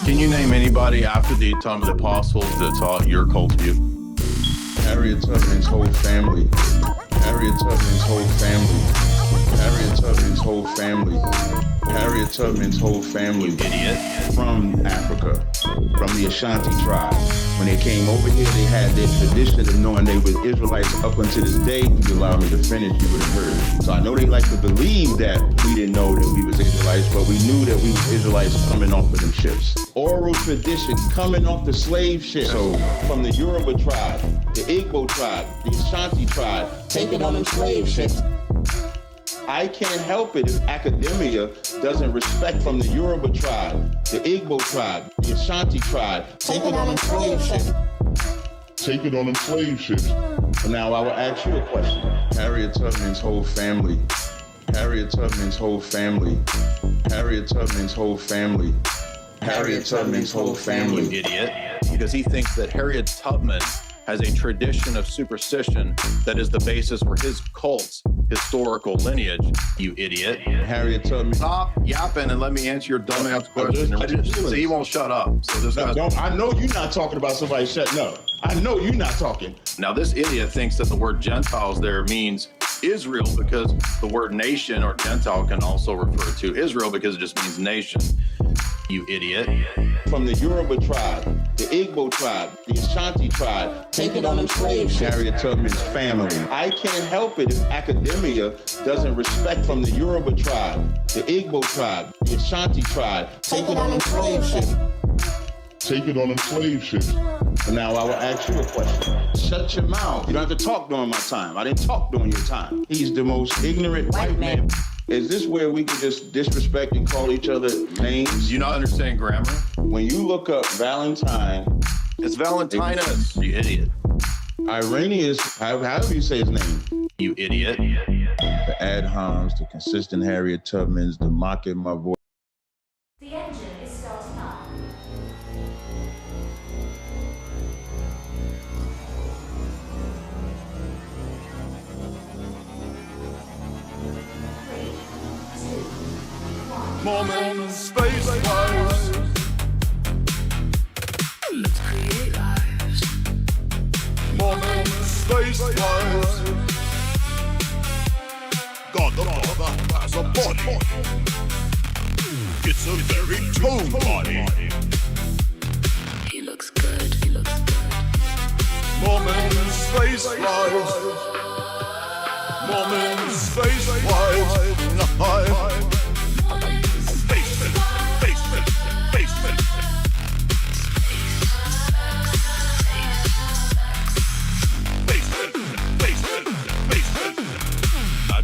Can you name anybody after the time of the apostles that taught your cult view? Harriet Tubman's whole family. Harriet Tubman's whole family. Harriet Tubman's whole family. Harriet Tubman's whole family. You idiot. From Africa, from the Ashanti tribe. When they came over here, they had their tradition of knowing they were Israelites up until this day. If you allow me to finish, you would have heard. So I know they like to believe that we didn't know that we was Israelites, but we knew that we was Israelites coming off of them ships. Oral tradition coming off the slave ship. So from the Yoruba tribe, the Igbo tribe, the Ashanti tribe, taking on them slave ships. I can't help it if academia doesn't respect from the Yoruba tribe, the Igbo tribe, the Ashanti tribe, taking on them slave ships. Taking on them slave ships. So now I will ask you a question. Harriet Tubman's whole family. Harriet Tubman's whole family. Harriet Tubman's whole family. Harriet Tubman's whole family. You idiot. Because he thinks that Harriet Tubman has a tradition of superstition that is the basis for his cult's historical lineage, you idiot. Harriet Tubman. Stop yapping and let me answer your dumbass question. So he won't shut up. So this guy's... I know you're not talking about somebody shutting up. I know you're not talking. Now this idiot thinks that the word Gentiles there means Israel because the word nation or Gentile can also refer to Israel because it just means nation. You idiot. From the Yoruba tribe, the Igbo tribe, the Ashanti tribe, taking on them slave ships. Harriet Tubman's family. I can't help it if academia doesn't respect from the Yoruba tribe, the Igbo tribe, the Ashanti tribe, taking on them slave ships. Taking on them slave ships. And now I will ask you a question. Shut your mouth. You don't have to talk during my time. I didn't talk during your time. He's the most ignorant white man. Is this where we can just disrespect and call each other names? Do you not understand grammar? When you look up Valentine... It's Valentinus, you idiot. Irenaeus, however you say his name. You idiot. The ad homs, the consistent Harriet Tubmans, the mocking my voice. The engine is starting up. Moments, space, lives. Let's create lives. Moments, space, lives. God the Father has a body. It's a very tone body. He looks good, he looks good. Moments, space, lives. Moments, space, lives.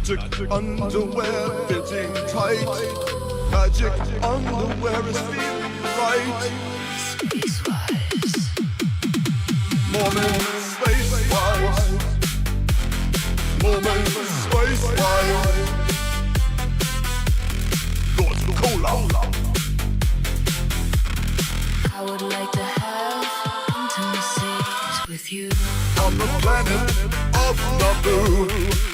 Magic underwear fitting tight. Magic underwear is feeling right. Space wise. Moment space wise. Moment space wise. Lord Cola. I would like to have intimacies with you On the planet of Naboo.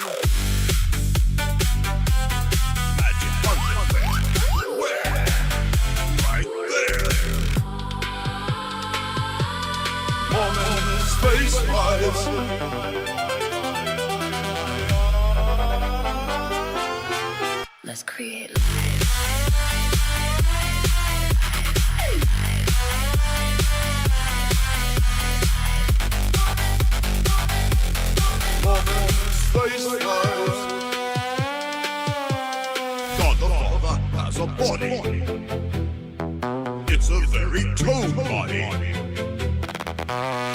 Space lives. Let's create life. Space lives. God the Father has a body. It's a very tone body.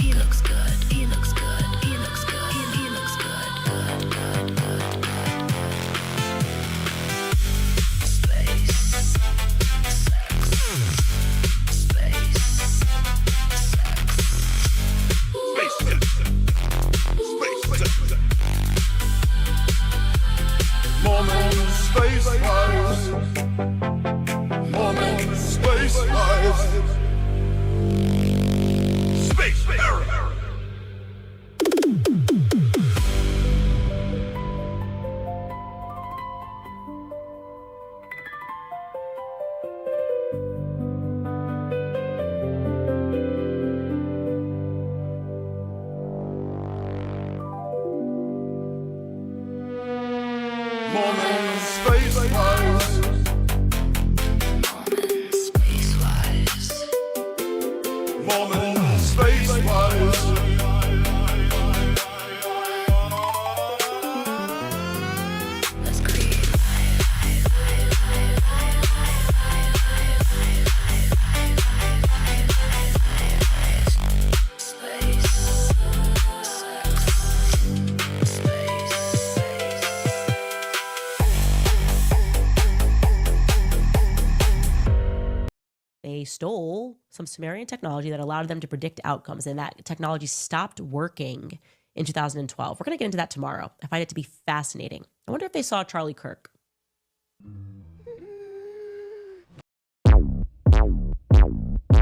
He looks good, he looks good, he looks good, he looks good, good, good, good, good. space-wise. Moment, space-wise. Space error. Moment, space-wise. Moment, space-wise. Let's create. They stole some Sumerian technology that allowed them to predict outcomes, and that technology stopped working in 2012. We're going to get into that tomorrow. I find it to be fascinating. I wonder if they saw Charlie Kirk.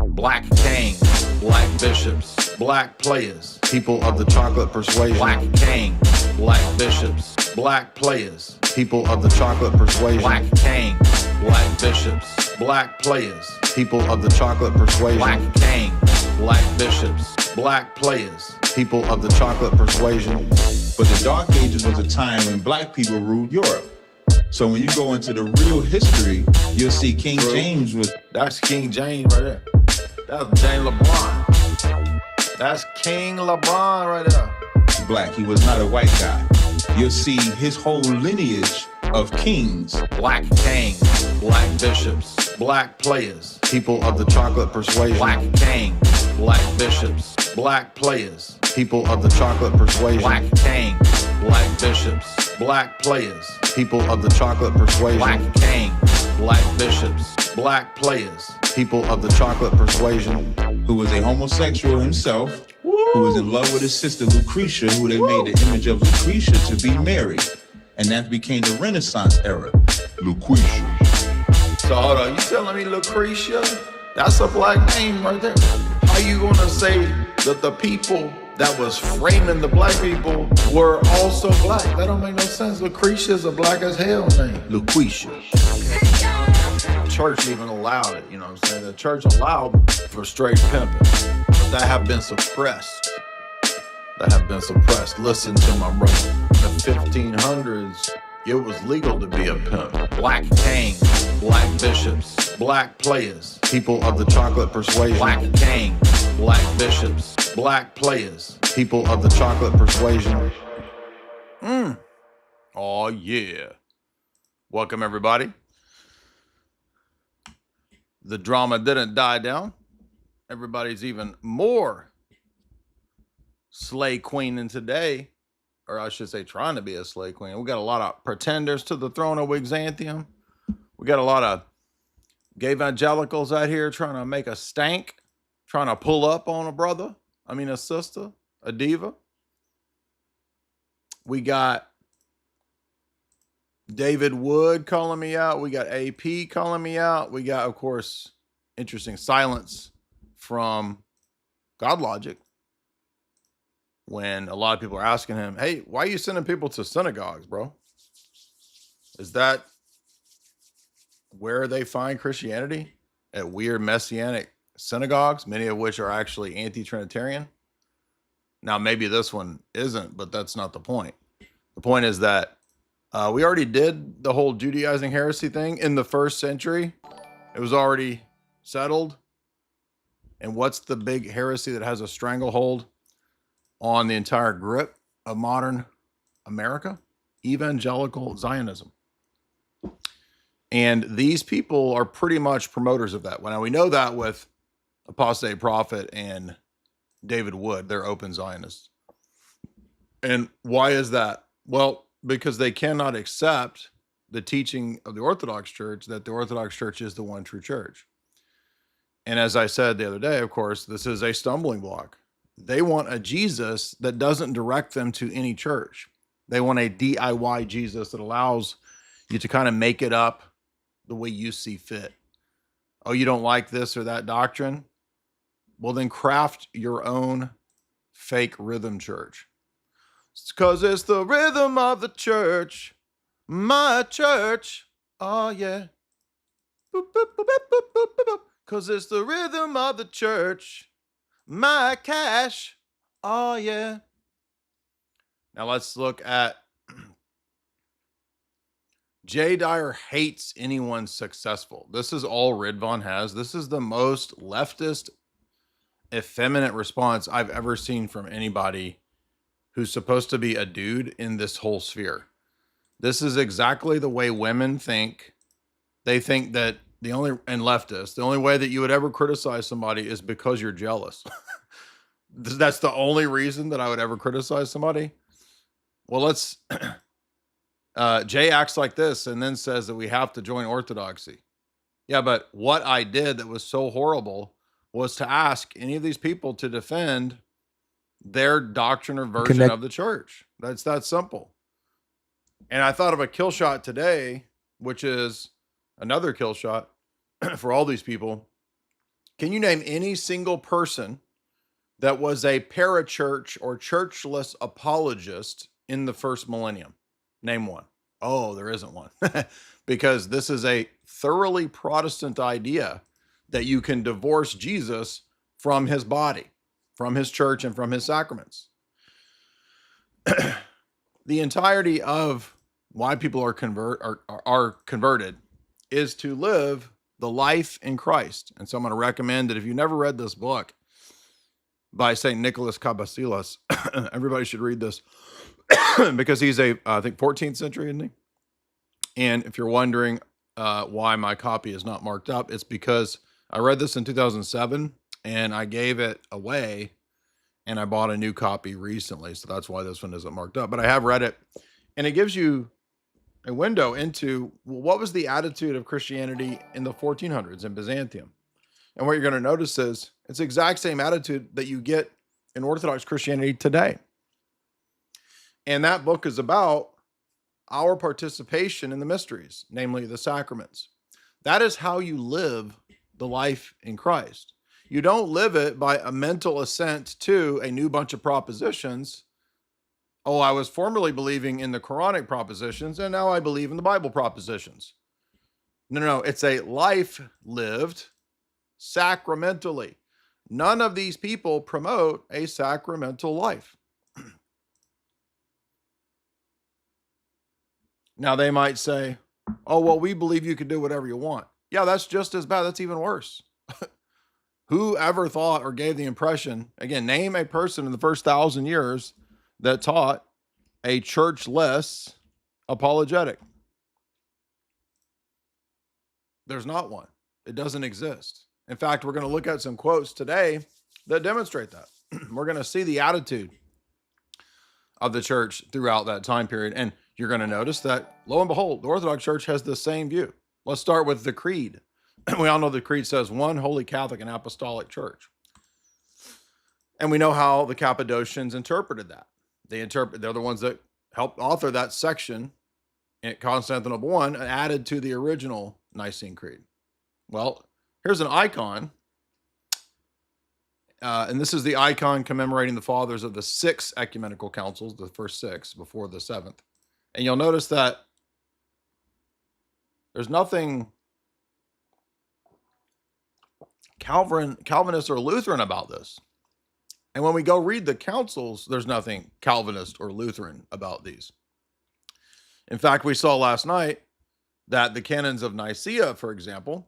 Black kings, black bishops, black players, people of the chocolate persuasion. Black kings, black bishops, black players, people of the chocolate persuasion. Black kings, black bishops, black players, people of the chocolate persuasion. Black kings, black bishops, black players, people of the chocolate persuasion. But the Dark Ages was a time when black people ruled Europe. So when you go into the real history, you'll see King James was... That's King James right there. That's James LeBron. That's King LeBron right there. black. He was not a white guy. You'll see his whole lineage of kings. Black kings, black bishops, black players, people of the chocolate persuasion. Black kings, black bishops, black players, people of the chocolate persuasion. Black kings, black bishops, black players, people of the chocolate persuasion. Black kings, black bishops, black players, people of the chocolate persuasion. Who was a homosexual himself, who was in love with his sister Lucretia, who they made the image of Lucretia to be Mary. And that became the Renaissance era. Lucretia. So hold on, you telling me Lucretia? That's a black name right there. How you gonna say that the people that was framing the black people were also black? That don't make no sense. Lucretia is a black as hell name. Lucretia. The church even allowed it, you know what I'm saying? The church allowed for straight pimping, but that have been suppressed. Listen to my brother. In the 1500s, it was legal to be a pimp. Black kings, black bishops, black players, people of the chocolate persuasion. Black kings, black bishops, black players, people of the chocolate persuasion. Oh yeah. Welcome everybody. The drama didn't die down. Everybody's even more slay queen in today, or I should say trying to be a slay queen. We got a lot of pretenders to the throne of Byzantium. We got a lot of gay evangelicals out here trying to make a stank, trying to pull up on a sister, a diva. We got David Wood calling me out. We got AP calling me out. We got, of course, interesting silence from God Logic when a lot of people are asking him, hey, why are you sending people to synagogues, bro? Is that where they find Christianity? At weird messianic synagogues, many of which are actually anti-Trinitarian? Now, maybe this one isn't, but that's not the point. The point is that we already did the whole Judaizing heresy thing in the first century. It was already settled. And what's the big heresy that has a stranglehold on the entire grip of modern America? Evangelical Zionism. And these people are pretty much promoters of that. Now, we know that with Apostate Prophet and David Wood, they're open Zionists. And why is that? Well, because they cannot accept the teaching of the Orthodox Church that the Orthodox Church is the one true church. And as I said the other day, of course, this is a stumbling block. They want a Jesus that doesn't direct them to any church. They want a DIY Jesus that allows You get to kind of make it up the way you see fit. Oh, you don't like this or that doctrine? Well, then craft your own fake rhythm church. It's 'cause it's the rhythm of the church, my church. Oh, yeah. Boop, boop, boop, boop, boop, boop, boop, boop. 'Cause it's the rhythm of the church, my cash. Oh, yeah. Now let's look at Jay Dyer hates anyone successful. This is all Ridvan has. This is the most leftist, effeminate response I've ever seen from anybody who's supposed to be a dude in this whole sphere. This is exactly the way women think. They think that and leftists, the only way that you would ever criticize somebody is because you're jealous. That's the only reason that I would ever criticize somebody. Well, Jay acts like this and then says that we have to join Orthodoxy. Yeah, but what I did that was so horrible was to ask any of these people to defend their doctrine or version of the church. That's that simple. And I thought of a kill shot today, which is another kill shot for all these people. Can you name any single person that was a parachurch or churchless apologist in the first millennium? Name one. Oh, there isn't one. Because this is a thoroughly Protestant idea that you can divorce Jesus from his body, from his church, and from his sacraments. The entirety of why people are converted is to live the life in Christ. And so I'm going to recommend that if you've never read this book by St. Nicholas Cabasilas, everybody should read this because he's I think 14th century, isn't he? And if you're wondering why my copy is not marked up, it's because I read this in 2007 and I gave it away and I bought a new copy recently. So that's why this one isn't marked up, but I have read it, and it gives you a window into what was the attitude of Christianity in the 1400s in Byzantium. And what you're going to notice is it's the exact same attitude that you get in Orthodox Christianity today. And that book is about our participation in the mysteries, namely the sacraments. That is how you live the life in Christ. You don't live it by a mental assent to a new bunch of propositions. Oh, I was formerly believing in the Quranic propositions, and now I believe in the Bible propositions. No. It's a life lived sacramentally. None of these people promote a sacramental life. Now, they might say, oh, well, we believe you can do whatever you want. Yeah, that's just as bad. That's even worse. Whoever thought or gave the impression, again, name a person in the first 1,000 years that taught a churchless apologetic. There's not one. It doesn't exist. In fact, we're going to look at some quotes today that demonstrate that. We're going to see the attitude of the church throughout that time period. And you're going to notice that, lo and behold, the Orthodox Church has the same view. Let's start with the creed. We all know the creed says one holy Catholic and apostolic church. And we know how the Cappadocians interpreted that. They're the ones that helped author that section at Constantinople I and added to the original Nicene Creed. Well, here's an icon. And this is the icon commemorating the fathers of the 6 ecumenical councils, the first 6 before the 7th. And you'll notice that there's nothing Calvinist or Lutheran about this. And when we go read the councils, there's nothing Calvinist or Lutheran about these. In fact, we saw last night that the Canons of Nicaea, for example,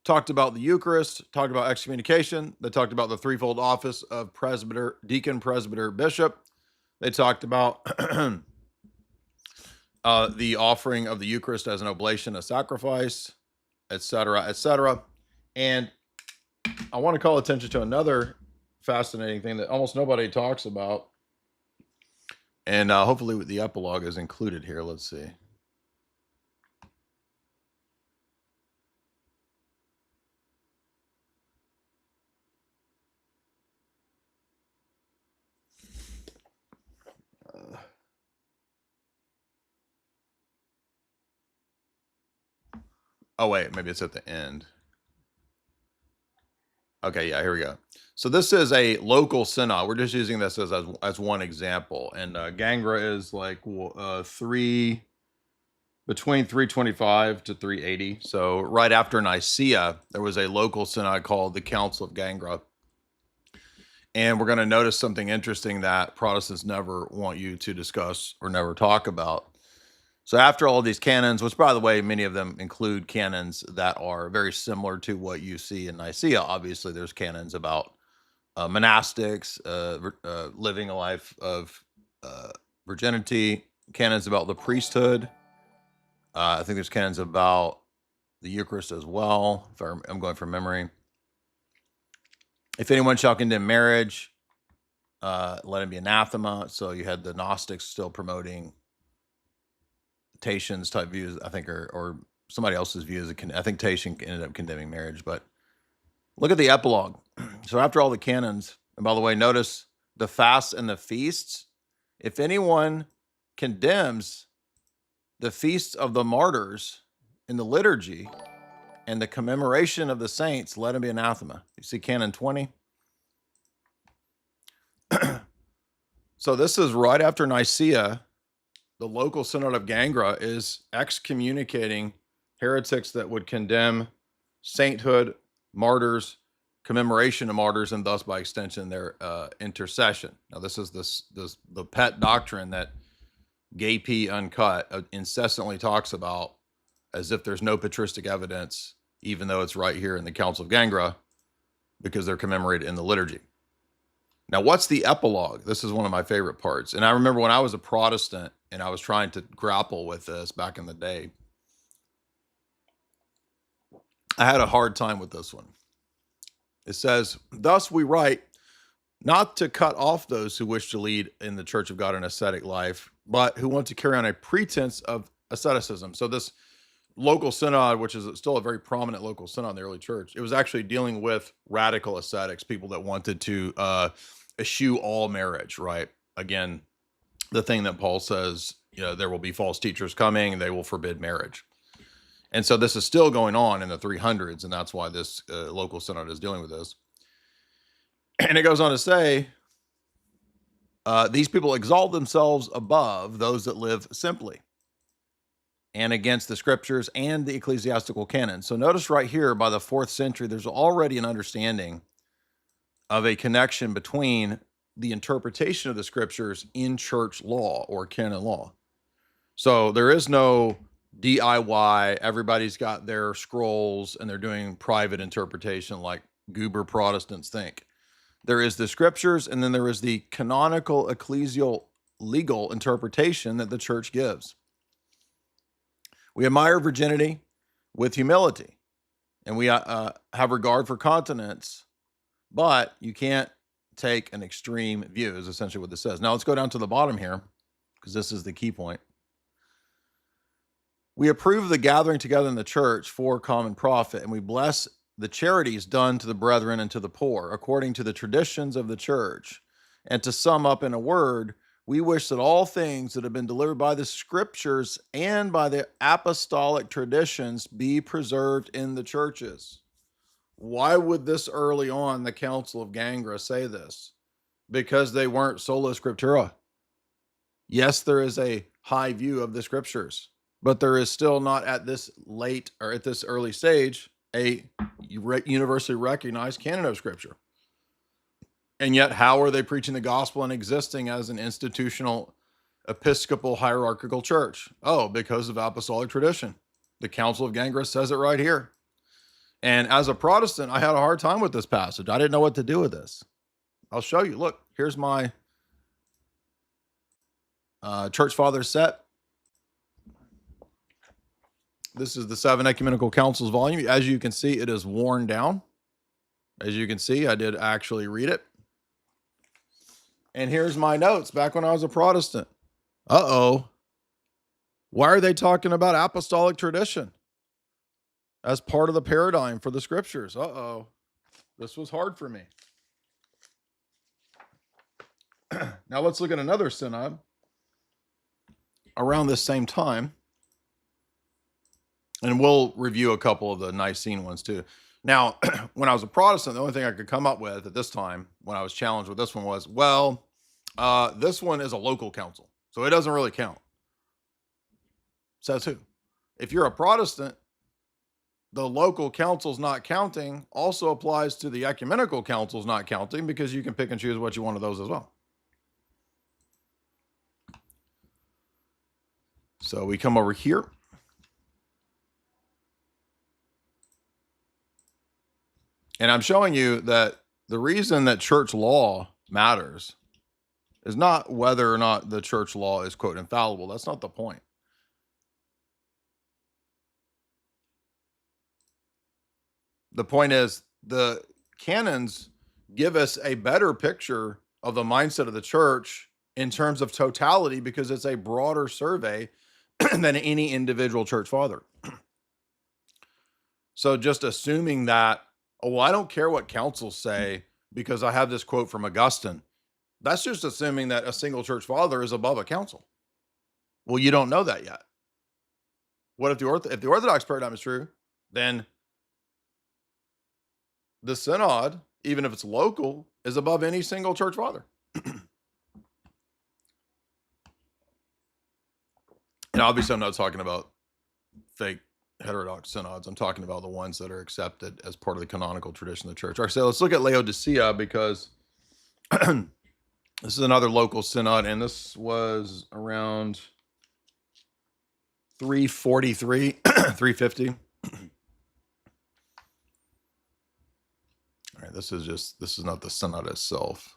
talked about the Eucharist, talked about excommunication. They talked about the threefold office of presbyter, deacon, presbyter, bishop. They talked about the offering of the Eucharist as an oblation, a sacrifice, etc., etc. And I want to call attention to another fascinating thing that almost nobody talks about. And hopefully the epilogue is included here. Let's see. Oh, wait, maybe it's at the end. Okay, yeah, here we go. So this is a local synod. We're just using this as one example. And Gangra is like between 325 to 380. So right after Nicaea, there was a local synod called the Council of Gangra. And we're going to notice something interesting that Protestants never want you to discuss or never talk about. So after all these canons, which by the way, many of them include canons that are very similar to what you see in Nicaea. Obviously, there's canons about monastics, living a life of virginity, canons about the priesthood. I think there's canons about the Eucharist as well, if I'm going from memory. If anyone shall condemn marriage, let him be anathema. So you had the Gnostics still promoting Tatian's type views, I think, or somebody else's views. I think Tatian ended up condemning marriage, but look at the epilogue. So after all the canons, and by the way, notice the fasts and the feasts. If anyone condemns the feasts of the martyrs in the liturgy and the commemoration of the saints, let him be anathema. You see Canon 20? So this is right after Nicaea. The local synod of Gangra is excommunicating heretics that would condemn sainthood, martyrs, commemoration of martyrs, and thus by extension their intercession. Now this is the pet doctrine that Gay P Uncut incessantly talks about, as if there's no patristic evidence, even though it's right here in the Council of Gangra, because they're commemorated in the liturgy. Now, what's the epilogue? This is one of my favorite parts. And I remember when I was a Protestant and I was trying to grapple with this back in the day, I had a hard time with this one. It says, thus we write, not to cut off those who wish to lead in the Church of God an ascetic life, but who want to carry on a pretense of asceticism. So this local synod, which is still a very prominent local synod in the early church, it was actually dealing with radical ascetics, people that wanted to eschew all marriage, right? Again, the thing that Paul says, there will be false teachers coming, they will forbid marriage. And so this is still going on in the 300s, and that's why this local synod is dealing with this. And it goes on to say, these people exalt themselves above those that live simply and against the scriptures and the ecclesiastical canon. So notice right here, by the 4th century, there's already an understanding of a connection between the interpretation of the scriptures in church law or canon law. So there is no DIY, everybody's got their scrolls and they're doing private interpretation like goober Protestants think. There is the scriptures, and then there is the canonical ecclesial legal interpretation that the church gives. We admire virginity with humility, and we have regard for continence, but you can't take an extreme view, is essentially what this says. Now let's go down to the bottom here, because this is the key point. We approve the gathering together in the church for common profit, and we bless the charities done to the brethren and to the poor, according to the traditions of the church. And to sum up in a word, we wish that all things that have been delivered by the scriptures and by the apostolic traditions be preserved in the churches. Why would this early on the Council of Gangra say this? Because they weren't sola scriptura. Yes, there is a high view of the scriptures, but there is still not at this late or at this early stage a universally recognized canon of scripture. And yet, how are they preaching the gospel and existing as an institutional episcopal hierarchical church? Oh, because of apostolic tradition. The Council of Gangra says it right here. And as a Protestant, I had a hard time with this passage. I didn't know what to do with this. I'll show you. Look, here's my church fathers set. This is the 7 Ecumenical Councils volume. As you can see, it is worn down. As you can see, I did actually read it. And here's my notes back when I was a Protestant. Uh-oh. Why are they talking about apostolic tradition as part of the paradigm for the scriptures? Uh-oh. This was hard for me. Now let's look at another synod around this same time. And we'll review a couple of the Nicene ones too. Now, when I was a Protestant, the only thing I could come up with at this time when I was challenged with this one was, well, this one is a local council, so it doesn't really count. Says who? If you're a Protestant, the local council's not counting also applies to the ecumenical council's not counting, because you can pick and choose what you want of those as well. So we come over here. And I'm showing you that the reason that church law matters is not whether or not the church law is, quote, infallible. That's not the point. The point is the canons give us a better picture of the mindset of the church in terms of totality, because it's a broader survey than any individual church father. So just assuming that, oh, well, I don't care what councils say because I have this quote from Augustine, that's just assuming that a single church father is above a council. Well, you don't know that yet. What if the Orthodox paradigm is true? Then the synod, even if it's local, is above any single church father. And obviously, I'm not talking about fake heterodox synods. I'm talking about the ones that are accepted as part of the canonical tradition of the church. All right, so let's look at Laodicea, because this is another local synod, and this was around 343, 350. All right, this is not the synod itself.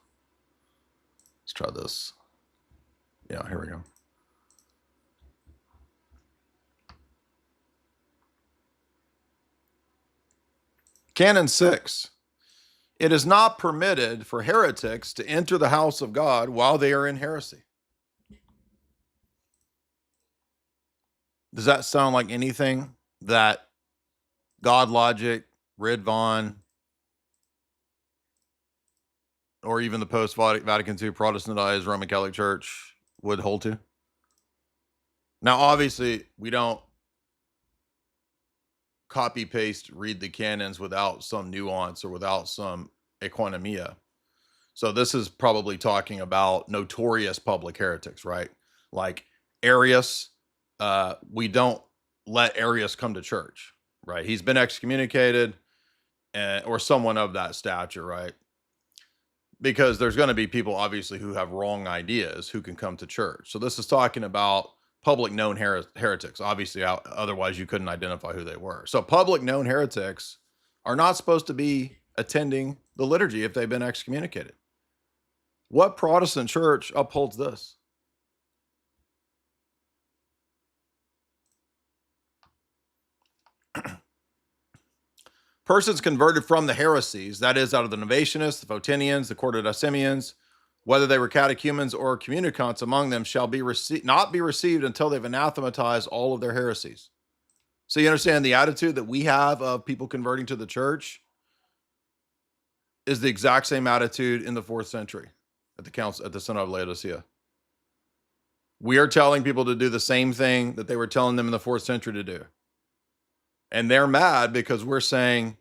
Let's try this. Yeah, here we go. Canon 6. It is not permitted for heretics to enter the house of God while they are in heresy. Does that sound like anything that God Logic, Rid Von, or even the post-Vatican II Protestantized Roman Catholic Church would hold to? Now, obviously, we don't copy paste read the canons without some nuance or without some equanimia. So this is probably talking about notorious public heretics, right? Like Arius. We don't let Arius come to church, right? He's been excommunicated, or someone of that stature, right? Because there's going to be people, obviously, who have wrong ideas who can come to church. So this is talking about public known heretics. Obviously, otherwise you couldn't identify who they were. So public known heretics are not supposed to be attending the liturgy if they've been excommunicated. What Protestant church upholds this? Persons converted from the heresies, that is, out of the Novatianists, the Photinians, the Quartodecimians, whether they were catechumens or communicants among them, shall be not be received until they've anathematized all of their heresies. So you understand the attitude that we have of people converting to the church is the exact same attitude in the 4th century at the council, at the Synod of Laodicea. We are telling people to do the same thing that they were telling them in the 4th century to do. And they're mad because we're saying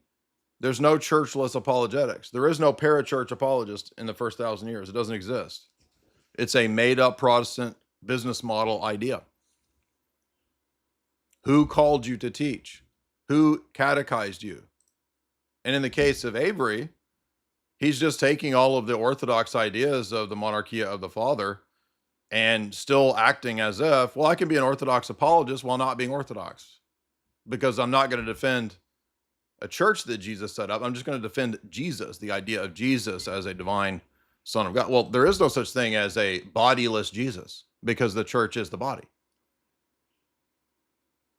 there's no churchless apologetics. There is no parachurch apologist in the first 1,000 years. It doesn't exist. It's a made-up Protestant business model idea. Who called you to teach? Who catechized you? And in the case of Avery, he's just taking all of the Orthodox ideas of the monarchia of the Father and still acting as if, well, I can be an Orthodox apologist while not being Orthodox, because I'm not going to defend a church that Jesus set up. I'm just going to defend Jesus, the idea of Jesus as a divine Son of God. Well, there is no such thing as a bodiless Jesus, because the church is the body.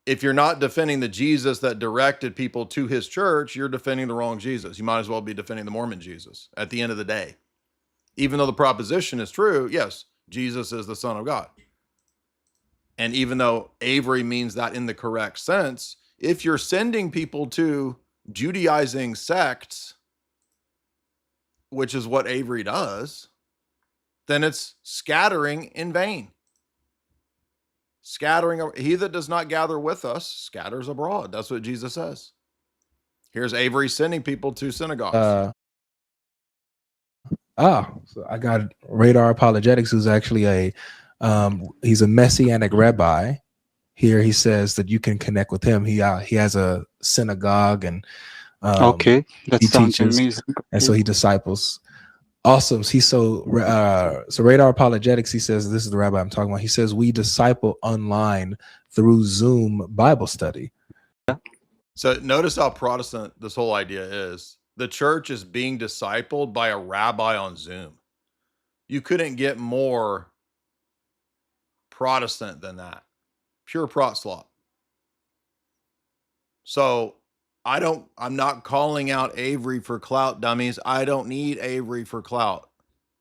If you're not defending the Jesus that directed people to his church, you're defending the wrong Jesus. You might as well be defending the Mormon Jesus at the end of the day. Even though the proposition is true, yes, Jesus is the Son of God. And even though Avery means that in the correct sense, if you're sending people to Judaizing sects, which is what Avery does, then it's scattering in vain. Scattering, he that does not gather with us scatters abroad. That's what Jesus says. Here's Avery sending people to synagogues. So I got Radar Apologetics, who's actually he's a messianic rabbi. Here he says that you can connect with him. He has a synagogue and Okay, that he sounds teaches, amazing. and so he disciples. Awesome. So Radar Apologetics, he says, this is the rabbi I'm talking about. He says we disciple online through Zoom Bible study. So notice how Protestant this whole idea is. The church is being discipled by a rabbi on Zoom. You couldn't get more Protestant than that. Pure Prot slop. So I'm not calling out Avery for clout, dummies. I don't need Avery for clout.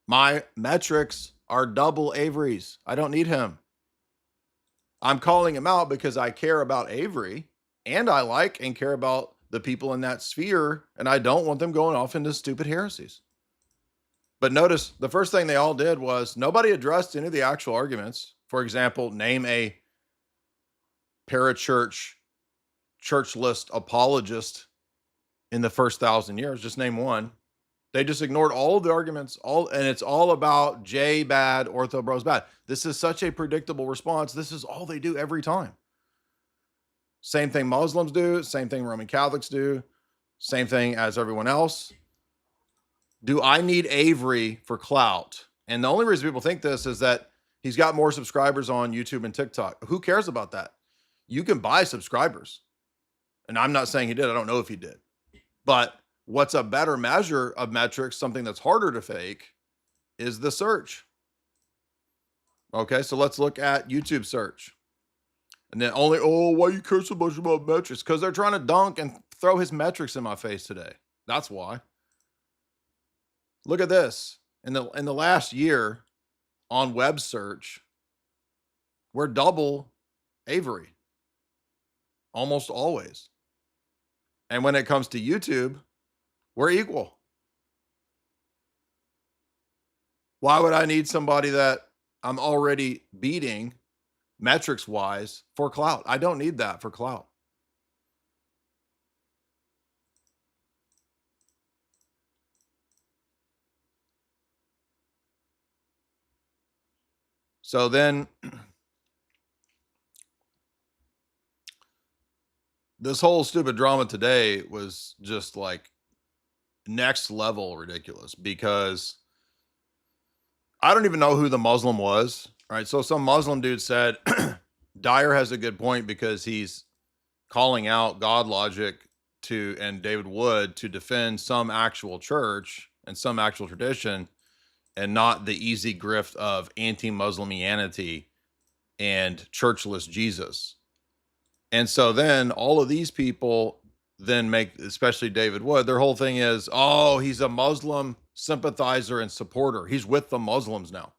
My metrics are double Avery's. I don't need him. I'm calling him out because I care about Avery, and I like and care about the people in that sphere, and I don't want them going off into stupid heresies. But notice the first thing they all did was nobody addressed any of the actual arguments. For example, name a parachurch, churchless apologist in the first 1,000 years. Just name one. They just ignored all of the arguments, and it's all about J bad, Ortho bros bad. This is such a predictable response. This is all they do every time. Same thing Muslims do, same thing Roman Catholics do, same thing as everyone else. Do I need Avery for clout? And the only reason people think this is that he's got more subscribers on YouTube and TikTok. Who cares about that? You can buy subscribers. And I'm not saying he did. I don't know if he did. But what's a better measure of metrics, something that's harder to fake, is the search. Okay, so let's look at YouTube search. And then why you care so much about metrics? Because they're trying to dunk and throw his metrics in my face today. That's why. Look at this. In the last year on web search, we're double Avery. Almost always. And when it comes to YouTube, we're equal. Why would I need somebody that I'm already beating metrics wise for clout? I don't need that for clout. So then this whole stupid drama today was just like next level ridiculous, because I don't even know who the Muslim was, right? So some Muslim dude said, Dyer has a good point because he's calling out God Logic and David Wood to defend some actual church and some actual tradition, and not the easy grift of anti-Muslimianity and churchless Jesus. And so then all of these people then make, especially David Wood, their whole thing is, oh, he's a Muslim sympathizer and supporter. He's with the Muslims now.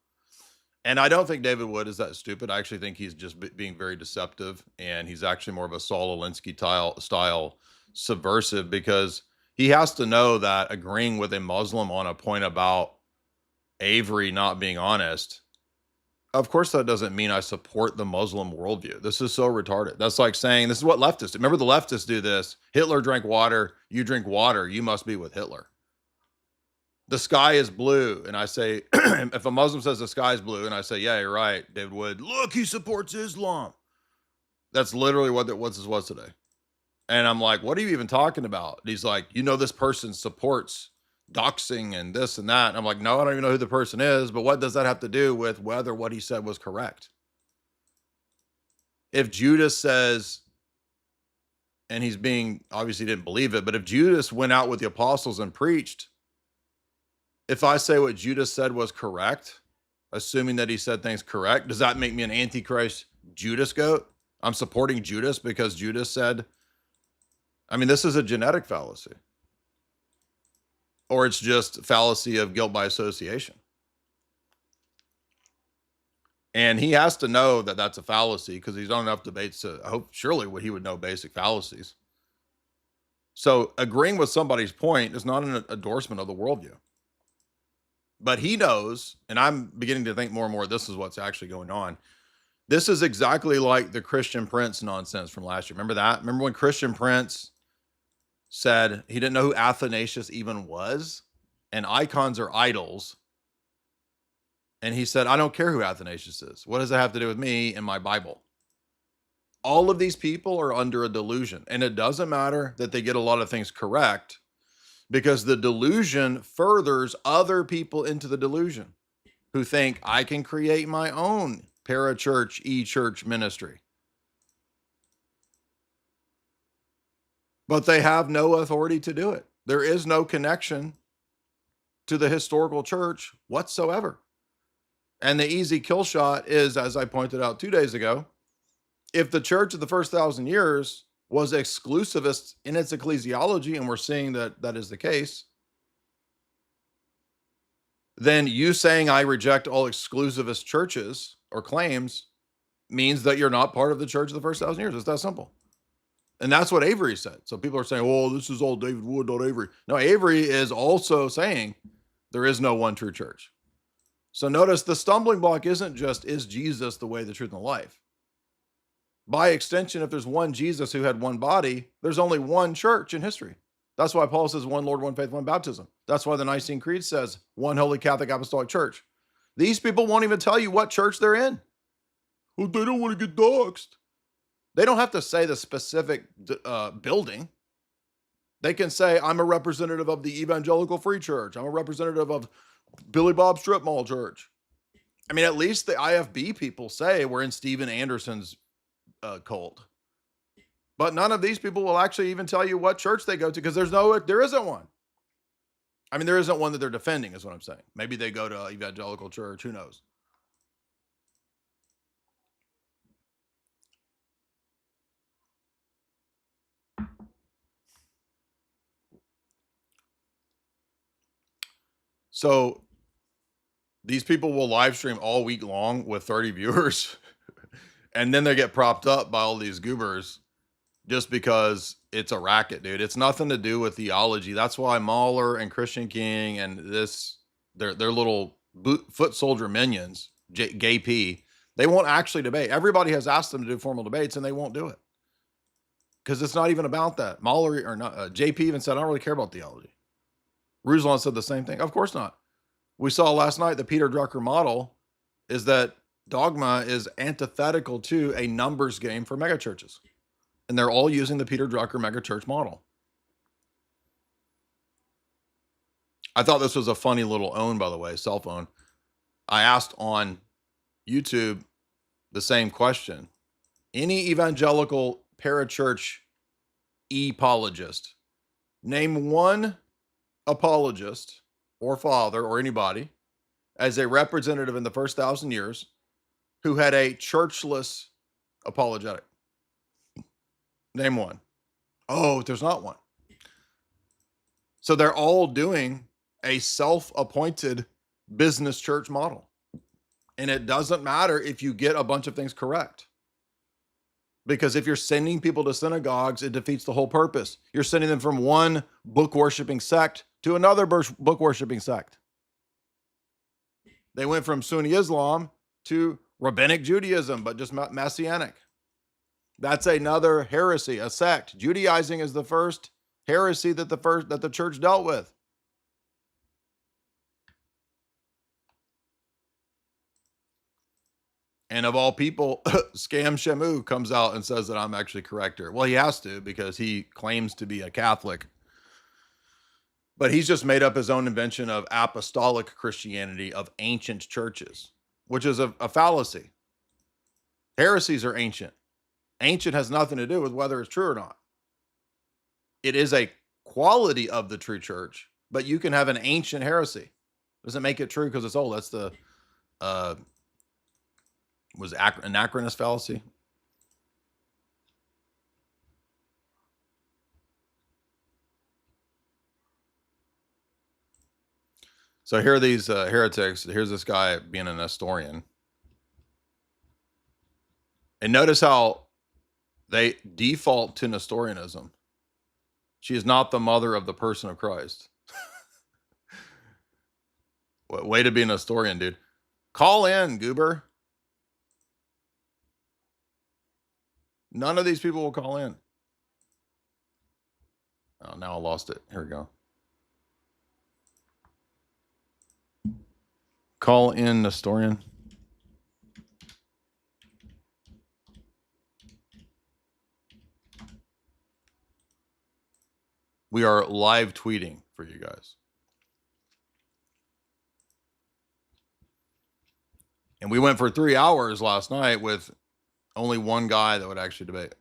And I don't think David Wood is that stupid. I actually think he's just being very deceptive, and he's actually more of a Saul Alinsky style subversive, because he has to know that agreeing with a Muslim on a point about Avery not being honest, of course that doesn't mean I support the Muslim worldview. This is so retarded. That's like saying, this is what leftists do. Remember, the leftists do this. Hitler drank water. You drink water. You must be with Hitler. The sky is blue. And I say, if a Muslim says the sky is blue, and I say, yeah, you're right, David Wood, look, he supports Islam. That's literally what this was today. And I'm like, what are you even talking about? And he's like, this person supports doxing and this and that. And I'm like, no, I don't even know who the person is, but what does that have to do with whether what he said was correct? If Judas says, and he's being, obviously didn't believe it, but if Judas went out with the apostles and preached, if I say what Judas said was correct, assuming that he said things correct, does that make me an antichrist Judas goat? I'm supporting Judas because Judas said, this is a genetic fallacy. Or it's just fallacy of guilt by association. And he has to know that that's a fallacy, because he's done enough debates to hope surely he would know basic fallacies. So agreeing with somebody's point is not an endorsement of the worldview. But he knows, and I'm beginning to think more and more this is what's actually going on. This is exactly like the Christian Prince nonsense from last year. Remember that? Remember when Christian Prince said he didn't know who Athanasius even was? And icons are idols. And he said, I don't care who Athanasius is. What does that have to do with me and my Bible? All of these people are under a delusion. And it doesn't matter that they get a lot of things correct, because the delusion furthers other people into the delusion who think I can create my own parachurch, e-church ministry. But they have no authority to do it. There is no connection to the historical church whatsoever. And the easy kill shot is, as I pointed out 2 days ago, if the church of the first 1,000 years was exclusivist in its ecclesiology, and we're seeing that that is the case, then you saying I reject all exclusivist churches or claims means that you're not part of the church of the first 1,000 years. It's that simple. And that's what Avery said. So people are saying, oh, this is all David Wood, not Avery. No, Avery is also saying there is no one true church. So notice the stumbling block isn't just, is Jesus the way, the truth, and the life? By extension, if there's one Jesus who had one body, there's only one church in history. That's why Paul says one Lord, one faith, one baptism. That's why the Nicene Creed says one Holy Catholic Apostolic Church. These people won't even tell you what church they're in. Well, they don't want to get doxxed. They don't have to say the specific building. They can say, I'm a representative of the Evangelical Free Church. I'm a representative of Billy Bob Strip Mall Church. I mean, at least the IFB people say we're in Steven Anderson's cult. But none of these people will actually even tell you what church they go to, because there isn't one. I mean, there isn't one that they're defending, is what I'm saying. Maybe they go to evangelical church, who knows? So these people will live stream all week long with 30 viewers, and then they get propped up by all these goobers just because it's a racket, dude. It's nothing to do with theology. That's why Mahler and Christian King and their little foot soldier minions, Gay P, they won't actually debate. Everybody has asked them to do formal debates, and they won't do it because it's not even about that. Mahler or not, JP even said, I don't really care about theology. Ruse-lan said the same thing. Of course not. We saw last night the Peter Drucker model is that dogma is antithetical to a numbers game for megachurches. And they're all using the Peter Drucker megachurch model. I thought this was a funny little own, by the way, cell phone. I asked on YouTube the same question. Any evangelical parachurch apologist, name one apologist or father or anybody as a representative in the first 1,000 years who had a churchless apologetic. Name one. Oh, there's not one. So they're all doing a self-appointed business church model. And it doesn't matter if you get a bunch of things correct. Because if you're sending people to synagogues, it defeats the whole purpose. You're sending them from one book-worshiping sect to another book-worshiping sect. They went from Sunni Islam to Rabbinic Judaism, but just Messianic. That's another heresy, a sect. Judaizing is the first heresy that the church dealt with. And of all people, Scam Shamu comes out and says that I'm actually correct here. Well, he has to, because he claims to be a Catholic. But he's just made up his own invention of apostolic Christianity of ancient churches, which is a fallacy. Heresies are ancient. Ancient has nothing to do with whether it's true or not. It is a quality of the true church, but you can have an ancient heresy. Doesn't make it true because it's old. That's the anachronous fallacy. So here are these heretics. Here's this guy being a Nestorian. And notice how they default to Nestorianism. She is not the mother of the person of Christ. Way to be a Nestorian, dude. Call in, goober. None of these people will call in. Oh, now I lost it. Here we go. Call in, Nestorian. We are live tweeting for you guys. And we went for 3 hours last night with only one guy that would actually debate.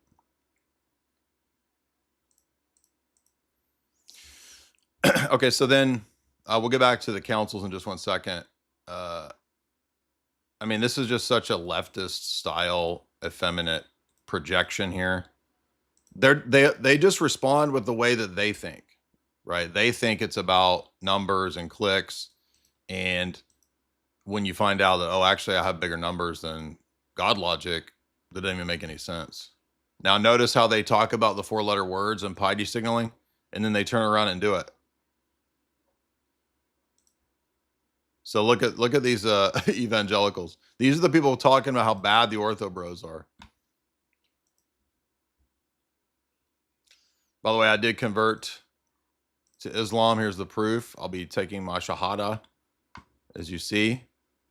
Okay, so then we'll get back to the councils in just 1 second. I mean, this is just such a leftist style, effeminate projection here. They just respond with the way that they think, right? They think it's about numbers and clicks. And when you find out that, oh, actually I have bigger numbers than God logic, that doesn't even make any sense. Now notice how they talk about the 4-letter words and piety signaling, and then they turn around and do it. So look at these evangelicals. These are the people talking about how bad the ortho bros are. By the way, I did convert to Islam. Here's the proof. I'll be taking my shahada. As you see,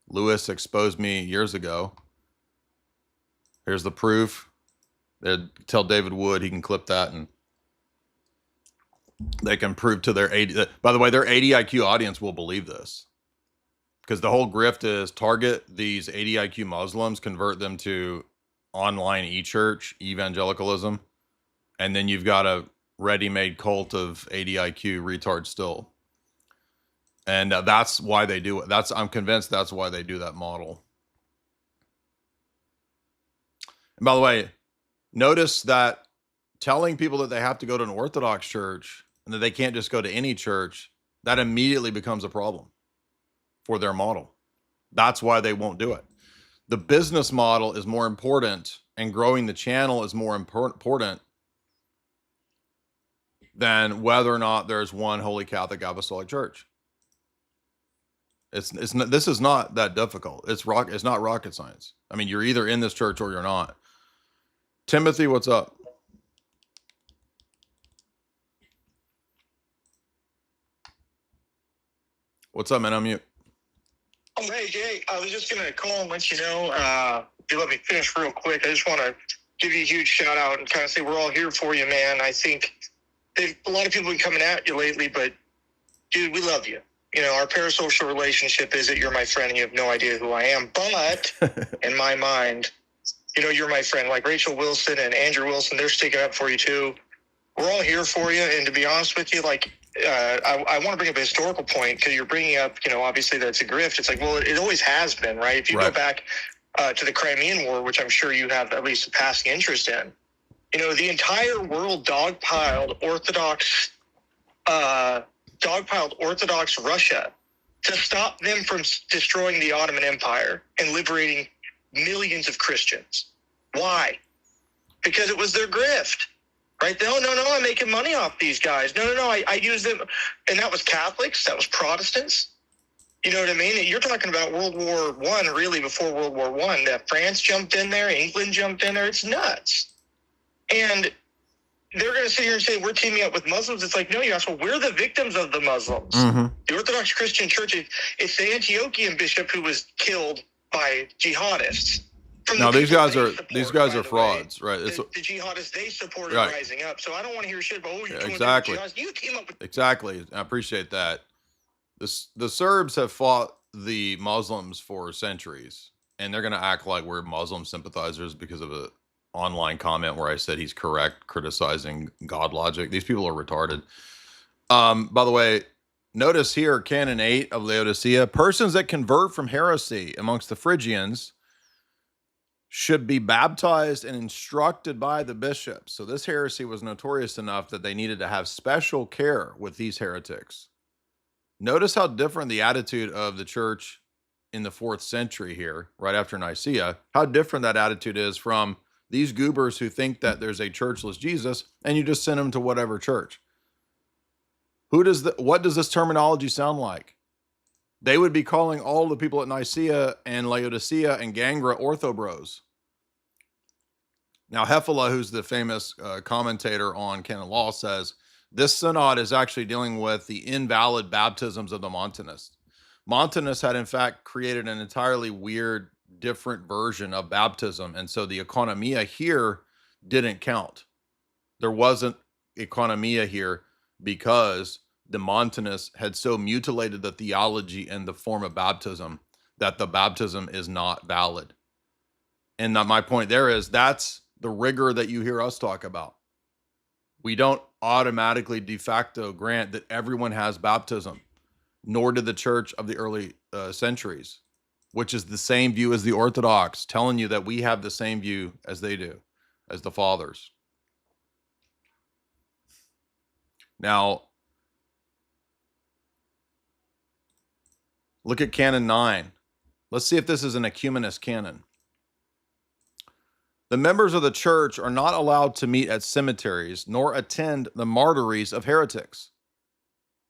Lewis exposed me years ago. Here's the proof. They'd tell David Wood he can clip that, and they can prove to their 80. By the way, their 80 IQ audience will believe this. Because the whole grift is target these 80 IQ Muslims, convert them to online e-church, evangelicalism, and then you've got a ready-made cult of 80 IQ retards still. And that's why they do it. I'm convinced that's why they do that model. And by the way, notice that telling people that they have to go to an Orthodox church and that they can't just go to any church, that immediately becomes a problem for their model. That's why they won't do it. The business model is more important, and growing the channel is more important than whether or not there's one Holy Catholic Apostolic Church. This is not that difficult. It's not rocket science. I mean, you're either in this church or you're not. Timothy, what's up? What's up, man? I'm mute. Oh, hey, Jay, I was just going to call and let you know, if you let me finish real quick, I just want to give you a huge shout out and kind of say we're all here for you, man. I think a lot of people have been coming at you lately, but, dude, we love you. You know, our parasocial relationship is that you're my friend and you have no idea who I am. But in my mind, you know, you're my friend. Like Rachel Wilson and Andrew Wilson, they're sticking up for you, too. We're all here for you. And to be honest with you, like, I want to bring up a historical point because you're bringing up, you know, obviously that's a grift. It's like, well, it always has been, right? If you go back to the Crimean War, which I'm sure you have at least a passing interest in, you know, the entire world dogpiled Orthodox Russia to stop them from destroying the Ottoman Empire and liberating millions of Christians. Why? Because it was their grift. Right? No, I'm making money off these guys. No, I use them. And that was Catholics. That was Protestants. You know what I mean? You're talking about World War I, really, before World War I. That France jumped in there. England jumped in there. It's nuts. And they're going to sit here and say, we're teaming up with Muslims. It's like, no, you asshole. We're the victims of the Muslims. Mm-hmm. The Orthodox Christian Church, it's the Antiochian bishop who was killed by jihadists. No, these guys are frauds, right? The jihadists they supported rising up. So I don't want to hear shit about exactly. You came up with exactly. I appreciate that. The Serbs have fought the Muslims for centuries, and they're going to act like we're Muslim sympathizers because of an online comment where I said he's correct criticizing God logic. These people are retarded. By the way, notice here, Canon 8 of Laodicea: persons that convert from heresy amongst the Phrygians should be baptized and instructed by the bishops. So this heresy was notorious enough that they needed to have special care with these heretics. Notice how different the attitude of the church in the 4th century here, right after Nicaea, how different that attitude is from these goobers who think that there's a churchless Jesus and you just send them to whatever church. What does this terminology sound like? They would be calling all the people at Nicaea and Laodicea and Gangra orthobros. Now, Hefele, who's the famous commentator on canon law, says this synod is actually dealing with the invalid baptisms of the Montanists. Montanists had, in fact, created an entirely weird, different version of baptism. And so the economia here didn't count. There wasn't economia here because the Montanists had so mutilated the theology and the form of baptism that the baptism is not valid. And my point there is that's the rigor that you hear us talk about. We don't automatically de facto grant that everyone has baptism, nor did the church of the early centuries, which is the same view as the Orthodox, telling you that we have the same view as they do, as the fathers. Now, look at Canon 9. Let's see if this is an ecumenist canon. The members of the church are not allowed to meet at cemeteries nor attend the martyries of heretics.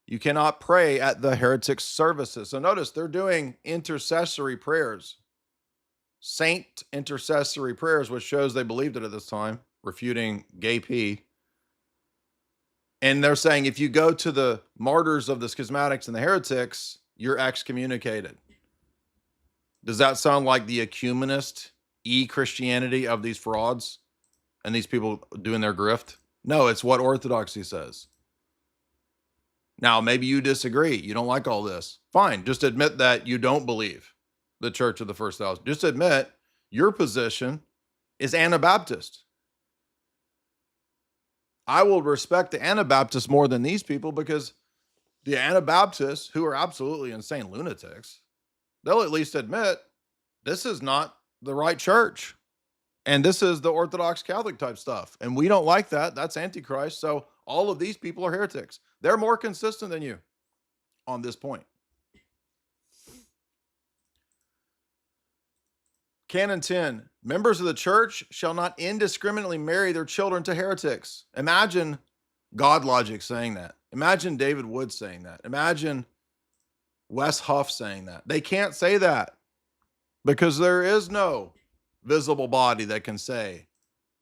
You cannot pray at the heretics' services. So notice they're doing intercessory prayers, saint intercessory prayers, which shows they believed it at this time, refuting gay P. And they're saying if you go to the martyrs of the schismatics and the heretics, you're excommunicated. Does that sound like the ecumenist Christianity of these frauds and these people doing their grift? No, it's what orthodoxy says. Now, maybe you disagree. You don't like all this. Fine. Just admit that you don't believe the church of the first thousand. Just admit your position is Anabaptist. I will respect the Anabaptists more than these people because the Anabaptists, who are absolutely insane lunatics, they'll at least admit this is not the right church. And this is the Orthodox Catholic type stuff. And we don't like that. That's Antichrist. So all of these people are heretics. They're more consistent than you on this point. Canon 10, members of the church shall not indiscriminately marry their children to heretics. Imagine God Logic saying that. Imagine David Wood saying that. Imagine Wes Huff saying that. They can't say that because there is no visible body that can say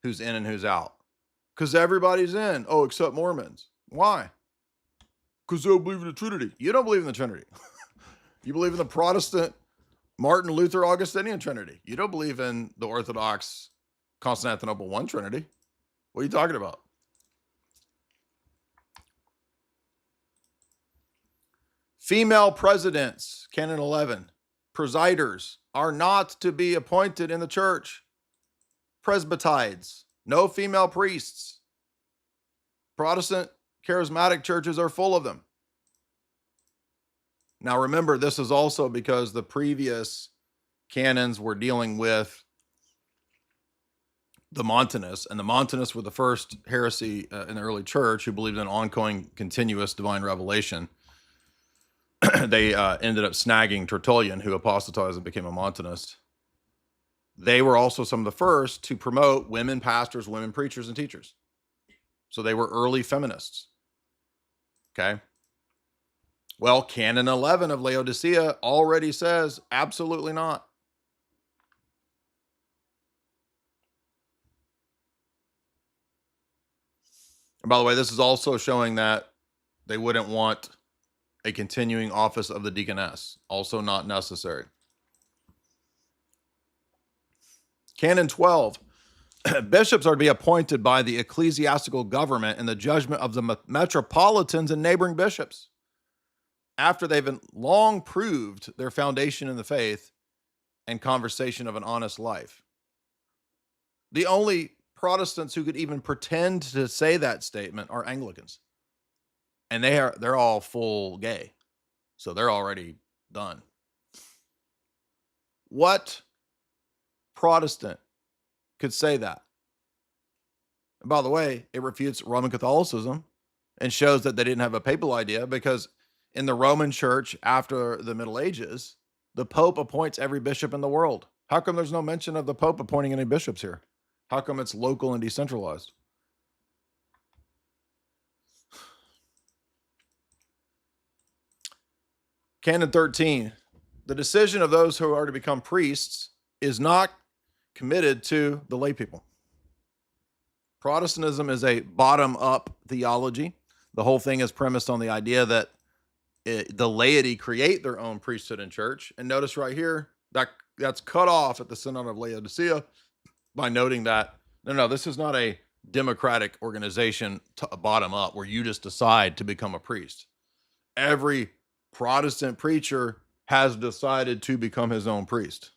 who's in and who's out. Because everybody's in. Oh, except Mormons. Why? Because they don't believe in the Trinity. You don't believe in the Trinity. You believe in the Protestant Martin Luther Augustinian Trinity. You don't believe in the Orthodox Constantinople I Trinity. What are you talking about? Female presidents, Canon 11, presiders are not to be appointed in the church. Presbytides, no female priests. Protestant charismatic churches are full of them. Now remember, this is also because the previous canons were dealing with the Montanists, and the Montanists were the first heresy in the early church who believed in ongoing, continuous divine revelation. They ended up snagging Tertullian, who apostatized and became a Montanist. They were also some of the first to promote women pastors, women preachers, and teachers. So they were early feminists. Okay. Well, Canon 11 of Laodicea already says absolutely not. And by the way, this is also showing that they wouldn't want a continuing office of the deaconess. Also not necessary. Canon 12. Bishops are to be appointed by the ecclesiastical government in the judgment of the metropolitans and neighboring bishops, after they've long proved their foundation in the faith and conversation of an honest life. The only Protestants who could even pretend to say that statement are Anglicans. And they're all full gay. So they're already done. What Protestant could say that? And by the way, it refutes Roman Catholicism and shows that they didn't have a papal idea, because in the Roman Church after the Middle Ages, the Pope appoints every bishop in the world. How come there's no mention of the Pope appointing any bishops here? How come it's local and decentralized? Canon 13. The decision of those who are to become priests is not committed to the lay people. Protestantism is a bottom-up theology. The whole thing is premised on the idea that the laity create their own priesthood and church. And notice right here, that's cut off at the Synod of Laodicea by noting that, no, this is not a democratic organization bottom up where you just decide to become a priest. Every Protestant preacher has decided to become his own priest.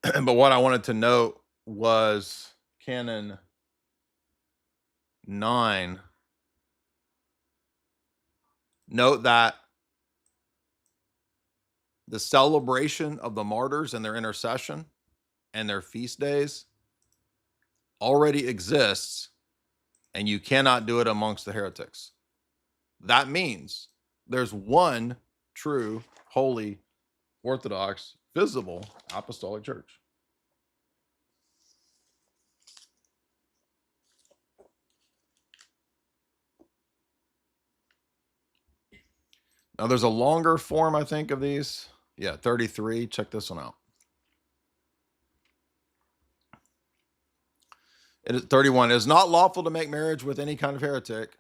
But what I wanted to note was Canon 9. Note that the celebration of the martyrs and their intercession and their feast days already exists, and you cannot do it amongst the heretics. That means there's one true, holy, Orthodox, visible apostolic church. Now there's a longer form, I think, of these. Yeah, 33. Check this one out. It is 31. It is not lawful to make marriage with any kind of heretic.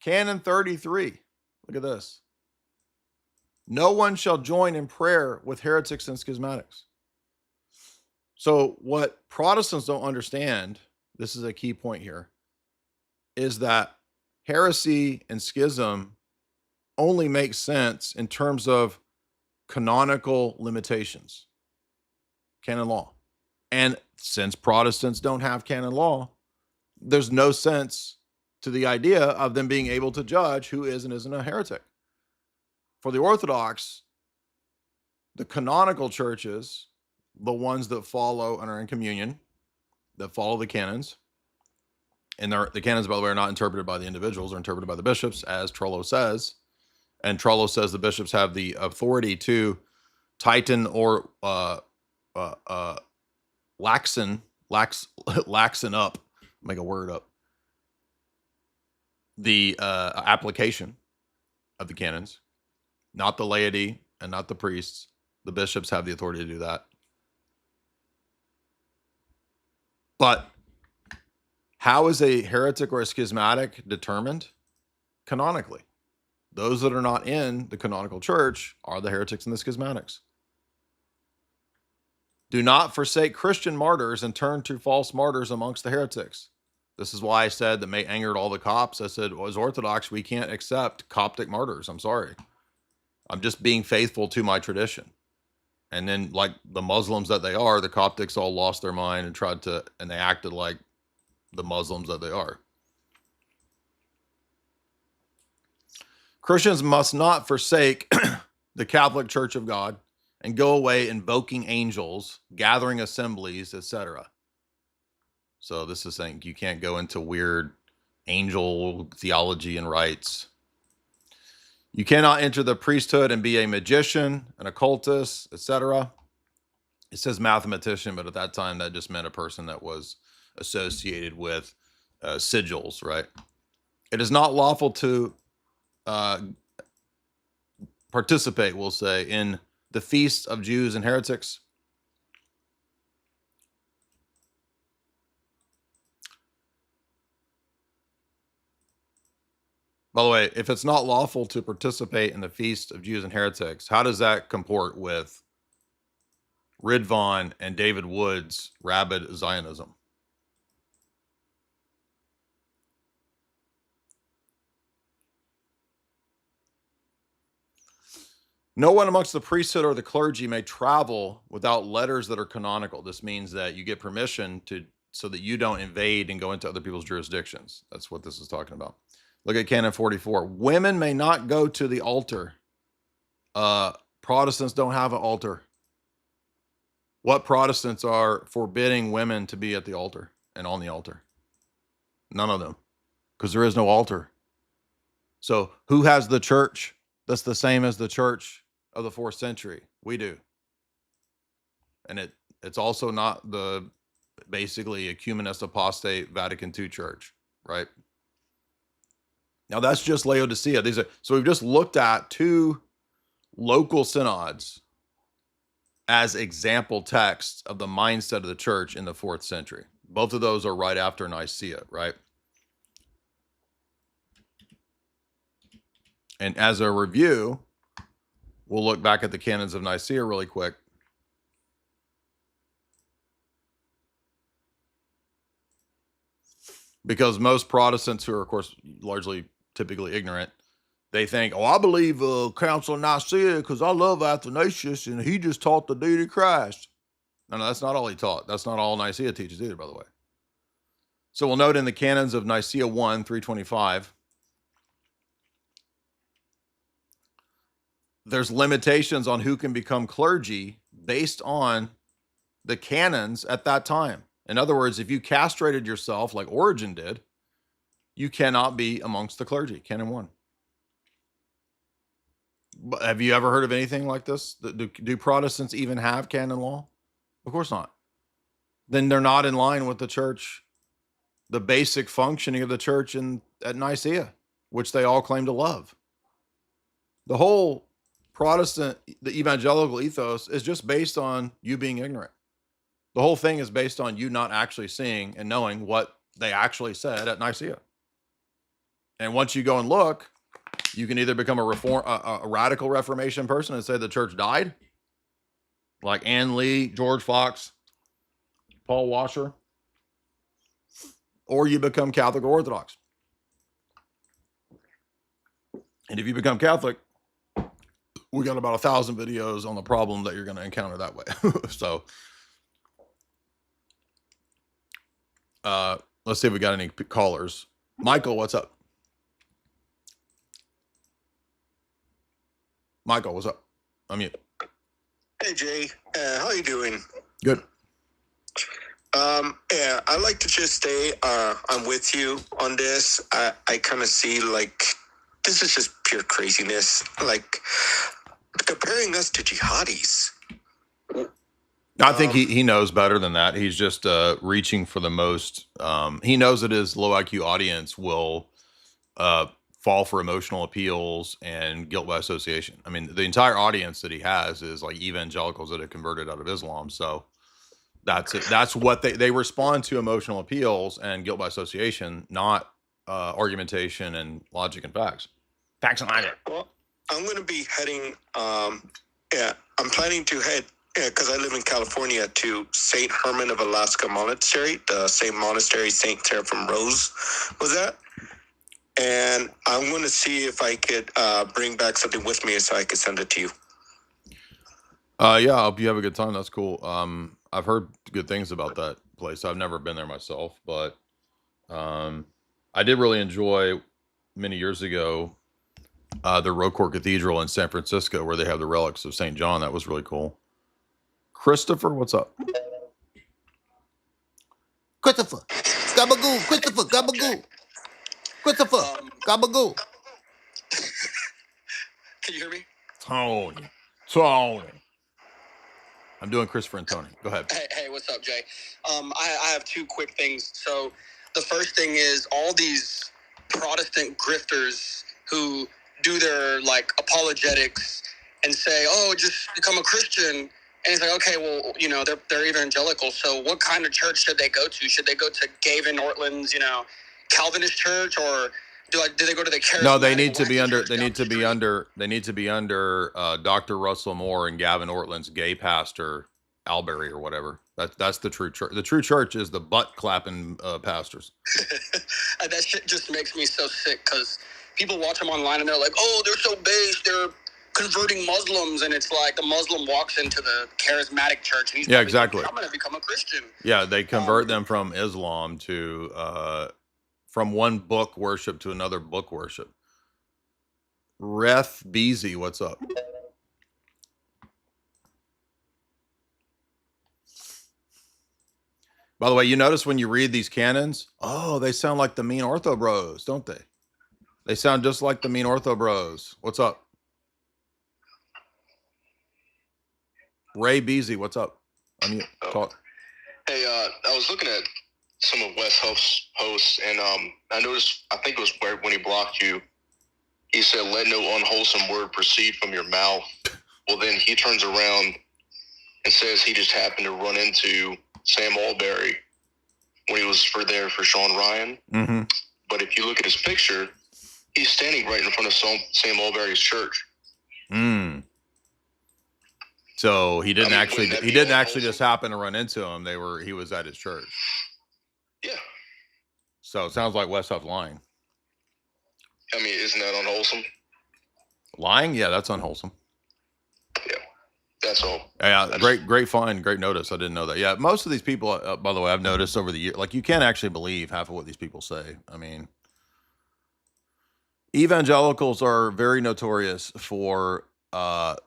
Canon 33. Look at this. No one shall join in prayer with heretics and schismatics. So what Protestants don't understand, this is a key point here, is that heresy and schism only makes sense in terms of canonical limitations, canon law. And since Protestants don't have canon law, there's no sense to the idea of them being able to judge who is and isn't a heretic. For the Orthodox, the canonical churches, the ones that follow and are in communion, that follow the canons, and the canons, by the way, are not interpreted by the individuals, they're interpreted by the bishops, as Trullo says. And Trullo says the bishops have the authority to tighten or laxen up, make a word up, the application of the canons, not the laity and not the priests. The bishops have the authority to do that. But how is a heretic or a schismatic determined? Canonically. Those that are not in the canonical church are the heretics and the schismatics. Do not forsake Christian martyrs and turn to false martyrs amongst the heretics. This is why I said that may angered all the Copts. I said, well, as Orthodox, we can't accept Coptic martyrs. I'm sorry. I'm just being faithful to my tradition. And then, like the Muslims that they are, the Coptics all lost their mind and they acted like the Muslims that they are. Christians must not forsake the Catholic Church of God and go away invoking angels, gathering assemblies, etc. So this is saying you can't go into weird angel theology and rites. You cannot enter the priesthood and be a magician, an occultist, etc. It says mathematician, but at that time that just meant a person that was associated with sigils, right? It is not lawful to participate, we'll say, in the feasts of Jews and heretics. By the way, if it's not lawful to participate in the feast of Jews and heretics, how does that comport with Ridvan and David Wood's rabid Zionism? No one amongst the priesthood or the clergy may travel without letters that are canonical. This means that you get permission so that you don't invade and go into other people's jurisdictions. That's what this is talking about. Look at Canon 44. Women may not go to the altar. Protestants don't have an altar. What Protestants are forbidding women to be at the altar and on the altar? None of them, because there is no altar. So who has the church? that's the same as the church of the 4th century. We do. And it's also not the basically ecumenist apostate Vatican II church, right? Now that's just Laodicea. So we've just looked at 2 local synods as example texts of the mindset of the church in the 4th century. Both of those are right after Nicaea, right? And as a review, we'll look back at the Canons of Nicaea really quick. Because most Protestants, who are, of course, largely typically ignorant, they think, oh, I believe Council of Nicaea because I love Athanasius and he just taught the deity of Christ. No, that's not all he taught. That's not all Nicaea teaches either, by the way. So we'll note in the Canons of Nicaea 1, 325, there's limitations on who can become clergy based on the canons at that time. In other words, if you castrated yourself like Origen did, you cannot be amongst the clergy. Canon 1. But have you ever heard of anything like this? Do Protestants even have canon law? Of course not. Then they're not in line with the church, the basic functioning of the church at Nicaea, which they all claim to love. The whole Protestant, the evangelical ethos is just based on you being ignorant. The whole thing is based on you not actually seeing and knowing what they actually said at Nicaea. And once you go and look, you can either become a radical Reformation person and say the church died, like Ann Lee, George Fox, Paul Washer, or you become Catholic or Orthodox. And if you become Catholic, we got about 1,000 videos on the problem that you're going to encounter that way. So, let's see if we got any callers. Michael, what's up? Michael, what's up? I'm mute. Hey, Jay. How you doing? Good. Yeah, I'd like to just say I'm with you on this. I kind of see, like, this is just pure craziness. Like, comparing us to jihadis. I think he knows better than that. He's just reaching for the most. He knows that his low IQ audience will fall for emotional appeals and guilt by association. I mean, the entire audience that he has is like evangelicals that have converted out of Islam. So that's it. That's what they respond to: emotional appeals and guilt by association, not argumentation and logic and facts. Facts and logic. Well, I'm going to be heading. I'm planning to head because I live in California to St. Herman of Alaska Monastery, the same monastery St. Seraphim Rose was at. And I'm going to see if I could bring back something with me so I could send it to you. Yeah, I hope you have a good time. That's cool. I've heard good things about that place. I've never been there myself, but I did really enjoy many years ago the Rocourt Cathedral in San Francisco where they have the relics of St. John. That was really cool. Christopher, what's up? Christopher, gabagoo, Christopher, gabagoo. Christopher, gabagoo. Can you hear me? Tony. I'm doing Christopher and Tony. Go ahead. Hey, what's up, Jay? I have 2 quick things. So the first thing is all these Protestant grifters who do their like apologetics and say, oh, just become a Christian. And it's like, okay, well, you know, they're evangelical. So what kind of church should they go to? Should they go to Gavin Ortland's, Calvinist church, or do they go to the charismatic? No, they need to be under. They need to be under. They need to be under Dr. Russell Moore and Gavin Ortland's gay pastor Albury or whatever. That's the true church. The true church is the butt clapping pastors. That shit just makes me so sick because people watch them online and they're like, oh, they're so base. They're converting Muslims, and it's like the Muslim walks into the charismatic church and he's exactly. Like, I'm going to become a Christian. Yeah, they convert them from Islam to from one book worship to another book worship. Ref Beezy, what's up? By the way, you notice when you read these canons, oh, they sound like the mean ortho bros, don't they? They sound just like the mean ortho bros. What's up? Ray Beasy, what's up? Talk. Hey, I was looking at some of Wes Huff's posts, and I noticed, I think it was when he blocked you, he said, "Let no unwholesome word proceed from your mouth." Well, then he turns around and says he just happened to run into Sam Alberry when he was there for Sean Ryan. Mm-hmm. But if you look at his picture, he's standing right in front of Sam Alberry's church. Mm. So he didn't actually just happen to run into him. He was at his church. Yeah. So it sounds like Wes Huff lying. I mean, isn't that unwholesome? Lying? Yeah, that's unwholesome. Yeah. That's all. Yeah, great find, great notice. I didn't know that. Yeah, most of these people, by the way, I've noticed over the year, like you can't actually believe half of what these people say. I mean, evangelicals are very notorious for the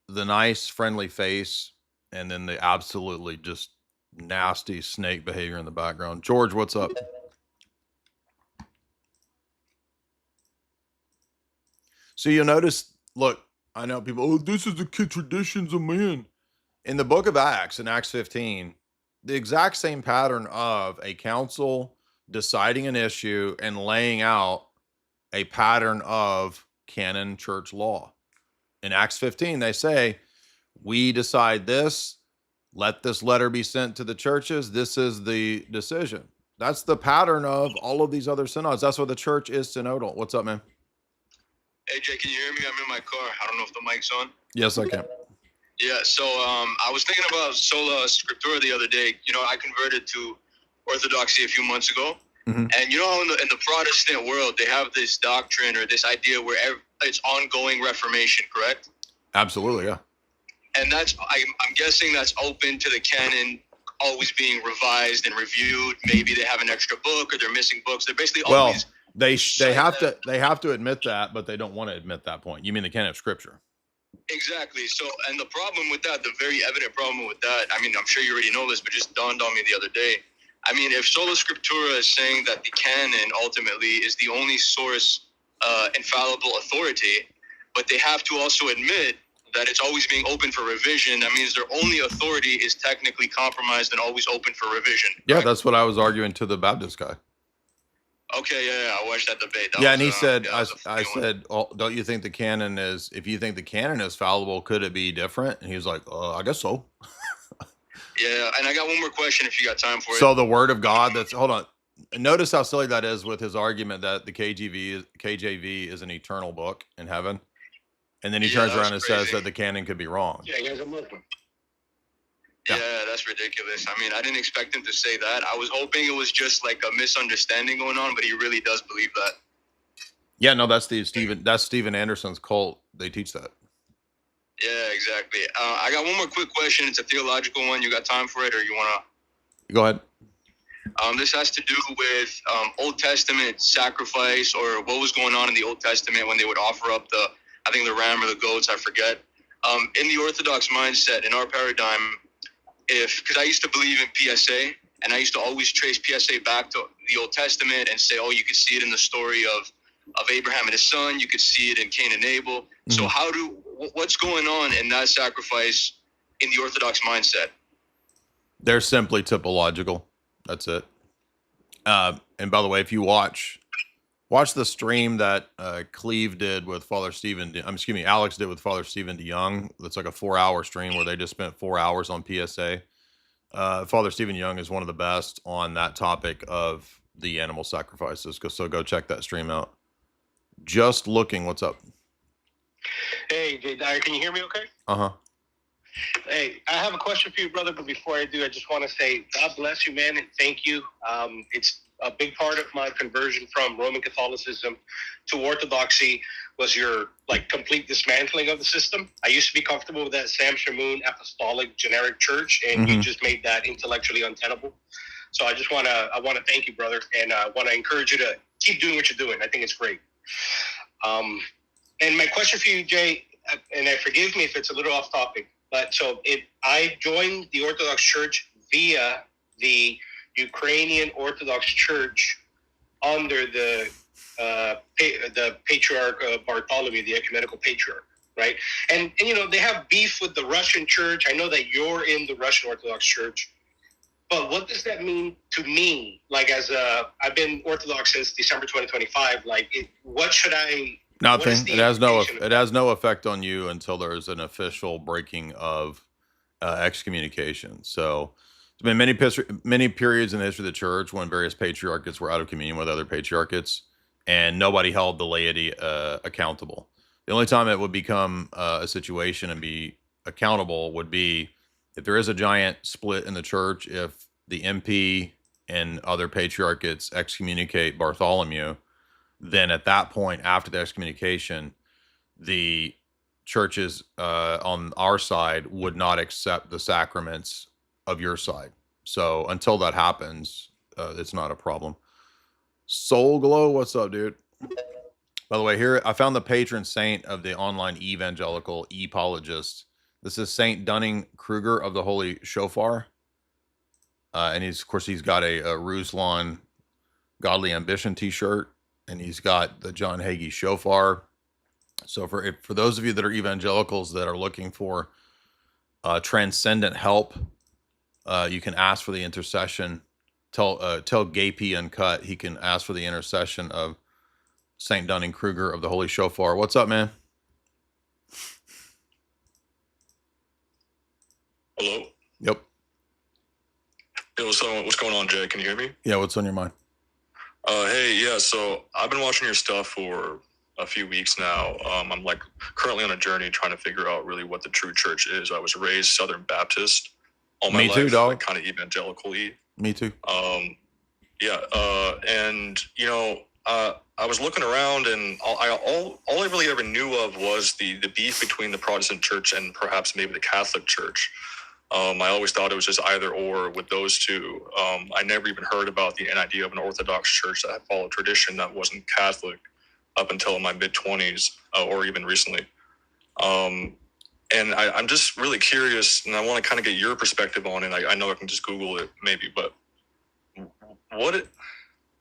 nice, friendly face, and then the absolutely just nasty snake behavior in the background. George, what's up? So you'll notice, look, I know people, oh, this is the traditions of men. In the book of Acts, in Acts 15, the exact same pattern of a council deciding an issue and laying out a pattern of canon church law. In Acts 15, they say, we decide this, let this letter be sent to the churches. This is the decision. That's the pattern of all of these other synods. That's why the church is synodal. What's up, man? Hey, Jay, can you hear me? I'm in my car. I don't know if the mic's on. Yes, I can. Yeah, so I was thinking about Sola Scriptura the other day. You know, I converted to Orthodoxy a few months ago. Mm-hmm. And you know how in the Protestant world, they have this doctrine or this idea where it's ongoing reformation, correct? Absolutely, yeah. And I'm guessing that's open to the canon always being revised and reviewed. Maybe they have an extra book or they're missing books. They're basically always... They have to admit that, but they don't want to admit that point. You mean the canon of Scripture? Exactly. So, and the problem with that, the very evident problem with that, I mean, I'm sure you already know this, but just dawned on me the other day. I mean, if Sola Scriptura is saying that the canon ultimately is the only source, infallible authority, but they have to also admit that it's always being open for revision, that means their only authority is technically compromised and always open for revision. Yeah, right? That's what I was arguing to the Baptist guy. Okay, yeah, I watched that debate. And he said, I said, oh, don't you think the canon is, if you think the canon is fallible, could it be different? And he was like, I guess so. Yeah, and I got one more question if you got time for it. So the word of God, hold on. Notice how silly that is with his argument that the KJV is an eternal book in heaven. And then he turns around and says that the canon could be wrong. Yeah, he has a Muslim. Yeah, that's ridiculous. I mean, I didn't expect him to say that. I was hoping it was just like a misunderstanding going on, but he really does believe that. Yeah, no, that's Stephen Anderson's cult. They teach that. Yeah, exactly. I got one more quick question. It's a theological one. You got time for it, or you want to? Go ahead. This has to do with Old Testament sacrifice, or what was going on in the Old Testament when they would offer up the ram or the goats, I forget. In the Orthodox mindset, in our paradigm, because I used to believe in PSA, and I used to always trace PSA back to the Old Testament and say, oh, you could see it in the story of Abraham and his son. You could see it in Cain and Abel. Mm-hmm. So what's going on in that sacrifice in the Orthodox mindset? They're simply typological. That's it. And by the way, if you watch the stream that Alex did with Father Stephen DeYoung. That's like a 4-hour stream where they just spent 4 hours on PSA. Father Stephen DeYoung is one of the best on that topic of the animal sacrifices. So go check that stream out. Just looking, what's up? Hey, Jay Dyer, can you hear me okay? Uh-huh. Hey, I have a question for you, brother, but before I do, I just want to say God bless you, man, and thank you. It's a big part of my conversion from Roman Catholicism to Orthodoxy was your complete dismantling of the system. I used to be comfortable with that Sam Shamoun apostolic generic church, and you just made that intellectually untenable. So I want to thank you, brother, and I want to encourage you to keep doing what you're doing. I think it's great. And my question for you, Jay, and forgive me if it's a little off topic, but I joined the Orthodox Church via the Ukrainian Orthodox Church under the Patriarch Bartholomew, the ecumenical patriarch. right? And you know, they have beef with the Russian church. I know that you're in the Russian Orthodox Church. But what does that mean to me? Like, I've been Orthodox since December 2025. Like, what should I? Nothing. It has no effect on you until there is an official breaking of excommunication. So there's been many periods in the history of the church when various patriarchates were out of communion with other patriarchates, and nobody held the laity accountable. The only time it would become a situation and be accountable would be if there is a giant split in the church, if the MP and other patriarchates excommunicate Bartholomew, then at that point, after the excommunication, the churches on our side would not accept the sacraments of your side. So until that happens, it's not a problem. Soul Glow, what's up, dude? By the way, here I found the patron saint of the online evangelical apologists. This is Saint Dunning-Kruger of the Holy Shofar. And he's got a Ruse-lan Godly Ambition t-shirt, and he's got the John Hagee Shofar. So for those of you that are evangelicals that are looking for transcendent help, you can ask for the intercession. Tell Gay P Uncut he can ask for the intercession of Saint Dunning-Kruger of the Holy Shofar. What's up, man? Hello? Yep. Yo, so what's going on, Jay? Can you hear me? Yeah, what's on your mind? Hey, yeah, so I've been watching your stuff for a few weeks now. I'm like currently on a journey trying to figure out really what the true church is. I was raised Southern Baptist all my life. Me too, dog. Like kind of evangelical-y. Me too. And you know, I was looking around, and all I really ever knew of was the beef between the Protestant church and perhaps maybe the Catholic church. I always thought it was just either or with those two. I never even heard about an idea of an Orthodox church that followed tradition that wasn't Catholic up until my mid-20s or even recently. And I'm just really curious, and I want to kind of get your perspective on it. I know I can just Google it maybe, but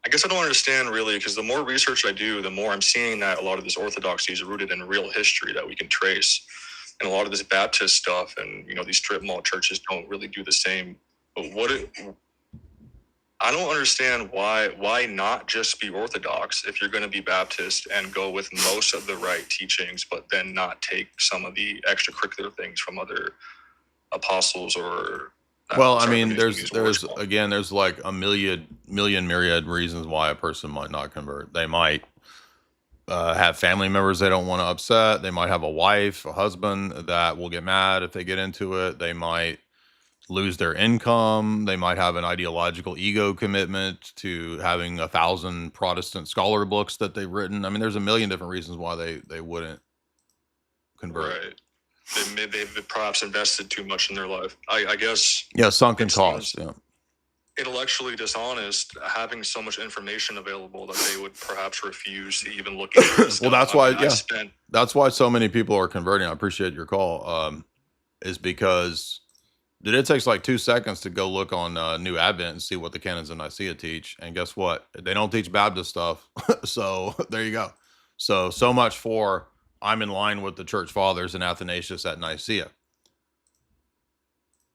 I guess I don't understand really, because the more research I do, the more I'm seeing that a lot of this orthodoxy is rooted in real history that we can trace. And a lot of this Baptist stuff and, you know, these strip mall churches don't really do the same. But I don't understand why not just be Orthodox if you're going to be Baptist and go with most of the right teachings, but then not take some of the extracurricular things from other apostles or. Well, I mean, there's like a myriad reasons why a person might not convert. They might have family members they don't want to upset. They might have a wife, a husband that will get mad if they get into it. They might lose their income. They might have an ideological ego commitment to having 1,000 Protestant scholar books that they've written. I mean, there's a million different reasons why they wouldn't convert. Right. They've perhaps invested too much in their life. I guess. Yeah, sunken costs. Yeah. Intellectually dishonest, having so much information available that they would perhaps refuse to even look into this. Well, that's why. That's why so many people are converting. I appreciate your call. Is because it takes like 2 seconds to go look on New Advent and see what the Canons of Nicaea teach, and guess what? They don't teach Baptist stuff. So there you go. So much for I'm in line with the church fathers and Athanasius at Nicaea.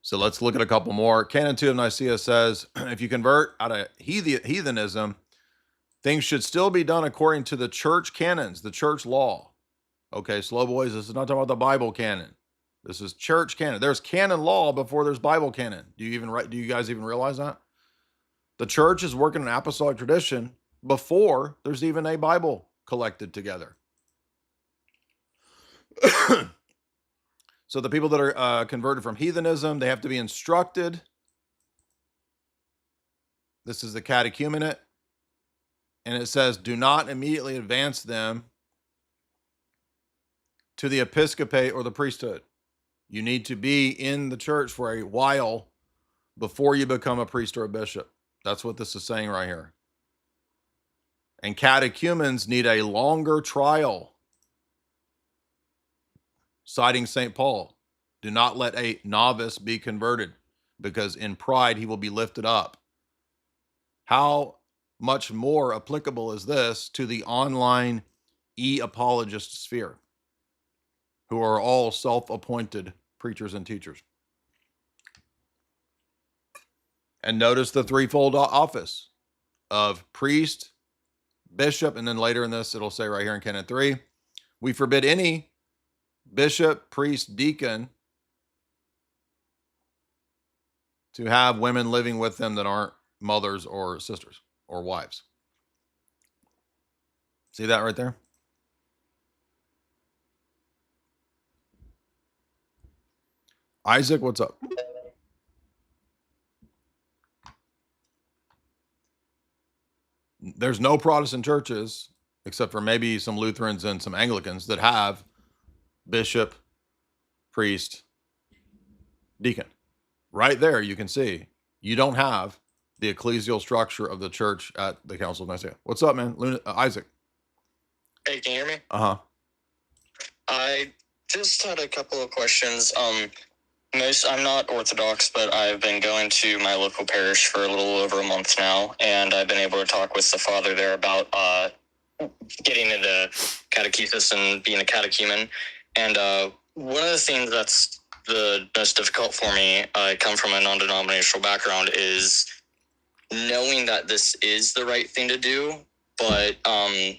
So let's look at a couple more. Canon 2 of Nicaea says, if you convert out of heathenism, things should still be done according to the church canons, the church law. Okay, slow boys, this is not talking about the Bible canon. This is church canon. There's canon law before there's Bible canon. Do you guys even realize that? The church is working an apostolic tradition before there's even a Bible collected together. So the people that are converted from heathenism, they have to be instructed. This is the catechumenate. And it says, do not immediately advance them to the episcopate or the priesthood. You need to be in the church for a while before you become a priest or a bishop. That's what this is saying right here. And catechumens need a longer trial. Citing St. Paul, do not let a novice be converted, because in pride he will be lifted up. How much more applicable is this to the online e-apologist sphere? who are all self-appointed preachers and teachers. And notice the threefold office of priest, bishop, and then later in this, it'll say right here in Canon 3, we forbid any bishop, priest, deacon to have women living with them that aren't mothers or sisters or wives. See that right there? Isaac, what's up? There's no Protestant churches, except for maybe some Lutherans and some Anglicans, that have bishop, priest, deacon. Right there, you can see you don't have the ecclesial structure of the church at the Council of Nicaea. What's up, man? Isaac. Hey, can you hear me? Uh-huh. I just had a couple of questions. I'm not Orthodox, but I've been going to my local parish for a little over a month now, and I've been able to talk with the father there about getting into catechesis and being a catechumen. And one of the things that's the most difficult for me, I come from a non-denominational background, is knowing that this is the right thing to do, but I'm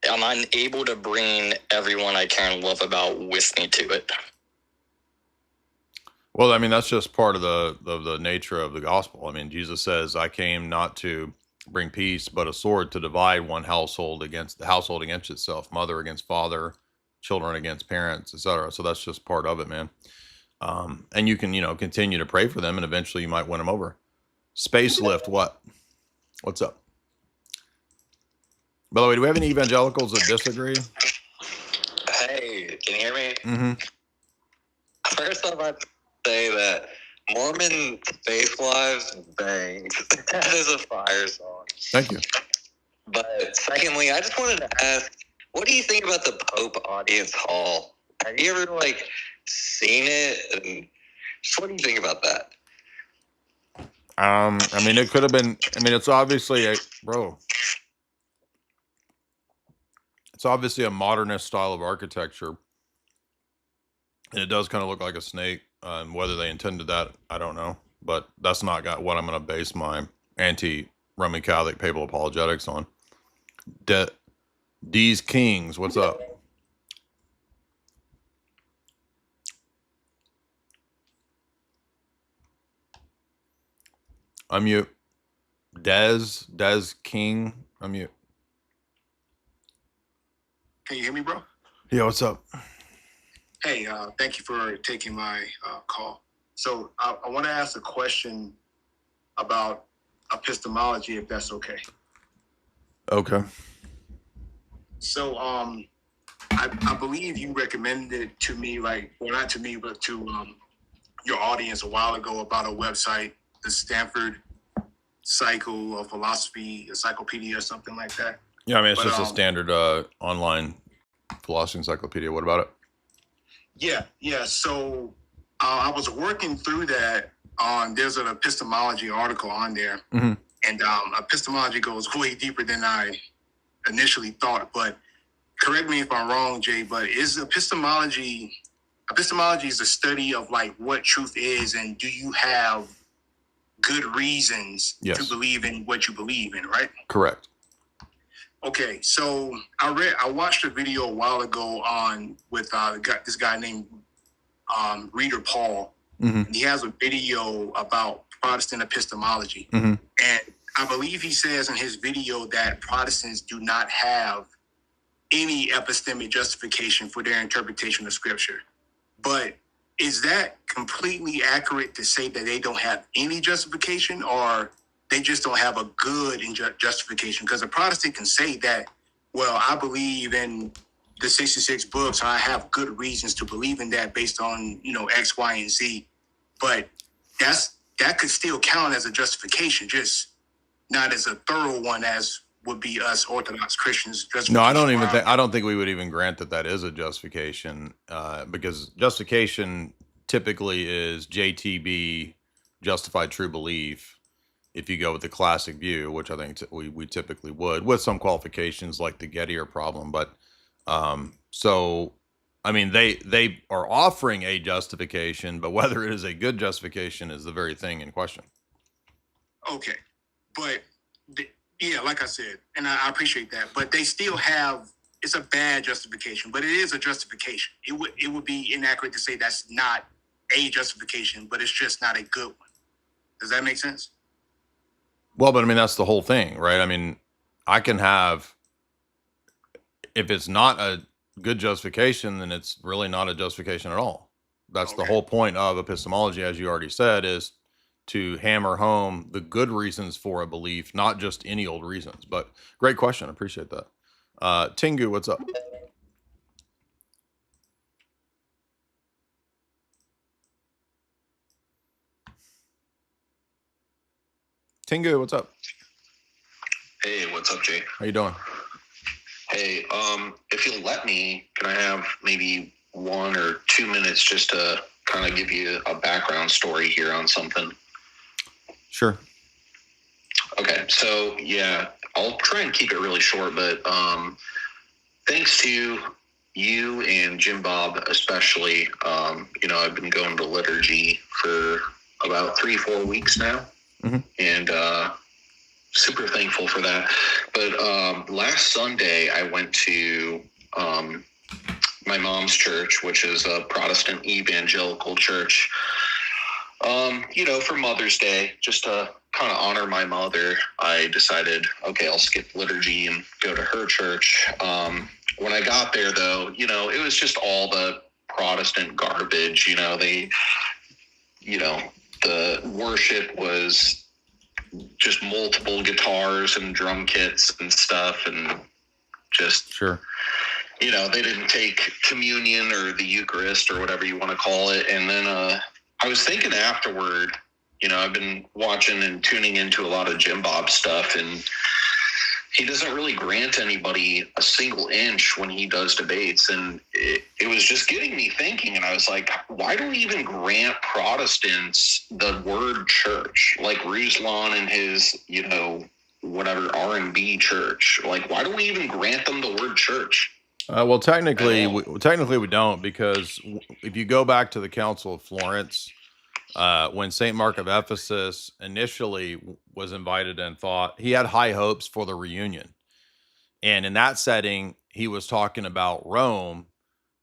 unable to bring everyone I care and love about with me to it. Well, I mean, that's just part of the nature of the gospel. I mean, Jesus says, I came not to bring peace, but a sword to divide one household against itself, mother against father, children against parents, etc. So that's just part of it, man. And you can, continue to pray for them, and eventually you might win them over. Space Lift, what's up? By the way, do we have any evangelicals that disagree? Hey, can you hear me? Mm-hmm. First off, I'd say that Mormon Faith Lives bangs. That is a fire song. Thank you. But secondly, I just wanted to ask, what do you think about the Pope Audience Hall? Have you ever seen it? And just what do you think about that? I mean, it could have been. I mean, it's obviously it's obviously a modernist style of architecture, and it does kind of look like a snake. And whether they intended that, I don't know. But that's not what I'm going to base my anti-Roman Catholic papal apologetics on. D's Kings, what's up? Unmute. Des King, unmute. Can you hear me, bro? Yeah, what's up? Hey, thank you for taking my call. So I want to ask a question about epistemology, if that's okay. Okay. So I believe you recommended to me, well, not to me, but to your audience a while ago about a website, the Stanford Cycle of Philosophy Encyclopedia or something like that. Yeah, I mean, it's just a standard online philosophy encyclopedia. What about it? Yeah. So I was working through that there's an epistemology article on there. Mm-hmm. And epistemology goes way deeper than I initially thought. But correct me if I'm wrong, Jay, but is epistemology is the study of what truth is, and do you have good reasons to believe in what you believe in, right? Correct. Okay, so I watched a video a while ago with this guy named Reader Paul. Mm-hmm. He has a video about Protestant epistemology. Mm-hmm. And I believe he says in his video that Protestants do not have any epistemic justification for their interpretation of Scripture. But is that completely accurate to say that they don't have any justification, or they just don't have a good justification? Because a Protestant can say that, well, I believe in the 66 books, and I have good reasons to believe in that based on, X, Y, and Z. But that could still count as a justification, just not as a thorough one as would be us Orthodox Christians. No, I don't think we would even grant that is a justification, because justification typically is JTB, justified true belief. If you go with the classic view, which I think we typically would, with some qualifications like the Gettier problem. But so I mean, they are offering a justification, but whether it is a good justification is the very thing in question. Okay, but yeah, like I said, and I appreciate that, but they still have, it's a bad justification, but it is a justification. It would be inaccurate to say that's not a justification, but it's just not a good one. Does that make sense? Well, but I mean, that's the whole thing, right? I mean, I can have, if it's not a good justification, then it's really not a justification at all. That's the whole point of epistemology, as you already said, is to hammer home the good reasons for a belief, not just any old reasons. But great question. Appreciate that. Tingu, what's up? Tingu, what's up? Hey, what's up, Jay? How you doing? Hey, if you'll let me, can I have maybe 1 or 2 minutes just to kind of give you a background story here on something? Sure. Okay, so yeah, I'll try and keep it really short, but thanks to you and Jim Bob especially, I've been going to liturgy for about 3-4 weeks now, and super thankful for that. But last Sunday, I went to my mom's church, which is a Protestant evangelical church. For Mother's Day, just to kind of honor my mother, I decided, okay, I'll skip liturgy and go to her church. When I got there, though, it was just all the Protestant garbage. The worship was just multiple guitars and drum kits and stuff, and just sure. They didn't take communion or the Eucharist or whatever you want to call it. And then I was thinking afterward, I've been watching and tuning into a lot of Jim Bob stuff, and he doesn't really grant anybody a single inch when he does debates. And it was just getting me thinking, and I was like, why do we even grant Protestants the word church? Like Ruse-lan and his, whatever R&B church. Like, why do we even grant them the word church? Well, technically we don't, because if you go back to the Council of Florence, when St. Mark of Ephesus initially was invited and thought, he had high hopes for the reunion. And in that setting, he was talking about Rome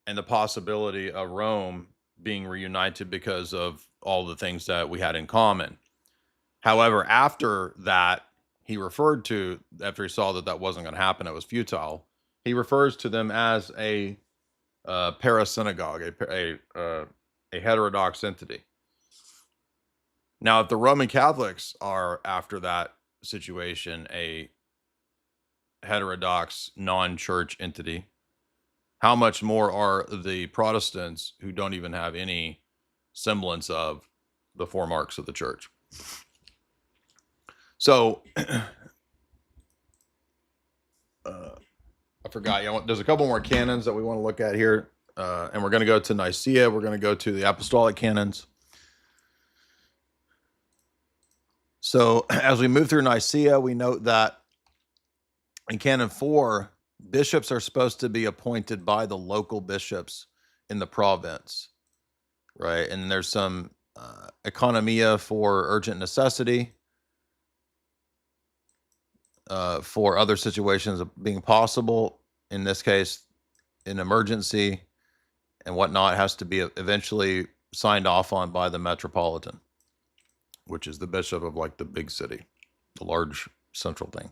and the possibility of Rome being reunited because of all the things that we had in common. However, after that, he referred to, after he saw that wasn't going to happen, it was futile, he refers to them as a parasynagogue, a heterodox entity. Now, if the Roman Catholics are, after that situation, a heterodox non-church entity, how much more are the Protestants, who don't even have any semblance of the four marks of the church? So, I forgot. There's a couple more canons that we want to look at here, and we're going to go to Nicaea. We're going to go to the apostolic canons. So as we move through Nicaea, we note that in Canon 4, bishops are supposed to be appointed by the local bishops in the province, right? And there's some economia for urgent necessity, for other situations of being possible. In this case, an emergency and whatnot has to be eventually signed off on by the metropolitan, which is the bishop of like the big city, the large central thing.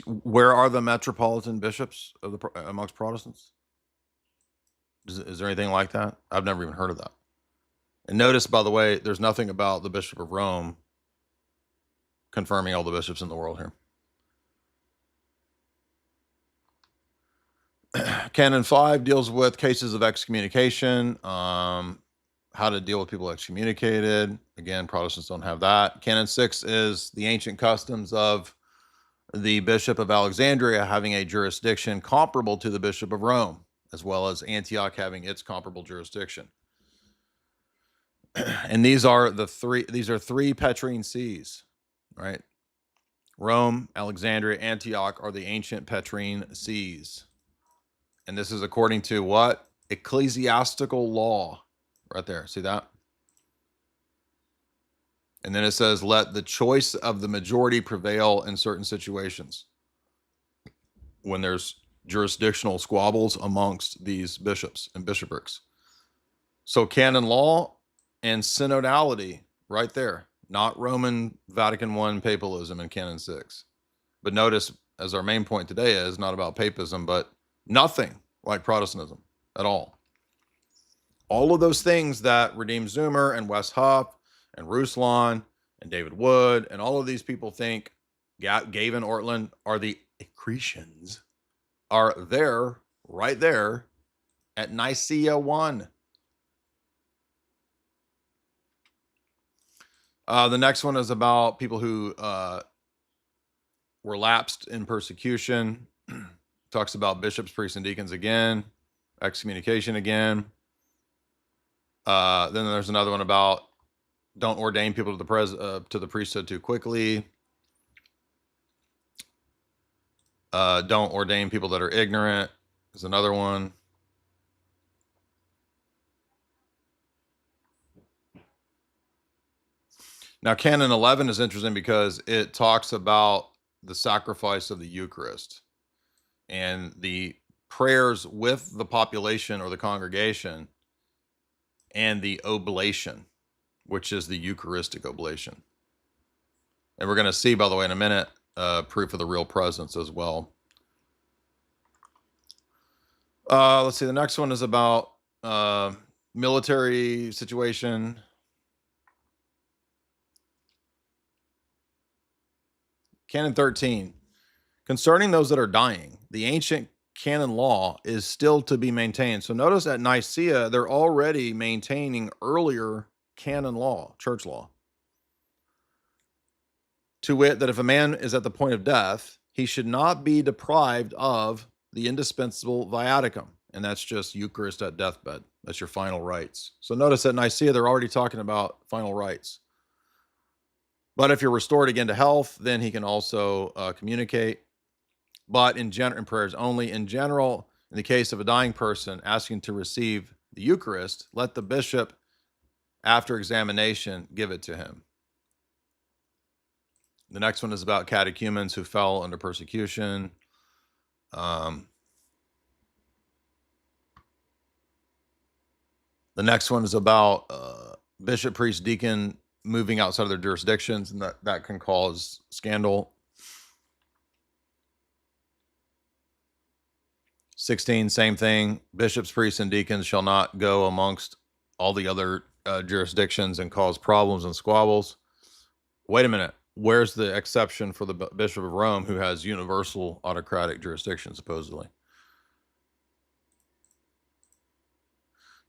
Where are the metropolitan bishops of amongst Protestants? Is there anything like that? I've never even heard of that. And notice, by the way, there's nothing about the Bishop of Rome confirming all the bishops in the world here. Canon 5 deals with cases of excommunication, how to deal with people excommunicated. Again, Protestants don't have that. Canon 6 is the ancient customs of the Bishop of Alexandria having a jurisdiction comparable to the Bishop of Rome, as well as Antioch having its comparable jurisdiction. And these are three Petrine sees, right? Rome, Alexandria, Antioch are the ancient Petrine sees. And this is according to what? Ecclesiastical law. Right there. See that? And then it says, let the choice of the majority prevail in certain situations. When there's jurisdictional squabbles amongst these bishops and bishoprics. So canon law and synodality right there. Not Roman Vatican I papalism in Canon 6. But notice, as our main point today is, not about papism, but nothing like Protestantism at all. All of those things that Redeemed Zoomer and Wes Huff and Ruse-lan and David Wood and all of these people think Gavin Ortland are the accretions are there, right there at Nicaea 1. The next one is about people who were lapsed in persecution. Talks about bishops, priests, and deacons again. Excommunication again. Then there's another one about don't ordain people to the priesthood too quickly. Don't ordain people that are ignorant is another one. Now, Canon 11 is interesting because it talks about the sacrifice of the Eucharist and the prayers with the population or the congregation and the oblation, which is the Eucharistic oblation. And we're going to see, by the way, in a minute, proof of the real presence as well. Let's see. The next one is about military situation. Canon 13. Concerning those that are dying, the ancient canon law is still to be maintained. So notice at Nicaea, they're already maintaining earlier canon law, church law. To wit, that if a man is at the point of death, he should not be deprived of the indispensable viaticum. And that's just Eucharist at deathbed. That's your final rites. So notice at Nicaea, they're already talking about final rites. But if you're restored again to health, then he can also communicate. But in prayers only. In general, in the case of a dying person asking to receive the Eucharist, let the bishop, after examination, give it to him. The next one is about catechumens who fell under persecution. The next one is about bishop, priest, deacon moving outside of their jurisdictions, and that can cause scandal. 16, same thing. Bishops, priests, and deacons shall not go amongst all the other jurisdictions and cause problems and squabbles. Wait a minute. Where's the exception for the Bishop of Rome, who has universal autocratic jurisdiction, supposedly?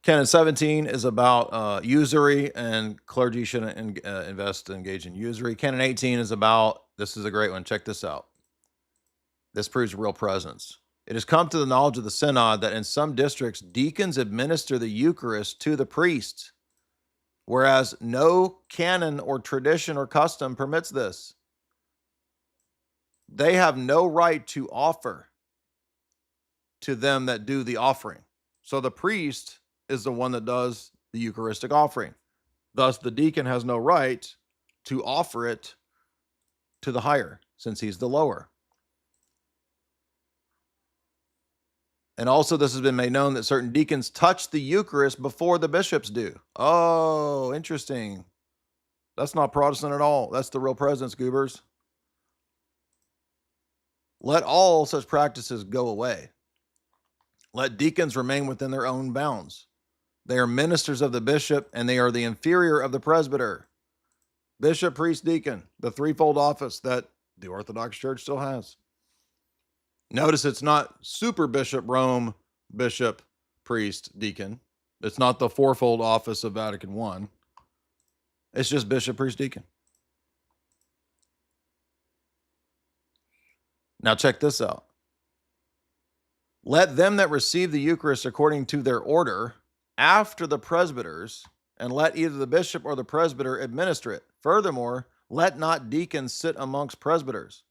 Canon 17 is about usury, and clergy shouldn't engage in usury. Canon 18 is about, this is a great one, check this out. This proves real presence. It has come to the knowledge of the synod that in some districts, deacons administer the Eucharist to the priest, whereas no canon or tradition or custom permits this. They have no right to offer to them that do the offering. So the priest is the one that does the Eucharistic offering. Thus, the deacon has no right to offer it to the higher, since he's the lower. And also, this has been made known that certain deacons touch the Eucharist before the bishops do. Oh, interesting. That's not Protestant at all. That's the real presence, goobers. Let all such practices go away. Let deacons remain within their own bounds. They are ministers of the bishop, and they are the inferior of the presbyter. Bishop, priest, deacon, the threefold office that the Orthodox Church still has. Notice it's not super bishop, Rome, bishop, priest, deacon. It's not the fourfold office of Vatican I. It's just bishop, priest, deacon. Now check this out. Let them that receive the Eucharist according to their order after the presbyters, and let either the bishop or the presbyter administer it. Furthermore, Let not deacons sit amongst presbyters.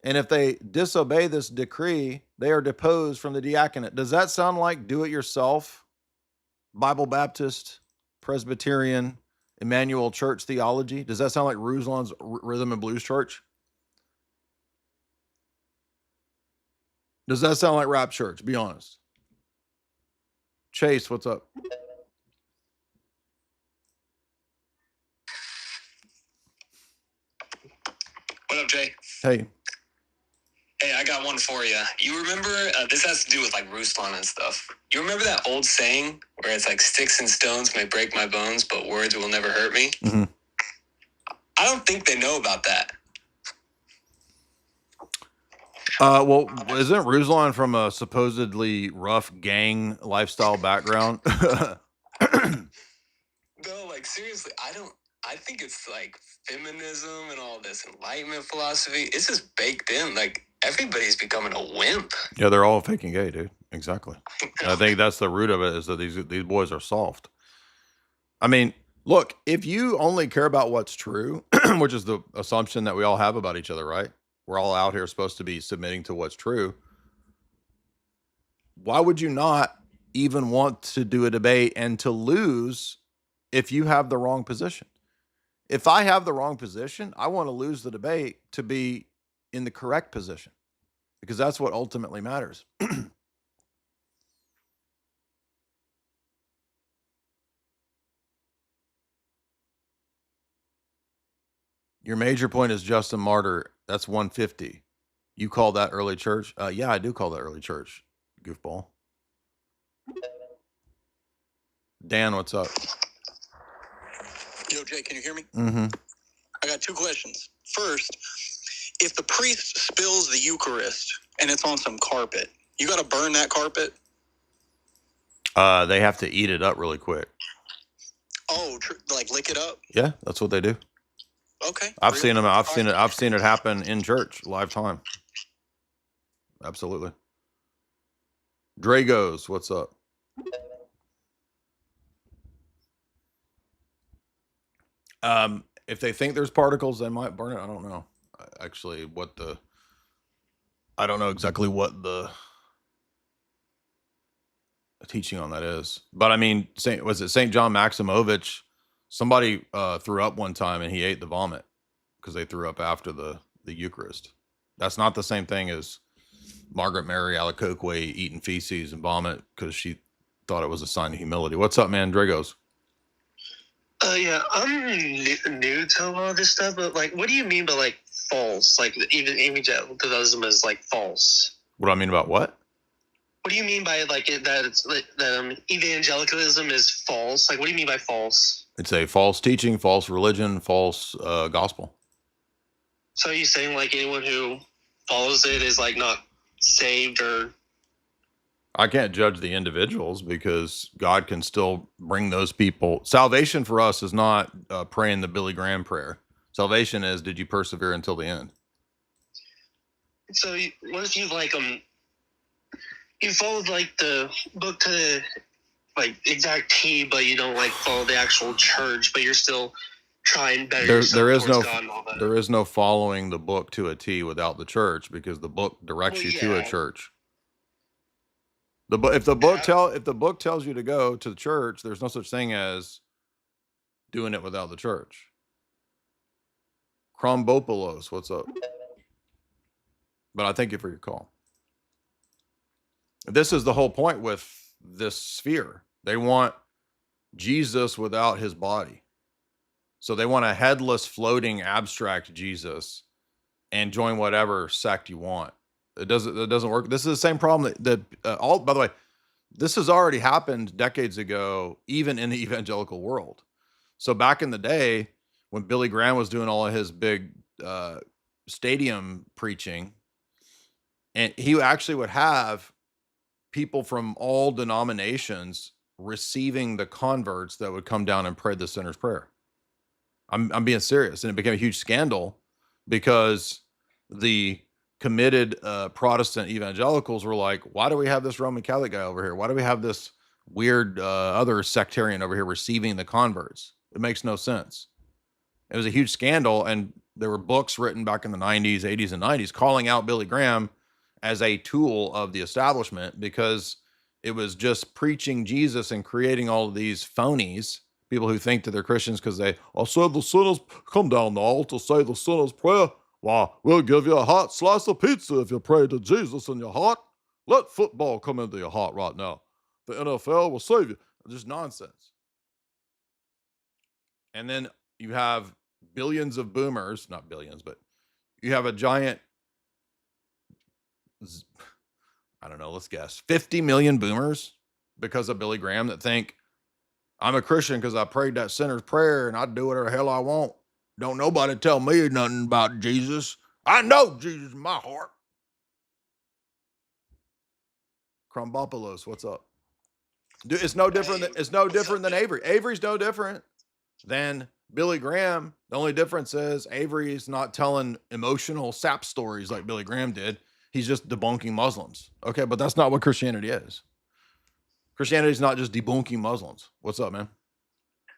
And if they disobey this decree, they are deposed from the diaconate. Does that sound like do-it-yourself, Bible Baptist, Presbyterian, Emmanuel Church theology? Does that sound like Ruse-lan's Rhythm and Blues Church? Does that sound like Rap Church? Be honest. Chase, what's up? What up, Jay? Hey. Hey, I got one for you. You remember, this has to do with like Ruse-lan and stuff. You remember that old saying where it's like sticks and stones may break my bones, but words will never hurt me? Mm-hmm. I don't think they know about that. Well, isn't Ruse-lan from a supposedly rough gang lifestyle background? No, like seriously, I think it's like feminism and all this enlightenment philosophy. It's just baked in. Like everybody's becoming a wimp. Yeah, they're all faking gay, dude. Exactly. I think that's the root of it, is that these boys are soft. I mean, look, if you only care about what's true, which is the assumption that we all have about each other, right? We're all out here supposed to be submitting to what's true. Why would you not even want to do a debate and to lose if you have the wrong position? If I have the wrong position, I want to lose the debate to be in the correct position, because that's what ultimately matters. Your major point is Justin Martyr. That's 150. You call that early church? Yeah, I do call that early church, goofball. Dan, what's up? Yo, Jay, can you hear me? Mm-hmm. I got two questions. First, if the priest spills the Eucharist and it's on some carpet, you got to burn that carpet? They have to eat it up really quick. Oh, like lick it up? Yeah, that's what they do. Okay. I've seen them. I've seen it happen in church, live time. Absolutely. Dragos, what's up? If they think there's particles, they might burn it. I don't know. Actually, I don't know exactly what the teaching on that is. But I mean, was it St. John Maximovich? Somebody threw up one time and he ate the vomit because they threw up after the Eucharist. That's not the same thing as Margaret Mary Alacoque eating feces and vomit because she thought it was a sign of humility. What's up, man? Dragos. Yeah, I'm new to a lot of this stuff, but like, what do you mean by like false? Like even evangelicalism is like false. What do I mean about what? What do you mean by like that? It's like that evangelicalism is false. Like, what do you mean by false? It's a false teaching, false religion, false gospel. So are you saying like anyone who follows it is like not saved? Or I can't judge the individuals because God can still bring those people. Salvation for us is not praying the Billy Graham prayer. Salvation is, did you persevere until the end? So what if you like you followed like the book to the like exact T, but you don't like follow the actual church, but you're still trying better yourself towards God and all that. There is no following the book to a T without the church, because the book directs you to a church. If the book tells you to go to the church, there's no such thing as doing it without the church. Krombopolos, what's up? But I thank you for your call. This is the whole point with this sphere. They want Jesus without his body. So they want a headless, floating, abstract Jesus and join whatever sect you want. It doesn't work. This is the same problem by the way, this has already happened decades ago, even in the evangelical world. So back in the day, when Billy Graham was doing all of his big stadium preaching, and he actually would have people from all denominations receiving the converts that would come down and pray the sinner's prayer. I'm being serious. And it became a huge scandal because the committed Protestant evangelicals were like, why do we have this Roman Catholic guy over here? Why do we have this weird other sectarian over here receiving the converts? It makes no sense. It was a huge scandal, and there were books written back in the 90s, 80s, and 90s calling out Billy Graham as a tool of the establishment because it was just preaching Jesus and creating all of these phonies, people who think that they're Christians because they, said the sinners, come down the altar, say the sinner's prayer. Why, we'll give you a hot slice of pizza if you pray to Jesus in your heart. Let football come into your heart right now. The NFL will save you. Just nonsense. And then you have billions of boomers, not billions, but you have a giant, I don't know, let's guess, 50 million boomers because of Billy Graham that think I'm a Christian because I prayed that sinner's prayer and I do whatever the hell I want. Don't nobody tell me nothing about Jesus. I know Jesus in my heart. Crombopolos, what's up? Dude, it's no different than Avery. Avery's no different than Billy Graham. The only difference is Avery's not telling emotional sap stories like Billy Graham did. He's just debunking Muslims. Okay, but that's not what Christianity is. Christianity is not just debunking Muslims. What's up, man?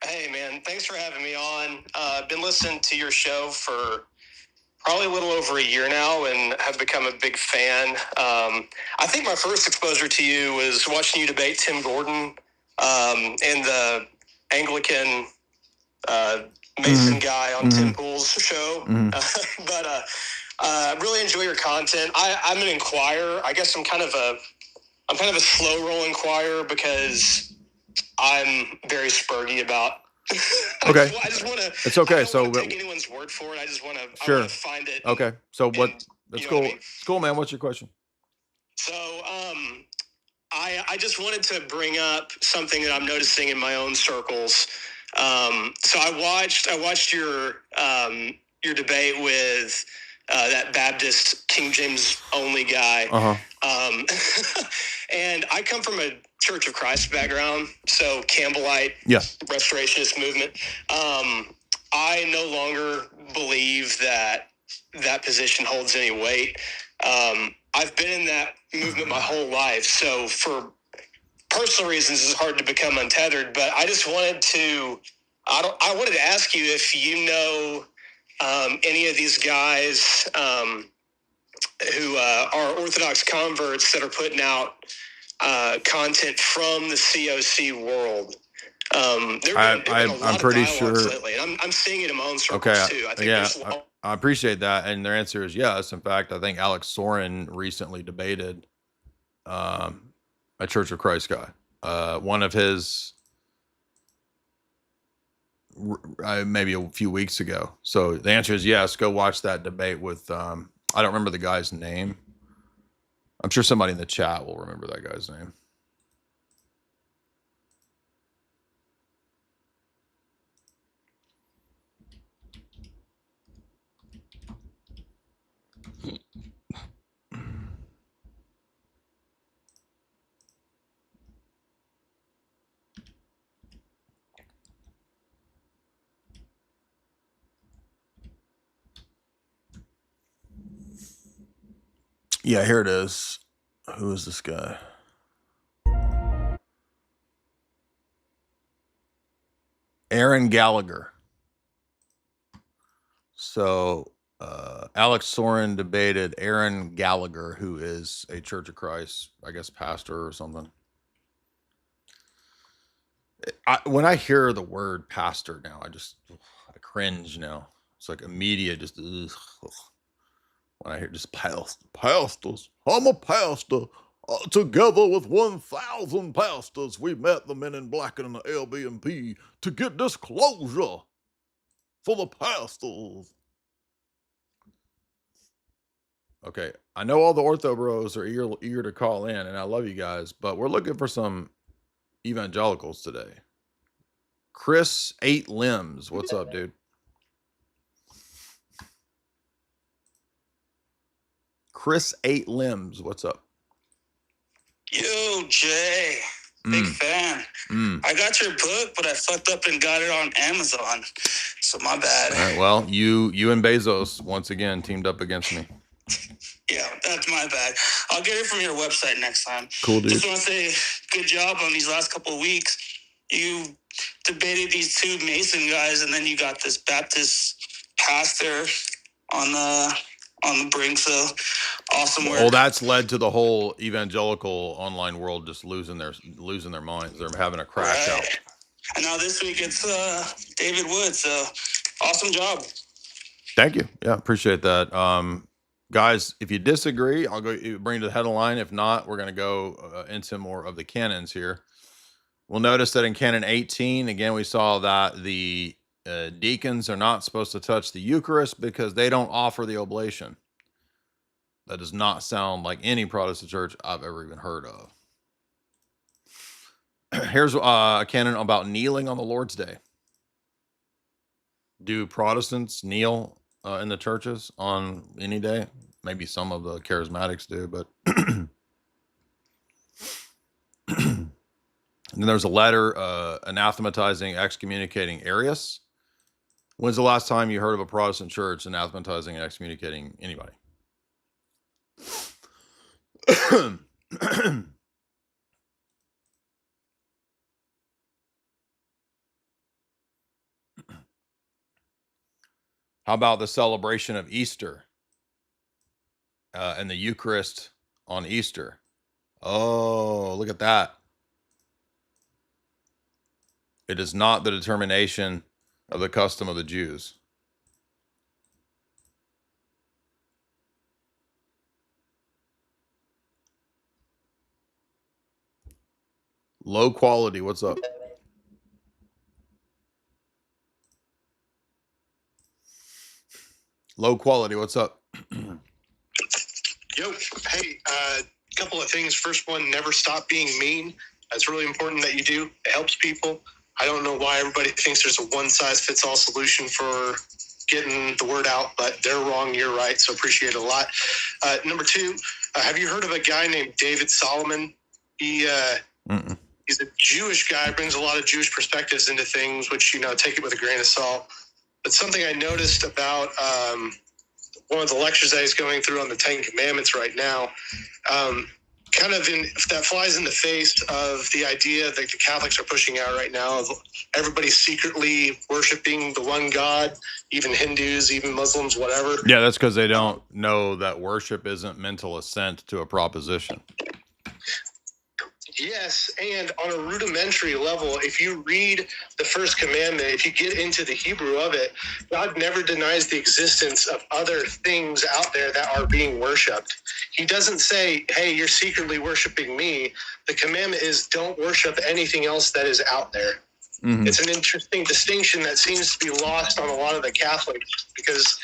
Hey, man, thanks for having me on. I've been listening to your show for probably a little over a year now and have become a big fan. I think my first exposure to you was watching you debate Tim Gordon and the Anglican Mason guy on Tim Pool's show. But I really enjoy your content. I'm an inquirer. I guess I'm kind of a slow roll inquirer because I'm very spurgy about. Okay. I just want to. It's okay. I don't take anyone's word for it. I just want to. Sure. I want to find it. Okay. So what? That's cool. It's cool, man. What's your question? So, I just wanted to bring up something that I'm noticing in my own circles. So I watched your debate with that Baptist King James only guy. And I come from a Church of Christ background, so Campbellite, Restorationist movement. I no longer believe that position holds any weight. I've been in that movement my whole life, so for personal reasons, it's hard to become untethered. But I just wanted to, I wanted to ask you if you know any of these guys who are Orthodox converts that are putting out content from the COC world. I'm pretty sure. Lately, and I'm seeing it in my own circles too. I think I appreciate that, and their answer is yes. In fact, I think Alex Soren recently debated a Church of Christ guy. One of his maybe a few weeks ago. So the answer is yes. Go watch that debate with I don't remember the guy's name. I'm sure somebody in the chat will remember that guy's name. Yeah, here it is. Who is this guy? Aaron Gallagher. So Alex Soren debated Aaron Gallagher, who is a Church of Christ, I guess, pastor or something. When I hear the word pastor now, I cringe now. It's like immediate, just when I hear just pastors. I'm a pastor. Together with 1,000 pastors, we met the men in black and the Airbnb to get disclosure for the pastors. Okay, I know all the ortho bros are eager to call in, and I love you guys, but we're looking for some evangelicals today. Chris 8 Limbs, what's up, dude? Chris 8 Limbs, what's up? Yo, Jay, big fan. I got your book, but I fucked up and got it on Amazon, so my bad. All right, well, you and Bezos once again teamed up against me. Yeah, that's my bad. I'll get it from your website next time. Cool, dude. Just want to say good job on these last couple of weeks. You debated these two Mason guys, and then you got this Baptist pastor on the brink. So awesome work. Well, that's led to the whole evangelical online world just losing their minds. They're having a crash out. And now this week it's David Wood. So awesome job. Thank you. Yeah, appreciate that. Guys, if you disagree, I'll go bring to the headline. If not, we're going to go into more of the canons here. We'll notice that in Canon 18, again, we saw that the deacons are not supposed to touch the Eucharist because they don't offer the oblation. That does not sound like any Protestant church I've ever even heard of. Here's a canon about kneeling on the Lord's Day. Do Protestants kneel in the churches on any day? Maybe some of the charismatics do, but and then there's a letter anathematizing, excommunicating Arius. When's the last time you heard of a Protestant church anathematizing and excommunicating anybody? How about the celebration of Easter and the Eucharist on Easter? Oh, look at that. It is not the determination of the custom of the Jews. Low quality, what's up? Low quality, what's up? Yo, hey, couple of things. First one, never stop being mean. That's really important that you do. It helps people. I don't know why everybody thinks there's a one-size-fits-all solution for getting the word out, but they're wrong, you're right, so appreciate it a lot. Number two, have you heard of a guy named David Solomon? He's a Jewish guy, brings a lot of Jewish perspectives into things, which, take it with a grain of salt. But something I noticed about one of the lectures that he's going through on the Ten Commandments right now, that flies in the face of the idea that the Catholics are pushing out right now of everybody secretly worshiping the one God, even Hindus, even Muslims, whatever. Yeah, that's because they don't know that worship isn't mental assent to a proposition. Yes, and on a rudimentary level, if you read the first commandment, if you get into the Hebrew of it, God never denies the existence of other things out there that are being worshipped. He doesn't say, hey, you're secretly worshiping me. The commandment is don't worship anything else that is out there. Mm-hmm. It's an interesting distinction that seems to be lost on a lot of the Catholics because,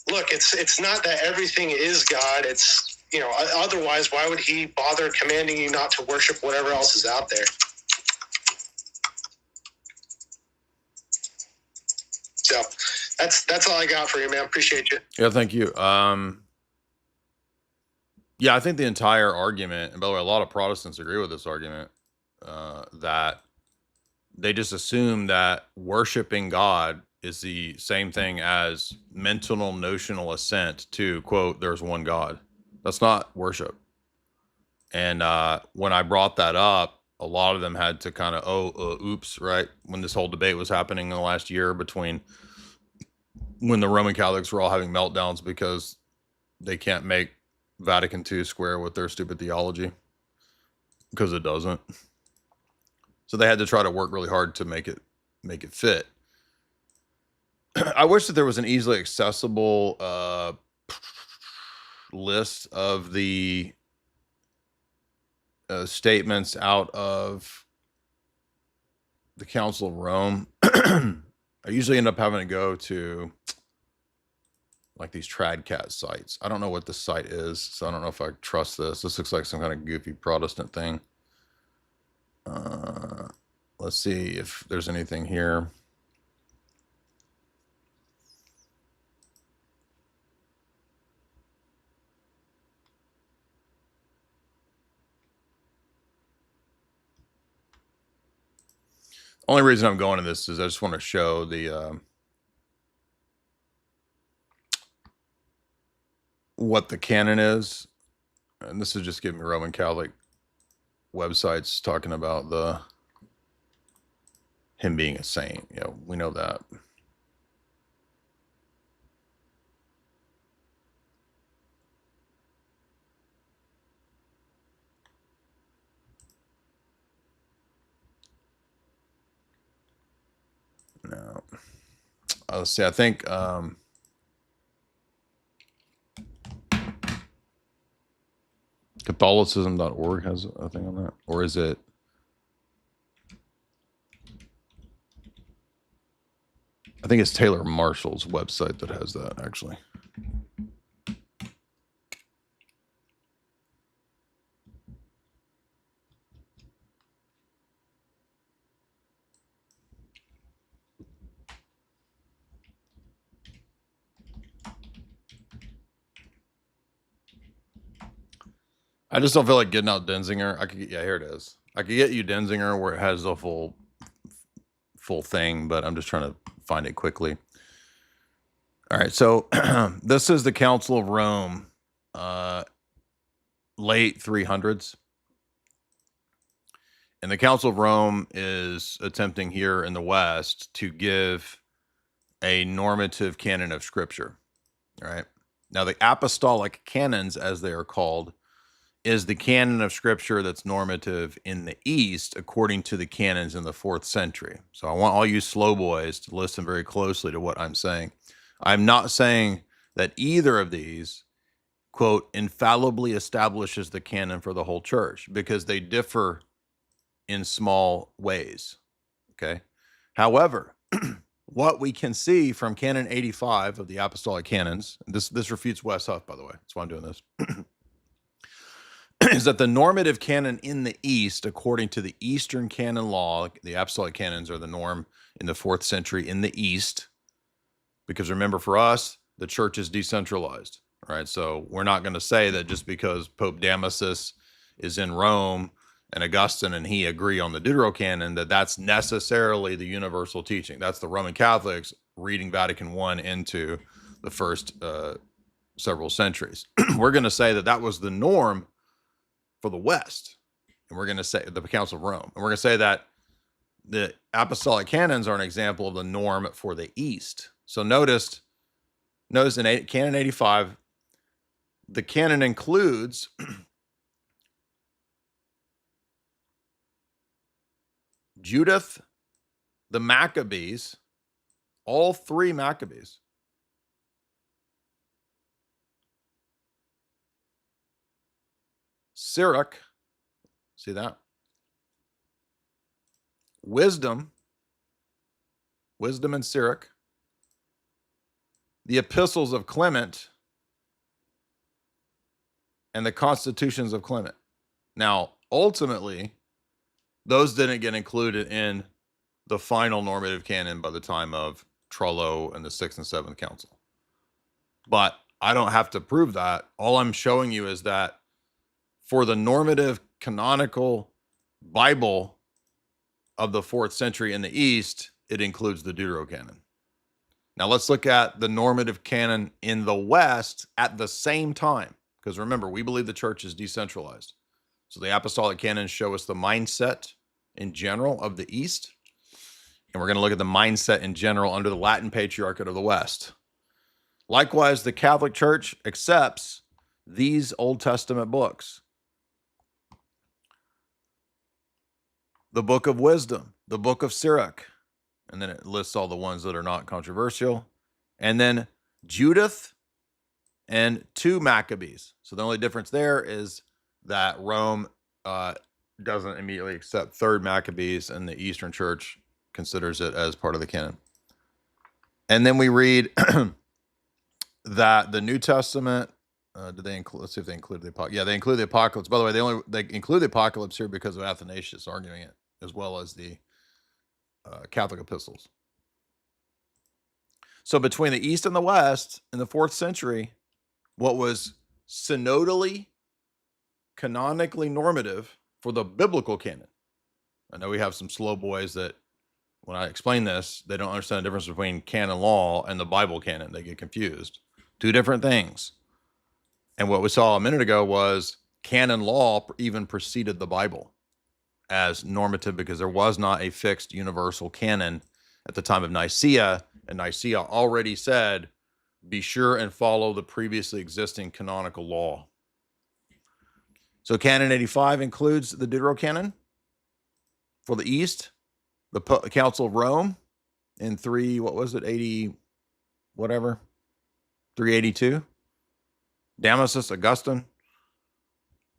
look, it's not that everything is God. It's otherwise, why would he bother commanding you not to worship whatever else is out there? So that's all I got for you, man. Appreciate you. Yeah, thank you. Yeah, I think the entire argument, and by the way, a lot of Protestants agree with this argument, that they just assume that worshiping God is the same thing as mental notional assent to, quote, there's one God. That's not worship. And when I brought that up, a lot of them had to kind of, oops, right? When this whole debate was happening in the last year between when the Roman Catholics were all having meltdowns because they can't make Vatican II square with their stupid theology because it doesn't. So they had to try to work really hard to make it fit. I wish that there was an easily accessible list of the statements out of the Council of Rome. I usually end up having to go to like these Tradcat sites. I don't know what this site is, so I don't know if I trust this. This looks like some kind of goofy Protestant thing. Let's see if there's anything here. Only reason I'm going to this is I just want to show the what the canon is, and this is just giving me Roman Catholic websites talking about the him being a saint. Yeah, we know that. No. Let's see. I think Catholicism.org has a thing on that, or is it? I think it's Taylor Marshall's website that has that, actually. I just don't feel like getting out Denzinger. I could get, yeah, here it is. I could get you Denzinger where it has the full thing, but I'm just trying to find it quickly. All right, so this is the Council of Rome, late 300s. And the Council of Rome is attempting here in the West to give a normative canon of Scripture. All right. Now, the apostolic canons, as they are called, is the canon of Scripture that's normative in the East, according to the canons in the 4th century. So I want all you slow boys to listen very closely to what I'm saying. I'm not saying that either of these, quote, infallibly establishes the canon for the whole church, because they differ in small ways. Okay. However, what we can see from Canon 85 of the Apostolic Canons, this refutes Wes Huff, by the way, that's why I'm doing this, is that the normative canon in the East, according to the Eastern canon law, the Apostolic Canons are the norm in the 4th century in the East, because remember, for us, the church is decentralized, right? So we're not going to say that just because Pope Damasus is in Rome and Augustine and he agree on the Deuterocanon, that that's necessarily the universal teaching. That's the Roman Catholics reading Vatican I into the first several centuries. We're going to say that that was the norm for the West. And we're going to say the Council of Rome. And we're going to say that the Apostolic Canons are an example of the norm for the East. So notice in Canon 85, the canon includes Judith, the Maccabees, all 3 Maccabees, Sirach, see that? Wisdom and Sirach, the epistles of Clement, and the constitutions of Clement. Now, ultimately, those didn't get included in the final normative canon by the time of Trullo and the 6th and 7th Council. But I don't have to prove that. All I'm showing you is that for the normative canonical Bible of the 4th century in the East, it includes the Deuterocanon. Now let's look at the normative canon in the West at the same time. Because remember, we believe the church is decentralized. So the apostolic canons show us the mindset in general of the East. And we're going to look at the mindset in general under the Latin Patriarchate of the West. Likewise, the Catholic Church accepts these Old Testament books. The Book of Wisdom, the Book of Sirach, and then it lists all the ones that are not controversial. And then Judith and 2 Maccabees. So the only difference there is that Rome doesn't immediately accept 3rd Maccabees, and the Eastern Church considers it as part of the canon. And then we read that the New Testament, did they include, let's see if they include the Apocalypse. Yeah, they include the Apocalypse. By the way, they include the Apocalypse here because of Athanasius arguing it, as well as the Catholic epistles. So between the East and the West in the 4th century, what was synodally, canonically normative for the biblical canon. I know we have some slow boys that when I explain this, they don't understand the difference between canon law and the Bible canon. They get confused. 2 different things. And what we saw a minute ago was canon law even preceded the Bible. as normative because there was not a fixed universal canon at the time of Nicaea, and Nicaea already said, be sure and follow the previously existing canonical law. So Canon 85 includes the Deuterocanon for the East, the Council of Rome in 382. Damasus, Augustine,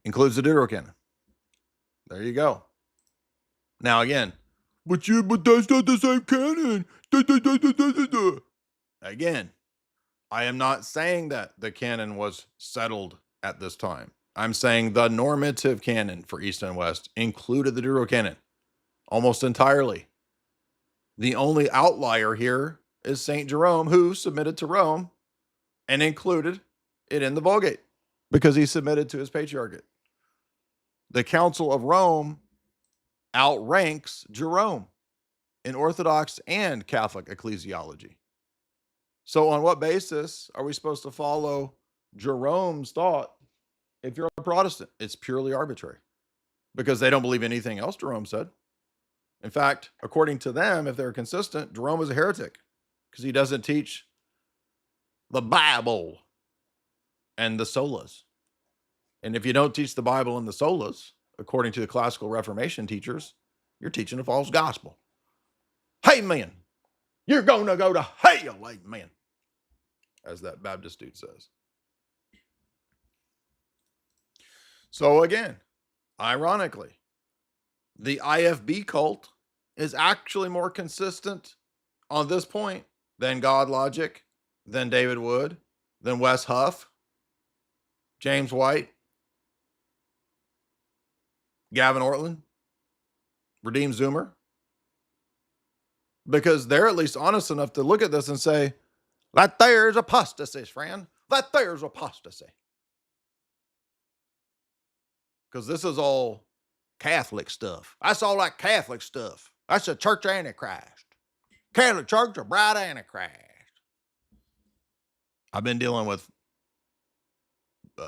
includes the Deuterocanon. There you go. Now again, but that's not the same canon. Again, I am not saying that the canon was settled at this time. I'm saying the normative canon for East and West included the Deuterocanon almost entirely. The only outlier here is St. Jerome, who submitted to Rome and included it in the Vulgate because he submitted to his patriarchate. The Council of Rome outranks Jerome in Orthodox and Catholic ecclesiology. So on what basis are we supposed to follow Jerome's thought if you're a Protestant? It's purely arbitrary because they don't believe anything else Jerome said. In fact, according to them, if they're consistent, Jerome is a heretic because he doesn't teach the Bible and the solas. And if you don't teach the Bible and the solas, according to the classical Reformation teachers, you're teaching a false gospel. Amen. You're going to go to hell, amen, as that Baptist dude says. So again, ironically, the IFB cult is actually more consistent on this point than God Logic, than David Wood, than Wes Huff, James White, Gavin Ortland, Redeem Zoomer, because they're at least honest enough to look at this and say, that there's apostasy, friend. That there's apostasy. Because this is all Catholic stuff. That's all that Catholic stuff. That's the church antichrist. Catholic Church, a bride antichrist. I've been dealing with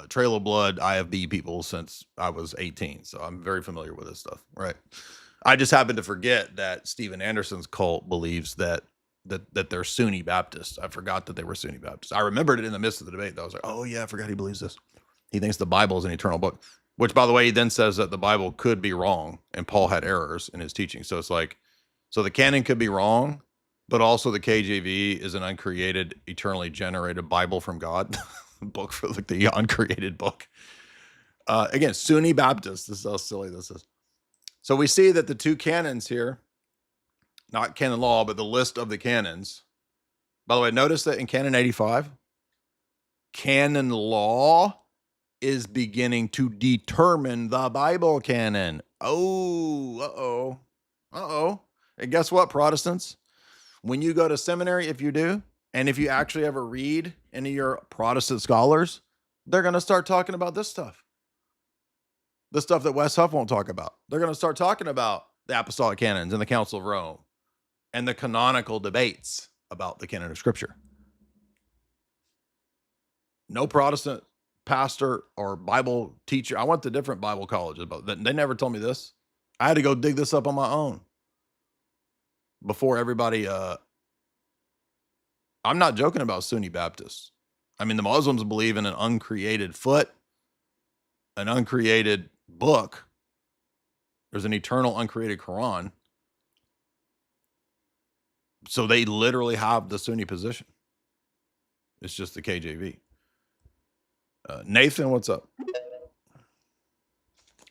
Trail of Blood IFB people since I was 18, so I'm very familiar with this stuff, right? I just happen to forget that Steven Anderson's cult believes that they're Sunni Baptists. I forgot that they were Sunni Baptists. I remembered it in the midst of the debate, though. I was like, oh yeah, I forgot he believes this. He thinks the Bible is an eternal book, which, by the way, he then says that the Bible could be wrong and Paul had errors in his teaching. So it's like, so the canon could be wrong, but also the KJV is an uncreated, eternally generated Bible from God. Book for like the uncreated book. Again, Sunni Baptist. This is how silly this is. So we see that the two canons here, not canon law, but the list of the canons. By the way, notice that in Canon 85, canon law is beginning to determine the Bible canon. Oh, And guess what, Protestants? When you go to seminary, if you do, and if you actually ever read any of your Protestant scholars, they're going to start talking about this stuff. The stuff that Wes Huff won't talk about. They're going to start talking about the Apostolic Canons and the Council of Rome and the canonical debates about the canon of Scripture. No Protestant pastor or Bible teacher. I went to different Bible colleges, but they never told me this. I had to go dig this up on my own before everybody. I'm not joking about Sunni Baptists. I mean, the Muslims believe in an uncreated foot, an uncreated book. There's an eternal uncreated Quran. So they literally have the Sunni position. It's just the KJV. Nathan, what's up?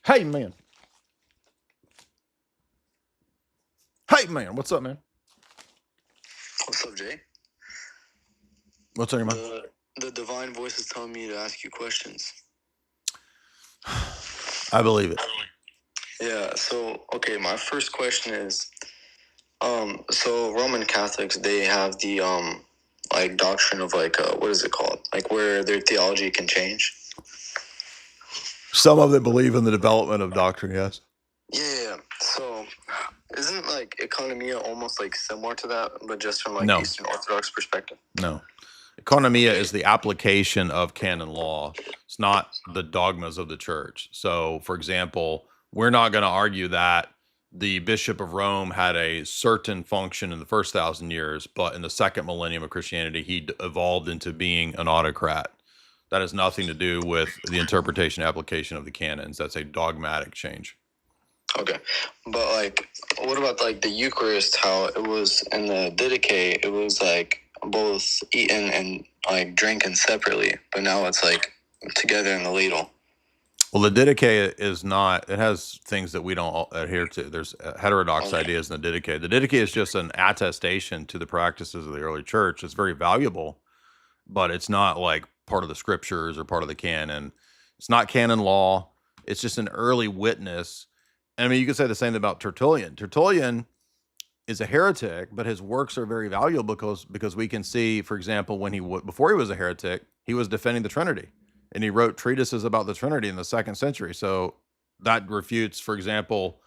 Hey, man. Hey, man. What's up, man? What's up, Jay? What's on your mind? The divine voice is telling me to ask you questions. I believe it. Yeah, so, okay, my first question is, so Roman Catholics, they have the, like, doctrine of, like, what is it called? Like, where their theology can change? Some of them believe in the development of doctrine, yes. Yeah, so isn't, like, economia almost, like, similar to that, but just from, like, No. Eastern Orthodox perspective? No. Economia is the application of canon law. It's not the dogmas of the church. So, for example, we're not going to argue that the Bishop of Rome had a certain function in the first 1,000 years, but in the second millennium of Christianity, he evolved into being an autocrat. That has nothing to do with the interpretation and application of the canons. That's a dogmatic change. Okay, but like, what about like the Eucharist? How it was in the Didache, it was like both eaten and like drinking separately, but now it's like together in the ladle. Well, the Didache is not, it has things that we don't adhere to. There's heterodox ideas in the Didache. The Didache is just an attestation to the practices of the early church. It's very valuable, but it's not like part of the scriptures or part of the canon. It's not canon law. It's just an early witness. I mean, you could say the same thing about Tertullian. Tertullian is a heretic, but his works are very valuable because we can see, for example, when before he was a heretic, he was defending the Trinity. And he wrote treatises about the Trinity in the 2nd century. So that refutes, for example,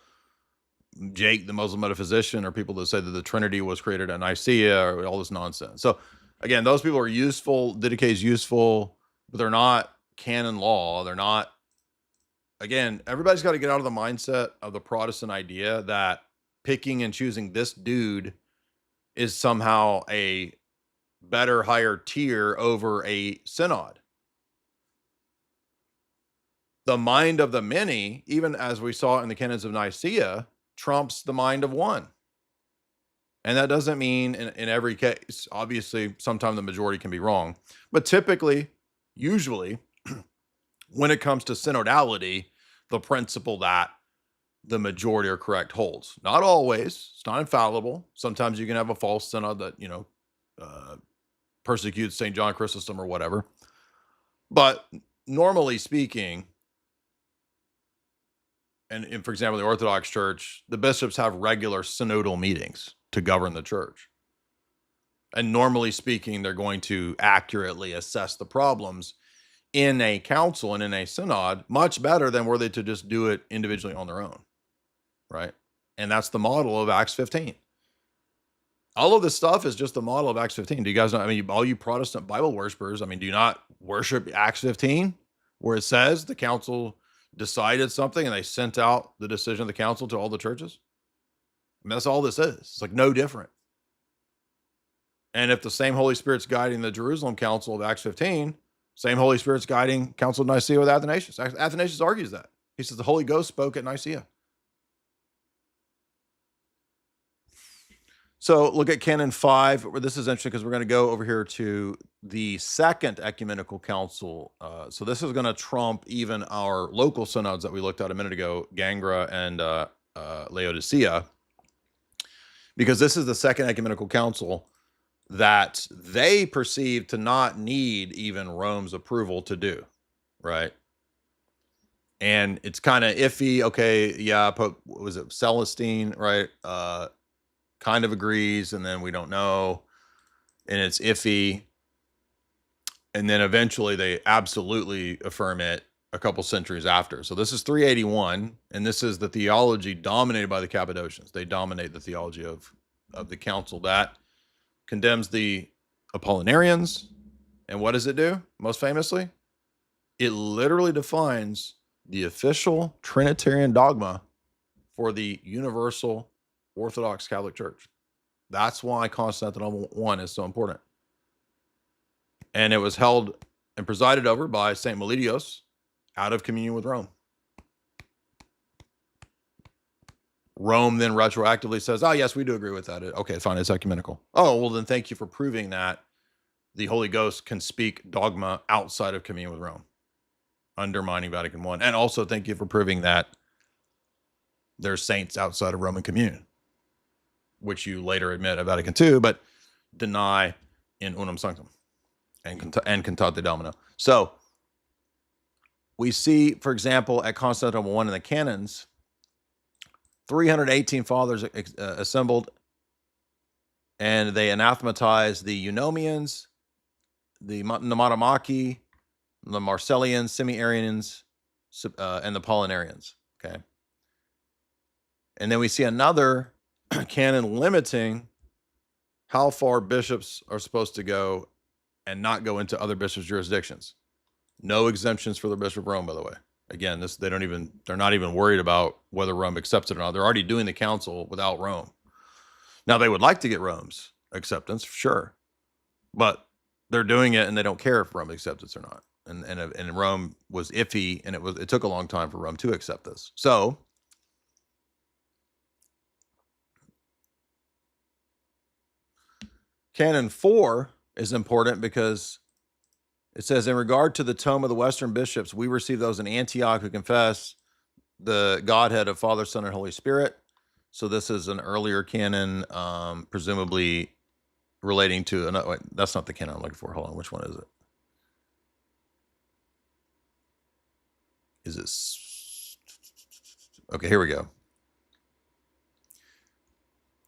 Jake, the Muslim metaphysician, or people that say that the Trinity was created at Nicaea, or all this nonsense. So again, those people are useful. Didache is useful, but they're not canon law. They're not, again, everybody's got to get out of the mindset of the Protestant idea that picking and choosing this dude is somehow a better, higher tier over a synod. The mind of the many, even as we saw in the Canons of Nicaea, trumps the mind of one. And that doesn't mean in every case. Obviously, sometimes the majority can be wrong. But typically, usually, when it comes to synodality, the principle that the majority are correct holds. Not always. It's not infallible. Sometimes you can have a false synod that, persecutes St. John Chrysostom or whatever. But normally speaking, and for example, the Orthodox Church, the bishops have regular synodal meetings to govern the church. And normally speaking, they're going to accurately assess the problems in a council and in a synod much better than were they to just do it individually on their own, right? And that's the model of Acts 15. All of this stuff is just the model of Acts 15. Do you guys know? I mean, all you Protestant Bible worshipers, I mean, do you not worship Acts 15, where it says the council decided something and they sent out the decision of the council to all the churches? I mean, that's all this is. It's like no different. And if the same Holy Spirit's guiding the Jerusalem Council of Acts 15, same Holy Spirit's guiding Council of Nicaea with Athanasius. Athanasius argues that. He says the Holy Ghost spoke at Nicaea. So look at Canon 5. This is interesting because we're going to go over here to the Second Ecumenical Council. So this is going to trump even our local synods that we looked at a minute ago, Gangra and Laodicea, because this is the Second Ecumenical Council that they perceive to not need even Rome's approval to do, right? And it's kind of iffy. Okay, yeah, Pope, was it Celestine, right? Kind of agrees, and then we don't know, and it's iffy. And then eventually they absolutely affirm it a couple centuries after. So this is 381, and this is the theology dominated by the Cappadocians. They dominate the theology of the council that condemns the Apollinarians. And what does it do? Most famously, it literally defines the official Trinitarian dogma for the universal Orthodox Catholic Church. That's why Constantinople I is so important. And it was held and presided over by St. Meletios out of communion with Rome. Rome then retroactively says, oh, yes, we do agree with that. Okay, fine, it's ecumenical. Oh, well, then thank you for proving that the Holy Ghost can speak dogma outside of communion with Rome, undermining Vatican I. And also thank you for proving that there's saints outside of Roman communion, which you later admit at Vatican II, but deny in Unum Sanctum and Cantate Domino. So we see, for example, at Constantinople I in the Canons, 318 fathers assembled, and they anathematized the Eunomians, the Pneumatomachi, the Marcellians, Semi-Arians, and the Apollinarians. Okay. And then we see another canon limiting how far bishops are supposed to go and not go into other bishops' jurisdictions. No exemptions for the Bishop of Rome, by the way. Again, they're not even worried about whether Rome accepts it or not. They're already doing the council without Rome. Now they would like to get Rome's acceptance, sure, but they're doing it and they don't care if Rome accepts it or not. And Rome was iffy, and it took a long time for Rome to accept this. So Canon 4 is important because it says, in regard to the tome of the Western bishops, we receive those in Antioch who confess the Godhead of Father, Son, and Holy Spirit. So this is an earlier canon, presumably relating to another. Wait, that's not the canon I'm looking for. Hold on, which one is it? Is it? Okay, here we go.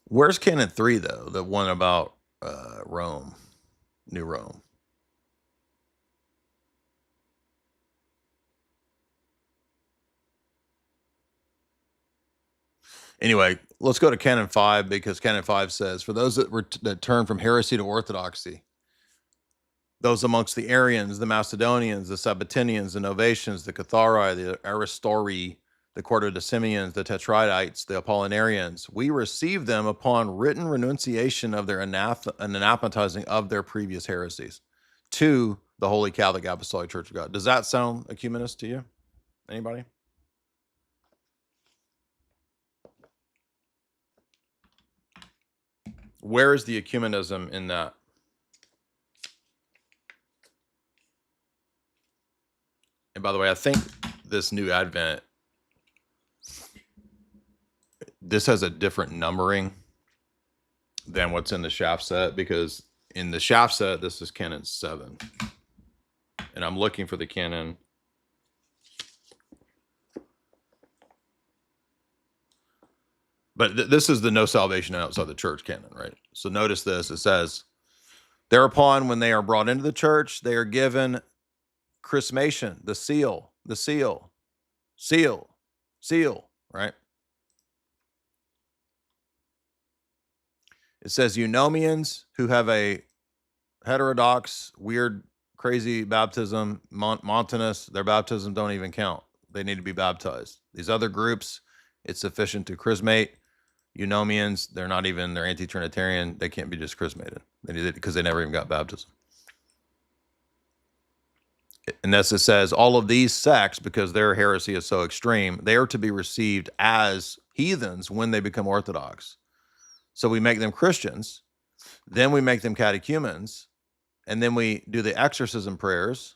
Where's Canon 3 though? The one about Rome, New Rome. Anyway, let's go to Canon 5, because Canon 5 says, for those that turn from heresy to orthodoxy, those amongst the Arians, the Macedonians, the Sabbatinians, the Novatians, the Cathari, the Aristori, the Quartodecimians, the Tetraites, the Apollinarians, we receive them upon written renunciation of their anathematizing of their previous heresies to the Holy Catholic Apostolic Church of God. Does that sound ecumenist to you? Anybody? Where is the ecumenism in that? And by the way, I think this new Advent, this has a different numbering than what's in the shaft set, because in the shaft set, this is Canon 7. And I'm looking for the canon. But this is the no salvation outside the church canon, right? So notice this. It says, thereupon, when they are brought into the church, they are given chrismation, the seal, right? It says eunomians who have a heterodox, weird, crazy baptism, Montanus, their baptism don't even count. They need to be baptized. These other groups, it's sufficient to chrismate. Eunomians, they're anti-Trinitarian. They can't be just chrismated. They need it because they never even got baptism. And thus it says, all of these sects, because their heresy is so extreme, they are to be received as heathens when they become Orthodox. So we make them Christians, then we make them catechumens, and then we do the exorcism prayers,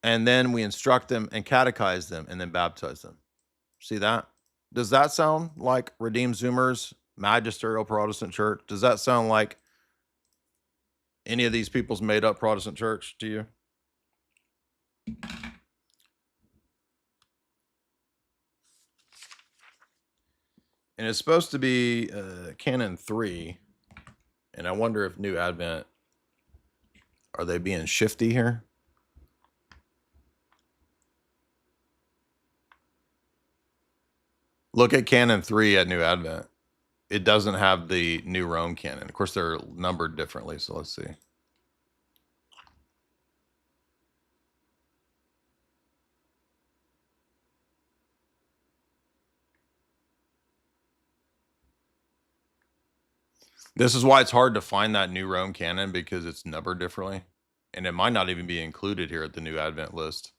and then we instruct them and catechize them, and then baptize them. See that? Does that sound like Redeemed Zoomer's magisterial Protestant church? Does that sound like any of these people's made up Protestant church to you? And it's supposed to be Canon 3. And I wonder if New Advent, are they being shifty here? Look at Canon 3 at New Advent. It doesn't have the New Rome canon. Of course, they're numbered differently, so let's see. This is why it's hard to find that New Rome canon, because it's numbered differently. And it might not even be included here at the New Advent list.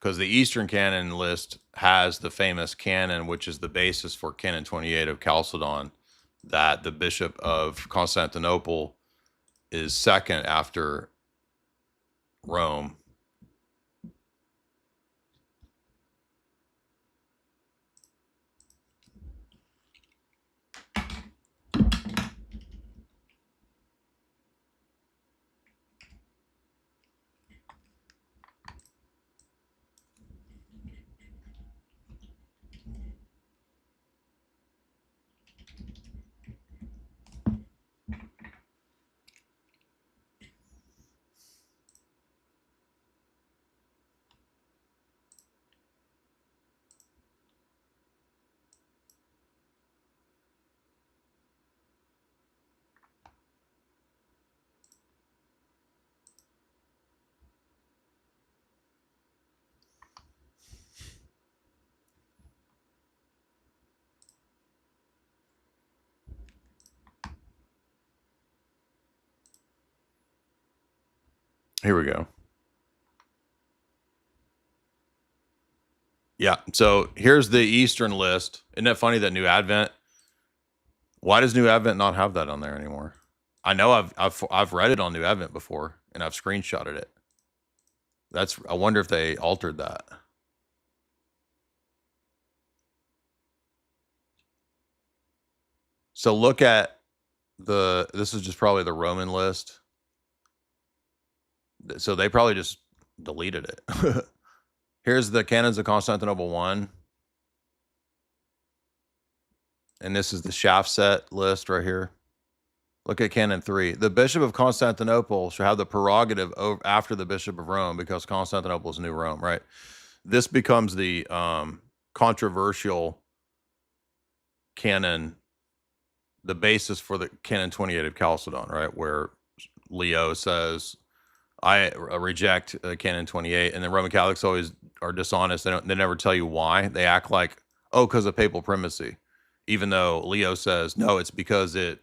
Because the Eastern canon list has the famous canon, which is the basis for Canon 28 of Chalcedon, that the Bishop of Constantinople is second after Rome. Here we go. Yeah. So here's the Eastern list. Isn't that funny that New Advent? Why does New Advent not have that on there anymore? I know I've read it on New Advent before, and I've screenshotted it. I wonder if they altered that. So look at this is just probably the Roman list. So they probably just deleted it. Here's the Canons of Constantinople 1. And this is the shaft set list right here. Look at Canon 3. The Bishop of Constantinople shall have the prerogative after the Bishop of Rome, because Constantinople is New Rome, right? This becomes the controversial canon, the basis for the Canon 28 of Chalcedon, right? Where Leo says, I reject Canon 28, and the Roman Catholics always are dishonest. They never tell you why. They act like, oh, because of papal primacy, even though Leo says, no, it's because it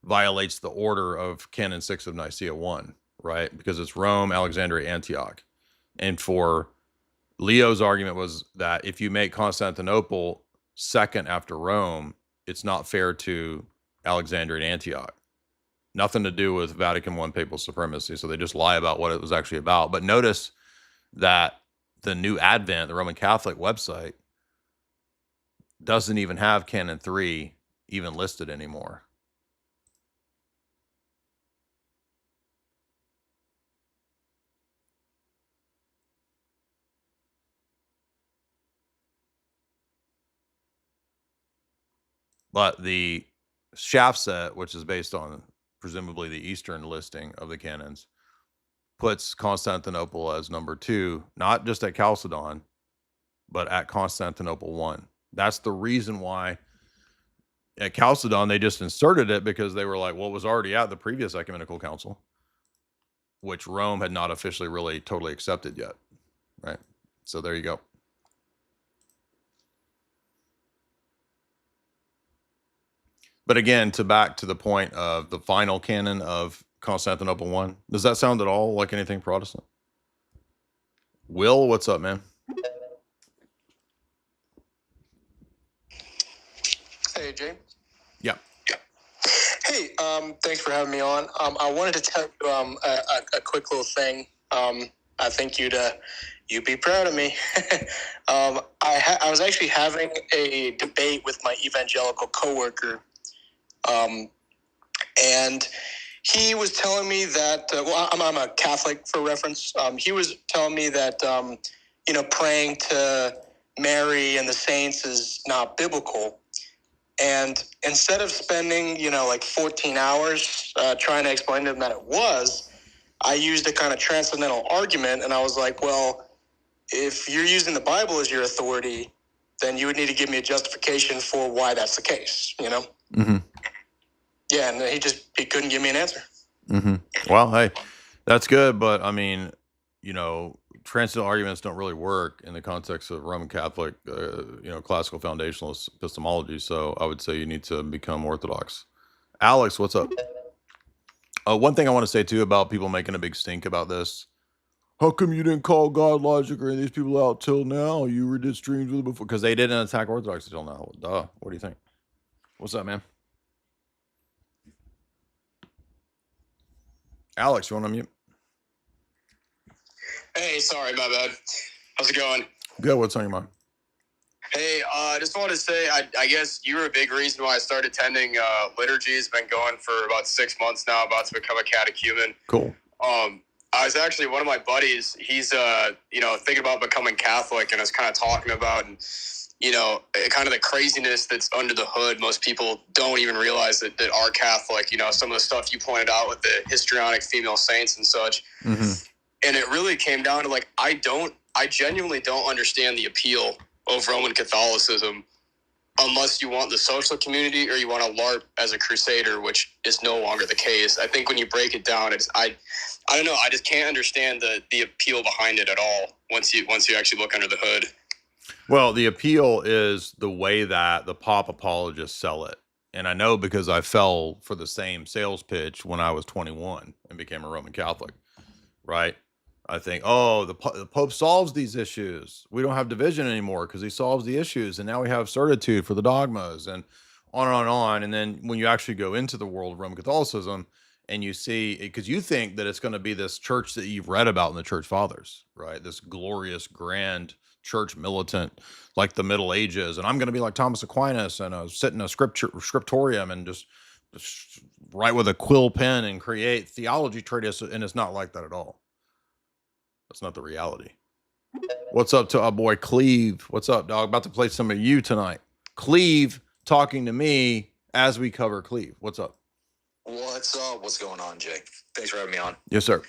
violates the order of Canon 6 of Nicaea 1, right? Because it's Rome, Alexandria, Antioch. And for Leo's argument was that if you make Constantinople second after Rome, it's not fair to Alexandria and Antioch. Nothing to do with Vatican I papal supremacy. So they just lie about what it was actually about. But notice that the New Advent, the Roman Catholic website, doesn't even have Canon 3 even listed anymore. But the shaft set, which is based on presumably the Eastern listing of the canons, puts Constantinople as number 2, not just at Chalcedon, but at Constantinople 1. That's the reason why at Chalcedon they just inserted it, because they were like, well, it was already at the previous ecumenical council, which Rome had not officially really totally accepted yet, right? So there you go. But again, back to the point of the final canon of Constantinople 1, does that sound at all like anything Protestant? Will, what's up, man? Hey, Jay. Yeah. Hey, thanks for having me on. I wanted to tell you a quick little thing. I think you'd be proud of me. I was actually having a debate with my evangelical coworker, and he was telling me that, well, I'm a Catholic for reference. He was telling me that, praying to Mary and the saints is not biblical. And instead of spending, 14 hours trying to explain to him that it was, I used a kind of transcendental argument. And I was like, well, if you're using the Bible as your authority, then you would need to give me a justification for why that's the case, Mm-hmm. Yeah, and he couldn't give me an answer. Mm-hmm. Well, hey, that's good. But I mean, transcendental arguments don't really work in the context of Roman Catholic, classical foundationalist epistemology. So I would say you need to become Orthodox. Alex, what's up? One thing I want to say too about people making a big stink about this. How come you didn't call God Logic or any of these people out till now? You did streams with it before, because they didn't attack Orthodox until now. Duh. What do you think? What's up, man? Alex, you want to mute? Hey, sorry, my bad. How's it going? Good. What's on your mind? Hey, I just wanted to say, I guess you were a big reason why I started attending liturgy. It's been going for about 6 months now, about to become a catechumen. Cool. I was actually, one of my buddies, he's, thinking about becoming Catholic, and I was kind of talking about, kind of the craziness that's under the hood. Most people don't even realize that are Catholic, some of the stuff you pointed out with the histrionic female saints and such. Mm-hmm. And it really came down to, I genuinely don't understand the appeal of Roman Catholicism unless you want the social community or you want to LARP as a crusader, which is no longer the case. I think when you break it down, I don't know. I just can't understand the appeal behind it at all once you actually look under the hood. Well, the appeal is the way that the pop apologists sell it. And I know because I fell for the same sales pitch when I was 21 and became a Roman Catholic, right? I think, oh, the Pope solves these issues. We don't have division anymore because he solves the issues, and now we have certitude for the dogmas, and on and on and on. And then when you actually go into the world of Roman Catholicism and you see, because you think that it's going to be this church that you've read about in the Church Fathers, right? This glorious, grand church militant like the Middle Ages, and I'm going to be like Thomas Aquinas and sit in a scriptorium and just write with a quill pen and create theology treatise, and it's not like that at all. That's not the reality. What's up to our boy Cleve? What's up, dog? About to play some of you tonight. Cleve talking to me as we cover Cleve. What's up? What's up? What's going on, Jay? Thanks for having me on. Yes, sir.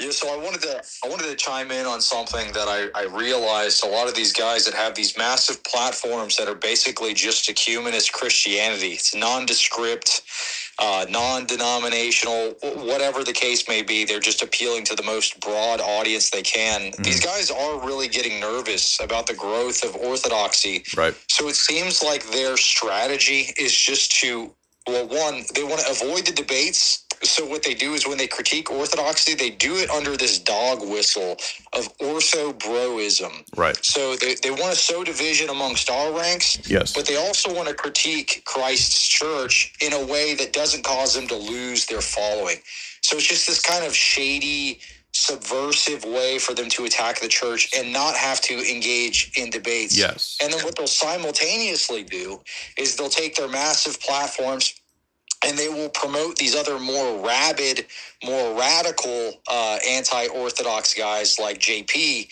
Yeah, so I wanted to chime in on something that I realized a lot of these guys that have these massive platforms that are basically just ecumenist Christianity. It's nondescript, non-denominational, whatever the case may be. They're just appealing to the most broad audience they can. Mm-hmm. These guys are really getting nervous about the growth of orthodoxy. Right. So it seems like their strategy is just to, well, one, they want to avoid the debates. So what they do is when they critique orthodoxy, they do it under this dog whistle of ortho-broism. Right. So they want to sow division amongst our ranks, yes, but they also want to critique Christ's church in a way that doesn't cause them to lose their following. So it's just this kind of shady, subversive way for them to attack the church and not have to engage in debates. Yes. And then what they'll simultaneously do is they'll take their massive platforms and they will promote these other more rabid, more radical anti-Orthodox guys like JP.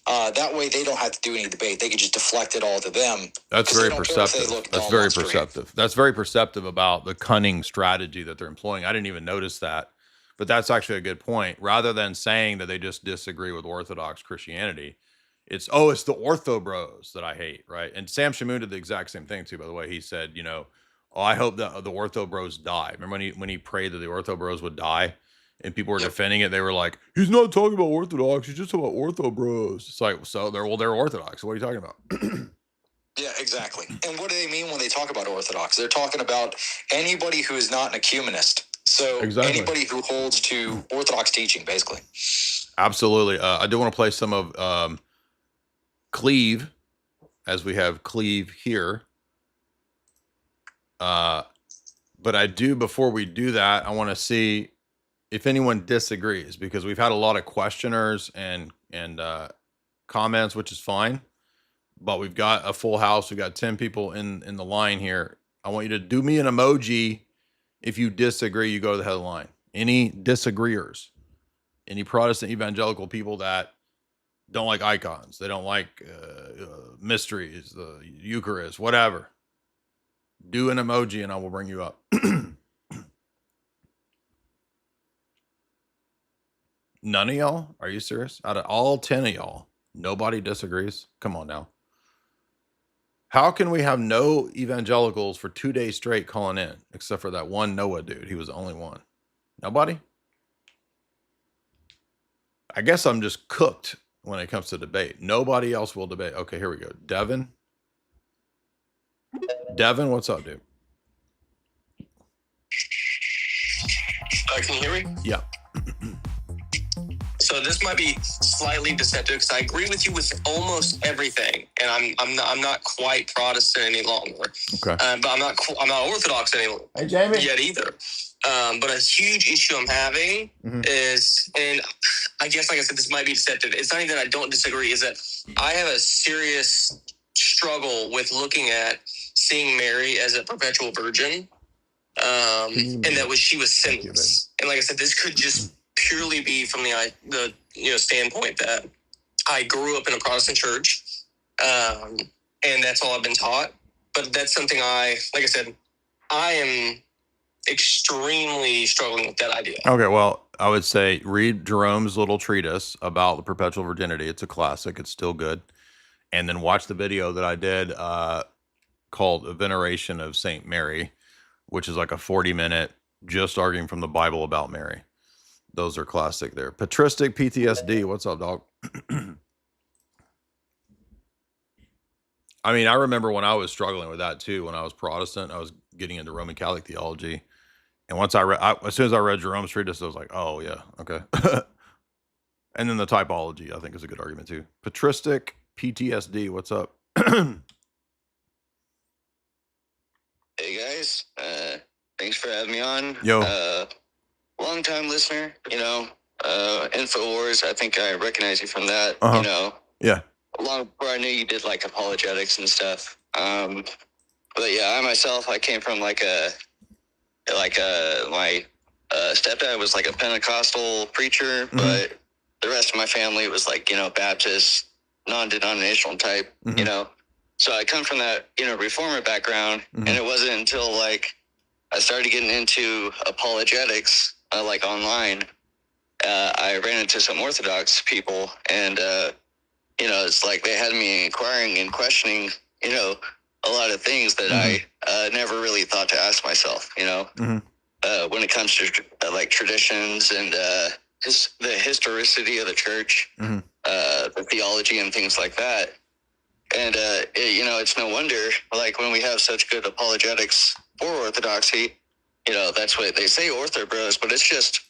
That way they don't have to do any debate. They can just deflect it all to them. That's very perceptive. That's very perceptive. That's very perceptive about the cunning strategy that they're employing. I didn't even notice that. But that's actually a good point. Rather than saying that they just disagree with Orthodox Christianity, it's the ortho bros that I hate, right? And Sam Shamoon did the exact same thing too, by the way. He said, I hope that the ortho bros die. Remember when he prayed that the ortho bros would die and people were defending it? They were like, he's not talking about Orthodox. He's just talking about ortho bros. It's like, so they're Orthodox. So what are you talking about? Yeah, exactly. And what do they mean when they talk about Orthodox? They're talking about anybody who is not an ecumenist. So anybody who holds to Orthodox teaching, basically. Absolutely. I do want to play some of Cleve, as we have Cleve here. But I do, before we do that, I want to see if anyone disagrees, because we've had a lot of questioners and comments, which is fine, but we've got a full house. We've got 10 people in the line here. I want you to do me an emoji. If you disagree, you go to the head of the line. Any disagreeers, any Protestant evangelical people that don't like icons, they don't like mysteries, the Eucharist, whatever. Do an emoji and I will bring you up. None of y'all? Are you serious? Out of all 10 of y'all, nobody disagrees? Come on now. How can we have no evangelicals for 2 days straight calling in, except for that one Noah dude? He was the only one. Nobody? I guess I'm just cooked when it comes to debate. Nobody else will debate. Okay, here we go. Devin, what's up, dude? Can you hear me? Yeah. So this might be slightly deceptive because I agree with you with almost everything, and I'm not quite Protestant any longer. Okay. But I'm not Orthodox anymore. Hey, Jamie. Yet either. But a huge issue I'm having is, and I guess, like I said, this might be deceptive. It's not even that I don't disagree. Is that I have a serious struggle with looking at seeing Mary as a perpetual virgin, and that she was sinless. And like I said, this could just purely be from the standpoint that I grew up in a Protestant church, and that's all I've been taught. But that's something I am extremely struggling with that idea. Okay, well, I would say read Jerome's little treatise about the perpetual virginity. It's a classic. It's still good. And then watch the video that I did called A Veneration of Saint Mary, which is like a 40-minute just arguing from the Bible about Mary. Those are classic there. Patristic PTSD. What's up, dog? I mean, I remember when I was struggling with that too. When I was Protestant, I was getting into Roman Catholic theology. And once as soon as I read Jerome's treatise, I was like, oh yeah, okay. And then the typology, I think, is a good argument too. Patristic PTSD, what's up? Hey guys, thanks for having me on. Yo. Long time listener, InfoWars, I think I recognize you from that, Yeah. long before I knew you did like apologetics and stuff. But yeah, I came from my stepdad was like a Pentecostal preacher, but the rest of my family was like, Baptist, non-denominational type, So I come from that, reformer background, and it wasn't until like I started getting into apologetics, like online, I ran into some Orthodox people, and it's like they had me inquiring and questioning, a lot of things that I never really thought to ask myself, when it comes to like traditions and just the historicity of the church, the theology and things like that. And, it's no wonder, like, when we have such good apologetics for orthodoxy, that's what they say, Ortho Bros, but it's just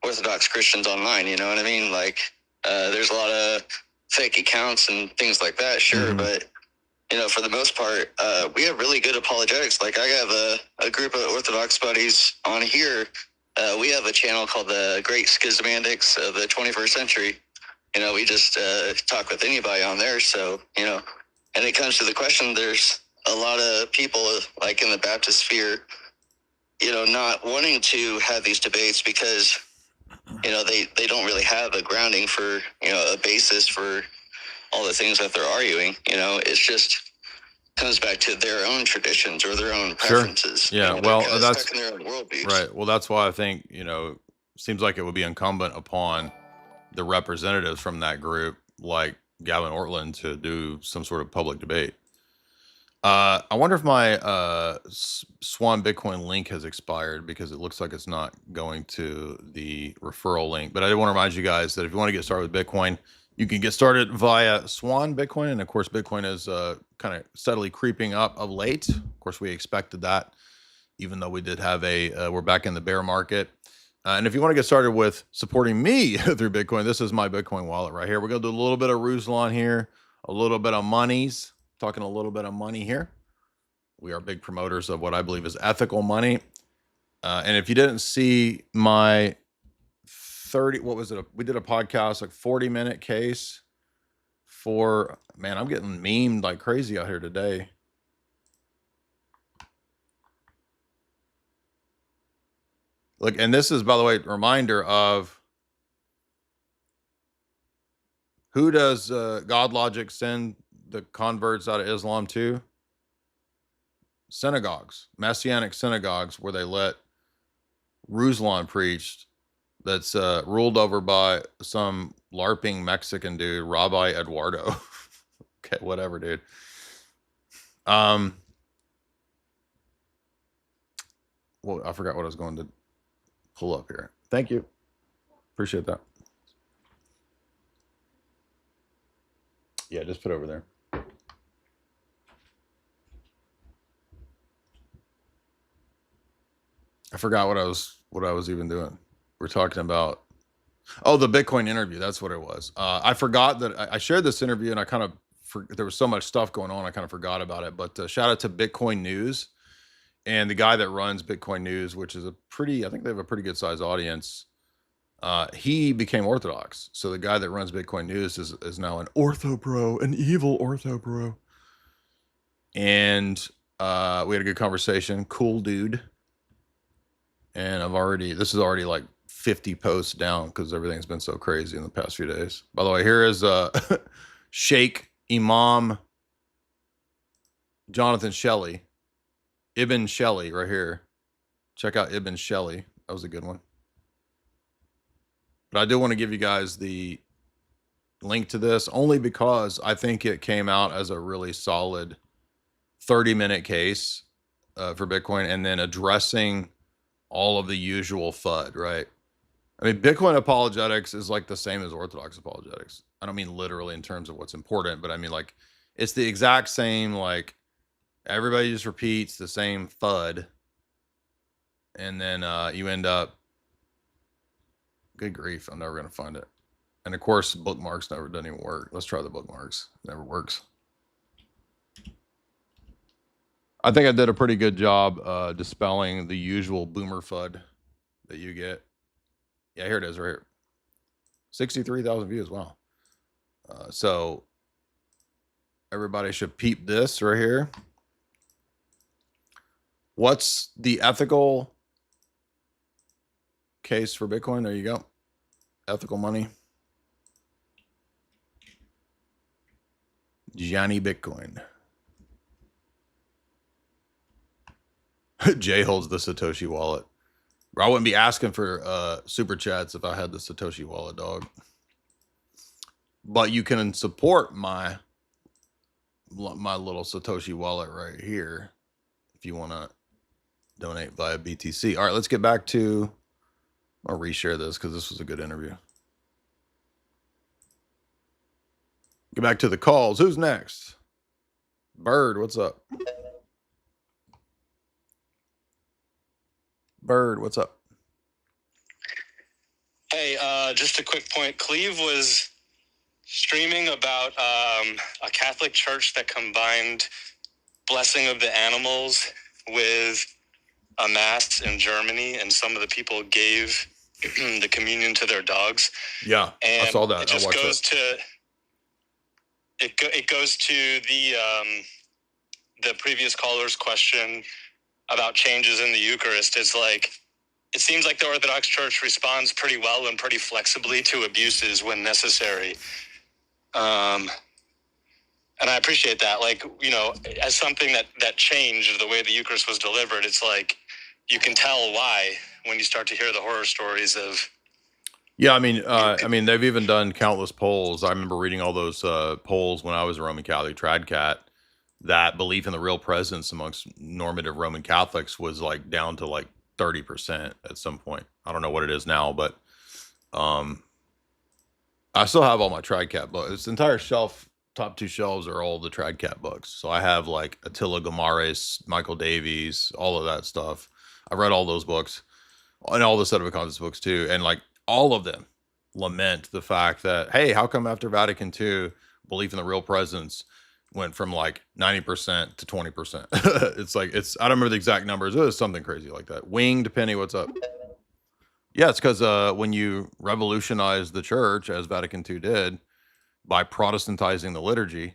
Orthodox Christians online, you know what I mean? Like, there's a lot of fake accounts and things like that, sure, but, for the most part, we have really good apologetics. Like, I have a group of Orthodox buddies on here. We have a channel called the Great Schismatics of the 21st Century. We just talk with anybody on there, so, and it comes to the question, there's a lot of people, like in the Baptist sphere, not wanting to have these debates because, they don't really have a grounding for, a basis for all the things that they're arguing. It's just comes back to their own traditions or their own preferences. Sure. Yeah, well, that's stuck in their own worldviews. Right. Well, that's why I think, seems like it would be incumbent upon the representatives from that group, like Gavin Ortland, to do some sort of public debate. I wonder if my Swan Bitcoin link has expired, because it looks like it's not going to the referral link. But I did want to remind you guys that if you want to get started with Bitcoin, you can get started via Swan Bitcoin. And of course, Bitcoin is kind of steadily creeping up of late. Of course, we expected that, even though we did have we're back in the bear market. And if you want to get started with supporting me through Bitcoin, this is my Bitcoin wallet right here. We're going to do a little bit of Ruse-lan here, a little bit of monies, talking a little bit of money here. We are big promoters of what I believe is ethical money. And if you didn't see my we did a podcast, like 40-minute case for, man, I'm getting memed like crazy out here today. Look, and this is, by the way, a reminder of who does God Logic send the converts out of Islam to? Synagogues, Messianic synagogues, where they let Ruse-lan preach, that's ruled over by some LARPing Mexican dude, Rabbi Eduardo. Okay, whatever, dude. Well, I forgot what I was going to pull up here. Thank you. Appreciate that. Yeah, just put over there. I forgot what I was even doing. We're talking about, the Bitcoin interview. That's what it was. I forgot that I shared this interview, and I kind of there was so much stuff going on, I kind of forgot about it. But shout out to Bitcoin News and the guy that runs Bitcoin News, which is I think they have a pretty good sized audience. He became Orthodox. So the guy that runs Bitcoin News is now an ortho bro, an evil ortho bro. And we had a good conversation. Cool dude. And this is already like 50 posts down because everything's been so crazy in the past few days. By the way, here is Sheikh Imam Jonathan Shelley, Ibn Shelley right here. Check out Ibn Shelley. That was a good one. But I do want to give you guys the link to this only because I think it came out as a really solid 30-minute case for Bitcoin, and then addressing all of the usual FUD, right? I mean, Bitcoin apologetics is like the same as Orthodox apologetics. I don't mean literally in terms of what's important, but I mean like it's the exact same, like everybody just repeats the same FUD. And then you end up, good grief, I'm never going to find it. And of course, bookmarks doesn't even work. Let's try the bookmarks. Never works. I think I did a pretty good job dispelling the usual boomer FUD that you get. Yeah, here it is right here. 63,000 views. Wow. So everybody should peep this right here. What's the ethical case for Bitcoin? There you go. Ethical money. Johnny Bitcoin. Jay holds the Satoshi wallet. I wouldn't be asking for super chats if I had the Satoshi wallet, dog. But you can support my little Satoshi wallet right here if you want to donate via BTC. All right, let's get back to... I'll reshare this because this was a good interview. Get back to the calls. Who's next? Bird, what's up? Bird, what's up? Hey, just a quick point. Cleve was streaming about a Catholic church that combined blessing of the animals with a mass in Germany, and some of the people gave the communion to their dogs. Yeah, and I saw that. It just I watched goes that. it goes to the previous caller's question about changes in the Eucharist. It's like, it seems like the Orthodox Church responds pretty well and pretty flexibly to abuses when necessary. And I appreciate that. Like, you know, as something that changed the way the Eucharist was delivered, it's like, you can tell why when you start to hear the horror stories of... Yeah, I mean, they've even done countless polls. I remember reading all those polls when I was a Roman Catholic trad cat, that belief in the real presence amongst normative Roman Catholics was like down to like 30% at some point. I don't know what it is now, but I still have all my trad cat books. This entire shelf, top two shelves are all the trad cat books. So I have like Attila Gomares, Michael Davies, all of that stuff. I read all those books and all the set of concepts books too. And like all of them lament the fact that, hey, how come after Vatican II, belief in the real presence went from like 90% to 20%? It's like, I don't remember the exact numbers. It was something crazy like that. Winged Penny, what's up? Yeah, it's because when you revolutionize the church, as Vatican II did, by Protestantizing the liturgy,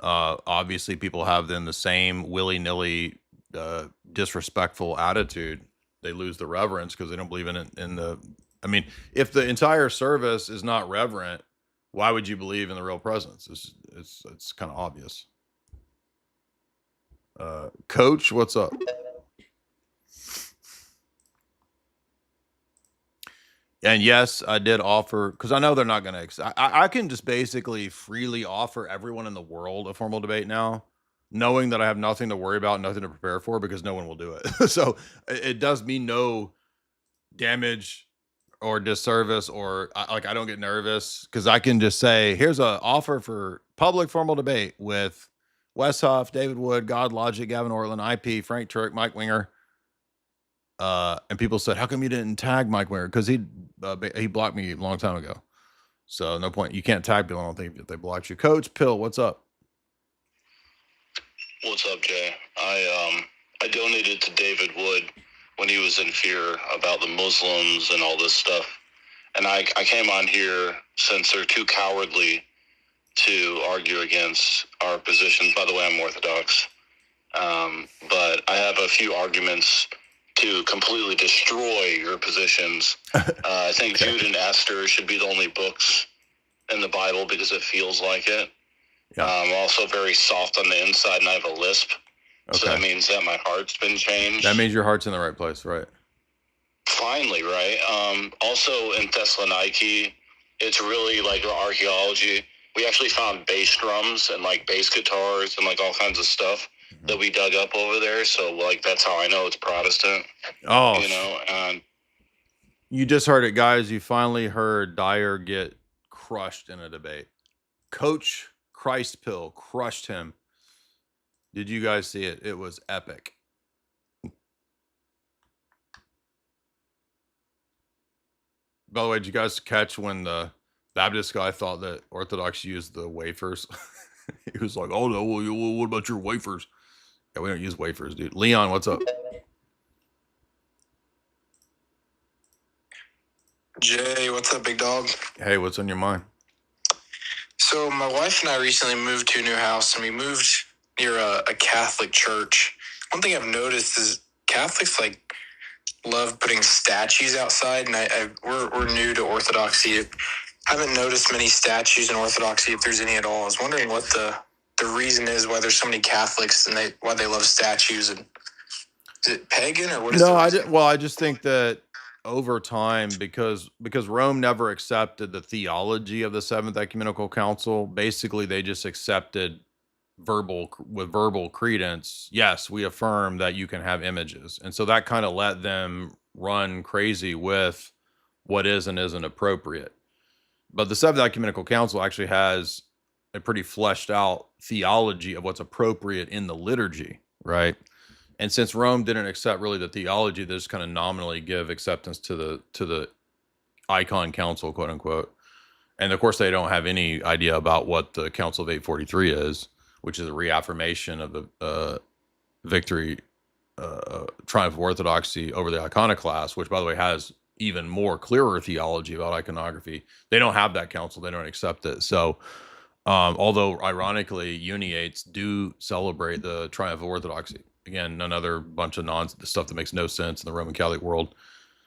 obviously people have then the same willy-nilly disrespectful attitude. They lose the reverence because they don't believe in it. I mean, if the entire service is not reverent, why would you believe in the real presence? It's kind of obvious. Coach, what's up? And yes, I did offer, because I know they're not going to, I can just basically freely offer everyone in the world a formal debate now, knowing that I have nothing to worry about, nothing to prepare for, because no one will do it. So it does me no damage or disservice, or I don't get nervous, because I can just say, here's an offer for public formal debate with Wes Huff, David Wood, God Logic, Gavin Ortland, IP, Frank Turk, Mike Winger. And people said, how come you didn't tag Mike Winger? Because he blocked me a long time ago. So no point. You can't tag people, I don't think, if they blocked you. Coach Pill, what's up? What's up, Jay? I donated to David Wood when he was in fear about the Muslims and all this stuff. And I came on here since they're too cowardly to argue against our positions. By the way, I'm Orthodox. But I have a few arguments to completely destroy your positions. I think Jude and Esther should be the only books in the Bible because it feels like it. Yeah. I'm also very soft on the inside, and I have a lisp. Okay. So that means that my heart's been changed. That means your heart's in the right place, right? Finally, right? Also in Thessaloniki, it's really like archaeology. We actually found bass drums and like bass guitars and like all kinds of stuff that we dug up over there. So like, that's how I know it's Protestant. Oh, you know, you just heard it, guys. You finally heard Dyer get crushed in a debate. Coach Christ Pill crushed him. Did you guys see it? It was epic. By the way, did you guys catch when the Baptist guy thought that Orthodox used the wafers. He was like, "Oh no, well, what about your wafers?" Yeah, we don't use wafers, dude. Leon, what's up? Jay, what's up, big dog? Hey, what's on your mind? So my wife and I recently moved to a new house, and we moved near a Catholic church. One thing I've noticed is Catholics love putting statues outside, and we're new to Orthodoxy. Haven't noticed many statues in Orthodoxy, if there's any at all. I was wondering what the reason is, why there's so many Catholics and why they love statues. And is it pagan or what is No, it? I just think that over time, because Rome never accepted the theology of the Seventh Ecumenical Council, basically they just accepted verbal credence. Yes, we affirm that you can have images, and so that kind of let them run crazy with what is and isn't appropriate. But the Seventh Ecumenical Council actually has a pretty fleshed out theology of what's appropriate in the liturgy, right? And since Rome didn't accept really the theology, they just kind of nominally give acceptance to the icon council, quote unquote. And of course, they don't have any idea about what the Council of 843 is, which is a reaffirmation of the triumph of orthodoxy over the iconoclast, which, by the way, has even more clearer theology about iconography. They don't have that council. They don't accept it. So, although ironically, Uniates do celebrate the triumph of orthodoxy. Again, another bunch of stuff that makes no sense in the Roman Catholic world,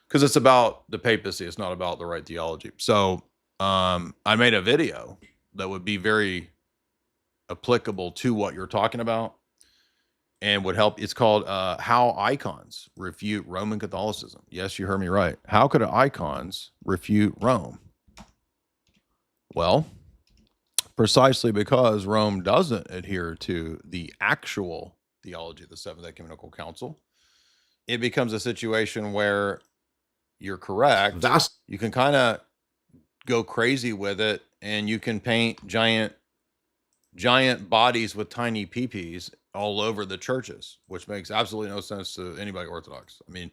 because it's about the papacy. It's not about the right theology. So I made a video that would be very applicable to what you're talking about and would help. It's called How Icons Refute Roman Catholicism. Yes, you heard me right. How could icons refute Rome? Well, precisely because Rome doesn't adhere to the actual theology of the Seventh Ecumenical Council, it becomes a situation where you're correct. You can kind of go crazy with it, and you can paint giant bodies with tiny peepees all over the churches, which makes absolutely no sense to anybody Orthodox. I mean,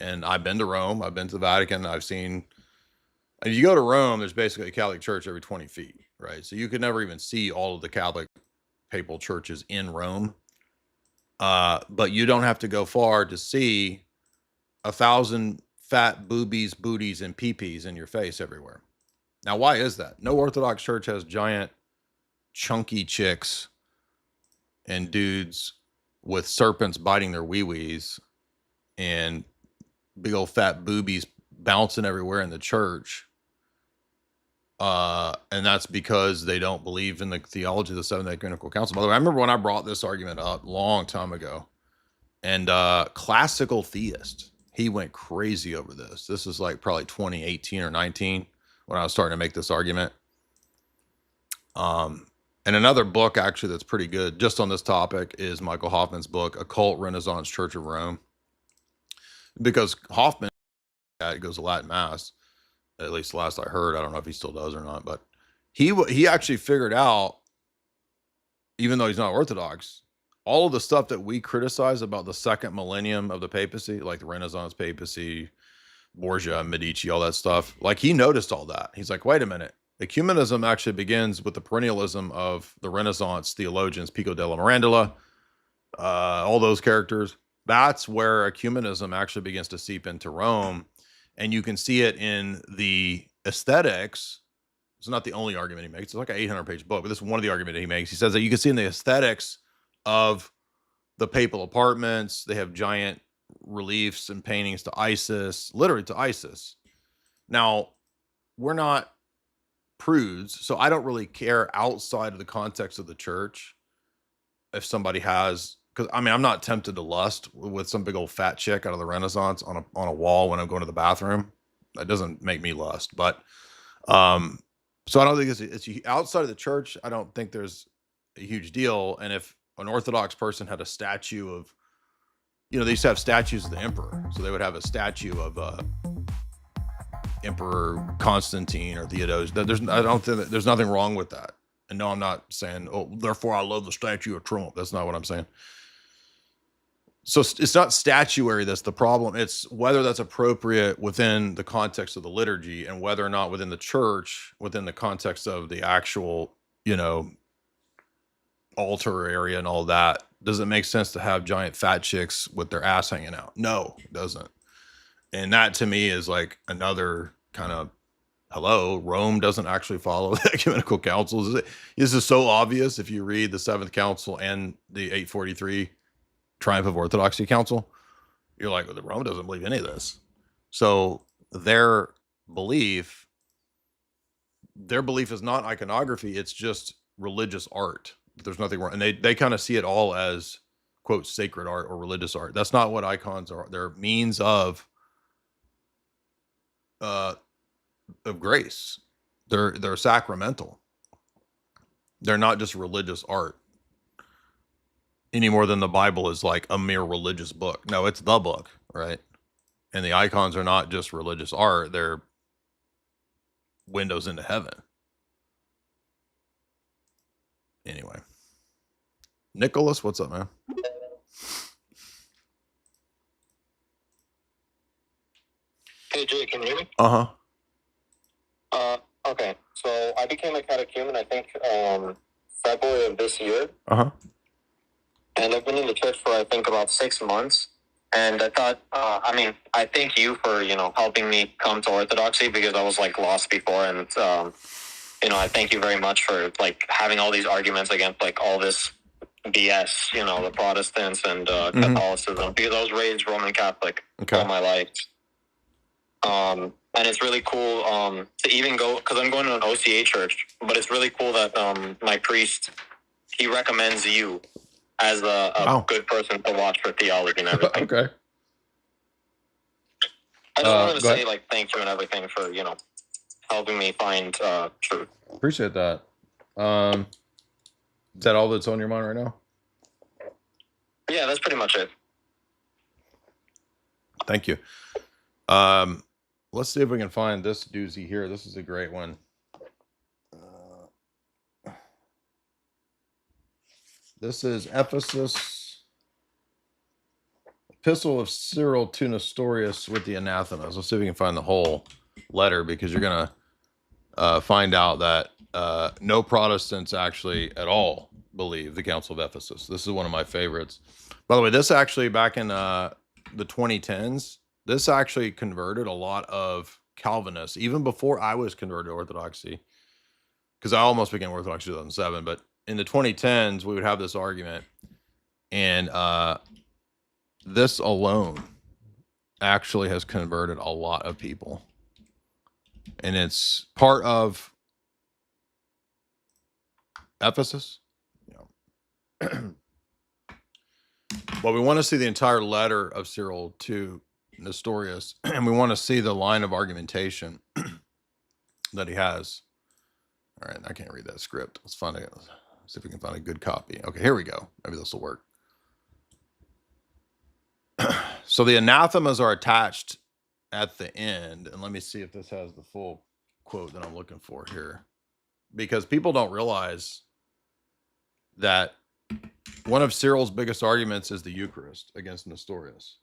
and I've been to Rome, I've been to the Vatican, I've seen. If you go to Rome, there's basically a Catholic church every 20 feet, right? So you could never even see all of the Catholic papal churches in Rome. But you don't have to go far to see 1,000 fat booties, and peepees in your face everywhere. Now, why is that? No Orthodox church has giant, chunky chicks and dudes with serpents biting their wee-wees and big old fat boobies bouncing everywhere in the church. And that's because they don't believe in the theology of the Seventh Ecumenical Council. By the way, I remember when I brought this argument up a long time ago, and classical theist, he went crazy over this. This is like probably 2018 or 19 when I was starting to make this argument. And another book actually that's pretty good just on this topic is Michael Hoffman's book, Occult Renaissance Church of Rome. Because Hoffman goes to Latin Mass, at least last I heard. I don't know if he still does or not, but he actually figured out, even though he's not Orthodox, all of the stuff that we criticize about the second millennium of the papacy, like the Renaissance papacy, Borgia, Medici, all that stuff. Like, he noticed all that. He's like, wait a minute. Ecumenism actually begins with the perennialism of the Renaissance theologians, Pico della Mirandola, all those characters. That's where ecumenism actually begins to seep into Rome. And you can see it in the aesthetics. It's not the only argument he makes. It's like an 800-page book, but this is one of the arguments he makes. He says that you can see in the aesthetics of the papal apartments, they have giant reliefs and paintings to Isis, literally to Isis. Now, we're not prudes, so I don't really care outside of the context of the church if somebody has, because I mean, I'm not tempted to lust with some big old fat chick out of the Renaissance on a wall when I'm going to the bathroom. That doesn't make me lust. But so I don't think it's outside of the church. I don't think there's a huge deal. And if an Orthodox person had a statue of, they used to have statues of the emperor, so they would have a statue of Emperor Constantine or Theodosius. I don't think that there's nothing wrong with that. And no, I'm not saying, oh, therefore I love the statue of Trump. That's not what I'm saying. So it's not statuary that's the problem. It's whether that's appropriate within the context of the liturgy, and whether or not within the church, within the context of the actual, altar area and all that. Does it make sense to have giant fat chicks with their ass hanging out? No, it doesn't. And that to me is like another kind of, hello, Rome doesn't actually follow the ecumenical councils. This is so obvious if you read the Seventh Council and the 843 Triumph of Orthodoxy Council. You're like, well, Rome doesn't believe any of this. So their belief is not iconography. It's just religious art. There's nothing wrong. And they kind of see it all as, quote, sacred art or religious art. That's not what icons are. They're means of grace. They're sacramental. They're not just religious art any more than the Bible is like a mere religious book. No, it's the book, right? And the icons are not just religious art. They're windows into heaven. Anyway. Nicholas, what's up, man? Hey, Jay, can you hear me? Uh-huh. Okay, so I became a catechumen, I think, February of this year. Uh-huh. And I've been in the church for, I think, about 6 months. And I thought, I thank you for, helping me come to Orthodoxy, because I was, lost before. And, I thank you very much for, having all these arguments against, all this BS, the Protestants and Catholicism, because I was raised Roman Catholic all my life. And it's really cool to even go, because I'm going to an OCA church, but it's really cool that my priest, he recommends you as a good person to watch for theology and everything. Okay. I just wanted to say, thank you and everything for, helping me find truth. Appreciate that. Is that all that's on your mind right now? Yeah, that's pretty much it. Thank you. Let's see if we can find this doozy here. This is a great one. This is Ephesus, Epistle of Cyril to Nestorius with the anathemas. Let's see if we can find the whole letter, because you're going to find out that no Protestants actually at all believe the Council of Ephesus. This is one of my favorites. By the way, this actually back in the 2010s, this actually converted a lot of Calvinists, even before I was converted to Orthodoxy, because I almost became Orthodox in 2007. But in the 2010s, we would have this argument, and this alone actually has converted a lot of people. And it's part of Ephesus. Well, we want to see the entire letter of Cyril to Nestorius, and we want to see the line of argumentation that he has. All right, I can't read that script. Let's see if we can find a good copy. Okay, here we go. Maybe this will work. So the anathemas are attached at the end, and let me see if this has the full quote that I'm looking for here, because people don't realize that one of Cyril's biggest arguments is the Eucharist against Nestorius.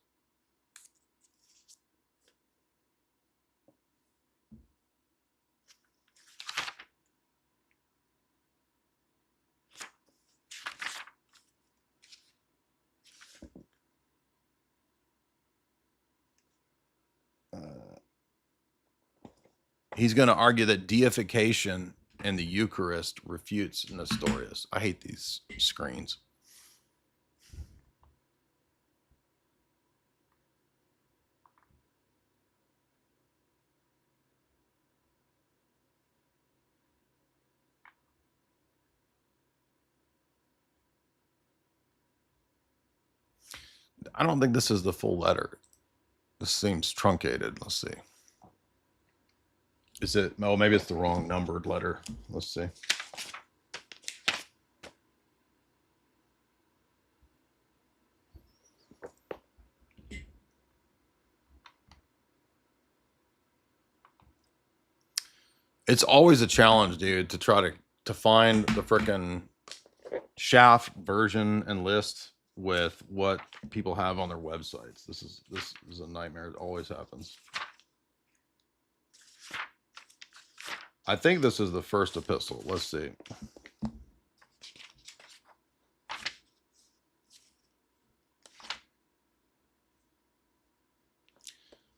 He's going to argue that deification in the Eucharist refutes Nestorius. I hate these screens. I don't think this is the full letter. This seems truncated. Let's see. Is it? Oh, maybe it's the wrong numbered letter. Let's see. It's always a challenge, dude, to try to find the frickin' shaft version and list with what people have on their websites. This is a nightmare. It always happens. I think this is the first epistle. Let's see.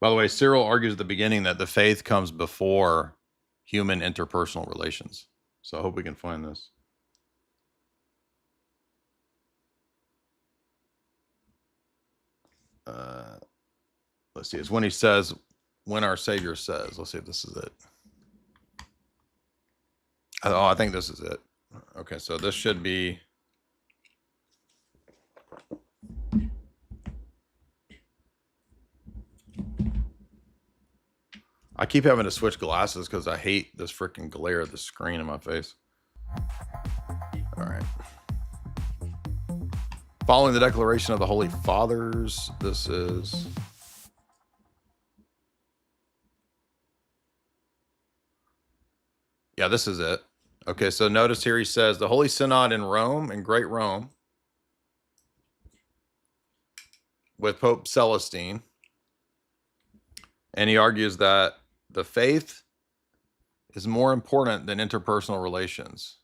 By the way, Cyril argues at the beginning that the faith comes before human interpersonal relations. So I hope we can find this. Let's see. It's when he says, when our Savior says. Let's see if this is it. Oh, I think this is it. Okay, so this should be. I keep having to switch glasses because I hate this freaking glare of the screen in my face. All right. Following the declaration of the Holy Fathers, this is. Yeah, this is it. Okay, so notice here he says the Holy Synod in Rome, in Great Rome, with Pope Celestine. And he argues that the faith is more important than interpersonal relations.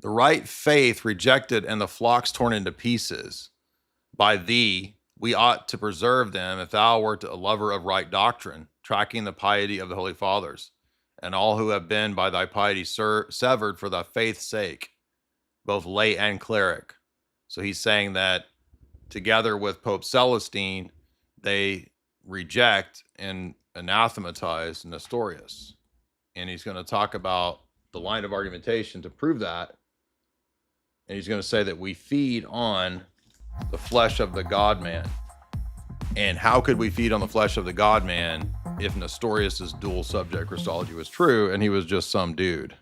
The right faith rejected and the flocks torn into pieces. By thee, we ought to preserve them if thou wert a lover of right doctrine, tracking the piety of the Holy Fathers, and all who have been by thy piety severed for thy faith's sake, both lay and cleric. So he's saying that together with Pope Celestine, they reject and anathematize Nestorius. And he's going to talk about the line of argumentation to prove that. And he's going to say that we feed on the flesh of the God-man. And how could we feed on the flesh of the God-man if Nestorius's dual subject Christology was true and he was just some dude?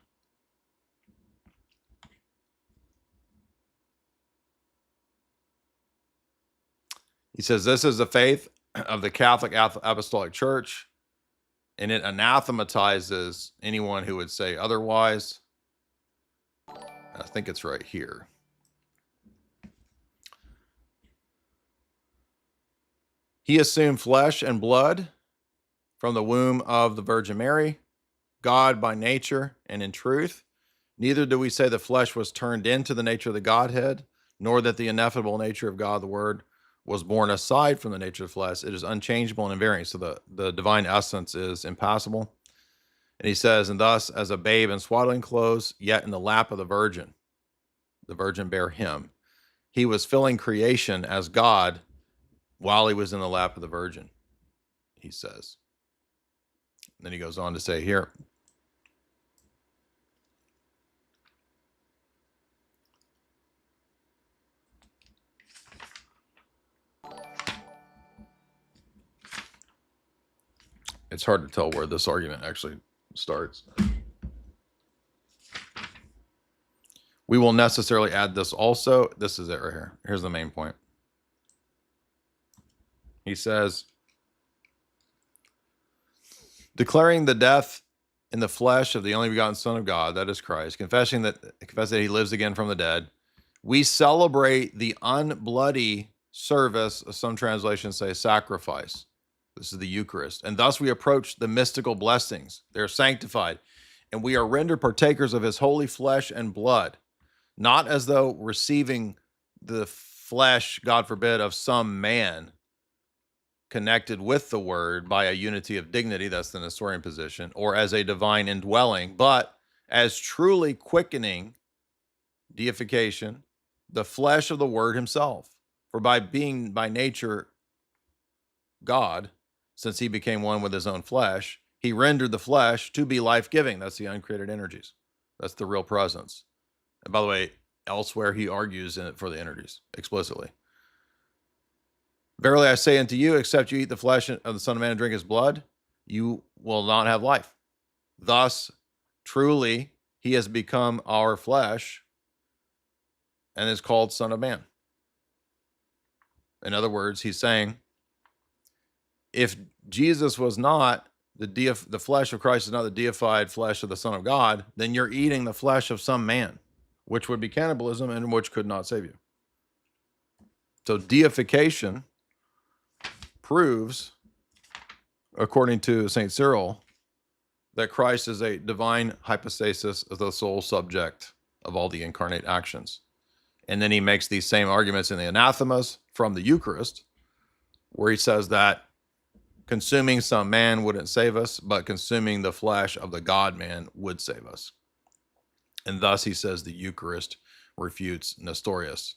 He says, this is the faith of the Catholic Apostolic Church, and it anathematizes anyone who would say otherwise. I think it's right here. He assumed flesh and blood from the womb of the Virgin Mary, God by nature and in truth. Neither do we say the flesh was turned into the nature of the Godhead, nor that the ineffable nature of God, the Word, was born aside from the nature of flesh. It is unchangeable and invariant. So the divine essence is impassible. And he says, and thus, as a babe in swaddling clothes, yet in the lap of the Virgin bare him. He was filling creation as God while he was in the lap of the Virgin, he says. And then he goes on to say here, it's hard to tell where this argument actually starts. We will necessarily add this also. This is it right here. Here's the main point. He says, declaring the death in the flesh of the only begotten Son of God, that is Christ, confess that he lives again from the dead, we celebrate the unbloody service, some translations say sacrifice. This is the Eucharist. And thus we approach the mystical blessings. They're sanctified. And we are rendered partakers of his holy flesh and blood, not as though receiving the flesh, God forbid, of some man connected with the Word by a unity of dignity, that's the Nestorian position, or as a divine indwelling, but as truly quickening deification, the flesh of the Word himself. For by being by nature God, since he became one with his own flesh, he rendered the flesh to be life-giving. That's the uncreated energies. That's the real presence. And by the way, elsewhere he argues in it for the energies explicitly. Verily I say unto you, except you eat the flesh of the Son of Man and drink his blood, you will not have life. Thus, truly, he has become our flesh and is called Son of Man. In other words, he's saying, if Jesus was not the flesh of Christ is not the deified flesh of the Son of God, then you're eating the flesh of some man. which would be cannibalism and which could not save you. So deification proves, according to St. Cyril, that Christ is a divine hypostasis of the sole subject of all the incarnate actions. And then he makes these same arguments in the anathemas from the Eucharist, where he says that consuming some man wouldn't save us, but consuming the flesh of the God-man would save us. And thus he says the Eucharist refutes Nestorius.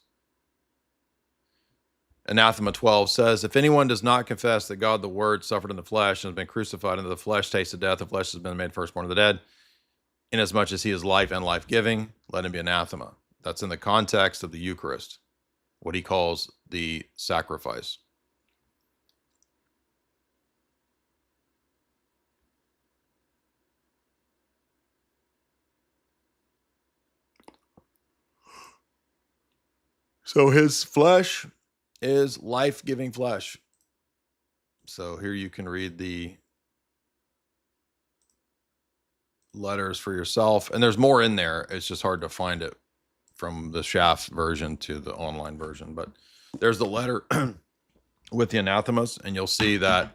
Anathema 12 says, if anyone does not confess that God the Word suffered in the flesh and has been crucified, and that the flesh tasted death, the flesh has been made firstborn of the dead, inasmuch as he is life and life-giving, let him be anathema. That's in the context of the Eucharist, what he calls the sacrifice. So his flesh is life-giving flesh. So here you can read the letters for yourself. And there's more in there. It's just hard to find it from the Schaff version to the online version. But there's the letter with the anathemas, and you'll see that,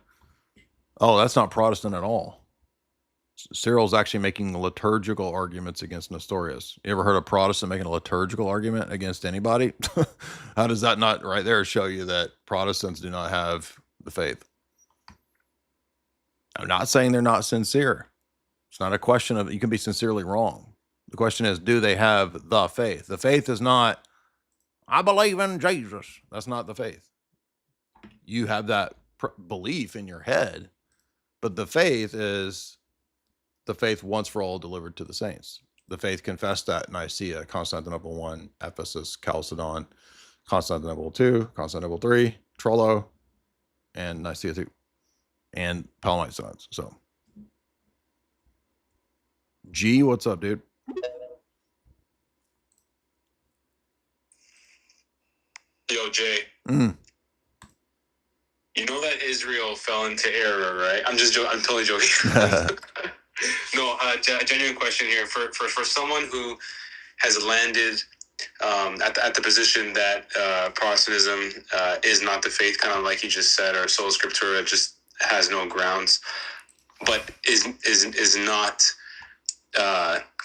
oh, that's not Protestant at all. Cyril's actually making liturgical arguments against Nestorius. You ever heard a Protestant making a liturgical argument against anybody? How does that not right there show you that Protestants do not have the faith? I'm not saying they're not sincere. It's not a question of, you can be sincerely wrong. The question is, do they have the faith? The faith is not, I believe in Jesus. That's not the faith. You have that belief in your head, but the faith is the faith once for all delivered to the saints. The faith confessed at Nicaea, Constantinople 1, Ephesus, Chalcedon, Constantinople 2, Constantinople 3, Trullo, and Nicaea 2, and Palamite Synods. So, G, what's up, dude? Yo, Jay. You know that Israel fell into error, right? I'm just joking. I'm totally joking. No, a genuine question here for someone who has landed at the position that Protestantism is not the faith, kind of like you just said, or sola scriptura just has no grounds, but is not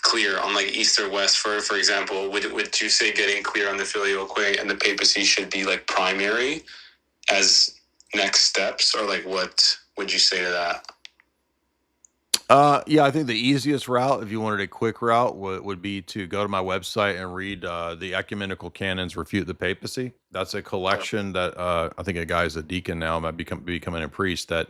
clear on like east or west. For example, would you say getting clear on the filioque and the papacy should be like primary as next steps, or like what would you say to that? Yeah, I think the easiest route, if you wanted a quick route, would be to go to my website and read the Ecumenical Canons Refute the Papacy. That's a collection that I think a guy's a deacon now, might becoming a priest, that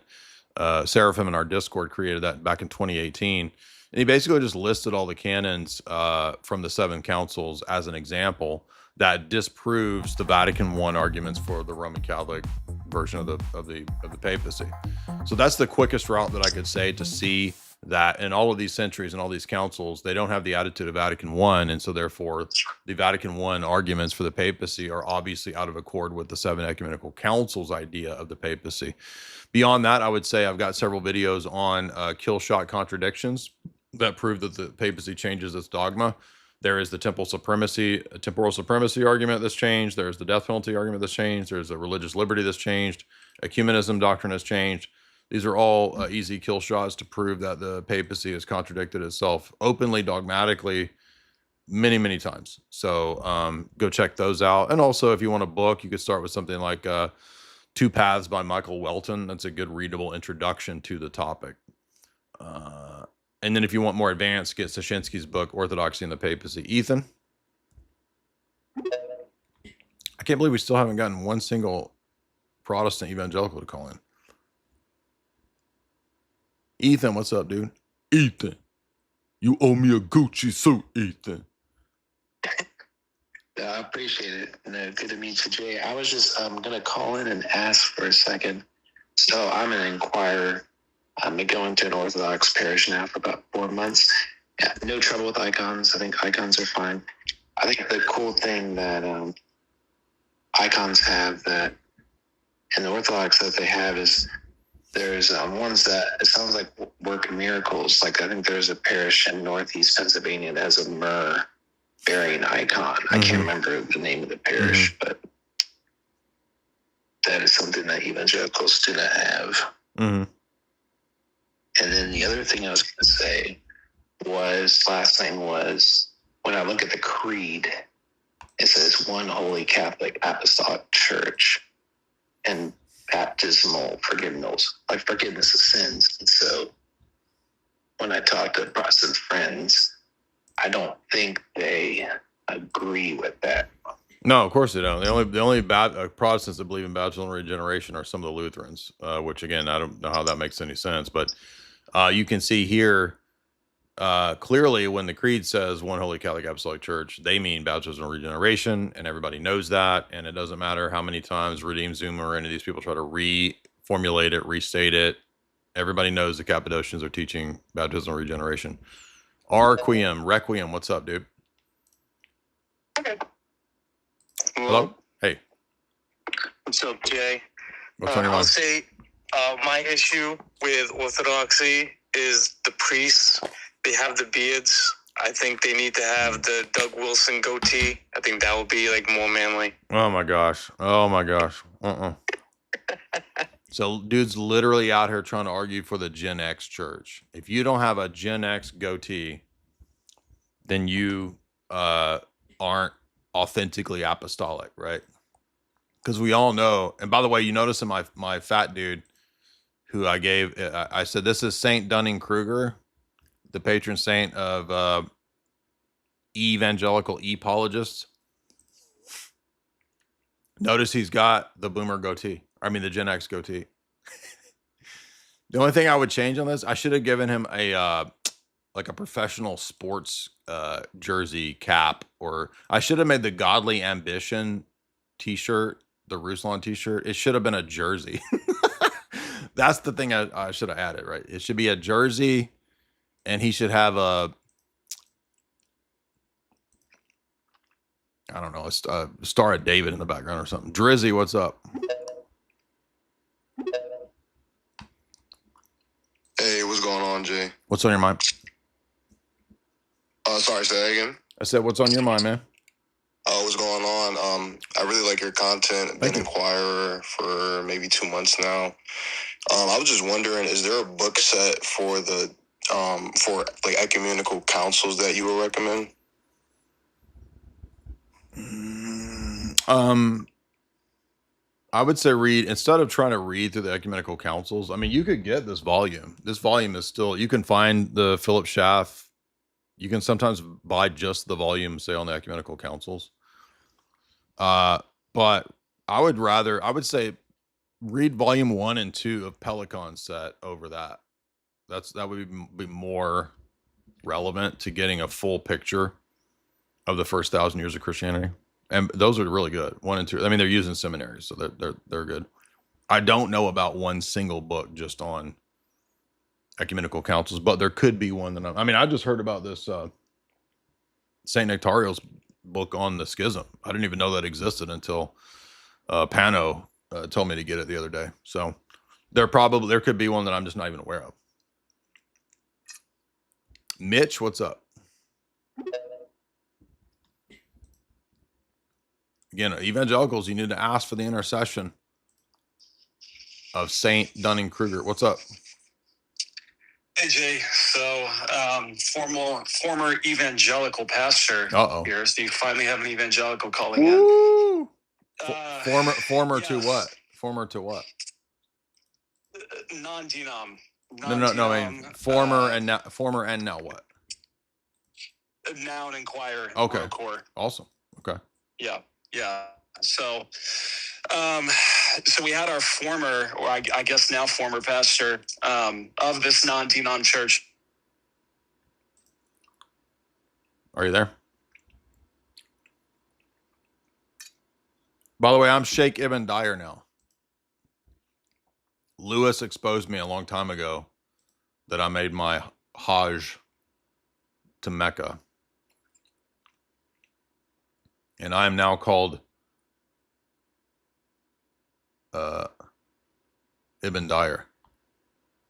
Seraphim in our Discord created that back in 2018. And he basically just listed all the canons from the 7 councils as an example that disproves the Vatican I arguments for the Roman Catholic version of the papacy. So that's the quickest route that I could say to see that in all of these centuries and all these councils, they don't have the attitude of Vatican I, and so therefore the Vatican I arguments for the papacy are obviously out of accord with the 7 ecumenical councils idea of the papacy. Beyond that, I would say I've got several videos on kill shot contradictions that prove that the papacy changes its dogma. There is the temporal supremacy argument that's changed. There's the death penalty argument that's changed. There's a religious liberty that's changed. Ecumenism doctrine has changed. These are all easy kill shots to prove that the papacy has contradicted itself openly, dogmatically, many, many times. So go check those out. And also, if you want a book, you could start with something like Two Paths by Michael Welton. That's a good readable introduction to the topic. And then if you want more advanced, get Sashinsky's book, Orthodoxy and the Papacy. Ethan? I can't believe we still haven't gotten one single Protestant evangelical to call in. Ethan, what's up, dude? Ethan, you owe me a Gucci suit, Ethan. I appreciate it. Good to meet you, Jay. I was just going to call in and ask for a second. So I'm an inquirer. I've been going to an Orthodox parish now for about 4 months. Yeah, no trouble with icons. I think icons are fine. I think the cool thing that icons have that, and the Orthodox that they have, is there's ones that it sounds like work miracles. Like I think there's a parish in Northeast Pennsylvania that has a myrrh burying icon. I can't remember the name of the parish, but that is something that evangelicals do not have. And then the other thing I was going to say was, last thing was, when I look at the creed, it says one holy Catholic apostolic church and baptismal forgiveness of sins. And so when I talk to Protestant friends, I don't think they agree with that. No, of course they don't. The only Protestants that believe in baptismal regeneration are some of the Lutherans, which again, I don't know how that makes any sense. But you can see here clearly when the creed says one holy Catholic apostolic church, they mean baptismal regeneration, and everybody knows that. And it doesn't matter how many times Redeem Zoom or any of these people try to reformulate it, restate it. Everybody knows the Cappadocians are teaching baptismal regeneration. Requiem, what's up, dude? Hello? Hey. What's up, Jay? What's on your mind? I'll say my issue with Orthodoxy is the priests. They have the beards. I think they need to have the Doug Wilson goatee. I think that would be like more manly. Oh my gosh. So dude's literally out here trying to argue for the Gen X church. If you don't have a Gen X goatee, then you aren't authentically apostolic, right? Because we all know, and by the way, you notice in my fat dude who I said, this is Saint Dunning-Kruger, the patron saint of evangelical apologists. Notice he's got the boomer goatee. I mean, the Gen X goatee. The only thing I would change on this, I should have given him a like a professional sports jersey cap, or I should have made the Godly Ambition t-shirt, the Ruse-lan t-shirt. It should have been a jersey. That's the thing I should have added, right? It should be a jersey, and he should have a, I don't know, a Star of David in the background or something. Drizzy, what's up? Hey, what's going on, Jay? What's on your mind? Sorry, say that again. I said, what's on your mind, man? What's going on? I really like your content. I've been an Inquirer for maybe 2 months now. I was just wondering, is there a book set for the for like ecumenical councils that you would recommend? I would say instead of trying to read through the ecumenical councils. I mean, you could get this volume. This volume is still, you can find the Philip Schaff. You can sometimes buy just the volume, say, on the ecumenical councils. But I would say read volume 1 and 2 of Pelican set over that. That would be more relevant to getting a full picture of the first 1,000 years of Christianity. And those are really good. 1 and 2. I mean, they're used in seminaries, so they're good. I don't know about one single book just on ecumenical councils, but there could be one that I just heard about this Saint Nectario's book on the schism. I didn't even know that existed until Pano told me to get it the other day. So there could be one that I'm just not even aware of. Mitch, what's up? Again, evangelicals, you need to ask for the intercession of Saint Dunning-Kruger. What's up? Hey, Jay. So, former evangelical pastor here. So you finally have an evangelical calling in. Former to what? Former to what? Non-denom. No. I mean, former and now what? Now an Inquirer. Okay. Awesome. Okay. Yeah. So we had our former, or I guess now former pastor of this non-denom church. Are you there? By the way, I'm Sheikh Ibn Dyer now. Lewis exposed me a long time ago that I made my Hajj to Mecca. And I am now called Ibn Dyer.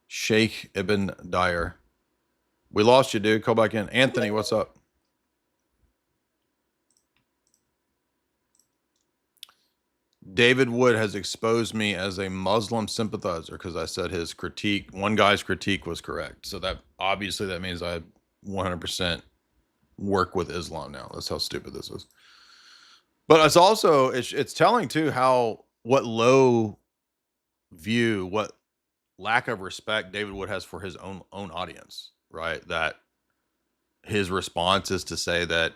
Sheikh Ibn Dyer. We lost you, dude. Call back in. Anthony, what's up? David Wood has exposed me as a Muslim sympathizer because I said his critique, one guy's critique was correct. So that obviously that means I 100% work with Islam now. That's how stupid this is. But it's also, it's telling too what low view, what lack of respect David Wood has for his own audience, right? That his response is to say that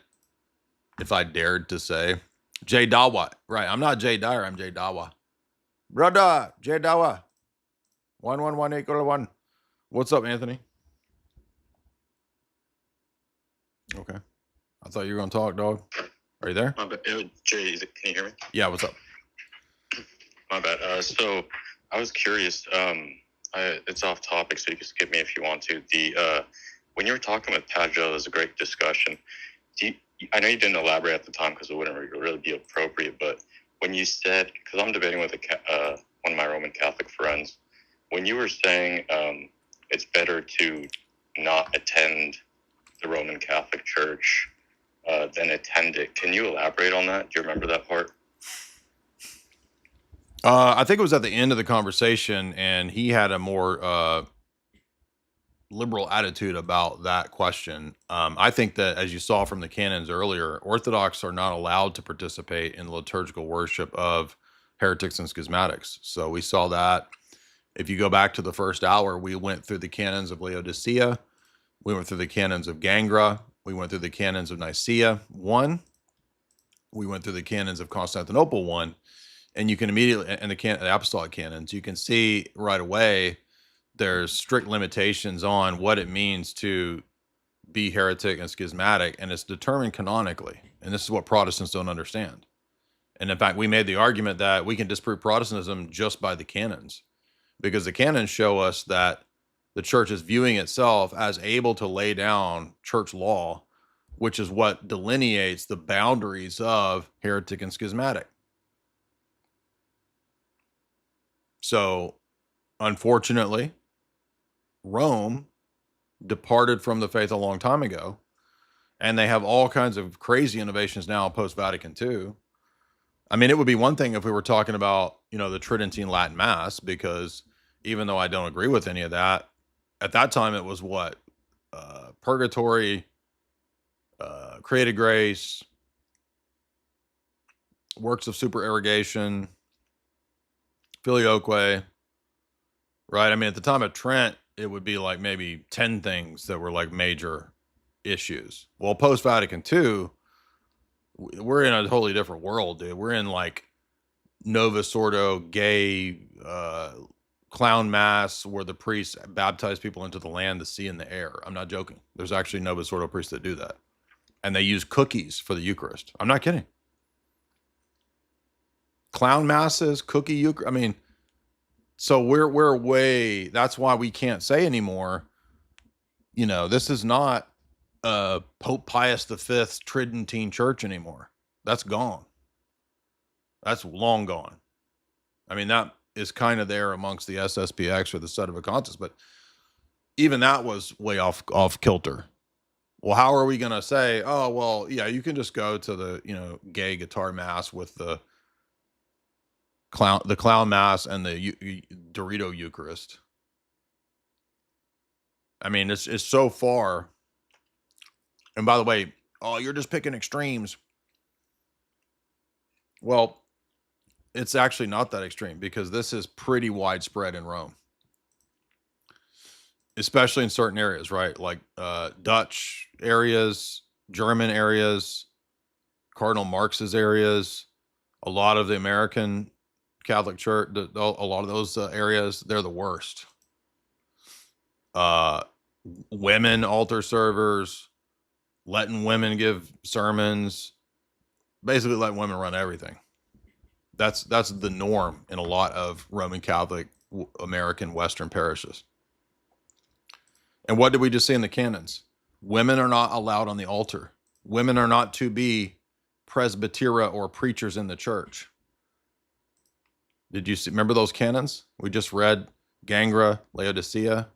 if I dared to say, Jay Dawa, right? I'm not Jay Dyer, I'm Jay Dawa. Brother, Jay Dawa. 111 =1. What's up, Anthony? Okay. I thought you were going to talk, dog. Are you there? My bad. Jay, can you hear me? Yeah, what's up? My bad. So I was curious. It's off topic, so you can skip me if you want to. When you were talking with Padre, it was a great discussion. I know you didn't elaborate at the time because it wouldn't really be appropriate, but when you said, because I'm debating with one of my Roman Catholic friends, when you were saying it's better to not attend the Roman Catholic Church than attend it, can you elaborate on that? Do you remember that part? I think it was at the end of the conversation, and he had a more liberal attitude about that question. I think that, as you saw from the canons earlier, Orthodox are not allowed to participate in the liturgical worship of heretics and schismatics. So we saw that. If you go back to the first hour, we went through the canons of Laodicea, we went through the canons of Gangra, we went through the canons of Nicaea 1, we went through the canons of Constantinople 1, and you can immediately, and the apostolic canons, you can see right away there's strict limitations on what it means to be heretic and schismatic, and it's determined canonically. And this is what Protestants don't understand. And in fact, we made the argument that we can disprove Protestantism just by the canons, because the canons show us that the church is viewing itself as able to lay down church law, which is what delineates the boundaries of heretic and schismatic. So, unfortunately, Rome departed from the faith a long time ago, and they have all kinds of crazy innovations now post-Vatican II. I mean, it would be one thing if we were talking about, the Tridentine Latin Mass, because even though I don't agree with any of that, at that time it was what? Purgatory, created grace, works of supererogation, filioque, right? I mean, at the time of Trent, it would be like maybe 10 things that were like major issues. Well, post-Vatican II, we're in a totally different world, dude. We're in like Novus Ordo, gay, clown mass, where the priests baptize people into the land, the sea, and the air. I'm not joking. There's actually Novus Ordo priests that do that. And they use cookies for the Eucharist. I'm not kidding. Clown masses, cookie Eucharist. I mean, so we're way, that's why we can't say anymore, this is not Pope Pius V's Tridentine Church anymore. That's gone. That's long gone. I mean, that is kind of there amongst the SSPX or the Sedevacantists, but even that was way off kilter. Well, how are we going to say, oh, well, yeah, you can just go to the, gay guitar mass with the clown mass and the Dorito Eucharist. I mean, it's so far. And by the way, oh, you're just picking extremes. Well, it's actually not that extreme, because this is pretty widespread in Rome, especially in certain areas, right? Like Dutch areas, German areas, Cardinal Marx's areas, a lot of the American Catholic Church, a lot of those areas, they're the worst. Women altar servers, letting women give sermons, basically letting women run everything. That's the norm in a lot of Roman Catholic American Western parishes. And what did we just see in the canons? Women are not allowed on the altar. Women are not to be presbytera or preachers in the church. Did you remember those canons? We just read Gangra, Laodicea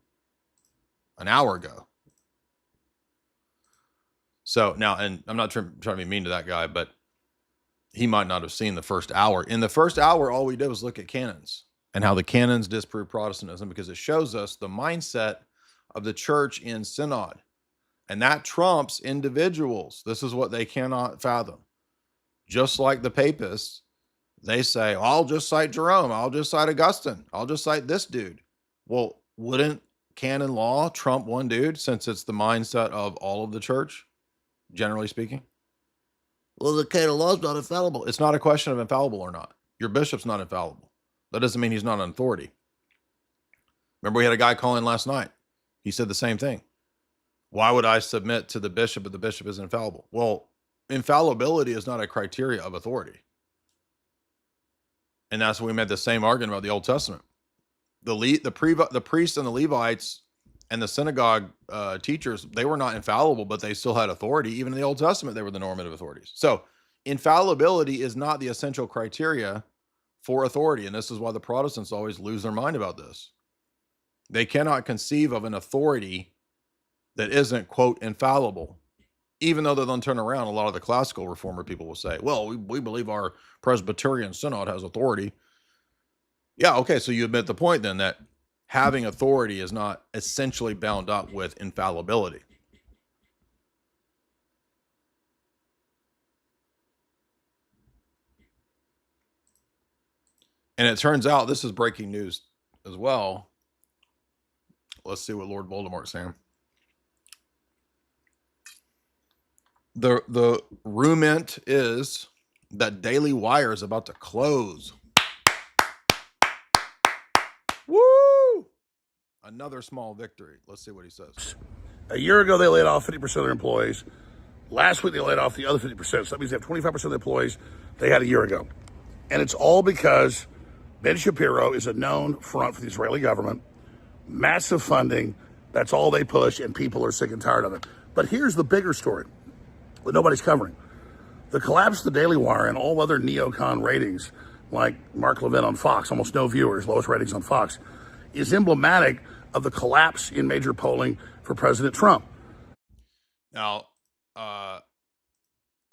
an hour ago. So now, and I'm not trying to be mean to that guy, but he might not have seen the first hour. In the first hour, all we did was look at canons and how the canons disprove Protestantism, because it shows us the mindset of the church in synod. And that trumps individuals. This is what they cannot fathom. Just like the papists, they say, I'll just cite Jerome. I'll just cite Augustine. I'll just cite this dude. Well, wouldn't canon law trump one dude, since it's the mindset of all of the church, generally speaking? Well, the canon law is not infallible. It's not a question of infallible or not. Your bishop's not infallible. That doesn't mean he's not an authority. Remember, we had a guy call in last night. He said the same thing. Why would I submit to the bishop if the bishop is infallible? Well, infallibility is not a criteria of authority. And that's when we made the same argument about the Old Testament. The priests and the Levites and the synagogue teachers, they were not infallible, but they still had authority. Even in the Old Testament, they were the normative authorities. So infallibility is not the essential criteria for authority. And this is why the Protestants always lose their mind about this. They cannot conceive of an authority that isn't, quote, infallible. Even though they'll then turn around, a lot of the classical reformer people will say, well, we believe our Presbyterian synod has authority. Yeah, okay, so you admit the point then that having authority is not essentially bound up with infallibility. And it turns out, this is breaking news as well. Let's see what Lord Voldemort's saying. The rumint is that Daily Wire is about to close. Woo! Another small victory. Let's see what he says. A year ago, they laid off 50% of their employees. Last week, they laid off the other 50%. So that means they have 25% of the employees they had a year ago. And it's all because Ben Shapiro is a known front for the Israeli government. Massive funding. That's all they push, and people are sick and tired of it. But here's the bigger story that nobody's covering. The collapse of the Daily Wire and all other neocon ratings, like Mark Levin on Fox, almost no viewers, lowest ratings on Fox, is emblematic of the collapse in major polling for President Trump. Now, I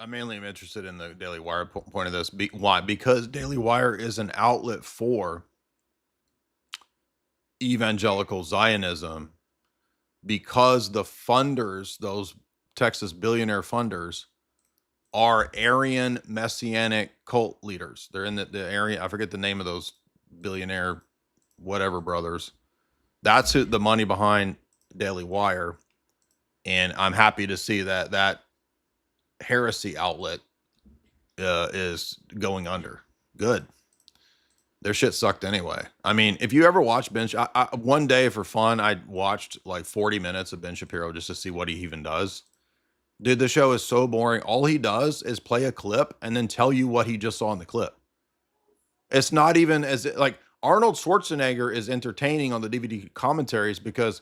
mainly am interested in the Daily Wire point of this. Why? Because Daily Wire is an outlet for evangelical Zionism, because the funders, those Texas billionaire funders, are Aryan Messianic cult leaders. They're in the area. I forget the name of those billionaire whatever brothers. That's who, the money behind Daily Wire. And I'm happy to see that heresy outlet is going under. Good. Their shit sucked anyway. I mean, if you ever watch one day for fun, I watched like 40 minutes of Ben Shapiro just to see what he even does. Dude, the show is so boring. All he does is play a clip and then tell you what he just saw in the clip. It's not even like Arnold Schwarzenegger is entertaining on the DVD commentaries because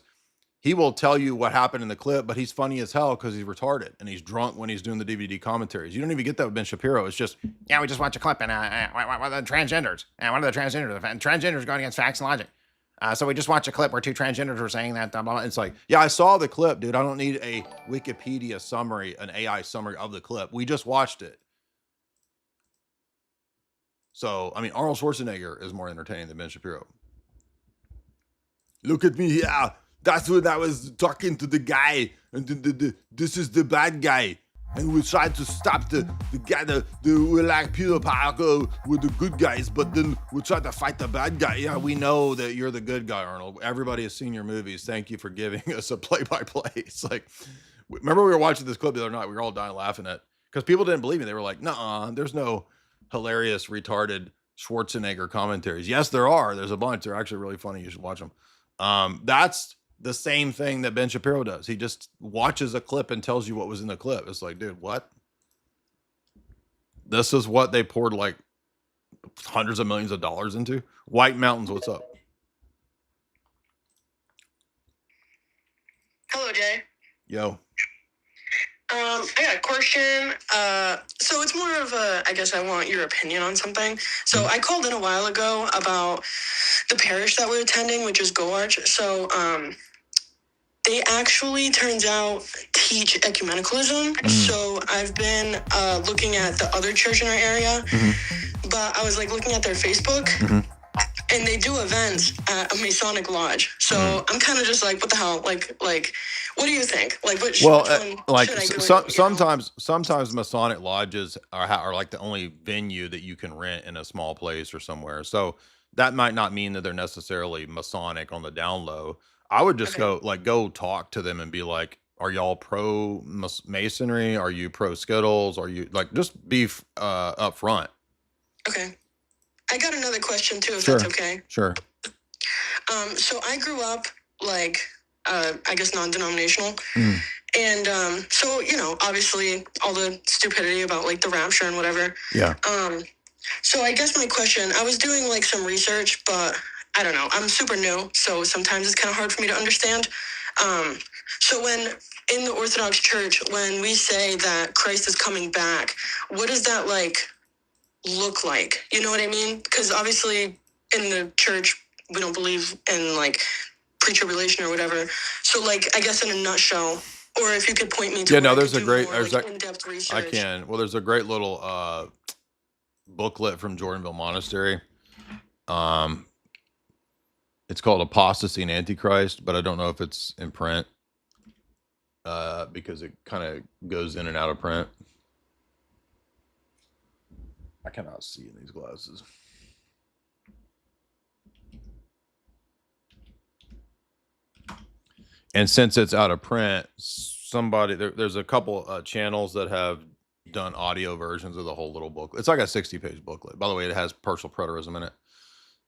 he will tell you what happened in the clip, but he's funny as hell because he's retarded and he's drunk when he's doing the DVD commentaries. You don't even get that with Ben Shapiro. It's just, yeah, we just watch a clip and what are the transgenders? And one of the transgenders going against facts and logic. So we just watched a clip where two transgenders were saying that. Blah, blah, blah. It's like, yeah, I saw the clip, dude. I don't need a Wikipedia summary, an AI summary of the clip. We just watched it. So, I mean, Arnold Schwarzenegger is more entertaining than Ben Shapiro. Look at me, yeah. That's when I was talking to the guy, and this is the bad guy, and we tried to stop the guy, we're like Peter Parker with the good guys, but then we tried to fight the bad guy. Yeah, we know that you're the good guy, Arnold. Everybody has seen your movies. Thank you for giving us a play-by-play. It's like, remember we were watching this clip the other night. We were all dying laughing at, because people didn't believe me. They were like, "Nuh-uh, there's no hilarious, retarded Schwarzenegger commentaries." Yes, there are. There's a bunch. They're actually really funny. You should watch them. That's the same thing that Ben Shapiro does. He just watches a clip and tells you what was in the clip. It's like, dude, what? This is what they poured like hundreds of millions of dollars into? White Mountains, what's up? Hello, Jay. Yo. I got a question. So it's more of a, I guess I want your opinion on something. So I called in a while ago about the parish that we're attending, which is Go Arch. So, they actually, turns out, teach ecumenicalism. So I've been looking at the other church in our area, but I was like looking at their Facebook, and they do events at a Masonic lodge. So I'm kind of just like, what the hell? Like, what do you think? Like, which one like should I go to? sometimes Masonic lodges are like the only venue that you can rent in a small place or somewhere. So that might not mean that they're necessarily Masonic on the down low. I would just go talk to them and be like, are y'all pro Masonry? Are you pro Skittles? Are you like, just be up front. Okay. I got another question too, if that's okay. Sure. So I grew up like, I guess non-denominational. And so, you know, obviously all the stupidity about like the rapture and whatever. Yeah. So I guess my question, I was doing like some research, but I don't know, I'm super new, so sometimes it's kind of hard for me to understand. So when in the Orthodox Church, when we say that Christ is coming back, what does that like look like? You know what I mean? Because obviously in the church, we don't believe in like pre-tribulation or whatever. So like, I guess in a nutshell, or if you could point me to there's a great, in-depth research. I can. Well, there's a great little booklet from Jordanville Monastery. It's called Apostasy and Antichrist, but I don't know if it's in print because it kind of goes in and out of print. I cannot see in these glasses. And since it's out of print, there's a couple channels that have done audio versions of the whole little booklet. It's like a 60-page booklet. By the way, it has personal preterism in it.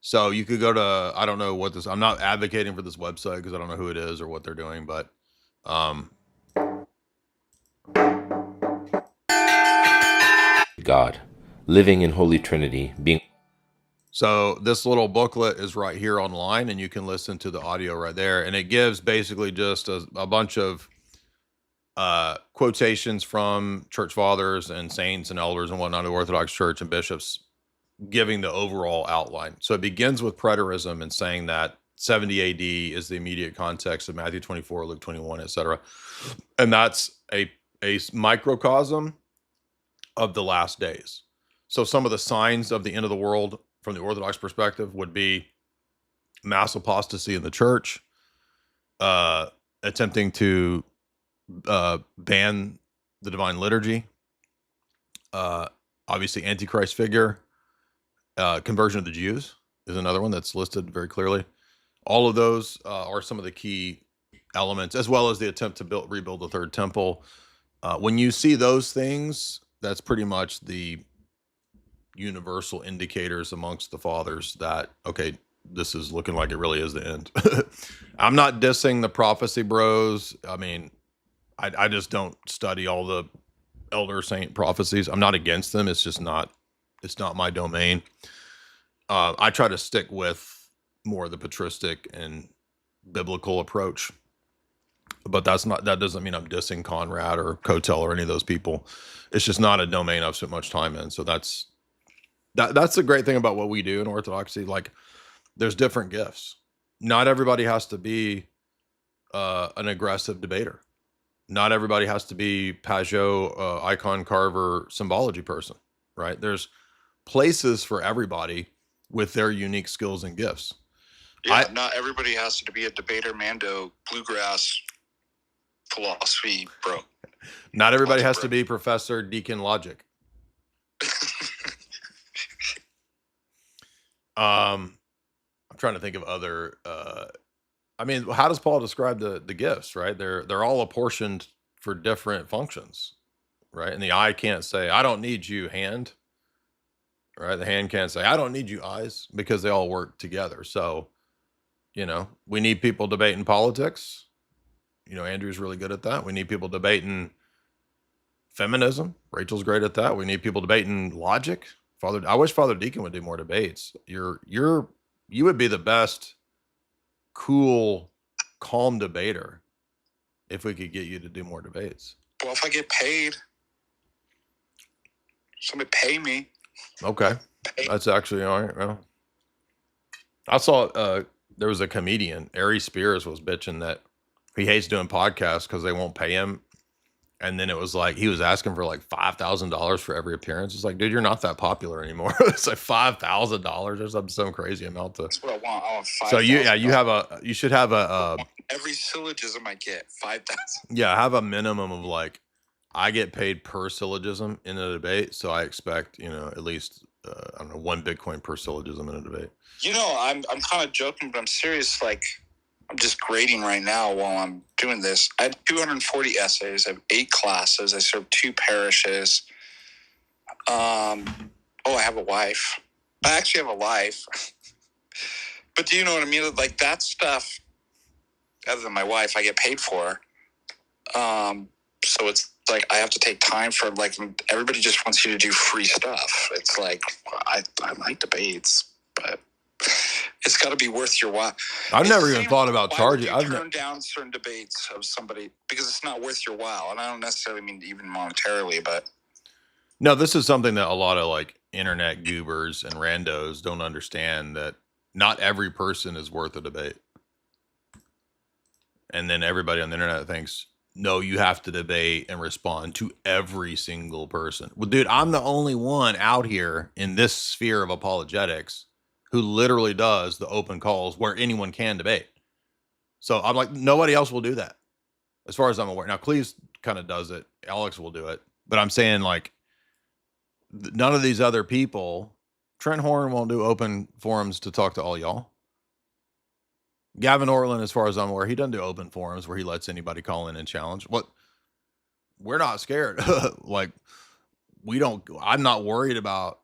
So you could go to, I don't know what this, I'm not advocating for this website because I don't know who it is or what they're doing, but God, living in Holy Trinity, being. So this little booklet is right here online, and you can listen to the audio right there. And it gives basically just a bunch of quotations from church fathers and saints and elders and whatnot of the Orthodox Church and bishops giving the overall outline. So it begins with preterism and saying that 70 AD is the immediate context of Matthew 24, Luke 21, etc. And that's a microcosm of the last days. So some of the signs of the end of the world from the Orthodox perspective would be mass apostasy in the church, attempting to ban the divine liturgy, obviously Antichrist figure, conversion of the Jews is another one that's listed very clearly. All of those are some of the key elements, as well as the attempt to rebuild the third temple. When you see those things, that's pretty much the universal indicators amongst the fathers that, okay, this is looking like it really is the end. I'm not dissing the prophecy bros. I mean, I just don't study all the elder saint prophecies. I'm not against them. It's just not, it's not my domain. I try to stick with more of the patristic and biblical approach, but that doesn't mean I'm dissing Conrad or Kotel or any of those people. It's just not a domain I've spent much time in. So that's the great thing about what we do in Orthodoxy. Like, there's different gifts. Not everybody has to be an aggressive debater. Not everybody has to be Pajot, icon carver, symbology person, right? There's places for everybody with their unique skills and gifts. Yeah, not everybody has to be a debater, Mando, bluegrass, philosophy, bro. Not everybody has to be Professor Deacon Logic. I'm trying to think of other. I mean, how does Paul describe the gifts? Right, they're all apportioned for different functions, right? And the eye can't say, "I don't need you, hand." Right, the hand can't say, "I don't need you, eyes," because they all work together. So, you know, we need people debating politics. You know, Andrew's really good at that. We need people debating feminism. Rachel's great at that. We need people debating logic. I wish Father Deacon would do more debates. You would be the best cool, calm debater if we could get you to do more debates. Well, if I get paid, somebody pay me. Okay. That's actually all right. Well, I saw there was a comedian, Ari Spears, was bitching that he hates doing podcasts because they won't pay him. And then it was like he was asking for like $5,000 for every appearance. It's like, dude, you're not that popular anymore. It's like $5,000 or something, some crazy amount. That's what I want. I want So $5,000. you should have a every syllogism I get 5,000. Yeah, have a minimum of like, I get paid per syllogism in a debate, so I expect at least I don't know, 1 Bitcoin per syllogism in a debate. I'm kind of joking, but I'm serious. Like, I'm just grading right now while I'm doing this. I had 240 essays. I have 8 classes. I serve 2 parishes. I have a wife. I actually have a life. But do you know what I mean? Like, that stuff, other than my wife, I get paid for. So it's like I have to take time for, like, everybody just wants you to do free stuff. It's like, I like debates, but it's got to be worth your while. I've never even thought about charging. I've turned down certain debates of somebody because it's not worth your while, and I don't necessarily mean even monetarily, but no, this is something that a lot of like internet goobers and randos don't understand, that not every person is worth a debate. And then everybody on the internet thinks, no, you have to debate and respond to every single person. Well, dude, I'm the only one out here in this sphere of apologetics who literally does the open calls where anyone can debate. So I'm like, nobody else will do that as far as I'm aware. Now, Cleves kind of does it. Alex will do it. But I'm saying, like, none of these other people, Trent Horn won't do open forums to talk to all y'all. Gavin Orland, as far as I'm aware, he doesn't do open forums where he lets anybody call in and challenge. What? We're not scared. Like, I'm not worried about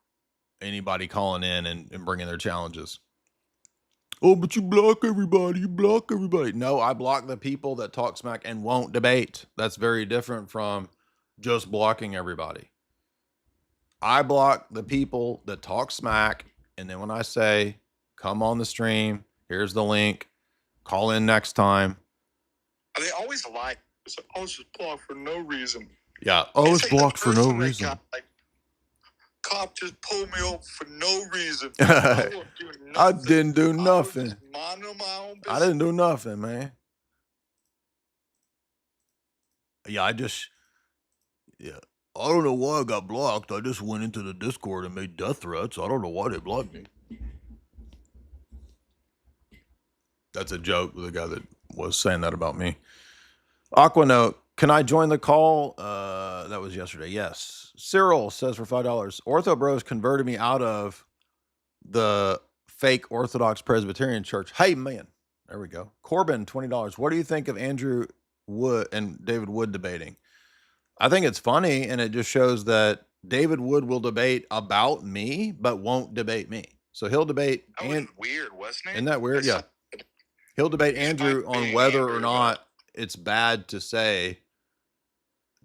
anybody calling in and bringing their challenges. Oh, but you block everybody. You block everybody. No, I block the people that talk smack and won't debate. That's very different from just blocking everybody. I block the people that talk smack, and then when I say, come on the stream, here's the link, call in next time. They always lie. It's like, I was just blocked for no reason. Yeah, I was blocked for no reason. Cop just pulled me over for no reason. I didn't do nothing. I didn't do nothing, man. Yeah, I don't know why I got blocked. I just went into the Discord and made death threats. I don't know why they blocked me. That's a joke with the guy that was saying that about me. Aquanote, can I join the call? That was yesterday. Yes. Cyril says for $5, Ortho Bros converted me out of the fake Orthodox Presbyterian church. Hey, man. There we go. Corbin, $20. What do you think of Andrew Wood and David Wood debating? I think it's funny, and it just shows that David Wood will debate about me, but won't debate me. So he'll debate. That was weird, wasn't it? Isn't that weird? Yeah. He'll debate Andrew on whether or not it's bad to say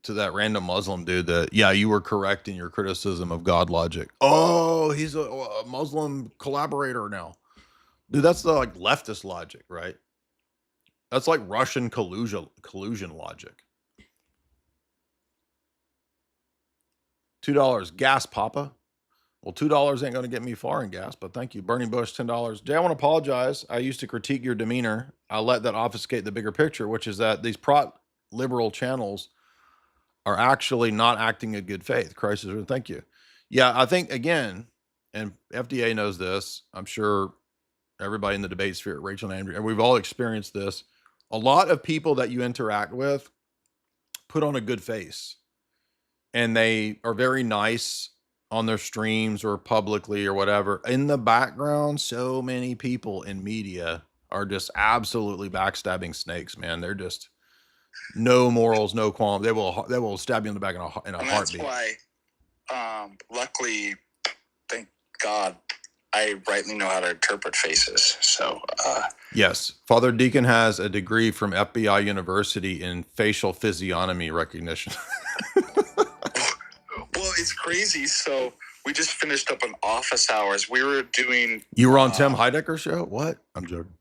to that random Muslim dude that, yeah, you were correct in your criticism of God logic. Oh, he's a Muslim collaborator now. Dude, that's the like leftist logic, right? That's like Russian collusion logic. $2. Gas, Papa. Well, $2 ain't going to get me far in gas, but thank you. Burning Bush, $10. Jay, I want to apologize. I used to critique your demeanor. I let that obfuscate the bigger picture, which is that these Prot liberal channels are actually not acting in good faith. Christ is, thank you. Yeah, I think, again, and FDA knows this. I'm sure everybody in the debate sphere, Rachel and Andrew, and we've all experienced this. A lot of people that you interact with put on a good face, and they are very nice on their streams or publicly or whatever. In the background, so many people in media are just absolutely backstabbing snakes, man. They're just no morals, no qualms. They will stab you in the back in a heartbeat. That's why, luckily, thank God, I rightly know how to interpret faces. So, yes, Father Deacon has a degree from FBI University in facial physiognomy recognition. Well, it's crazy. So we just finished up on office hours. We were doing. You were on Tim Heidecker's show? What? I'm joking.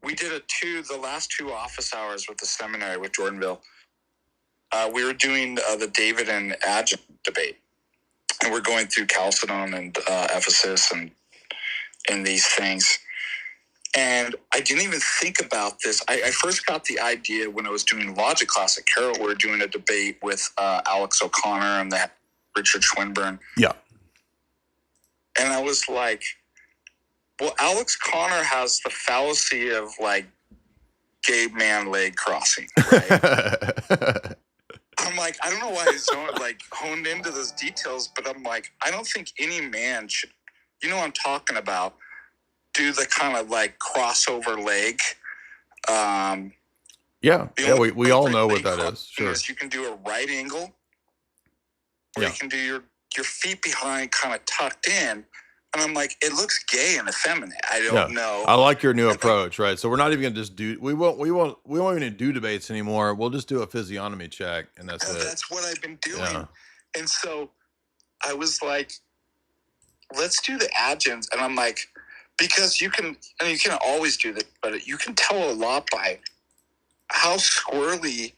We did the last 2 office hours with the seminary with Jordanville. We were doing the David and Adjunct debate, and we're going through Chalcedon and Ephesus and these things. And I didn't even think about this. I first got the idea when I was doing logic class at Carroll. We were doing a debate with Alex O'Connor and the Richard Swinburne. Yeah. And I was like, well, Alex Connor has the fallacy of like gay man leg crossing, right? I'm like, I don't know why he's so like honed into those details, but I'm like, I don't think any man should, you know what I'm talking about, do the kind of like crossover leg. We all know what that is. Sure. You can do a right angle, or you can do your feet behind kind of tucked in. And I'm like, it looks gay and effeminate. I don't know. I like your new approach, right? So we're not even gonna just do. We won't even do debates anymore. We'll just do a physiognomy check, and that's it. That's what I've been doing. Yeah. And so I was like, let's do the adjuncts. And I'm like, because you can always do this, but you can tell a lot by how squirrely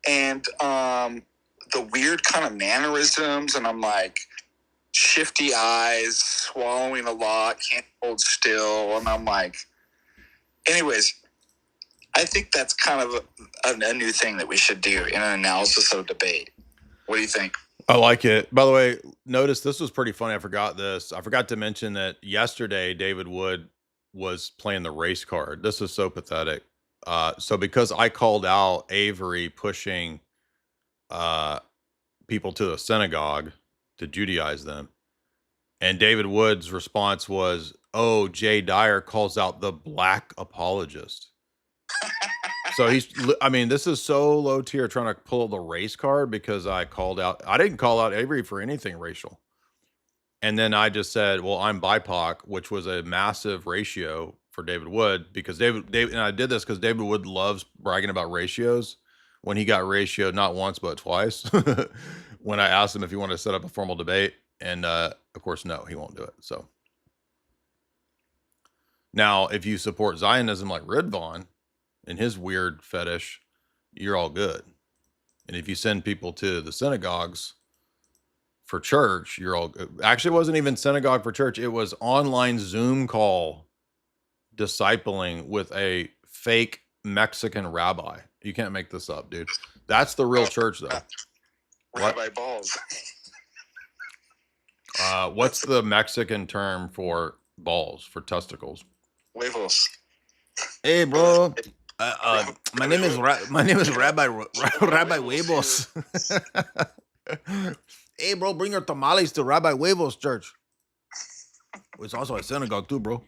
and the weird kind of mannerisms. And I'm like, shifty eyes, swallowing a lot, can't hold still. And I'm like, anyways, I think that's kind of a new thing that we should do in an analysis of debate. What do you think? I like it. By the way, notice this was pretty funny. I forgot this. I forgot to mention that yesterday David Wood was playing the race card. This is so pathetic. So because I called out Avery pushing people to the synagogue to Judaize them, and David Wood's response was, "Oh, Jay Dyer calls out the black apologist." So this is so low tier trying to pull the race card because I didn't call out Avery for anything racial. And then I just said, well, I'm BIPOC, which was a massive ratio for David Wood because David, and I did this because David Wood loves bragging about ratios when he got ratioed not once, but twice when I asked him if he wanted to set up a formal debate. And of course, no, he won't do it. So now if you support Zionism like Ridvan, and his weird fetish, you're all good. And if you send people to the synagogues for church, you're all good. Actually, it wasn't even synagogue for church. It was online Zoom call discipling with a fake Mexican rabbi. You can't make this up, dude. That's the real church, though. Rabbi balls. What's the Mexican term for balls, for testicles? Huevos. Hey, bro. My name is Rabbi Huevos. Hey, bro, bring your tamales to Rabbi Huevos Church. It's also a synagogue too, bro.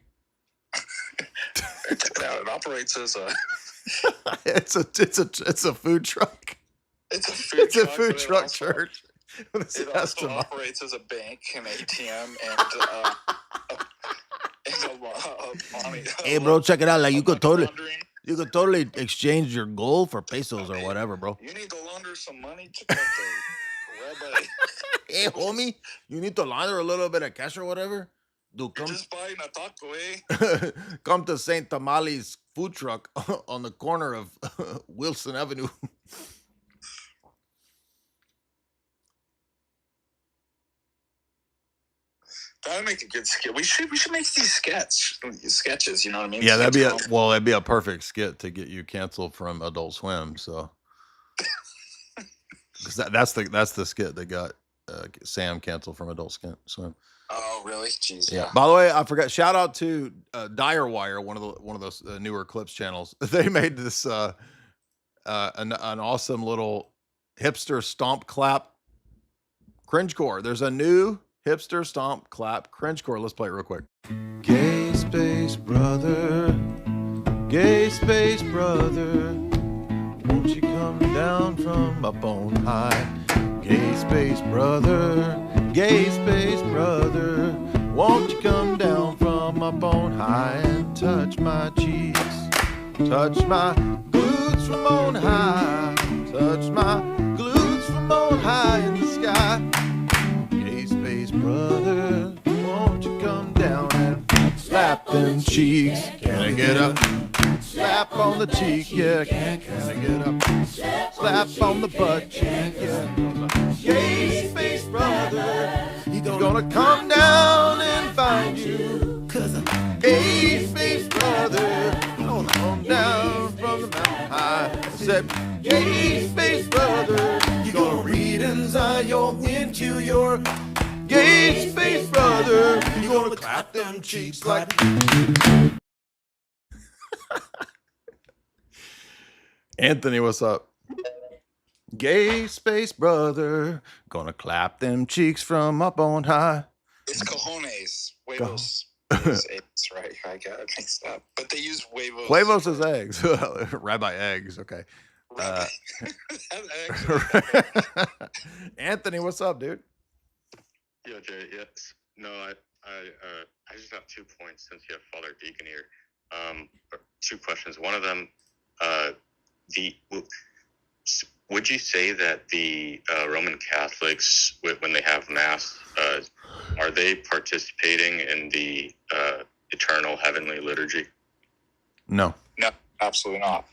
It operates as a. It's a food truck. It's a food truck church. It also operates as a bank, an ATM, and hey, bro, check it out. Like you could totally exchange your gold for pesos or whatever, bro. You need to launder some money to get the rabbi. Hey, homie, you need to launder a little bit of cash or whatever. Dude, come. You're just buying a taco, Come to St. Tamales food truck on the corner of Wilson Avenue. That'd make a good skit. We should make these sketches. You know what I mean? Yeah, that'd be a perfect skit to get you canceled from Adult Swim. So, because that's the skit that got Sam canceled from Adult Swim. Oh, really? Jeez. Yeah. By the way, I forgot. Shout out to Direwire, one of those newer clips channels. They made this an awesome little hipster stomp clap cringecore. There's a new hipster stomp clap cringecore. Let's play it real quick. Gay space brother, won't you come down from up on high? Gay space brother, won't you come down from up on high and touch my cheeks, touch my glutes from on high, touch my glutes from on high in the sky. Gay space brother, won't you come down and slap them cheeks? Can I get up? Slap on the cheek, yeah. Can I get up? Slap on the butt cheek, yeah. Gay space brother, he's gonna come down and find you. 'Cause gay space said, gay space brother, you gonna read inside your into your gay space brother, you gonna clap them cheeks like. Anthony, what's up? Gay space brother, gonna clap them cheeks from up on high. It's cojones. Huevos is eggs, right? I got it mixed up. But they use huevos. Huevos is eggs. Rabbi eggs. Okay. Anthony, what's up, dude? Yeah, Jay. Yes. No, I just have 2 points since you have Father Deacon here. 2 questions. One of them, would you say that the Roman Catholics, when they have Mass, are they participating in the eternal heavenly liturgy? No. No, absolutely not.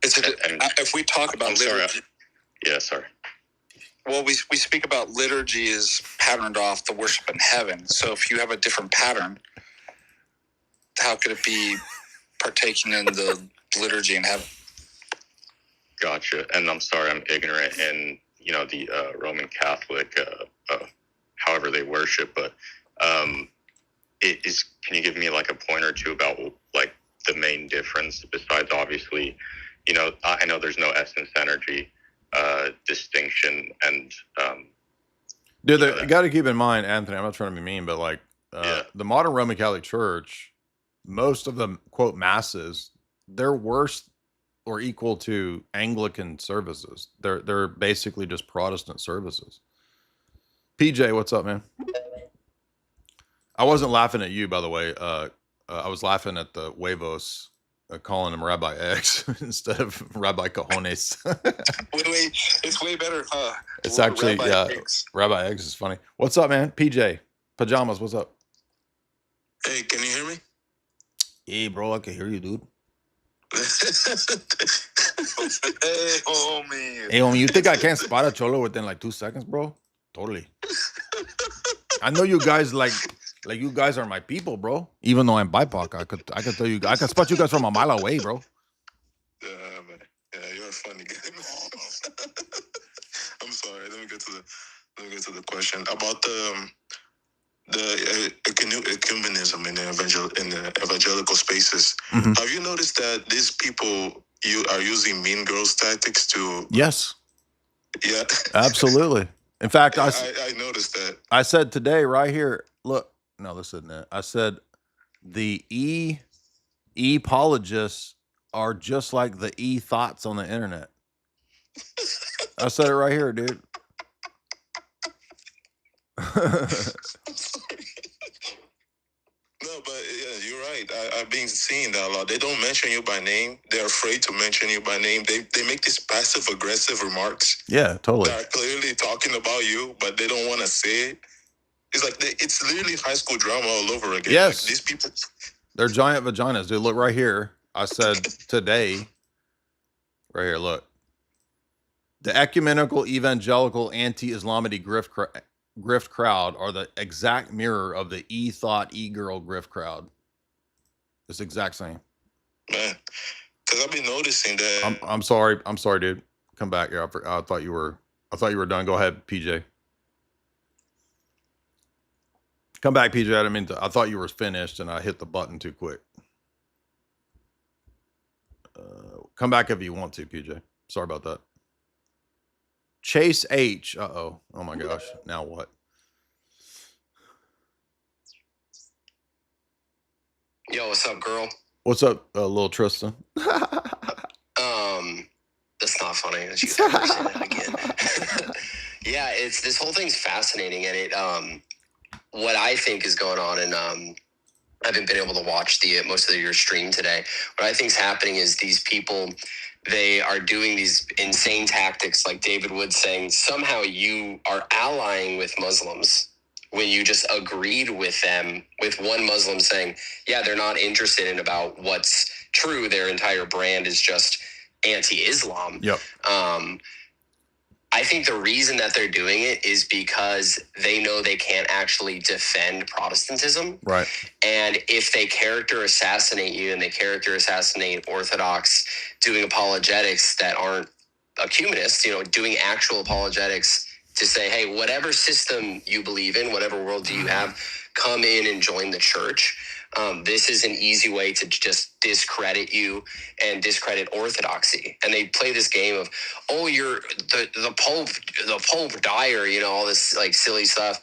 If we talk about liturgy, sorry. Well, we speak about liturgy as patterned off the worship in heaven. So if you have a different pattern, how could it be partaking in the liturgy in heaven? Gotcha. And I'm sorry, I'm ignorant in, the Roman Catholic, however they worship, but can you give me like a point or two about like the main difference besides obviously, I know there's no essence energy distinction and dude, you got to keep in mind, Anthony, I'm not trying to be mean, but like the modern Roman Catholic Church, most of the quote masses, they're worse or equal to Anglican services. They're basically just Protestant services. PJ, what's up, man? I wasn't laughing at you, by the way. I was laughing at the huevos, calling them Rabbi Eggs instead of Rabbi Cojones. It's way better, huh? It's actually, Rabbi Eggs is funny. What's up, man? PJ, Pajamas, what's up? Hey, can you hear me? Hey, bro, I can hear you, dude. Hey, homie. Hey, homie, you think I can't spot a cholo within like 2 seconds, bro? Totally. I know you guys like you guys are my people, bro. Even though I'm BIPOC, I could tell you, I could spot you guys from a mile away, bro. Man. Yeah, you're a funny guy. I'm sorry. Let me get to the question about the ecumenism in the evangelical spaces. Mm-hmm. Have you noticed that these people are using mean girls tactics to? Yes. Yeah. Absolutely. In fact, I noticed that. I said today right here. Look, no, this isn't it. I said the apologists are just like the thoughts on the internet. I said it right here, dude. No, but yeah, you're right. I've been seeing that a lot. They don't mention you by name. They're afraid to mention you by name. They make these passive-aggressive remarks. Yeah, totally. They're clearly talking about you, but they don't want to say it. It's like it's literally high school drama all over again. Yes. Like these people. They're giant vaginas, dude. Look right here. I said today, right here, look. The ecumenical, evangelical, anti-Islamity grift crowd are the exact mirror of the e-thought, e-girl grift crowd. It's the exact same. Man, because I've been noticing that. I'm sorry, dude. Come back here. I thought you were done. Go ahead, PJ. Come back, PJ. I didn't mean to. I thought you were finished, and I hit the button too quick. Come back if you want to, PJ. Sorry about that. Chase H. Uh-oh. Oh my gosh. Now what? Yo, what's up, girl? What's up, little Tristan? That's not funny that you ever say that again. Yeah, this whole thing's fascinating, and it what I think is going on, and I haven't been able to watch most of your stream today. What I think is happening is these people, they are doing these insane tactics, like David Wood saying, somehow you are allying with Muslims when you just agreed with them, with one Muslim saying, yeah, they're not interested in about what's true. Their entire brand is just anti-Islam. Yep. I think the reason that they're doing it is because they know they can't actually defend Protestantism. Right. And if they character assassinate you and they character assassinate Orthodox doing apologetics that aren't ecumenists, doing actual apologetics to say, hey, whatever system you believe in, whatever worldview you have, come in and join the church. This is an easy way to just discredit you and discredit orthodoxy. And they play this game of, oh, you're the Pope Dyer, all this like silly stuff.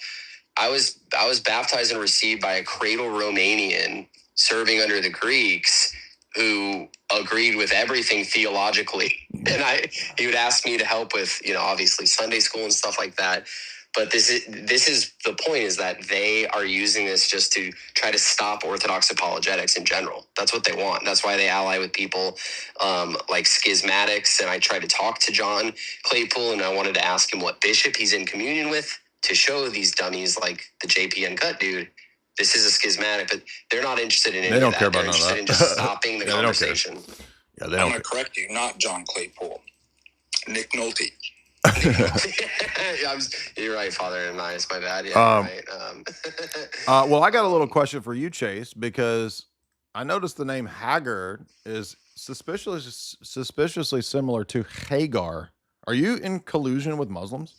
I was baptized and received by a cradle Romanian serving under the Greeks who agreed with everything theologically. And he would ask me to help with, obviously Sunday school and stuff like that. But this is the point, is that they are using this just to try to stop Orthodox apologetics in general. That's what they want. That's why they ally with people like schismatics. And I tried to talk to John Claypool, and I wanted to ask him what bishop he's in communion with to show these dummies like the JP Uncut dude, this is a schismatic. But they're not interested in any They don't of that. care about They're none of interested that. in just stopping the Yeah, they don't care. conversation. Yeah, they I'm don't. going to correct you, not John Claypool. Nick Nolte. You're right, Father, and nice. My bad. Yeah, you're right. Well, I got a little question for you, Chase, because I noticed the name Haggard is suspiciously similar to Hagar. Are you in collusion with Muslims?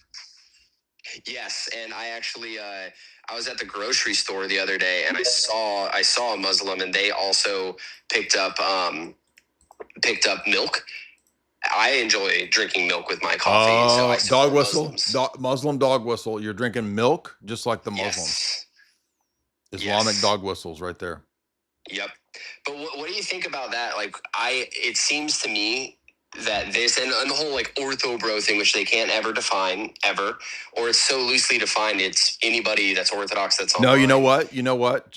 Yes, and I actually I was at the grocery store the other day, and I saw a Muslim, and they also picked up milk. I enjoy drinking milk with my coffee. So I saw dog whistle, Muslims. Muslim dog whistle. You're drinking milk just like the Muslims. Yes. Islamic dog whistles right there. Yep. But what do you think about that? Like, it seems to me that this and the whole like ortho bro thing, which they can't ever define ever, or it's so loosely defined, it's anybody that's Orthodox that's online. No, you know what?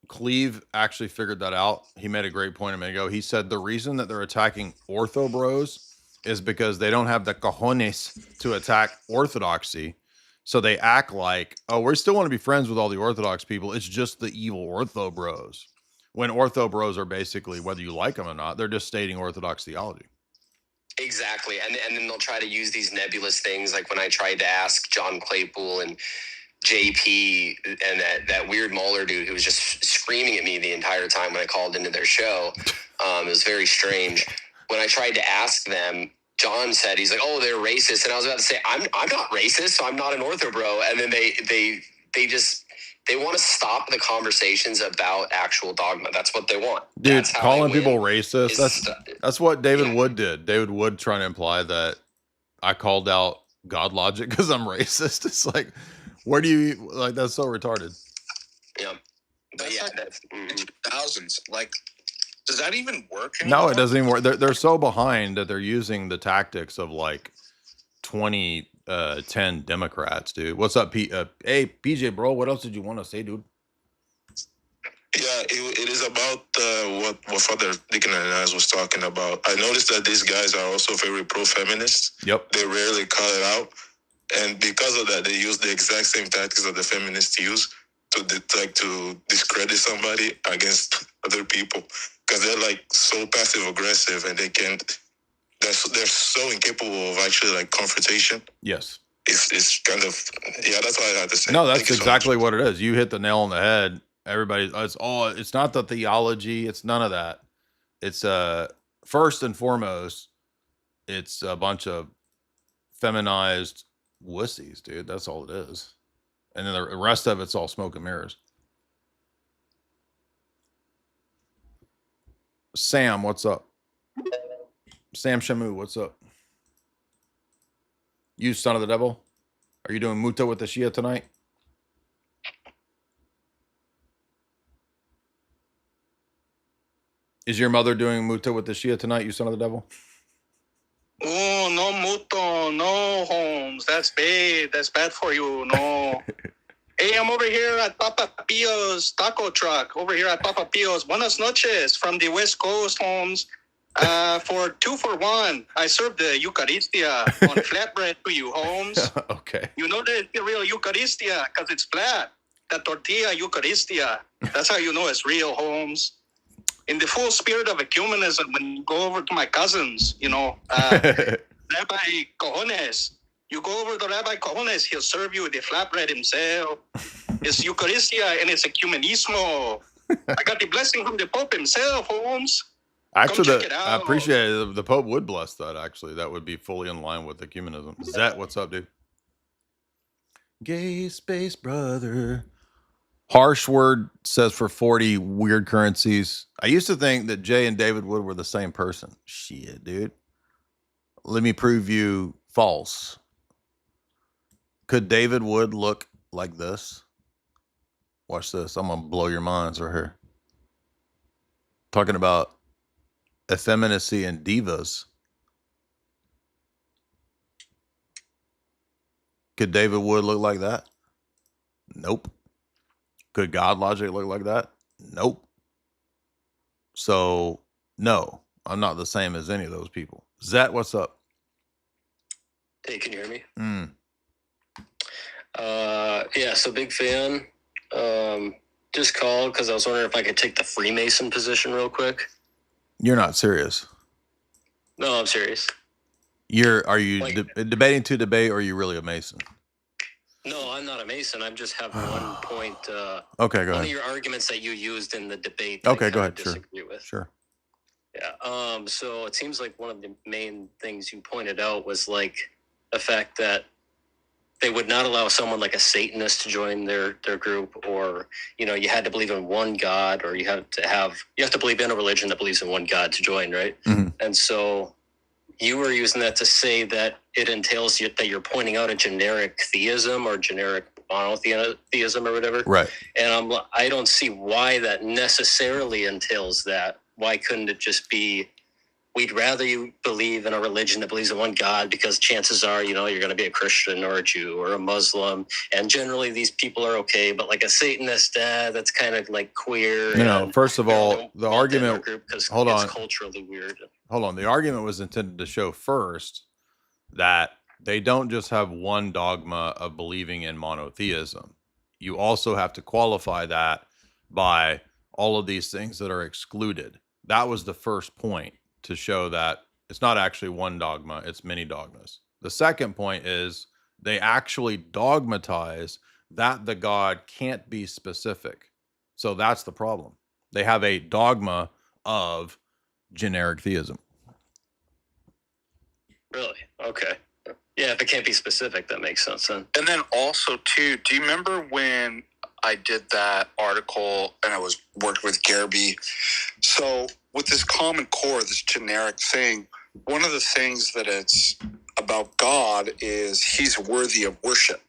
Cleve actually figured that out. He made a great point a minute ago. He said the reason that they're attacking ortho bros is because they don't have the cojones to attack orthodoxy. So they act like, oh, we still want to be friends with all the Orthodox people. It's just the evil ortho bros. When ortho bros are basically, whether you like them or not, they're just stating Orthodox theology. Exactly. And then they'll try to use these nebulous things. Like when I tried to ask John Claypool and JP and that weird Mueller dude who was just screaming at me the entire time when I called into their show. It was very strange. When I tried to ask them, John said, he's like, oh, they're racist. And I was about to say, I'm not racist, so I'm not an ortho bro. And then they want to stop the conversations about actual dogma. That's what they want. Dude, calling people racist, that's what David Wood did. David Wood trying to imply that I called out God logic because I'm racist. It's like, where do you, like, that's so retarded. Yeah. But that's yeah, like that's thousands. Like, does that even work anymore? No, it doesn't even work. They're so behind that they're using the tactics of like 2010 Democrats, dude. What's up, hey, PJ, bro? What else did you want to say, dude? Yeah, it is about what Father Deacon Ananias was talking about. I noticed that these guys are also very pro-feminist. Yep. They rarely call it out. And because of that, they use the exact same tactics that the feminists use to discredit somebody against other people. Because they're like so passive-aggressive and they're so incapable of actually like confrontation. Yes. It's kind of, yeah, that's what I had to say. No, that's exactly what it is. You hit the nail on the head. Everybody, it's not the theology. It's none of that. It's first and foremost, it's a bunch of feminized wussies, dude. That's all it is. And then the rest of it's all smoke and mirrors. Sam, what's up? Sam Shamu, what's up? You son of the devil. Are you doing Muta with the Shia tonight? Is your mother doing Muta with the Shia tonight, you son of the devil? Oh, no muto, no, Holmes. That's bad. That's bad for you. No. Hey, I'm over here at Papa Pio's taco truck. Over here at Papa Pio's. Buenas noches from the West Coast, Holmes. For 2 for 1, I serve the Eucharistia on flatbread to you, Holmes. Okay. You know that it's the real Eucharistia because it's flat. The tortilla Eucharistia. That's how you know it's real, Holmes. In the full spirit of ecumenism, when you go over to my cousins, Rabbi Cojones. You go over to Rabbi Cojones, he'll serve you with the flatbread himself. It's Eucharistia and it's ecumenismo. I got the blessing from the Pope himself, Holmes. Actually, Come check it I out. appreciate it. The Pope would bless that, actually. That would be fully in line with ecumenism. Zet, what's up, dude? Gay space brother. Harsh word says for 40 weird currencies. I used to think that Jay and David Wood were the same person. Shit, dude. Let me prove you false. Could David Wood look like this? Watch this. I'm going to blow your minds right here. Talking about effeminacy and divas. Could David Wood look like that? Nope. Could God Logic look like that? Nope. So, no, I'm not the same as any of those people. Zat, what's up? Hey, can you hear me? Mm. Yeah, so big fan. Just called because I was wondering if I could take the Freemason position real quick. You're not serious. No, I'm serious. Are you debating to debate, or are you really a Mason? No, I'm not a Mason. I just have one point. Okay, go one ahead. of your arguments that you used in the debate. Okay, I go kinda ahead. Sure. Disagree with. Sure. Yeah. So it seems like one of the main things you pointed out was like the fact that they would not allow someone like a Satanist to join their group, or you had to believe in one God, or you have to believe in a religion that believes in one God to join, right? Mm-hmm. And so you were using that to say that it entails that you're pointing out a generic theism or generic monotheism or whatever. Right. And I don't see why that necessarily entails that. Why couldn't it just be, we'd rather you believe in a religion that believes in one God, because chances are, you're going to be a Christian or a Jew or a Muslim. And generally these people are okay. But like a Satanist, that's kind of like queer. No, first of all, the argument, hold on. It's culturally weird. Hold on. The argument was intended to show first that they don't just have one dogma of believing in monotheism. You also have to qualify that by all of these things that are excluded. That was the first point, to show that it's not actually one dogma, it's many dogmas. The second point is they actually dogmatize that the God can't be specific. So that's the problem. They have a dogma of generic theism. Really? Okay. Yeah, if it can't be specific, that makes sense then. And then also too, do you remember when I did that article and I was working with Garby? So with this common core, this generic thing, one of the things that it's about God is he's worthy of worship.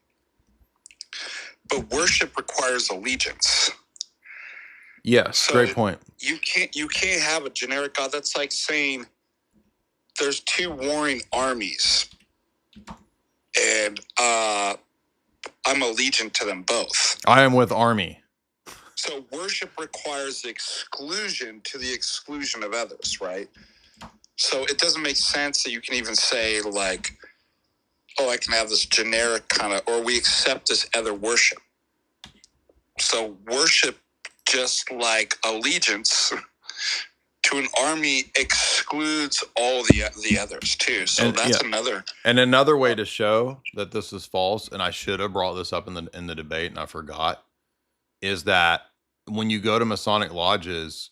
But worship requires allegiance. Yes, So great point. You can't have a generic God. That's like saying there's two warring armies, and I'm allegiant to them both. I am with Army. So worship requires the exclusion to the exclusion of others, right? So it doesn't make sense that you can even say like, oh, I can have this generic kind of, or we accept this other worship. So worship, just like allegiance to an army, excludes all the others too. So that's another. And another way to show that this is false, and I should have brought this up in the debate and I forgot, is that when you go to Masonic lodges,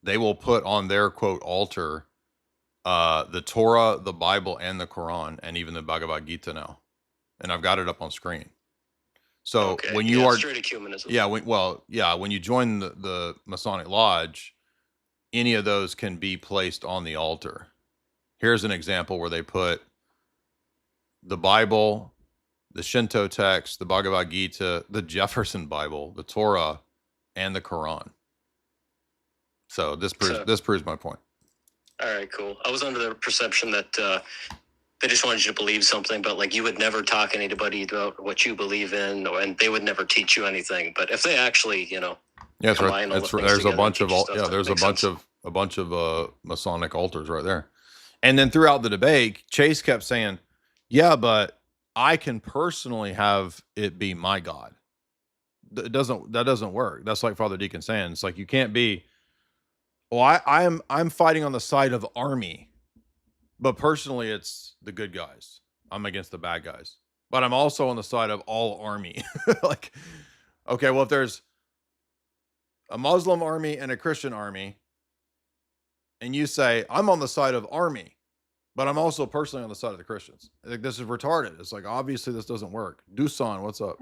they will put on their quote altar the Torah, the Bible, and the Quran, and even the Bhagavad Gita now. And I've got it up on screen. So when you are straight ecumenism. Yeah, when you join the Masonic lodge, any of those can be placed on the altar. Here's an example where they put the Bible, the Shinto text, the Bhagavad Gita, the Jefferson Bible, the Torah, and the Quran. So this proves my point. All right, cool. I was under the perception that they just wanted you to believe something, but like you would never talk to anybody about what you believe in, and they would never teach you anything. But if they actually, yeah, that's right. There's a bunch of a bunch of Masonic altars right there. And then throughout the debate, Chase kept saying, "Yeah, but I can personally have it be my God." That doesn't work. That's like Father Deacon saying, it's like you can't be. Well, I'm fighting on the side of Army. But personally, it's the good guys. I'm against the bad guys. But I'm also on the side of all army. Like, okay, well, if there's a Muslim army and a Christian army, and you say, I'm on the side of army, but I'm also personally on the side of the Christians. Like, this is retarded. It's like, obviously this doesn't work. Dusan, what's up?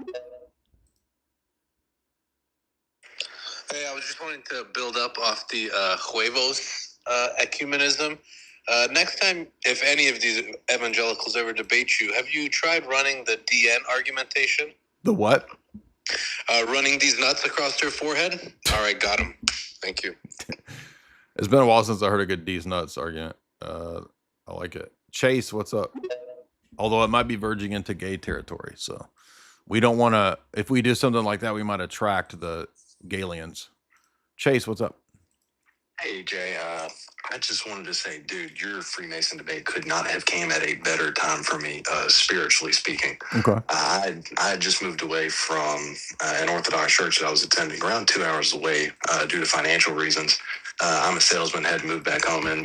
Hey, I was just wanting to build up off the huevos ecumenism. Next time, if any of these evangelicals ever debate you, have you tried running the DN argumentation? The what? Running these nuts across their forehead? All right, got him. Thank you. It's been a while since I heard a good D's nuts argument. I like it. Chase, what's up? Although it might be verging into gay territory, so we don't want to. If we do something like that, we might attract the Galians. Chase, what's up? Hey, Jay. I just wanted to say, dude, your Freemason debate could not have came at a better time for me, spiritually speaking. Okay. I had just moved away from an Orthodox church that I was attending around 2 hours away due to financial reasons. I'm a salesman, had to move back home in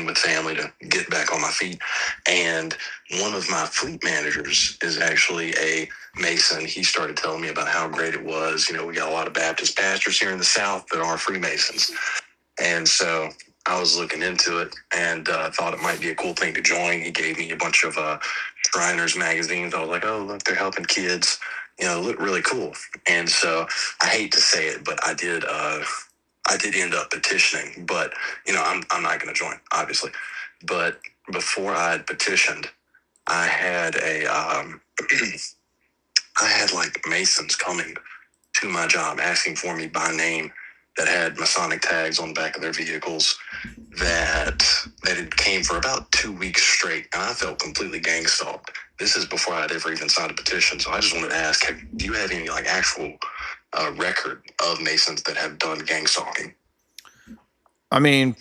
with family to get back on my feet. And one of my fleet managers is actually a Mason. He started telling me about how great it was. You know, we got a lot of Baptist pastors here in the South that are Freemasons. And so I was looking into it and thought it might be a cool thing to join. He gave me a bunch of Shriners magazines. I was like, oh, look, they're helping kids. You know, look really cool. And so I hate to say it, but I did end up petitioning. But, you know, I'm not going to join, obviously. But before I had petitioned, I had I had like Masons coming to my job asking for me by name that had Masonic tags on the back of their vehicles that it came for about 2 weeks straight. And I felt completely gang stalked. This is before I'd ever even signed a petition. So I just wanted to ask, do you have any like actual record of Masons that have done gang stalking? I mean,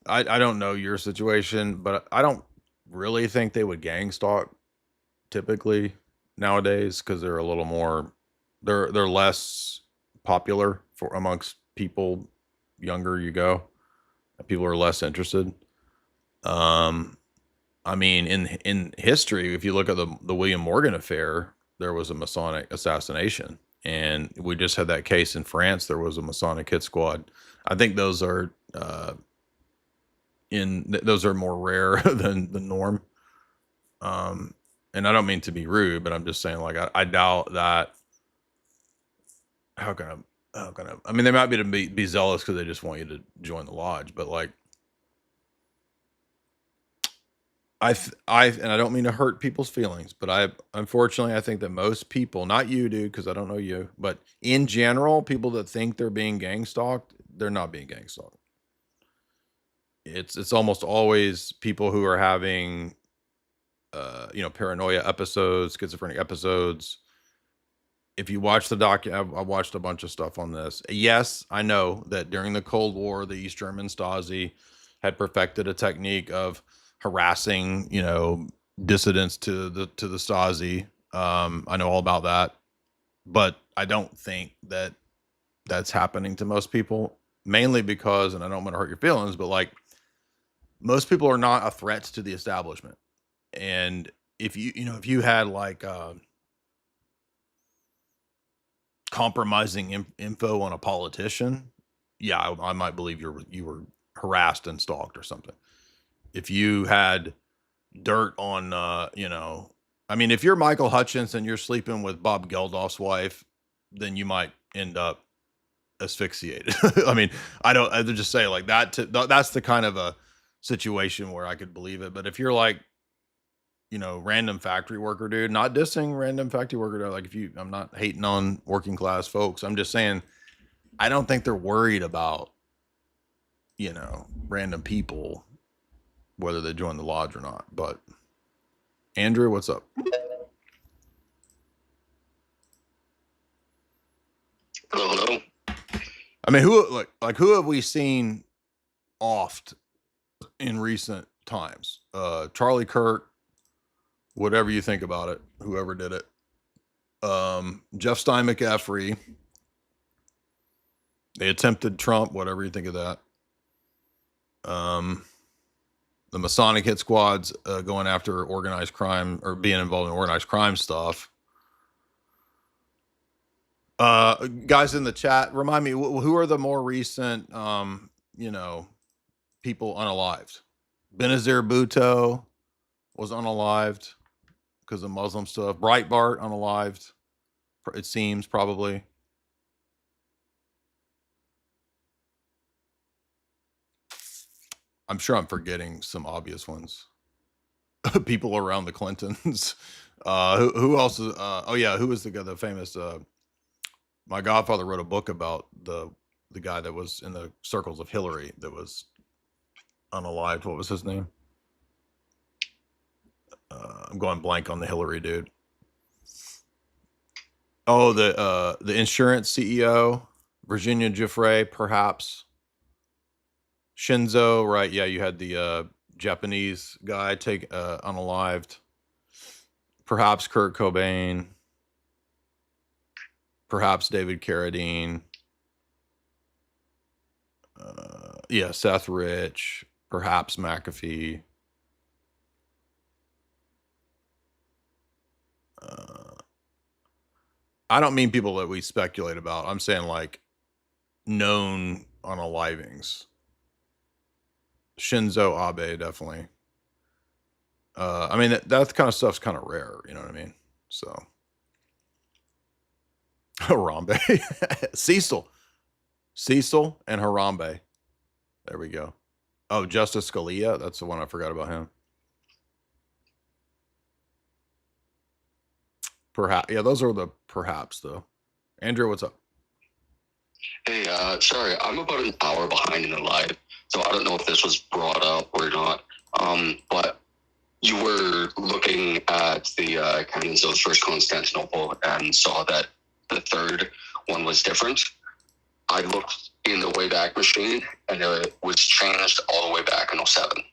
I don't know your situation, but I don't really think they would gang stalk typically nowadays because they're a little more, they're less popular for amongst people younger you go. People are less interested. I mean, in history, if you look at the William Morgan affair, there was a Masonic assassination, and we just had that case in France. There was a Masonic hit squad. I think those are those are more rare than the norm. And I don't mean to be rude, but I'm just saying, like, I doubt that. How can I mean, they might be zealous because they just want you to join the lodge, but like, and I don't mean to hurt people's feelings, but unfortunately, I think that most people, not you, dude, because I don't know you, but in general, people that think they're being gang stalked, they're not being gang stalked. It's almost always people who are having, paranoia episodes, schizophrenic episodes. If you watch the I watched a bunch of stuff on this. Yes, I know that during the Cold War, the East German Stasi had perfected a technique of harassing, dissidents to the Stasi. I know all about that, but I don't think that that's happening to most people, mainly because, and I don't want to hurt your feelings, but like, most people are not a threat to the establishment. And if you had like, compromising info on a politician, yeah, I might believe you were harassed and stalked or something. If you had dirt on, I mean, if you're Michael Hutchins and you're sleeping with Bob Geldof's wife, then you might end up asphyxiated. I mean, I just say like that. That's the kind of a situation where I could believe it. But if you're like, random factory worker, dude, not dissing random factory worker, dude. Like I'm not hating on working class folks. I'm just saying, I don't think they're worried about, random people, whether they join the lodge or not. But Andrew, what's up? Hello. I mean, who have we seen oft in recent times? Charlie Kirk, whatever you think about it, whoever did it. Jeff Stein McCaffrey. They attempted Trump, whatever you think of that. the Masonic hit squads going after organized crime or being involved in organized crime stuff. Guys in the chat, remind me, who are the more recent, people unalived? Benazir Bhutto was unalived because of Muslim stuff. Breitbart unalived, it seems, probably. I'm sure I'm forgetting some obvious ones. People around the Clintons. Who else is? Who was the guy? The famous. My godfather wrote a book about the guy that was in the circles of Hillary that was unalived. What was his name? I'm going blank on the Hillary dude. Oh, the insurance CEO, Virginia Giuffre, perhaps. Shinzo, right? Yeah, you had the Japanese guy take unalived. Perhaps Kurt Cobain. Perhaps David Carradine. Seth Rich. Perhaps McAfee. I don't mean people that we speculate about. I'm saying like known unalivings. Shinzo Abe, definitely. I mean, that kind of stuff's kind of rare, you know what I mean? So. Harambe. Cecil and Harambe. There we go. Oh, Justice Scalia. That's the one I forgot about him. Perhaps. Yeah, those are the perhaps, though. Andrew, what's up? Hey, sorry, I'm about an hour behind in the live, so I don't know if this was brought up or not. But you were looking at the Canons of First Constantinople and saw that the third one was different. I looked in the Wayback Machine, and it was changed all the way back in 07.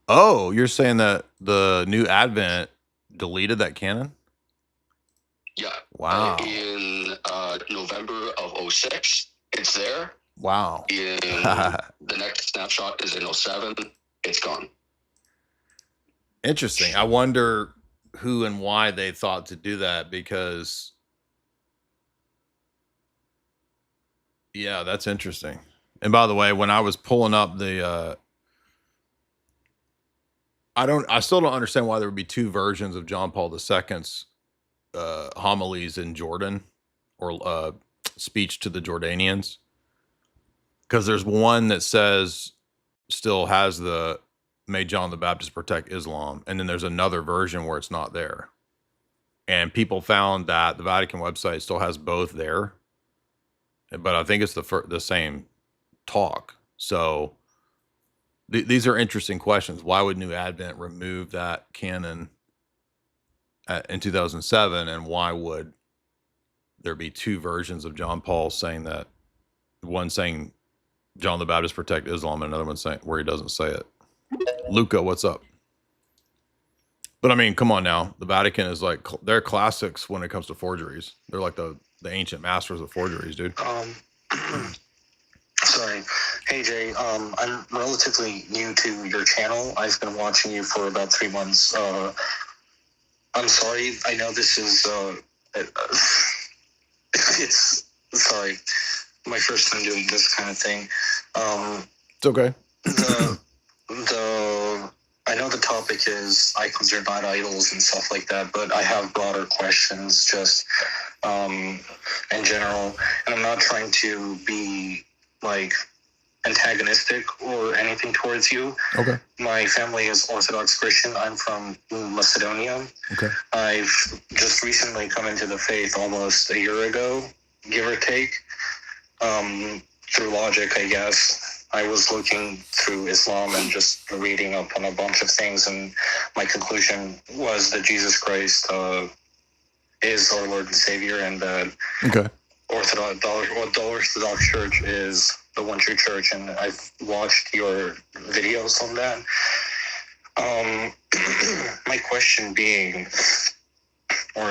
Oh, you're saying that the New Advent deleted that canon? Yeah. Wow. In November of 06, it's there. Wow. In the next snapshot is in 07. It's gone. Interesting. I wonder who and why they thought to do that, because yeah, that's interesting. And by the way, when I was pulling up the I still don't understand why there would be two versions of John Paul II's homilies in Jordan, or speech to the Jordanians, because there's one that says, still has the "May John the Baptist protect Islam," and then there's another version where it's not there. And people found that the Vatican website still has both there, but I think it's the same talk. So these are interesting questions. Why would New Advent remove that canon in 2007, and why would there be two versions of John Paul saying that? One saying John the Baptist protect Islam, and another one saying where he doesn't say it. Luca, what's up? But I mean, come on now. The Vatican is like, they're classics when it comes to forgeries. They're like the ancient masters of forgeries, dude. Sorry. Hey, Jay. I'm relatively new to your channel. I've been watching you for about 3 months. I'm sorry. I know this is, it's, sorry, my first time doing this kind of thing. It's okay. I know the topic is icons are not idols and stuff like that, but I have broader questions just in general. And I'm not trying to be like antagonistic or anything towards you. Okay. My family is Orthodox Christian. I'm from Macedonia. Okay. I've just recently come into the faith almost a year ago, give or take, through logic, I guess. I was looking through Islam and just reading up on a bunch of things, and my conclusion was that Jesus Christ is our Lord and Savior, and that the Orthodox Church is the one true church, and I've watched your videos on that. My question being, or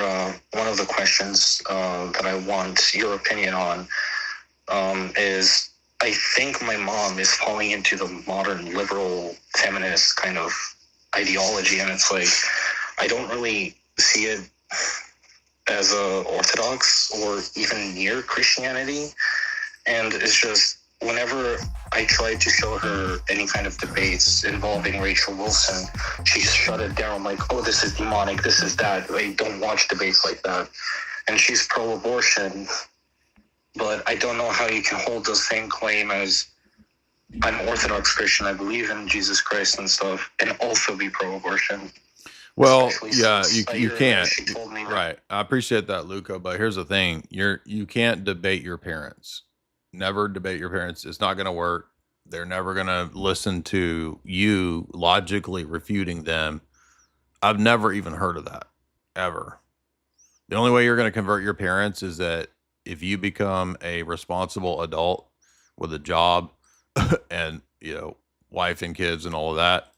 one of the questions that I want your opinion on, is I think my mom is falling into the modern liberal feminist kind of ideology, and it's like I don't really see it as a Orthodox or even near Christianity. And it's just whenever I tried to show her any kind of debates involving Rachel Wilson, she just shut it down like, oh, this is demonic, this is that. I don't watch debates like that. And she's pro-abortion, but I don't know how you can hold the same claim as I'm Orthodox Christian, I believe in Jesus Christ and stuff, and also be pro-abortion. Well, yeah, you can't. She told me Right. I appreciate that, Luca, but here's the thing. You can't debate your parents. Never debate your parents. It's not going to work. They're never going to listen to you logically refuting them. I've never even heard of that, ever. The only way you're going to convert your parents is that if you become a responsible adult with a job and, wife and kids and all of that,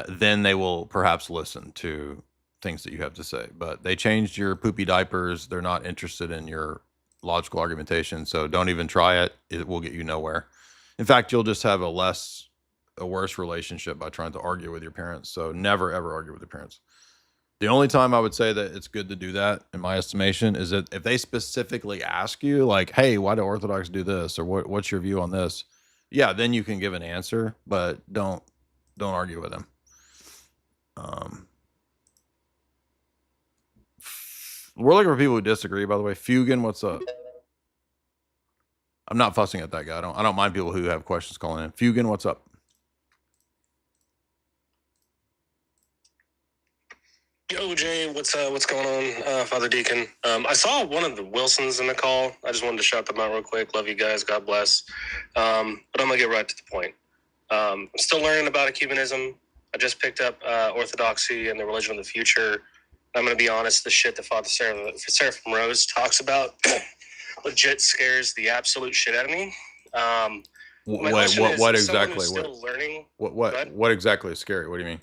then they will perhaps listen to things that you have to say. But they changed your poopy diapers. They're not interested in your logical argumentation. So don't even try it. It will get you nowhere. In fact, you'll just have a worse relationship by trying to argue with your parents. So never, ever argue with your parents. The only time I would say that it's good to do that, in my estimation, is that if they specifically ask you, like, hey, why do Orthodox do this? Or what's your view on this? Yeah, then you can give an answer, but don't argue with them. We're looking for people who disagree, by the way. Fugan, what's up? I'm not fussing at that guy. I don't mind people who have questions calling in. Fugan, what's up? Yo, Jay, what's going on, Father Deacon? I saw one of the Wilsons in the call. I just wanted to shout them out real quick. Love you guys. God bless. But I'm going to get right to the point. I'm still learning about ecumenism. I just picked up Orthodoxy and the Religion of the Future. I'm going to be honest, the shit that Father Seraphim Rose talks about legit scares the absolute shit out of me. What exactly? Learning. What exactly is scary? What do you mean?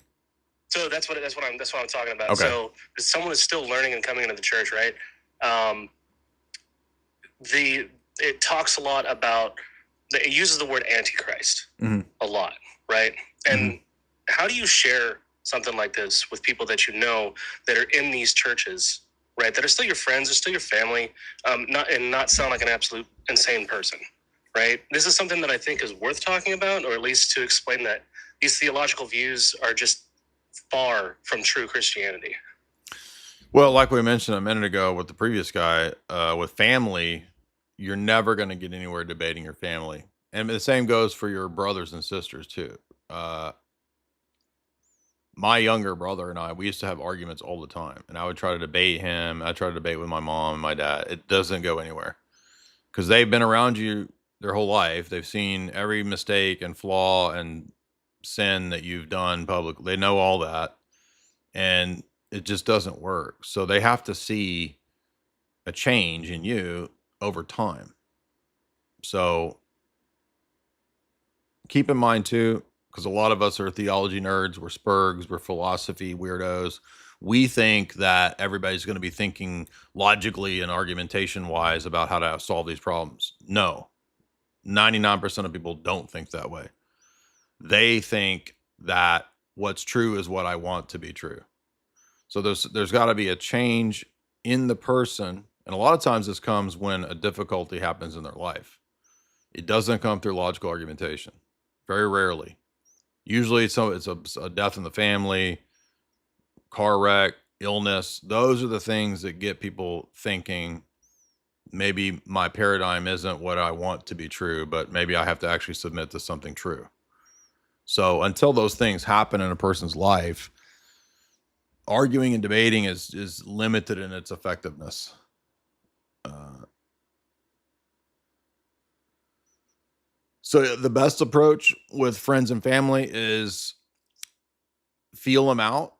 So that's what I'm talking about. Okay. So someone is still learning and coming into the church, right? It talks a lot about, it uses the word antichrist a lot, right? And how do you share something like this with people that you know that are in these churches, right? That are still your friends, they're still your family, not sound like an absolute insane person, right? This is something that I think is worth talking about, or at least to explain that these theological views are just far from true Christianity. Well, like we mentioned a minute ago with the previous guy, with family, you're never going to get anywhere debating your family. And the same goes for your brothers and sisters too. My younger brother and I, we used to have arguments all the time, and I would try to debate him. I try to debate with my mom and my dad. It doesn't go anywhere because they've been around you their whole life. They've seen every mistake and flaw and sin that you've done publicly. They know all that, and it just doesn't work. So they have to see a change in you over time. So keep in mind too, because a lot of us are theology nerds, we're spurgs, we're philosophy weirdos. We think that everybody's going to be thinking logically and argumentation wise about how to solve these problems. No, 99% of people don't think that way. They think that what's true is what I want to be true. So there's got to be a change in the person. And a lot of times this comes when a difficulty happens in their life. It doesn't come through logical argumentation. Very rarely. Usually it's a death in the family, car wreck, illness. Those are the things that get people thinking, maybe my paradigm isn't what I want to be true, but maybe I have to actually submit to something true. So until those things happen in a person's life, arguing and debating is limited in its effectiveness. So the best approach with friends and family is feel them out.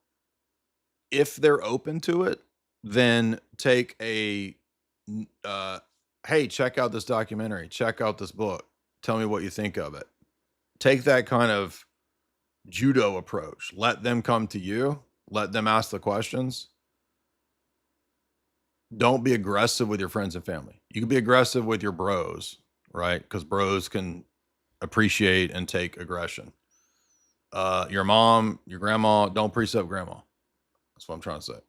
If they're open to it, then take hey, check out this documentary, check out this book, tell me what you think of it. Take that kind of judo approach. Let them come to you. Let them ask the questions. Don't be aggressive with your friends and family. You can be aggressive with your bros, right? Because bros can appreciate and take aggression. Your mom, your grandma, don't precept grandma. That's what I'm trying to say.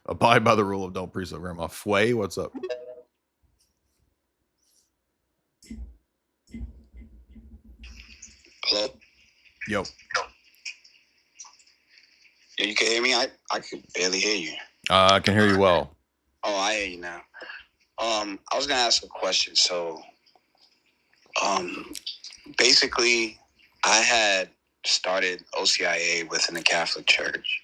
Abide by the rule of don't precept grandma. Fway, what's up? Hello? Yo. Yeah, you can hear me? I could barely hear you. I can hear you well. Oh, I hear you now. I was gonna ask a question. So, basically, I had started OCIA within the Catholic Church,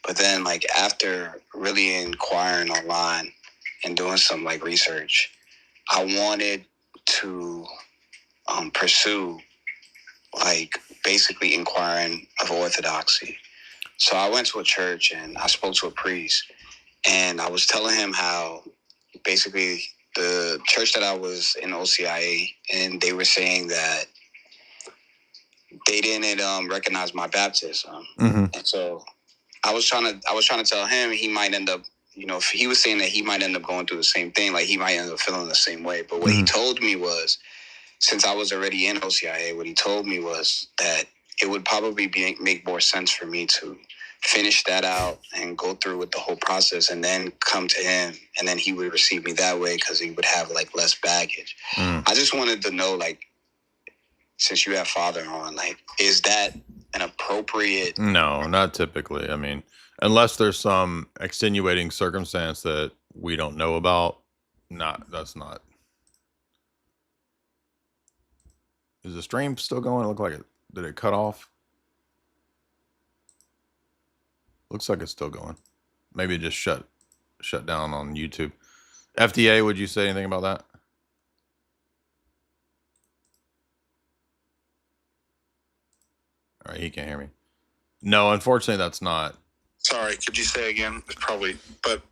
but then, like, after really inquiring online and doing some like research, I wanted to pursue like basically inquiring of orthodoxy. So I went to a church and I spoke to a priest, and I was telling him how basically the church that I was in OCIA, and they were saying that they didn't recognize my baptism. Mm-hmm. And so I was trying to tell him he might end up, if he was saying that he might end up going through the same thing, like he might end up feeling the same way. But what he told me was, since I was already in OCIA, what he told me was that it would probably make more sense for me to finish that out and go through with the whole process and then come to him, and then he would receive me that way because he would have like less baggage. I just wanted to know, like, since you have father on, like, is that an appropriate? No, not typically. I mean, unless there's some extenuating circumstance that we don't know about, that's not. Is the stream still going? It looked like it. Did it cut off? Looks like it's still going. Maybe it just shut down on YouTube. FDA, would you say anything about that? All right, he can't hear me. No, unfortunately, that's not. Sorry, could you say again? It's probably, but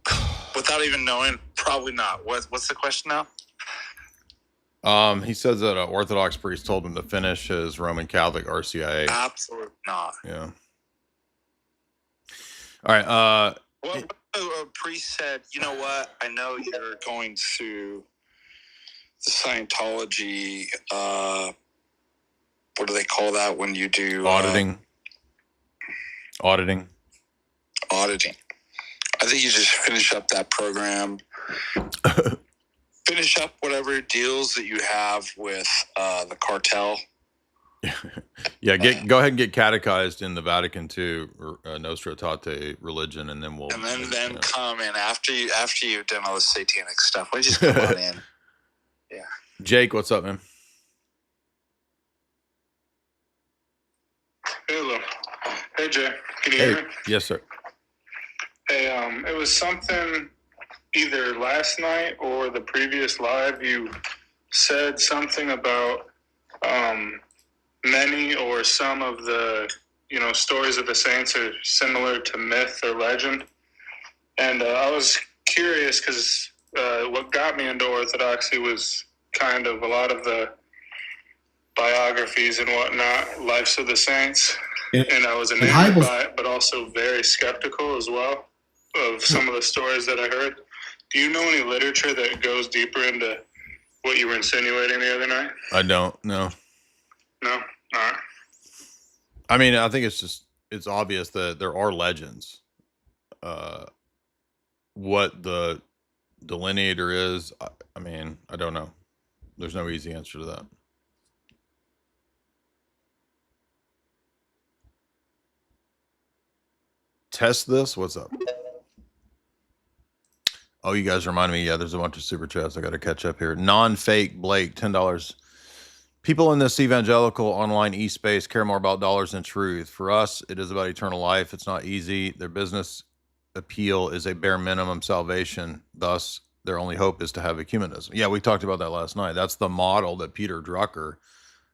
without even knowing, probably not. What's the question now? He says that an Orthodox priest told him to finish his Roman Catholic RCIA. Absolutely not. Yeah. All right. Well, a priest said, you know what? I know you're going through the Scientology. What do they call that when you do auditing? Auditing. I think you just finish up that program. Finish up whatever deals that you have with the cartel. Yeah, go ahead and get catechized in the Vatican II, Nostra Aetate religion, and then we'll. And then come in after you've done all the satanic stuff. Why don't you just come on in? Yeah. Jake, what's up, man? Hello. Hey, Jay. Can you hear me? Yes, sir. Hey, it was something either last night or the previous live. You said something about many or some of the, stories of the saints are similar to myth or legend. And I was curious because what got me into Orthodoxy was kind of a lot of the biographies and whatnot, Lives of the Saints. And I was enamored by it, but also very skeptical as well of some of the stories that I heard. Do you know any literature that goes deeper into what you were insinuating the other night? I don't. No. No? All right. I mean, I think it's obvious that there are legends. What the delineator is, I mean, I don't know. There's no easy answer to that. Test this. What's up? Oh, you guys remind me. Yeah, there's a bunch of super chats. I got to catch up here. Non-fake Blake, $10. People in this evangelical online e-space care more about dollars than truth. For us, it is about eternal life. It's not easy. Their business appeal is a bare minimum salvation. Thus, their only hope is to have ecumenism. Yeah, we talked about that last night. That's the model that Peter Drucker,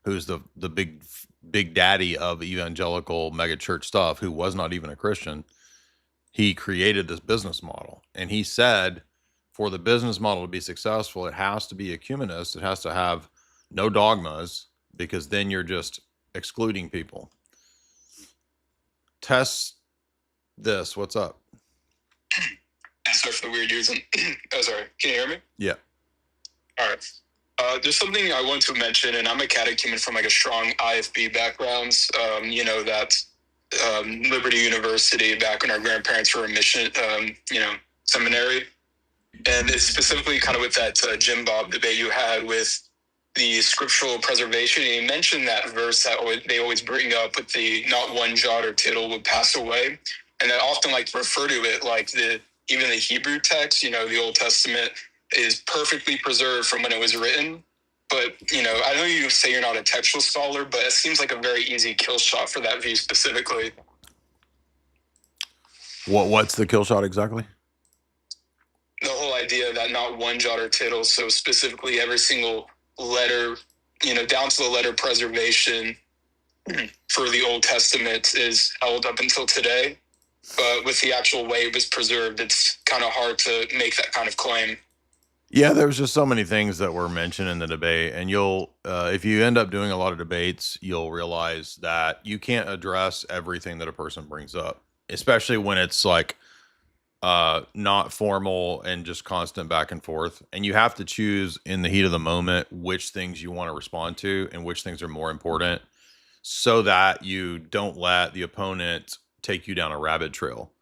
who's the big daddy of evangelical megachurch stuff, who was not even a Christian, he created this business model. And he said, for the business model to be successful, it has to be ecumenist. It has to have no dogmas, because then you're just excluding people. Test this. What's up? Sorry for the weird using. Oh, sorry. Can you hear me? Yeah. All right. There's something I want to mention, and I'm a catechumen from like a strong IFB background. That Liberty University back when our grandparents were a mission, seminary. And it's specifically kind of with that Jim Bob debate you had with the scriptural preservation. And you mentioned that verse that they always bring up with the not one jot or tittle would pass away. And I often like to refer to it like even the Hebrew text, the Old Testament is perfectly preserved from when it was written. But, I know you say you're not a textual scholar, but it seems like a very easy kill shot for that view specifically. What's the kill shot exactly? The whole idea that not one jot or tittle, so specifically every single letter, down to the letter preservation for the Old Testament is held up until today. But with the actual way it was preserved, it's kind of hard to make that kind of claim. Yeah, there's just so many things that were mentioned in the debate, and you'll, if you end up doing a lot of debates, you'll realize that you can't address everything that a person brings up, especially when it's like not formal and just constant back and forth. And you have to choose in the heat of the moment which things you want to respond to and which things are more important, so that you don't let the opponent take you down a rabbit trail.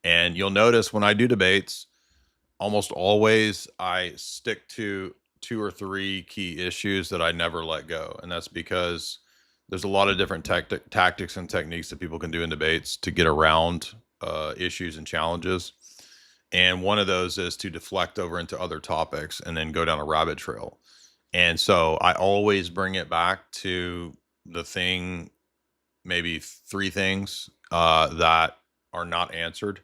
And you'll notice when I do debates, almost always I stick to 2 or 3 key issues that I never let go. And that's because there's a lot of different tactics and techniques that people can do in debates to get around issues and challenges. And one of those is to deflect over into other topics and then go down a rabbit trail. And so I always bring it back to the thing, maybe 3 things that are not answered.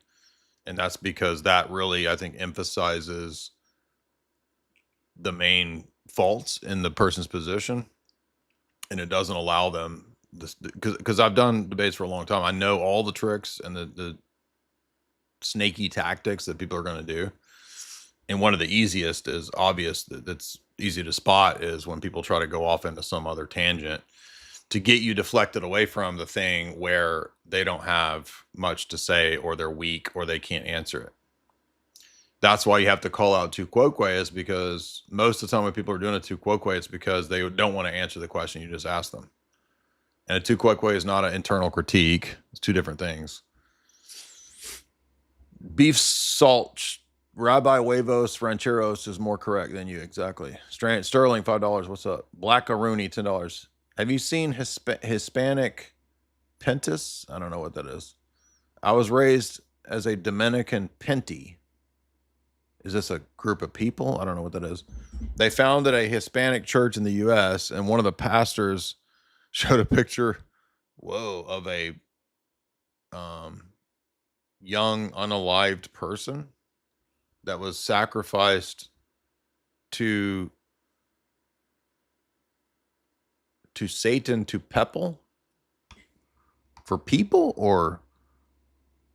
And that's because that really, I think, emphasizes the main faults in the person's position. And it doesn't allow them this, because I've done debates for a long time. I know all the tricks and the snaky tactics that people are going to do. And one of the easiest is obvious, that's easy to spot, is when people try to go off into some other tangent to get you deflected away from the thing where they don't have much to say, or they're weak, or they can't answer it. That's why you have to call out tu quoque, is because most of the time when people are doing a tu quoque, it's because they don't want to answer the question you just asked them. And a tu quoque is not an internal critique. It's 2 different things. Beef salt, Rabbi Huevos Rancheros is more correct than you. Exactly. Sterling, $5. What's up? Black Aruni, $10. Have you seen Hispanic Pentis? I don't know what that is. I was raised as a Dominican Pinty. Is this a group of people? I don't know what that is. They founded a Hispanic church in the U.S., and one of the pastors showed a picture, of a young unalived person that was sacrificed to Satan, to Pepple, for people, or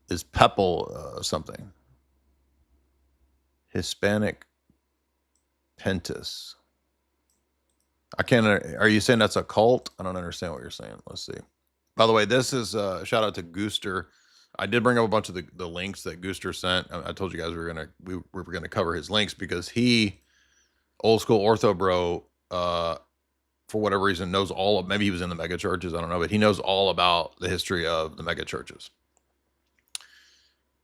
is Pepple something? Hispanic Pentis. I can't. Are you saying that's a cult? I don't understand what you're saying. Let's see. By the way, this is a shout out to Gooster. I did bring up a bunch of the links that Gooster sent. I told you guys we were gonna cover his links because he, old school ortho bro, for whatever reason knows all of. Maybe he was in the mega churches. I don't know, but he knows all about the history of the mega churches.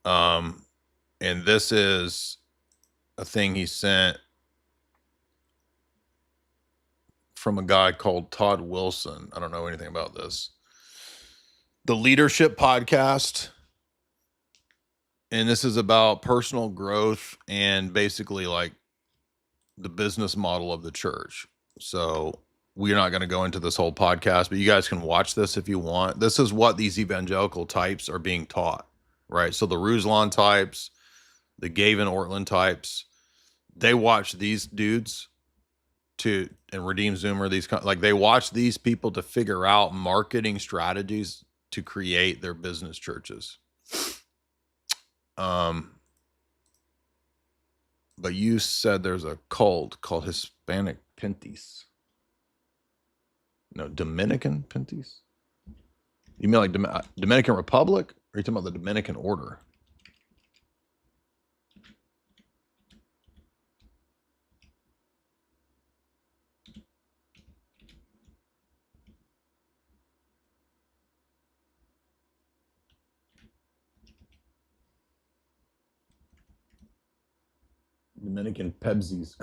And this is a thing he sent from a guy called Todd Wilson. I don't know anything about this. The Leadership Podcast. And this is about personal growth and basically like the business model of the church. So we're not going to go into this whole podcast, but you guys can watch this if you want. This is what these evangelical types are being taught, right? So the Ruse-lan types, the Gavin Ortland types, they watch these dudes and Redeem Zoomer, they watch these people to figure out marketing strategies to create their business churches. But you said there's a cult called Hispanic Pentis. No, Dominican Pentis? You mean like Dominican Republic? Or are you talking about the Dominican Order? Dominican Pepsis.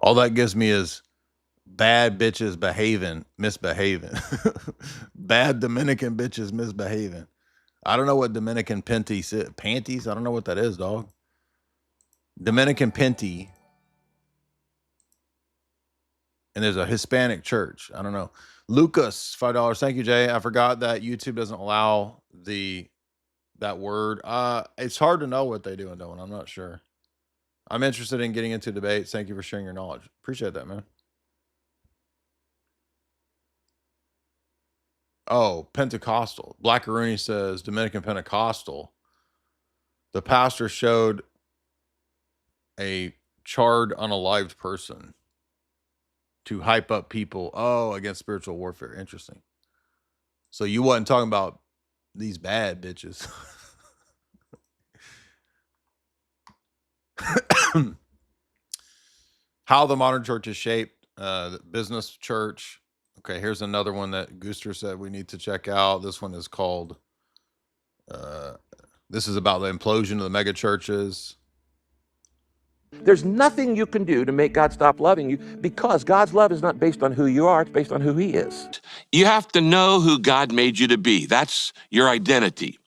All that gives me is bad bitches misbehaving. Bad Dominican bitches misbehaving. I don't know what Dominican panties. I don't know what that is, dog. Dominican Pinty. And there's a Hispanic church. I don't know. Lucas, $5. Thank you, Jay. I forgot that YouTube doesn't allow that word. It's hard to know what they do and don't. I'm not sure. I'm interested in getting into debates. Thank you for sharing your knowledge. Appreciate that, man. Oh, Pentecostal. Blackaroonie says Dominican Pentecostal. The pastor showed a charred, unalived person to hype up people. Oh, against spiritual warfare. Interesting. So you wasn't talking about these bad bitches. How the modern church is shaped. The business church. Okay, here's another one that Gooster said we need to check out. This one is called, this is about the implosion of the mega churches. There's nothing you can do to make God stop loving you because God's love is not based on who you are, it's based on who He is. You have to know who God made you to be. That's your identity.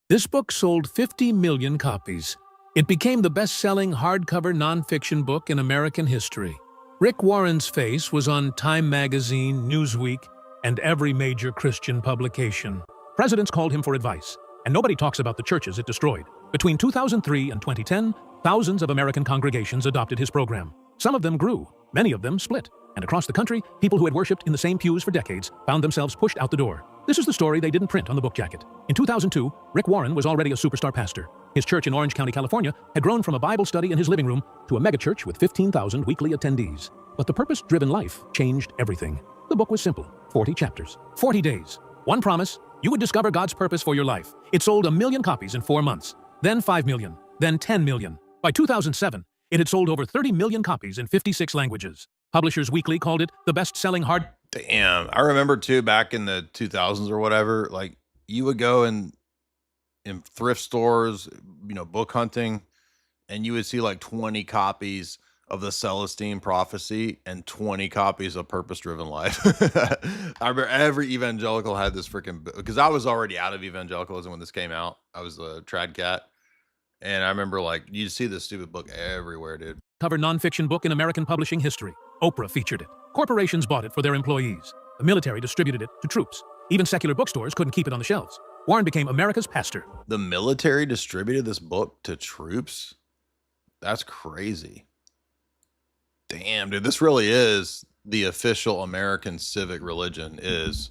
This book sold 50 million copies. It became the best-selling hardcover nonfiction book in American history. Rick Warren's face was on Time magazine, Newsweek, and every major Christian publication. Presidents called him for advice, and nobody talks about the churches it destroyed. Between 2003 and 2010, thousands of American congregations adopted his program. Some of them grew, many of them split. And across the country, people who had worshipped in the same pews for decades found themselves pushed out the door. This is the story they didn't print on the book jacket. In 2002, Rick Warren was already a superstar pastor. His church in Orange County, California, had grown from a Bible study in his living room to a megachurch with 15,000 weekly attendees. But the purpose-driven life changed everything. The book was simple, 40 chapters, 40 days. One promise, you would discover God's purpose for your life. It sold 1 million copies in 4 months, then 5 million, then 10 million. By 2007, it had sold over 30 million copies in 56 languages. Publishers Weekly called it the best-selling hard... Damn. I remember, too, back in the 2000s or whatever, like, you would go in thrift stores, book hunting, and you would see, like, 20 copies of the Celestine Prophecy and 20 copies of Purpose-Driven Life. I remember every evangelical had this freaking... Because I was already out of evangelicalism when this came out. I was a trad cat. And I remember, like, you'd see this stupid book everywhere, dude. Cover nonfiction book in American publishing history. Oprah featured it. Corporations bought it for their employees. The military distributed it to troops. Even secular bookstores couldn't keep it on the shelves. Warren became America's pastor. The military distributed this book to troops? That's crazy. Damn, dude, this really is the official American civic religion is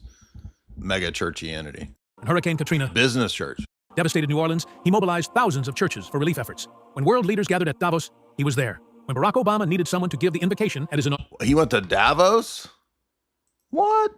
mega churchianity. Hurricane Katrina. Business church. Devastated New Orleans, he mobilized thousands of churches for relief efforts. When world leaders gathered at Davos, he was there. When Barack Obama needed someone to give the invocation at his... He went to Davos? What?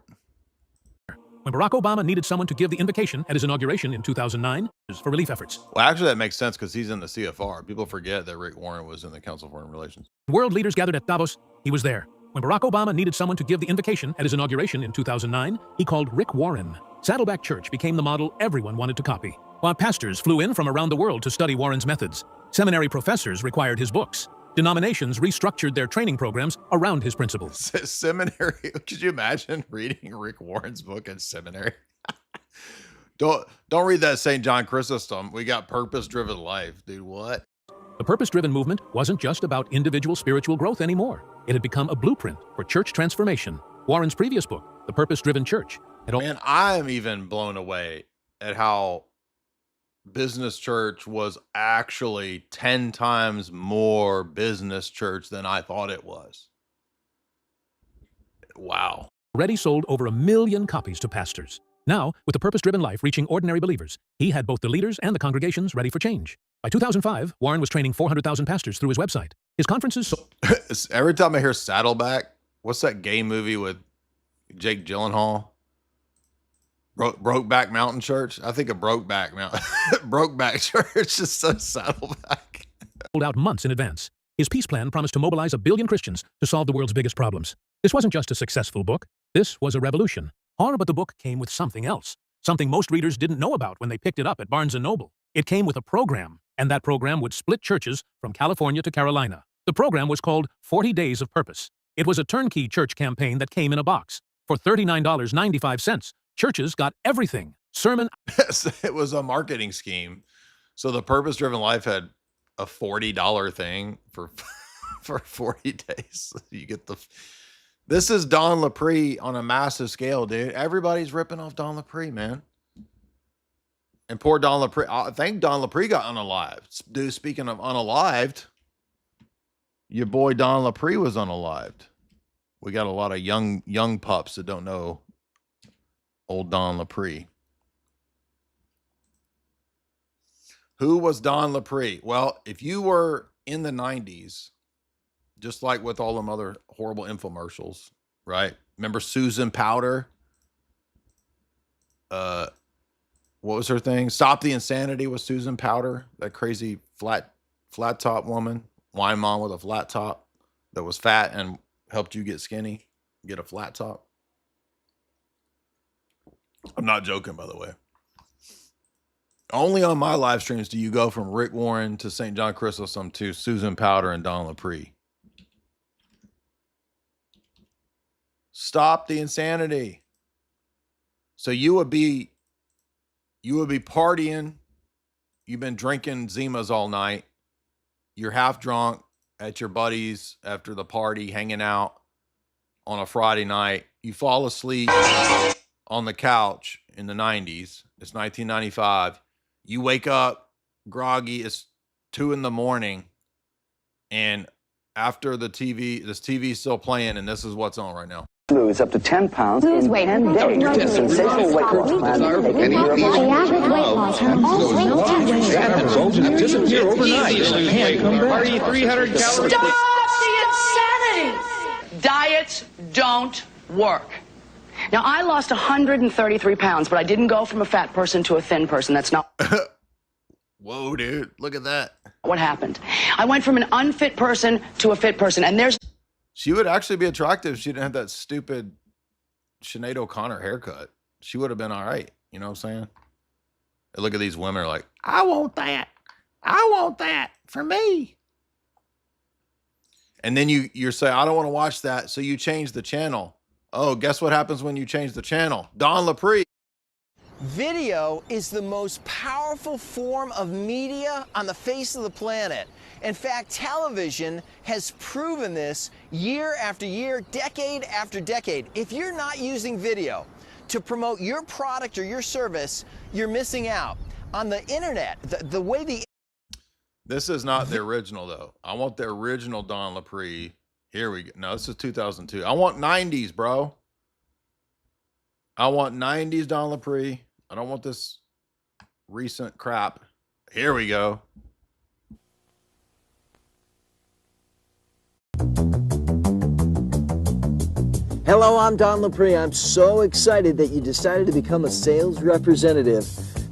When Barack Obama needed someone to give the invocation at his inauguration in 2009 for relief efforts. Well, actually, that makes sense because he's in the CFR. People forget that Rick Warren was in the Council of Foreign Relations. When world leaders gathered at Davos, he was there. When Barack Obama needed someone to give the invocation at his inauguration in 2009, he called Rick Warren. Saddleback Church became the model everyone wanted to copy. While pastors flew in from around the world to study Warren's methods, seminary professors required his books. Denominations restructured their training programs around his principles. Seminary? Could you imagine reading Rick Warren's book in seminary? Don't read that St. John Chrysostom. We got purpose-driven life, dude. What? The purpose-driven movement wasn't just about individual spiritual growth anymore. It had become a blueprint for church transformation. Warren's previous book, The Purpose-Driven Church. Man, I'm even blown away at how business church was actually 10 times more business church than I thought it was. Wow. Already sold over 1 million copies to pastors. Now, with the purpose-driven life reaching ordinary believers, he had both the leaders and the congregations ready for change. By 2005, Warren was training 400,000 pastors through his website. His conferences... Every time I hear Saddleback, what's that gay movie with Jake Gyllenhaal? Brokeback Mountain Church? I think of Brokeback Church is so Saddleback. Sold out months in advance. His peace plan promised to mobilize 1 billion Christians to solve the world's biggest problems. This wasn't just a successful book. This was a revolution. But the book came with something else, something most readers didn't know about when they picked it up at Barnes & Noble. It came with a program, and that program would split churches from California to Carolina. The program was called 40 Days of Purpose. It was a turnkey church campaign that came in a box. For $39.95, churches got everything. Sermon. It was a marketing scheme. So the Purpose-Driven Life had a $40 thing for 40 days. You get the... This is Don Lapre on a massive scale, dude. Everybody's ripping off Don Lapre, man. And poor Don Lapre. I think Don Lapre got unalived. Dude, speaking of unalived, your boy Don Lapre was unalived. We got a lot of young pups that don't know old Don Lapre. Who was Don Lapre? Well, if you were in the 90s, just like with all them other horrible infomercials, right? Remember Susan Powder? What was her thing? Stop the Insanity with Susan Powder, that crazy flat top woman, wine mom with a flat top that was fat and helped you get skinny, get a flat top. I'm not joking, by the way. Only on my live streams do you go from Rick Warren to St. John Chrysostom to Susan Powder and Don Lapre. Stop the Insanity. So you would be partying. You've been drinking Zimas all night. You're half drunk at your buddies after the party, hanging out on a Friday night. You fall asleep on the couch in the 90s. It's 1995. You wake up groggy. It's 2 a.m. And after this TV's still playing, and this is what's on right now. Lose up to 10 pounds in 10 days. Sensational weight loss plan. Disappear overnight. Party 300 calories. Stop the insanity! Diets don't work. Now, I lost 133 pounds, but I didn't go from a fat person to a thin person. That's not... Whoa, dude. Look at that. What happened? I went from an unfit person to a fit person, and there's... She would actually be attractive if she didn't have that stupid Sinead O'Connor haircut. She would have been all right. You know what I'm saying? And look at these women are like, I want that. I want that for me. And then you're saying, I don't want to watch that. So you change the channel. Oh, guess what happens when you change the channel? Don Lapre. Video is the most powerful form of media on the face of the planet. In fact, television has proven this year after year, decade after decade. If you're not using video to promote your product or your service, you're missing out. On the internet, the way the... This is not the original, though. I want the original Don Lapre. Here we go. No, this is 2002. I want 90s, bro. I want 90s Don Lapre. I don't want this recent crap. Here we go. Hello, I'm Don Lapre. I'm so excited that you decided to become a sales representative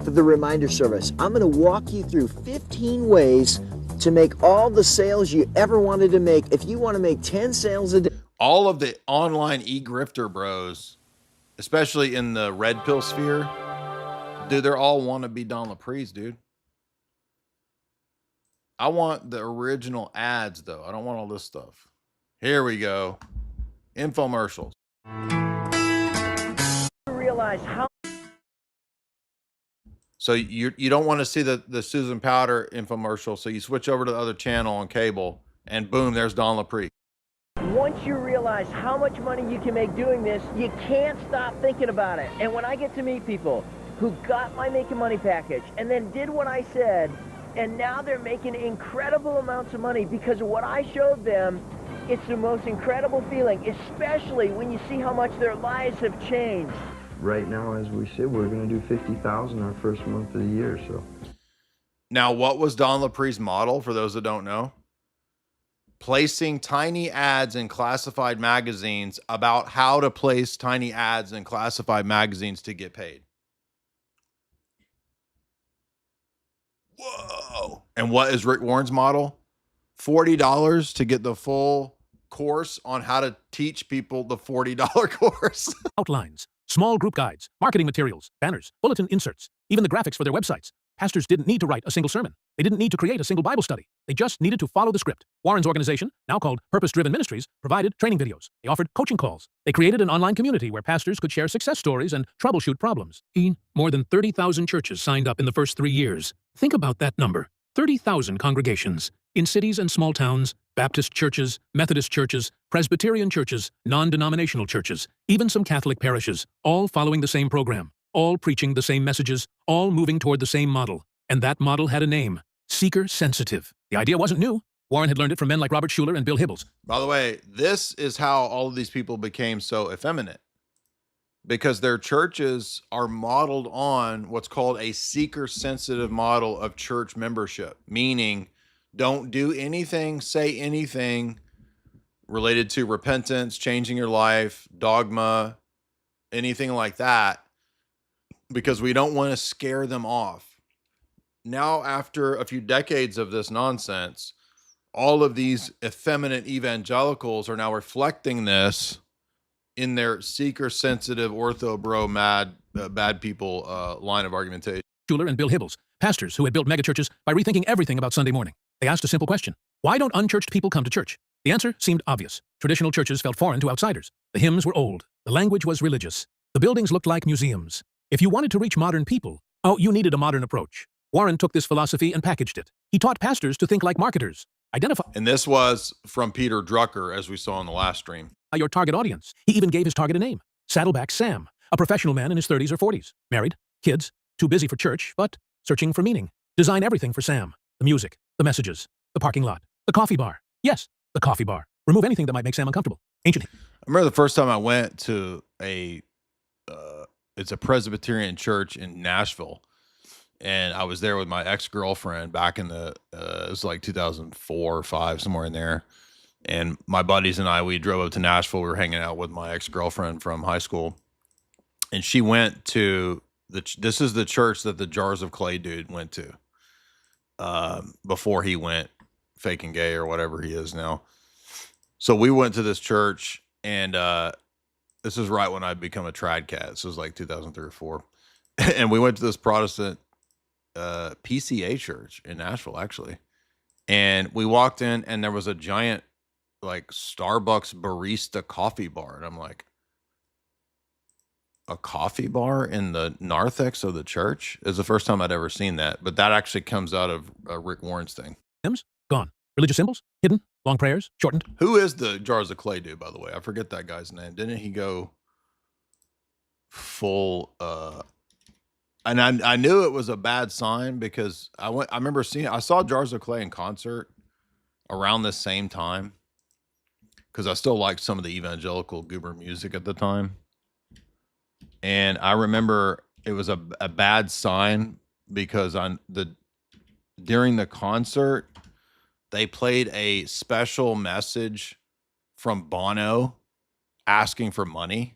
for the Reminder Service. I'm going to walk you through 15 ways to make all the sales you ever wanted to make. If you want to make 10 sales a day. All of the online e-grifter bros, especially in the red pill sphere, dude, they're all want to be Don Lapre's, dude. I want the original ads, though. I don't want all this stuff. Here we go. Infomercials. Realize how... So you don't want to see the Susan Powder infomercial, so you switch over to the other channel on cable, and boom, there's Don Lapre. Once you realize how much money you can make doing this, you can't stop thinking about it. And when I get to meet people who got my Making Money package and then did what I said, and now they're making incredible amounts of money because of what I showed them, it's the most incredible feeling, especially when you see how much their lives have changed. Right now, as we said, we're going to do 50,000 our first month of the year. So, now, what was Don Lapre's model, for those that don't know? Placing tiny ads in classified magazines about how to place tiny ads in classified magazines to get paid. Whoa. And what is Rick Warren's model? $40 to get the full course on how to teach people the $40 course. Outlines, small group guides, marketing materials, banners, bulletin inserts, even the graphics for their websites. Pastors didn't need to write a single sermon. They didn't need to create a single Bible study. They just needed to follow the script. Warren's organization, now called Purpose-Driven Ministries, provided training videos. They offered coaching calls. They created an online community where pastors could share success stories and troubleshoot problems. More than 30,000 churches signed up in the first 3 years. Think about that number. 30,000 congregations. In cities and small towns, Baptist churches, Methodist churches, Presbyterian churches, non-denominational churches, even some Catholic parishes, all following the same program, all preaching the same messages, all moving toward the same model. And that model had a name, seeker sensitive. The idea wasn't new. Warren had learned it from men like Robert Schuller and Bill Hybels. By the way, this is how all of these people became so effeminate, because their churches are modeled on what's called a seeker-sensitive model of church membership, meaning don't do anything, say anything related to repentance, changing your life, dogma, anything like that, because we don't want to scare them off. Now, after a few decades of this nonsense, all of these effeminate evangelicals are now reflecting this in their seeker-sensitive, ortho-bro, bad people line of argumentation. Schuller and Bill Hybels, pastors who had built megachurches by rethinking everything about Sunday morning. They asked a simple question. Why don't unchurched people come to church? The answer seemed obvious. Traditional churches felt foreign to outsiders. The hymns were old. The language was religious. The buildings looked like museums. If you wanted to reach modern people, you needed a modern approach. Warren took this philosophy and packaged it. He taught pastors to think like marketers. And this was from Peter Drucker, as we saw in the last stream. Your target audience. He even gave his target a name. Saddleback Sam, a professional man in his 30s or 40s. Married, kids, too busy for church, but searching for meaning. Design everything for Sam. The music, the messages, the parking lot, the coffee bar. Yes, the coffee bar. Remove anything that might make Sam uncomfortable. Ancient. I remember the first time I went to it's a Presbyterian church in Nashville. And I was there with my ex-girlfriend back in it was like 2004 or 5, somewhere in there. And my buddies and I, we drove up to Nashville. We were hanging out with my ex-girlfriend from high school. And she went to this is the church that the Jars of Clay dude went to before he went faking gay or whatever he is now. So we went to this church, and this is right when I'd become a trad cat. This was like 2003 or 4. And we went to this Protestant PCA church in Nashville, actually. And we walked in, and there was a giant like Starbucks barista coffee bar. And I'm like, a coffee bar in the narthex of the church is the first time I'd ever seen that. But that actually comes out of Rick Warren's thing. Hymns? Gone. Religious symbols? Hidden. Long prayers? Shortened. Who is the Jars of Clay dude, by the way? I forget that guy's name. Didn't he go full and I knew it was a bad sign because I saw Jars of Clay in concert around the same time, because I still liked some of the evangelical goober music at the time. And I remember it was a bad sign because during the concert, they played a special message from Bono asking for money.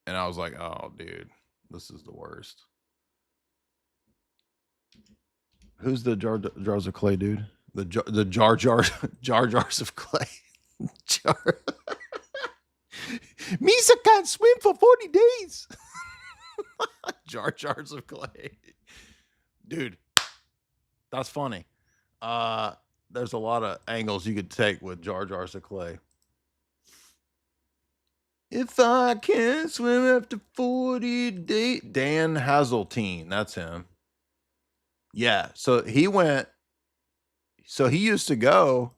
And I was like, oh, dude, this is the worst. Who's the Jars of Clay dude? The jars of clay. Misa can't swim for 40 days. Jars of clay. Dude, that's funny. There's a lot of angles you could take with jars of clay. If I can't swim after 40 days. Dan Hazeltine, that's him. Yeah, so he used to go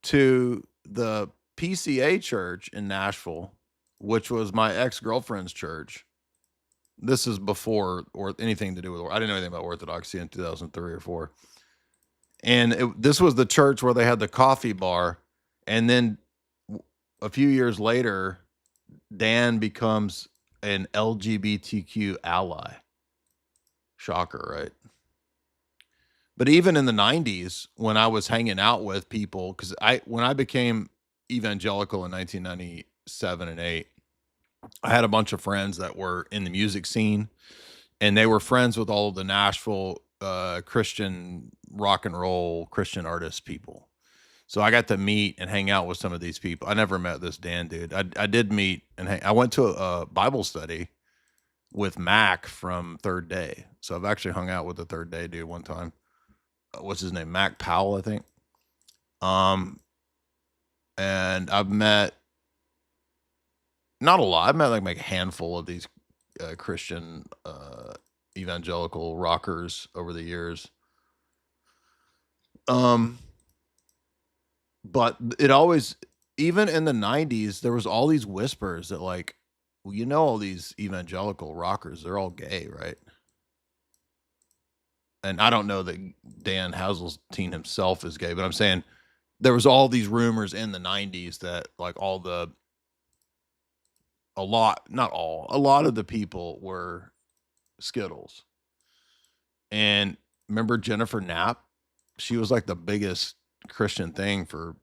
to the PCA church in Nashville, which was my ex-girlfriend's church. This is before or anything to do with, I didn't know anything about Orthodoxy in 2003 or 4. And this was the church where they had the coffee bar. And then a few years later, Dan becomes an LGBTQ ally. Shocker, right? But even in the 90s, when I was hanging out with people, because when I became evangelical in 1997 and 8, I had a bunch of friends that were in the music scene, and they were friends with all of the Nashville Christian rock and roll Christian artist people. So I got to meet and hang out with some of these people. I never met this Dan dude. I did meet and I went to a Bible study with Mac from Third Day. So I've actually hung out with the Third Day dude one time. What's his name? Mac Powell, I think. And I've met not a lot. I've met like a handful of these Christian evangelical rockers over the years. But it always, even in the 90s, there was all these whispers that like, well, you know, all these evangelical rockers, they're all gay, right? And I don't know that Dan Hazeltine himself is gay, but I'm saying there was all these rumors in the 90s that like a lot of the people were Skittles. And remember Jennifer Knapp? She was like the biggest Christian thing for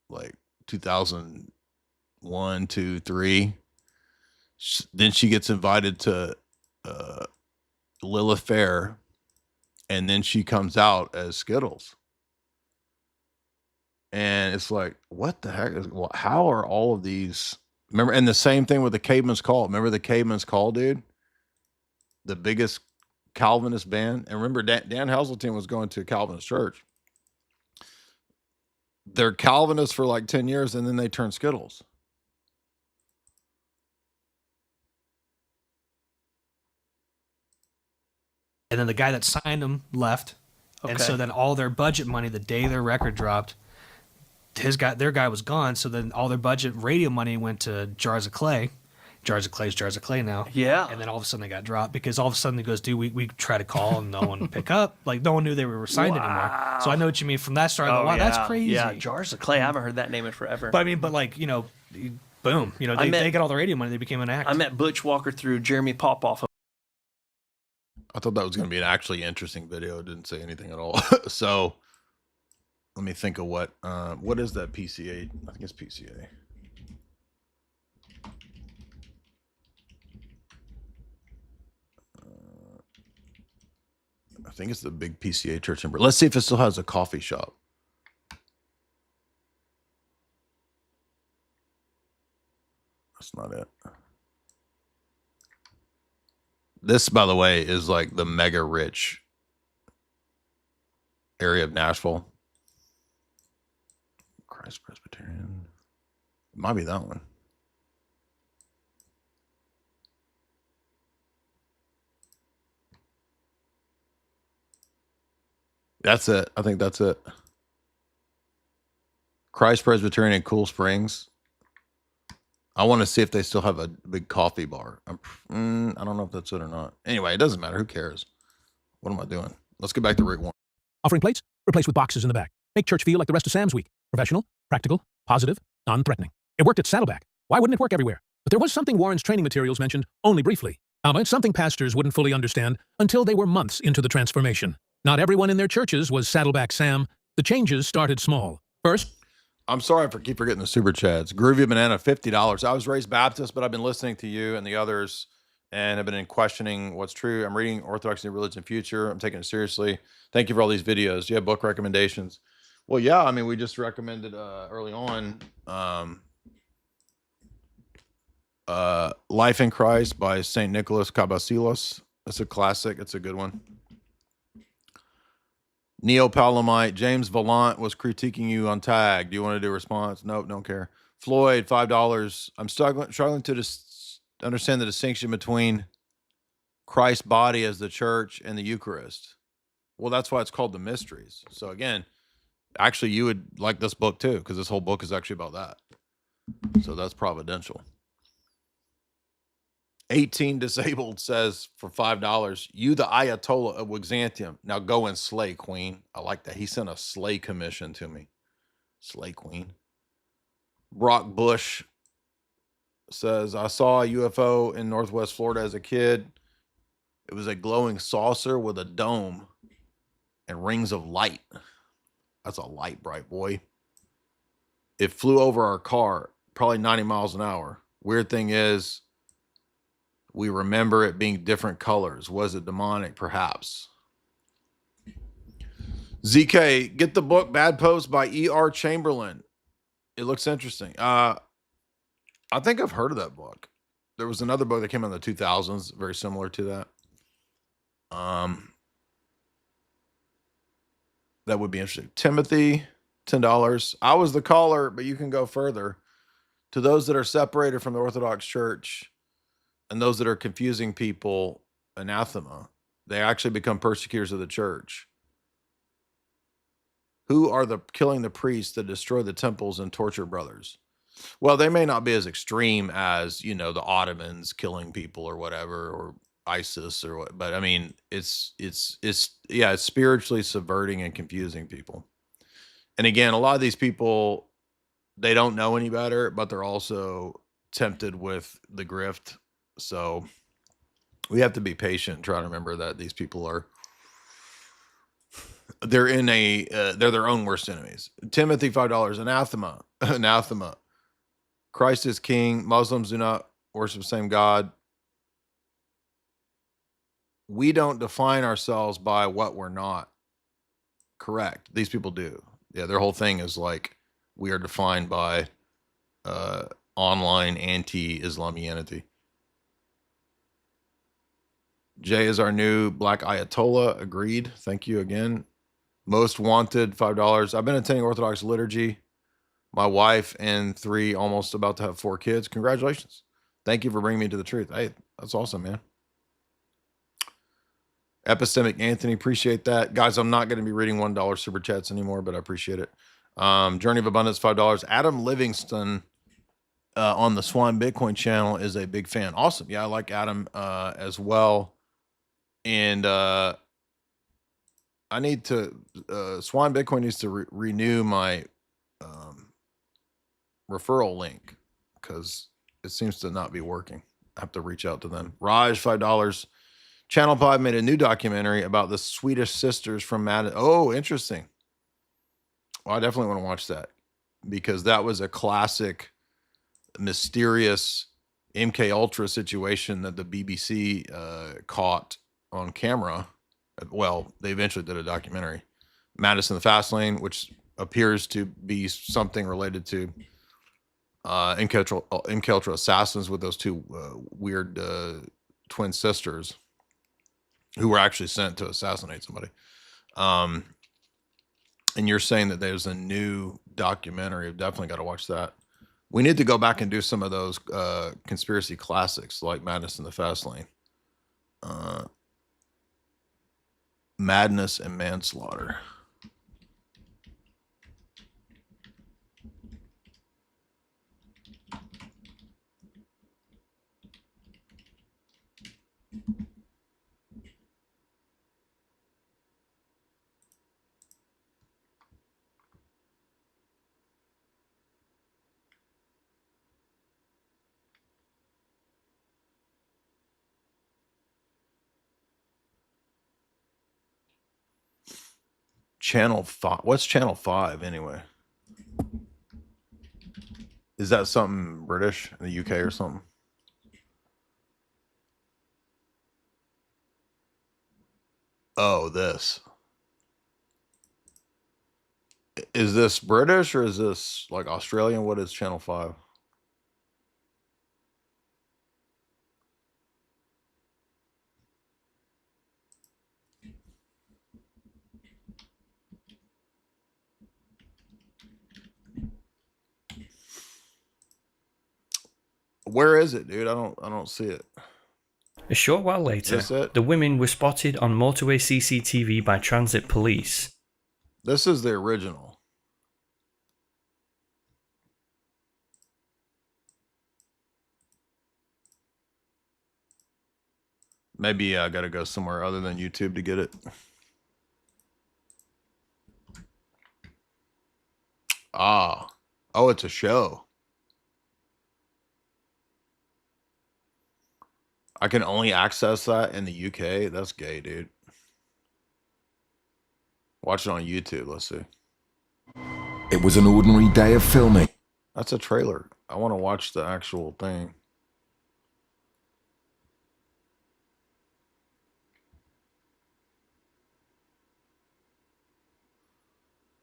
like 2001, 2, 3. Then she gets invited to Lilith Fair, and then she comes out as Skittles. And it's like, what the heck? How are all of these? Remember, and the same thing with the Caveman's Call. Remember the Caveman's Call, dude? The biggest Calvinist band. And remember, Dan Hazeltine was going to a Calvinist church. They're Calvinists for like 10 years, and then they turn Skittles. And then the guy that signed them left. Okay. And so then all their budget money, the day their record dropped, their guy was gone. So then all their budget radio money went to Jars of Clay. Jars of Clay now. Yeah. And then all of a sudden they got dropped because all of a sudden he goes, dude, we try to call and no one would pick up. Like no one knew they were signed anymore. So I know what you mean from that start. Wow, yeah. That's crazy. Yeah, Jars of Clay. I haven't heard that name in forever. But I mean, like, you know, boom. You know, they got all the radio money. They became an act. I met Butch Walker through Jeremy Popoff. I thought that was going to be an actually interesting video. It didn't say anything at all. So let me think of what is that PCA? I think it's PCA. I think it's the big PCA church number. Let's see if it still has a coffee shop. That's not it. This, by the way, is like the mega rich area of Nashville. Christ Presbyterian. It might be that one. That's it. I think that's it. Christ Presbyterian in Cool Springs. I want to see if they still have a big coffee bar. I don't know if that's it or not. Anyway, it doesn't matter. Who cares? What am I doing? Let's get back to Rick Warren. Offering plates? Replaced with boxes in the back. Make church feel like the rest of Sam's week. Professional, practical, positive, non-threatening. It worked at Saddleback. Why wouldn't it work everywhere? But there was something Warren's training materials mentioned only briefly. It's something pastors wouldn't fully understand until they were months into the transformation. Not everyone in their churches was Saddleback Sam. The changes started small. First, I'm sorry for keep forgetting the super chats. Groovy Banana, $50. I was raised Baptist, but I've been listening to you and the others and have been in questioning what's true. I'm reading Orthodox and Religion Future. I'm taking it seriously. Thank you for all these videos. Do you have book recommendations? Well, yeah. I mean, we just recommended early on Life in Christ by St. Nicholas Cabasilos. It's a classic. It's a good one. Neo-Palamite, James Valant was critiquing you on tag. Do you want to do a response? Nope, don't care. Floyd, $5. I'm struggling to understand the distinction between Christ's body as the church and the Eucharist. Well, that's why it's called the mysteries. So again, actually you would like this book too, because this whole book is actually about that. So that's providential. 18 Disabled says for $5, you the Ayatollah of Byzantium. Now go and slay, Queen. I like that. He sent a slay commission to me. Slay, Queen. Brock Bush says, I saw a UFO in Northwest Florida as a kid. It was a glowing saucer with a dome and rings of light. That's a light, bright boy. It flew over our car, probably 90 miles an hour. Weird thing is, we remember it being different colors. Was it demonic? Perhaps. ZK, get the book Bad Post by E.R. Chamberlain. It looks interesting. I think I've heard of that book. There was another book that came out in the 2000s, very similar to that. That would be interesting. Timothy, $10. I was the caller, but you can go further. To those that are separated from the Orthodox Church and those that are confusing people, anathema. They actually become persecutors of the church. Who are the killing the priests that destroy the temples and torture brothers? Well, they may not be as extreme as, you know, the Ottomans killing people or whatever, or ISIS or what, but I mean, it's spiritually subverting and confusing people. And again, a lot of these people, they don't know any better, but they're also tempted with the grift. So we have to be patient and try to remember that these people are, they're their own worst enemies. Timothy, $5. Anathema. Anathema. Christ is king. Muslims do not worship the same God. We don't define ourselves by what we're not. Correct. These people do. Yeah, their whole thing is like, we are defined by online anti-Islamianity. Jay is our new black Ayatollah. Agreed. Thank you again. Most wanted, $5. I've been attending Orthodox liturgy. My wife and 3, almost about to have 4 kids. Congratulations. Thank you for bringing me to the truth. Hey, that's awesome, man. Epistemic Anthony, appreciate that. Guys, I'm not going to be reading $1 super chats anymore, but I appreciate it. Journey of Abundance, $5. Adam Livingston on the Swan Bitcoin channel is a big fan. Awesome. Yeah, I like Adam as well. And I need to, Swan Bitcoin needs to renew my referral link because it seems to not be working. I have to reach out to them. Raj, $5. Channel 5 made a new documentary about the Swedish sisters from Madden. Oh, interesting. Well, I definitely want to watch that because that was a classic, mysterious MK Ultra situation that the BBC caught on camera. Well, they eventually did a documentary. Madison the Fast Lane, which appears to be something related to MK Ultra assassins with those 2 weird twin sisters who were actually sent to assassinate somebody. And you're saying that there's a new documentary. I've definitely got to watch that. We need to go back and do some of those conspiracy classics like Madness in the Fast Lane. Madness and Manslaughter. Channel 5. What's Channel 5 anyway? Is that something British in the UK or something? Oh, this. Is this British or is this like Australian? What is Channel 5? Where is it, dude? I don't see it. A short while later, the women were spotted on motorway CCTV by transit police. This is the original. Maybe I got to go somewhere other than YouTube to get it. Ah. Oh, it's a show. I can only access that in the UK. That's gay, dude. Watch it on YouTube. Let's see. It was an ordinary day of filming. That's a trailer. I want to watch the actual thing.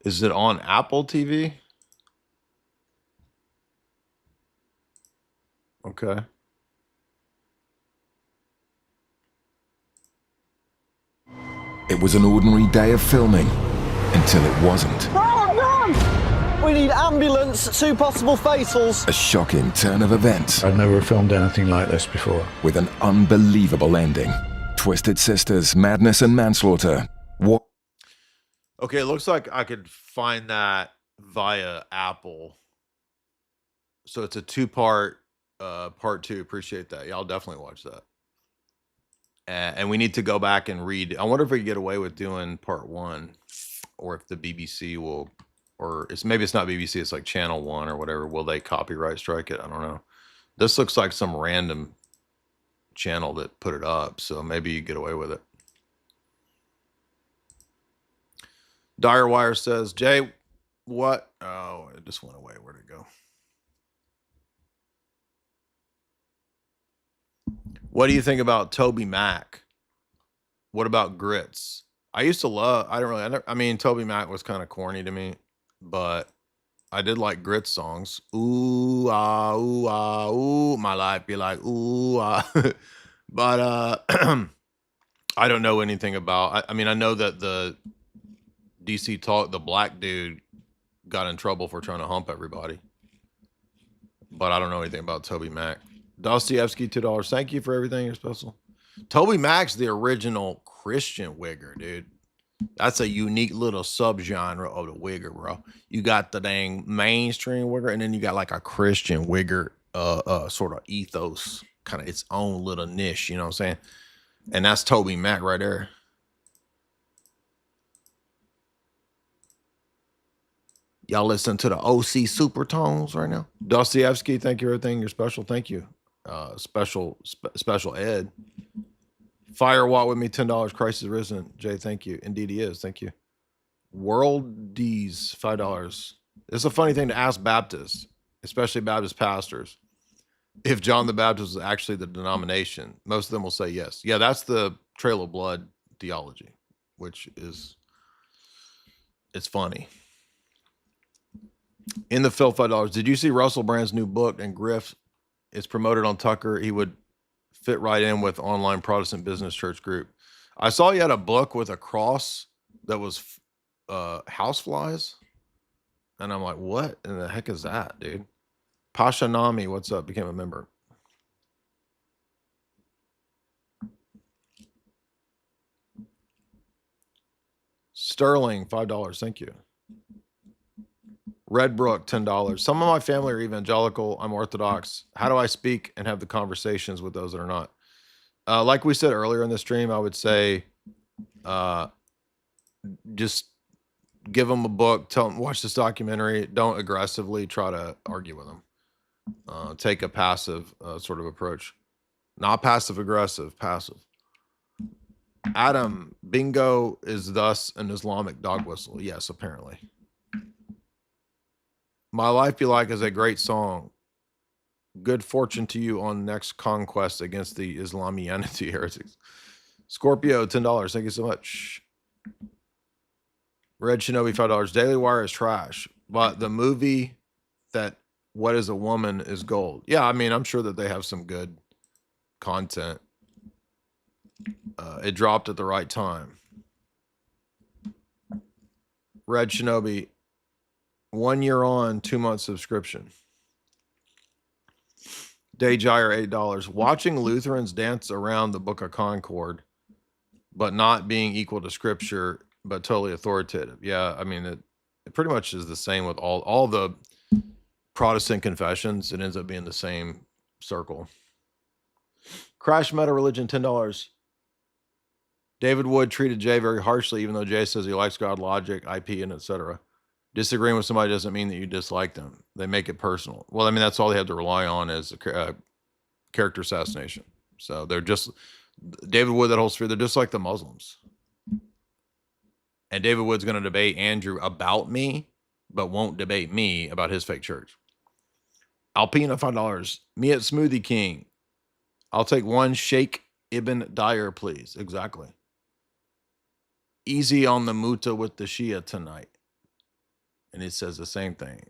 Is it on Apple TV? Okay. It was an ordinary day of filming until it wasn't. Run! We need ambulance, 2 possible fatals. A shocking turn of events. I'd never filmed anything like this before. With an unbelievable ending. Twisted Sisters, Madness and Manslaughter. What? Okay, it looks like I could find that via Apple. So it's a 2-part, part 2. Appreciate that. Yeah, I'll definitely watch that. And we need to go back and read. I wonder if we could get away with doing part 1, or if the BBC will, or maybe it's not BBC, it's like Channel 1 or whatever. Will they copyright strike it? I don't know. This looks like some random channel that put it up, so maybe you get away with it. Dire Wire says, Jay, what? Oh, it just went away. Where'd it go? What do you think about Toby Mac? What about Grits? I used to love, I mean, Toby Mac was kind of corny to me, but I did like Grits songs. Ooh, ah, ooh, my life be like, ooh, ah. But I don't know anything about, I mean, I know that the DC Talk, the black dude got in trouble for trying to hump everybody, but I don't know anything about Toby Mac. Dostoevsky, $2. Thank you for everything. You're special. Toby Mac's the original Christian wigger, dude. That's a unique little subgenre of the wigger, bro. You got the dang mainstream wigger, and then you got like a Christian wigger sort of ethos, kind of its own little niche, you know what I'm saying? And that's Toby Mac right there. Y'all listen to the OC Supertones right now. Dostoevsky, thank you for everything. You're special. Thank you. Special Ed. Fire Watt with me, $10. Christ is risen. Jay, thank you. Indeed he is. Thank you. Worldies, $5. It's a funny thing to ask Baptists, especially Baptist pastors, if John the Baptist was actually the denomination. Most of them will say yes. Yeah, that's the Trail of Blood theology, which is, it's funny. In the Phil, $5. Did you see Russell Brand's new book and Griff? It's promoted on Tucker. He would fit right in with online Protestant business church group. I saw you had a book with a cross that was houseflies. And I'm like, what in the heck is that, dude? Pasha Nami, what's up? Became a member. Sterling, $5. Thank you. Redbrook, $10. Some of my family are evangelical. I'm Orthodox. How do I speak and have the conversations with those that are not? Like we said earlier in the stream, I would say just give them a book, tell them, watch this documentary. Don't aggressively try to argue with them. Take a passive sort of approach. Not passive-aggressive, passive. Adam, bingo is thus an Islamic dog whistle. Yes, apparently. My Life Be Like is a great song. Good fortune to you on next conquest against the Islamianity heretics. Scorpio, $10. Thank you so much. Red Shinobi, $5. Daily Wire is trash, but the movie that What is a Woman is gold. Yeah, I mean, I'm sure that they have some good content. It dropped at the right time. Red Shinobi, 1 year on, 2 month subscription. Day Gyre, $8. Watching Lutherans dance around the Book of Concord, but not being equal to Scripture, but totally authoritative. Yeah, I mean, it pretty much is the same with all the Protestant confessions. It ends up being the same circle. Crash Meta Religion, $10. David Wood treated Jay very harshly, even though Jay says he likes God, logic, IP, and etc. Disagreeing with somebody doesn't mean that you dislike them. They make it personal. Well, I mean, that's all they have to rely on is character assassination. So they're just, David Wood, that whole sphere, they're just like the Muslims. And David Wood's going to debate Andrew about me, but won't debate me about his fake church. Alpina, $5. Me at Smoothie King. I'll take one Sheikh Ibn Dyer, please. Exactly. Easy on the Muta with the Shia tonight. And it says the same thing.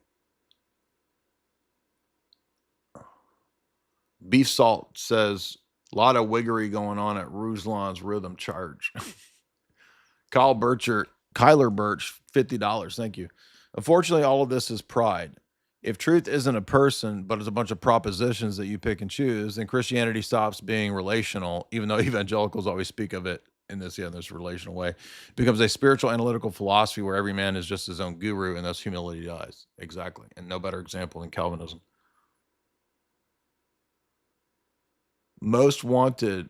Beef Salt says, a lot of wiggery going on at Ruse-lan's Rhythm Church. Kyler Birch, $50. Thank you. Unfortunately, all of this is pride. If truth isn't a person, but it's a bunch of propositions that you pick and choose, then Christianity stops being relational, even though evangelicals always speak of it in this relational way. It becomes a spiritual analytical philosophy where every man is just his own guru, and thus humility dies. Exactly. And no better example than Calvinism. Most Wanted.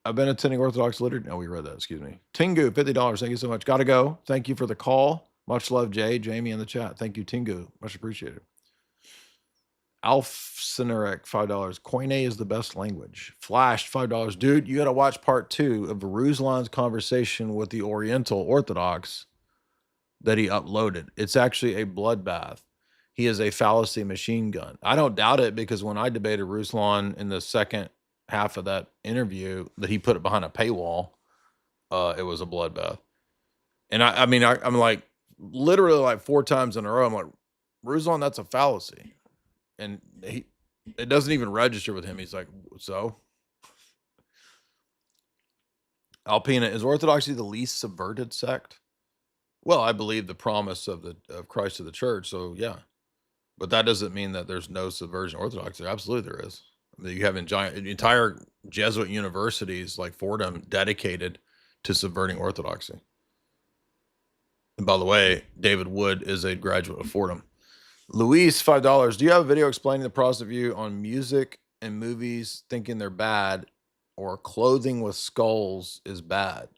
I've been attending Orthodox liturgy. No, we read that. Excuse me. Tingu, $50. Thank you so much. Gotta go. Thank you for the call. Much love, Jay, Jamie in the chat. Thank you, Tingu. Much appreciated. Alf Sinerek, $5. Koine is the best language. Flash, $5. Dude, you got to watch part 2 of Ruse-lan's conversation with the Oriental Orthodox that he uploaded. It's actually a bloodbath. He is a fallacy machine gun. I don't doubt it, because when I debated Ruse-lan in the second half of that interview, that he put it behind a paywall, it was a bloodbath. And I'm like, literally like 4 times in a row, I'm like, Ruse-lan, that's a fallacy. And it doesn't even register with him. He's like, so? Alpina, is Orthodoxy the least subverted sect? Well, I believe the promise of Christ to the church, so yeah. But that doesn't mean that there's no subversion of Orthodoxy. Absolutely there is. I mean, you have entire Jesuit universities like Fordham dedicated to subverting Orthodoxy. And by the way, David Wood is a graduate of Fordham. Luis, $5. Do you have a video explaining the Protestant view on music and movies thinking they're bad, or clothing with skulls is bad?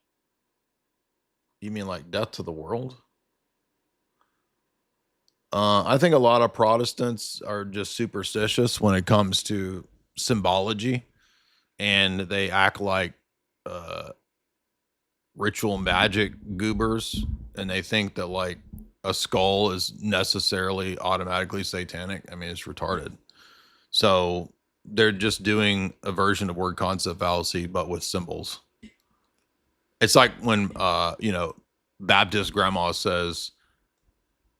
You mean like Death to the World? I think a lot of Protestants are just superstitious when it comes to symbology, and they act like ritual magic goobers, and they think that like a skull is necessarily automatically satanic. I mean, it's retarded. So they're just doing a version of word concept fallacy, but with symbols. It's like when, Baptist grandma says,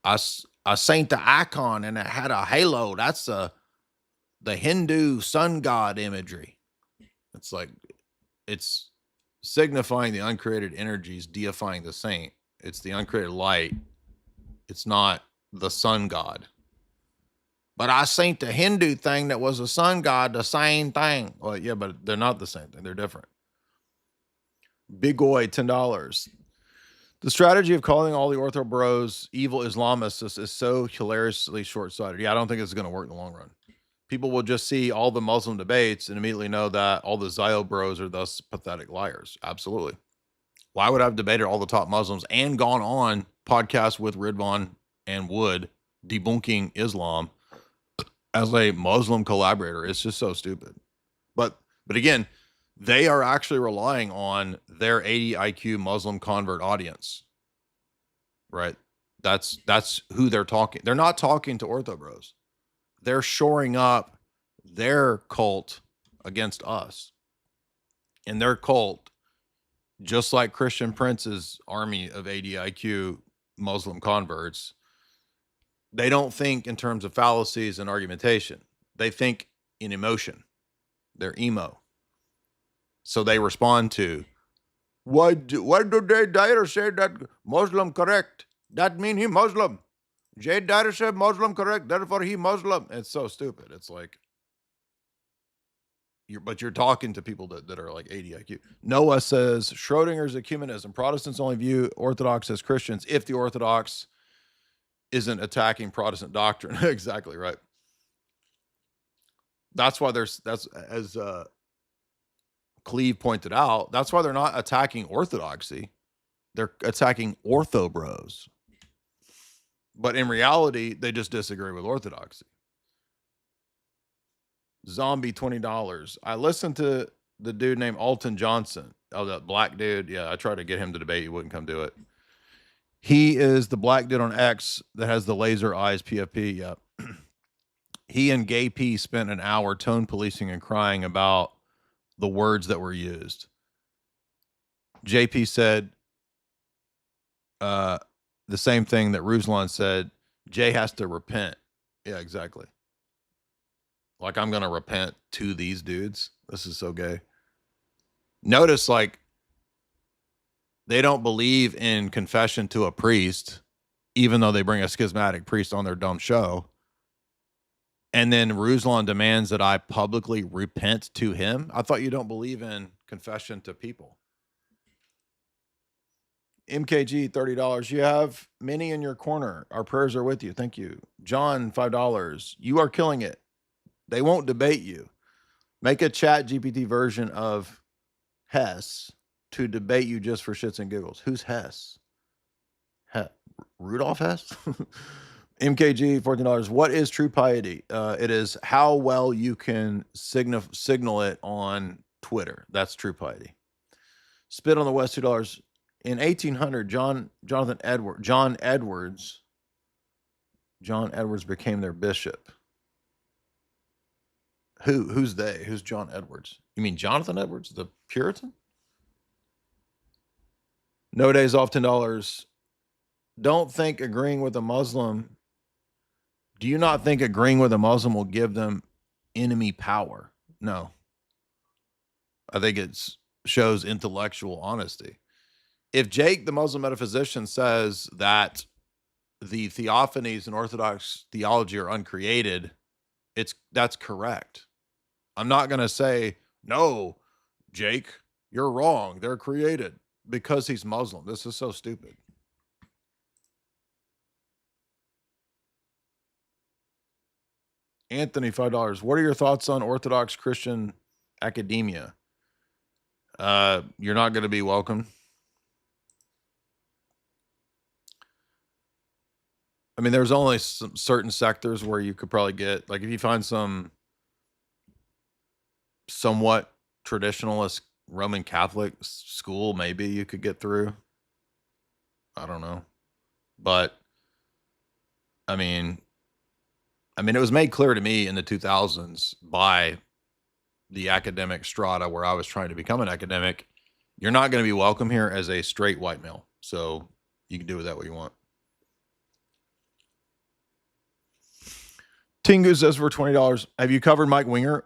I seen the icon and it had a halo. That's the Hindu sun god imagery. It's like, it's signifying the uncreated energies, deifying the saint. It's the uncreated light. It's not the sun god. But I seen the Hindu thing that was a sun god, the same thing. Well, yeah, but they're not the same thing. They're different. Big Oi, $10. The strategy of calling all the Ortho bros evil Islamists is so hilariously short-sighted. Yeah, I don't think it's going to work in the long run. People will just see all the Muslim debates and immediately know that all the Zio bros are thus pathetic liars. Absolutely. Why would I have debated all the top Muslims and gone on podcasts with Ridvan and Wood debunking Islam as a Muslim collaborator? It's just so stupid. But again, they are actually relying on their 80 IQ Muslim convert audience, right? That's who they're talking. They're not talking to Ortho bros. They're shoring up their cult against us. And their cult, just like Christian Prince's army of 80 IQ Muslim converts, they don't think in terms of fallacies and argumentation. They think in emotion. They're emo. So they respond to, why do they dare say that Muslim correct? That mean he Muslim. Jay Dyer said Muslim correct, therefore he Muslim. It's so stupid. It's like, you're talking to people that are like 80 IQ. Noah says Schrodinger's ecumenism. Protestants only view Orthodox as Christians if the Orthodox isn't attacking Protestant doctrine. Exactly right. That's why as Cleve pointed out, that's why they're not attacking Orthodoxy. They're attacking Ortho bros. But in reality, they just disagree with Orthodoxy. Zombie, $20. I listened to the dude named Alton Johnson. Oh, that black dude. Yeah, I tried to get him to debate. He wouldn't come do it. He is the black dude on X that has the laser eyes PFP. Yeah. He and Gay P spent an hour tone policing and crying about the words that were used. JP said, the same thing that Ruse-lan said, Jay has to repent. Yeah, exactly. Like, I'm going to repent to these dudes. This is so gay. Notice, like, they don't believe in confession to a priest, even though they bring a schismatic priest on their dumb show. And then Ruse-lan demands that I publicly repent to him. I thought you don't believe in confession to people. MKG, $30. You have many in your corner. Our prayers are with you. Thank you. John, $5. You are killing it. They won't debate you. Make a chat GPT version of Hess to debate you just for shits and giggles. Who's Hess? Rudolph Hess? MKG, $14. What is true piety? It is how well you can signal it on Twitter. That's true piety. Spit on the West, $2. In 1800, John Edwards became their bishop. Who's they? Who's John Edwards? You mean Jonathan Edwards, the Puritan? No days off, $10. Don't think agreeing with a Muslim. Do you not think agreeing with a Muslim will give them enemy power? No. I think it shows intellectual honesty. If Jake, the Muslim metaphysician, says that the theophanies in Orthodox theology are uncreated, that's correct. I'm not going to say, no, Jake, you're wrong. They're created, because he's Muslim. This is so stupid. Anthony, $5. What are your thoughts on Orthodox Christian academia? You're not going to be welcome. I mean, there's only some certain sectors where you could probably get, like, if you find some somewhat traditionalist Roman Catholic school, maybe you could get through. I don't know. But I mean, it was made clear to me in the 2000s by the academic strata where I was trying to become an academic, you're not going to be welcome here as a straight white male. So you can do with that what you want. Tingu says for $20, have you covered Mike Winger?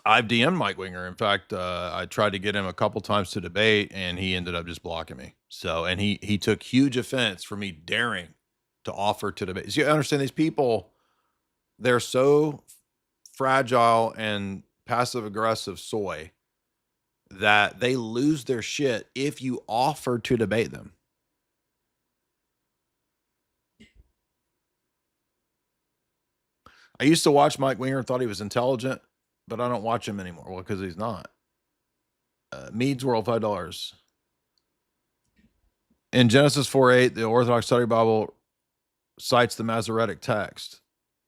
I've DM'd Mike Winger. In fact, I tried to get him a couple times to debate, and he ended up just blocking me. So, and he took huge offense for me daring to offer to debate. So you understand, these people, they're so fragile and passive-aggressive soy that they lose their shit if you offer to debate them. I used to watch Mike Winger, thought he was intelligent, but I don't watch him anymore. Well, because he's not. Mead's World, $5. In Genesis 4:8, the Orthodox Study Bible cites the Masoretic text.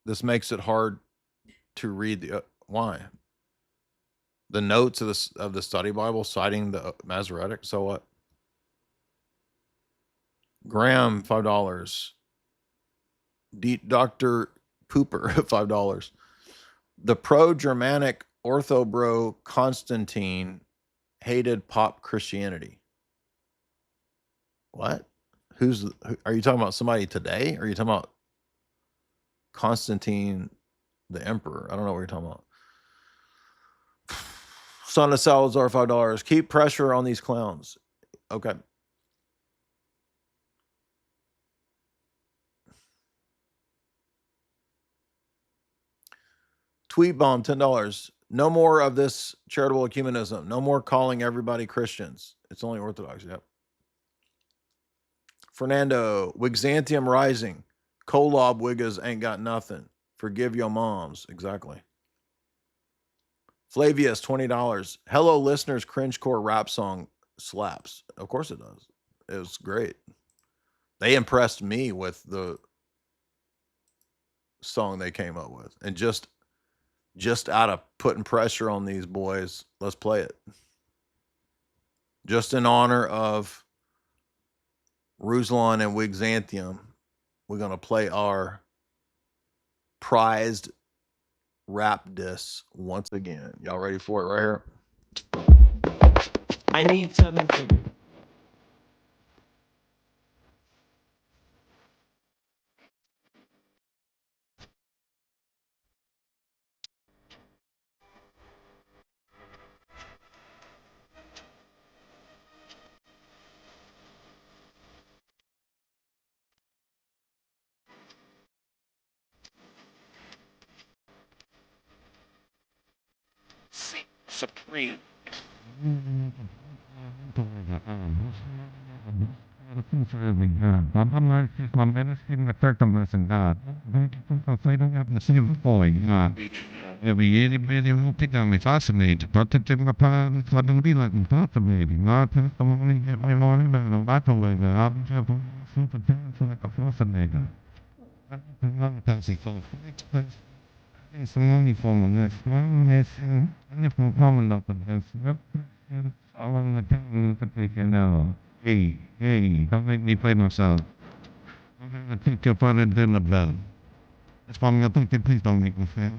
This makes it hard to read the why? The notes of the Study Bible citing the Masoretic. So what? Graham, $5. Dr. Pooper, $5. The pro-Germanic orthobro Constantine hated pop Christianity. What? Are you talking about somebody today? Or are you talking about Constantine the Emperor? I don't know what you're talking about. Son of Salazar, $5. Keep pressure on these clowns. Okay. Tweet bomb, $10. No more of this charitable ecumenism. No more calling everybody Christians. It's only Orthodox. Yep. Fernando, Wigzantium rising. Kolob Wiggas ain't got nothing. Forgive your moms. Exactly. Flavius, $20. Hello, listeners. Cringecore rap song slaps. Of course it does. It was great. They impressed me with the song they came up with. And just out of putting pressure on these boys, let's play it. Just in honor of Ruse-lan and Wigzantium, we're going to play our prized rap diss once again. Y'all ready for it right here? I need something. supreme. Hey, don't make me play myself. I'm gonna take your brother to the bell. That's why I'm gonna think please don't make me fail.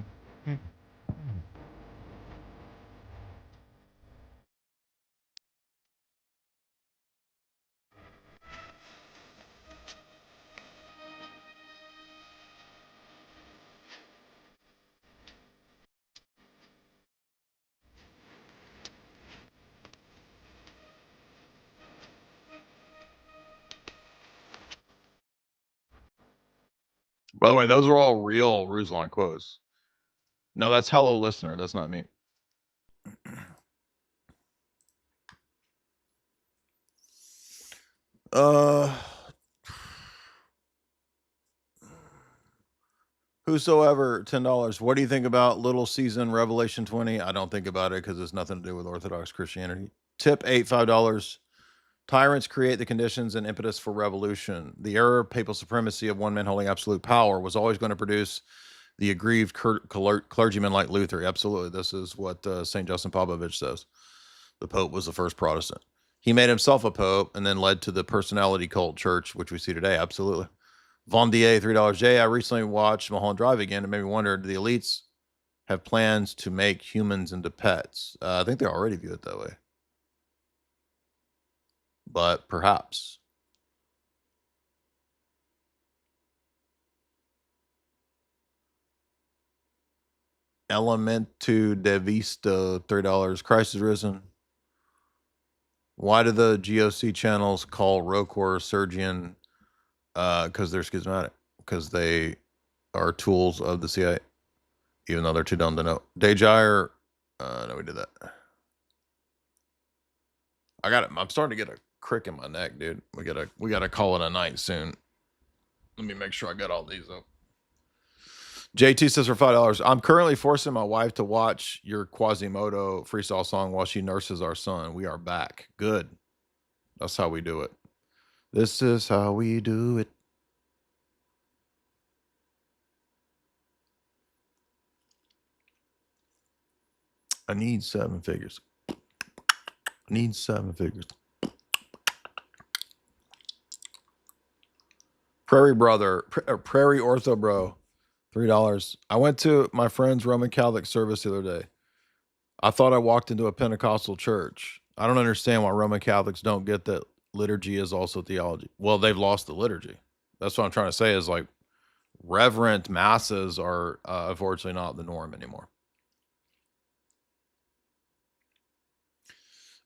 By the way, those are all real Ruse-lan quotes. No, that's hello listener. That's not me. Whosoever, $10. What do you think about Little Season Revelation 20? I don't think about it because it's nothing to do with Orthodox Christianity. Tip 8, $5. Tyrants create the conditions and impetus for revolution. The error of papal supremacy of one man holding absolute power was always going to produce the aggrieved clergymen like Luther. Absolutely. This is what St. Justin Popovich says. The Pope was the first Protestant. He made himself a Pope and then led to the personality cult church, which we see today. Absolutely. Vondier, $3. Jay, I recently watched Mulholland Drive again. It made me wonder, do the elites have plans to make humans into pets? I think they already view it that way. But perhaps. Elementu de Vista, $3. Christ is risen. Why do the GOC channels call Rocor Sergian? Because they're schismatic. Because they are tools of the CIA. Even though they're too dumb to know. Dayjire, no, we did that. I got it. I'm starting to get a crick in my neck, dude. We gotta call it a night soon. Let me make sure I got all these up. JT says for $5, I'm currently forcing my wife to watch your Quasimodo freestyle song while she nurses our son. We are back. Good. That's how we do it. This is how we do it. I need 7 figures. I need 7 figures. Prairie Brother, Prairie Ortho Bro, $3. I went to my friend's Roman Catholic service the other day. I thought I walked into a Pentecostal church. I don't understand why Roman Catholics don't get that liturgy is also theology. Well, they've lost the liturgy. That's what I'm trying to say is like reverent masses are unfortunately not the norm anymore.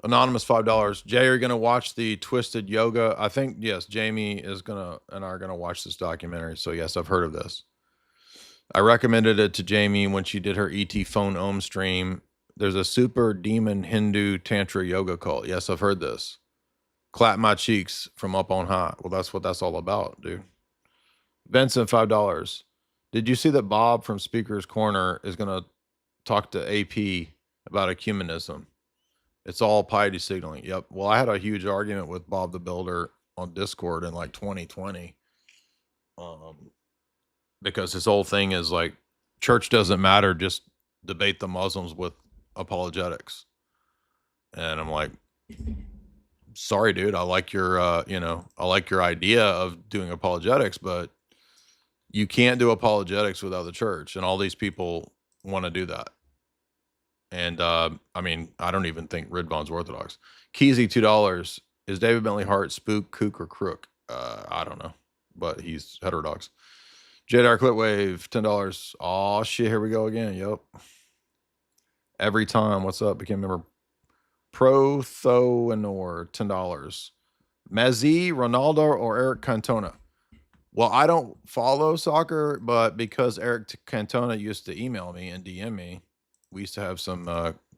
Anonymous, $5. Jay, are you going to watch the Twisted Yoga? I think, yes, Jamie is going to, and I are going to watch this documentary. So yes, I've heard of this. I recommended it to Jamie when she did her ET phone Om stream. There's a super demon Hindu Tantra yoga cult. Yes, I've heard this. Clap my cheeks from up on high. Well, that's what that's all about, dude. Vincent, $5. Did you see that Bob from Speaker's Corner is going to talk to AP about ecumenism? It's all piety signaling. Yep. Well, I had a huge argument with Bob the Builder on Discord in like 2020. Because his whole thing is like, church doesn't matter, just debate the Muslims with apologetics. And I'm like, sorry, dude. I like your, I like your idea of doing apologetics, but you can't do apologetics without the church. And all these people want to do that. And I mean, I don't even think Ridvan's Orthodox. Keezy, $2. Is David Bentley Hart spook, kook, or crook? I don't know, but he's heterodox. Jadar Clipwave, $10. Oh shit, here we go again. Yep. Every time. What's up? Became a member. Prothoenor, $10. Messi, Ronaldo, or Eric Cantona? Well, I don't follow soccer, but because Eric Cantona used to email me and DM me, we used to have some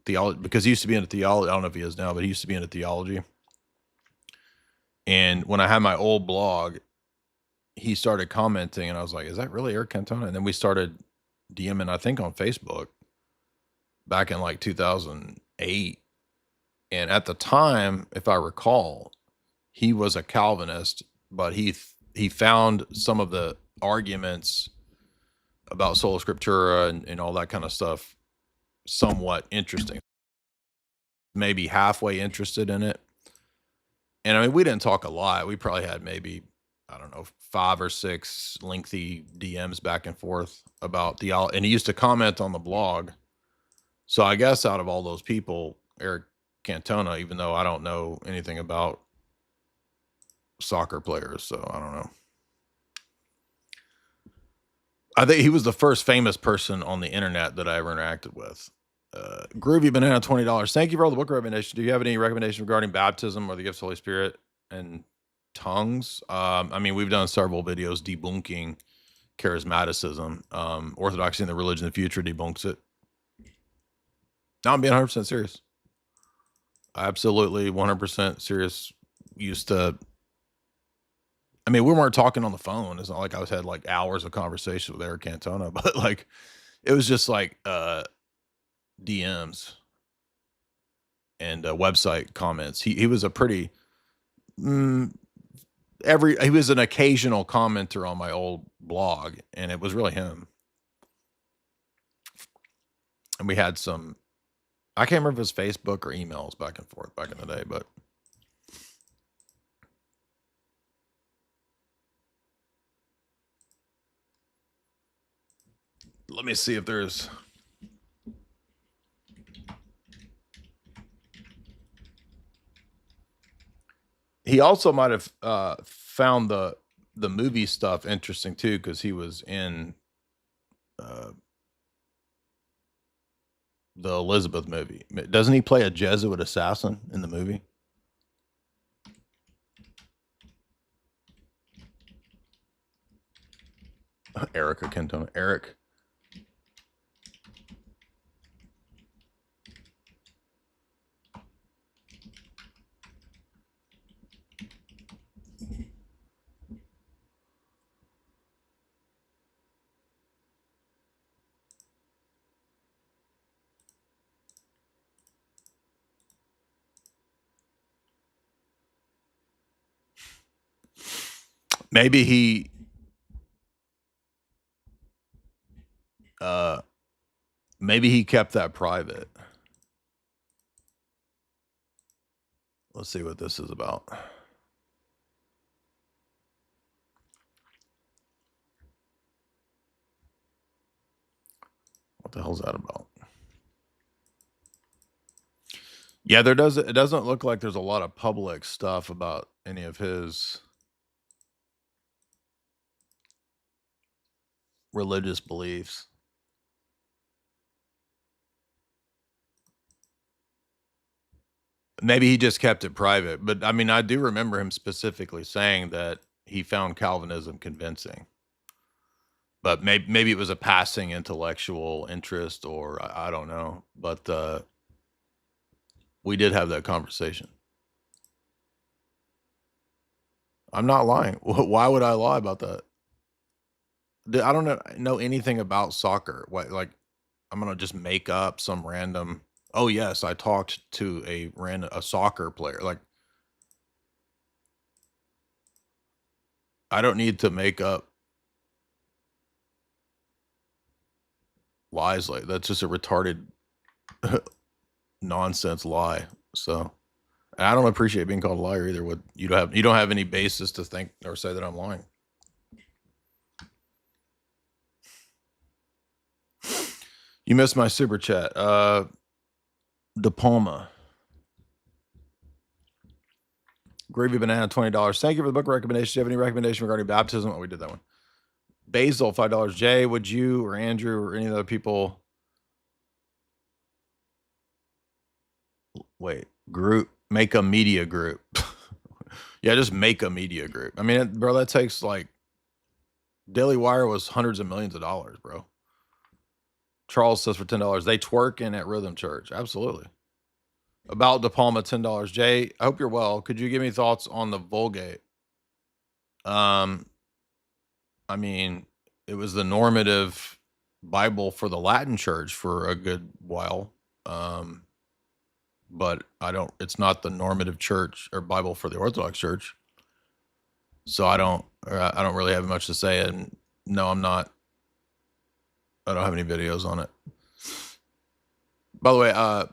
theology, because he used to be into theology. I don't know if he is now, but he used to be into theology. And when I had my old blog, he started commenting, and I was like, is that really Eric Cantona? And then we started DMing, I think, on Facebook back in like 2008. And at the time, if I recall, he was a Calvinist, but he found some of the arguments about sola scriptura and all that kind of stuff somewhat interesting. Maybe halfway interested in it. And I mean, we didn't talk a lot. We probably had maybe, I don't know, 5 or 6 lengthy DMs back and forth about theology. And he used to comment on the blog. So I guess out of all those people, Eric Cantona, even though I don't know anything about soccer players, so I don't know. I think he was the first famous person on the internet that I ever interacted with. Groovy Banana, $20. Thank you for all the book recommendations. Do you have any recommendations regarding baptism or the gifts of the Holy Spirit and tongues? I mean, we've done several videos debunking charismaticism. Orthodoxy and the Religion of the Future debunks it. Now I'm being 100% serious. Absolutely 100% serious. Used to, I mean, we weren't talking on the phone. It's not like I had like hours of conversation with Eric Cantona, but like, it was just like DMs and website comments. He was a pretty, he was an occasional commenter on my old blog, and it was really him. And we had some, I can't remember if it was Facebook or emails back and forth back in the day, but let me see if there's, he also might have found the movie stuff interesting too, because he was in the Elizabeth movie. Doesn't he play a Jesuit assassin in the movie? Erica Cantona. Eric. Maybe he kept that private. Let's see what this is about. What the hell's that about? Yeah, it doesn't look like there's a lot of public stuff about any of his religious beliefs. Maybe he just kept it private, but I mean, I do remember him specifically saying that he found Calvinism convincing. But maybe it was a passing intellectual interest, or I don't know. But we did have that conversation. I'm not lying. Why would I lie about that? I don't know anything about soccer. What, like, I'm gonna just make up some random. Oh yes, I talked to a soccer player. Like, I don't need to make up lies like that's just a retarded nonsense lie. So I don't appreciate being called a liar either. You don't have any basis to think or say that I'm lying. You missed my super chat. De Palma. Gravy Banana, $20. Thank you for the book recommendation. Do you have any recommendation regarding baptism? Oh, we did that one. Basil, $5. Jay, would you or Andrew or any of the other people make a media group? Yeah, just make a media group. I mean, bro, that takes like Daily Wire was hundreds of millions of dollars, bro. Charles says for $10, they twerking at Rhythm Church. Absolutely. About De Palma, $10. Jay, I hope you're well. Could you give me thoughts on the Vulgate? I mean, it was the normative Bible for the Latin Church for a good while. But it's not the normative church or Bible for the Orthodox Church. So I don't really have much to say. And no, I don't have any videos on it. By the way,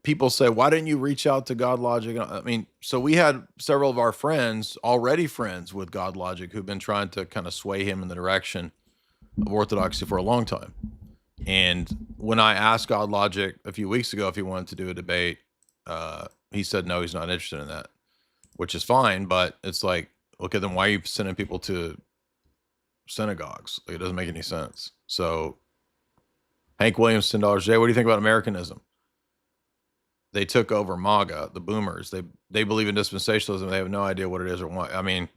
people say, why didn't you reach out to God Logic? I mean, so we had several of our friends, already friends with God Logic, who've been trying to kind of sway him in the direction of Orthodoxy for a long time. And when I asked God Logic a few weeks ago if he wanted to do a debate, he said, no, he's not interested in that, which is fine. But it's like, okay, then why are you sending people to synagogues? Like, it doesn't make any sense. So Hank Williams, $10. Jay, what do you think about Americanism? They took over MAGA, the boomers. They believe in dispensationalism. They have no idea what it is or why. I mean,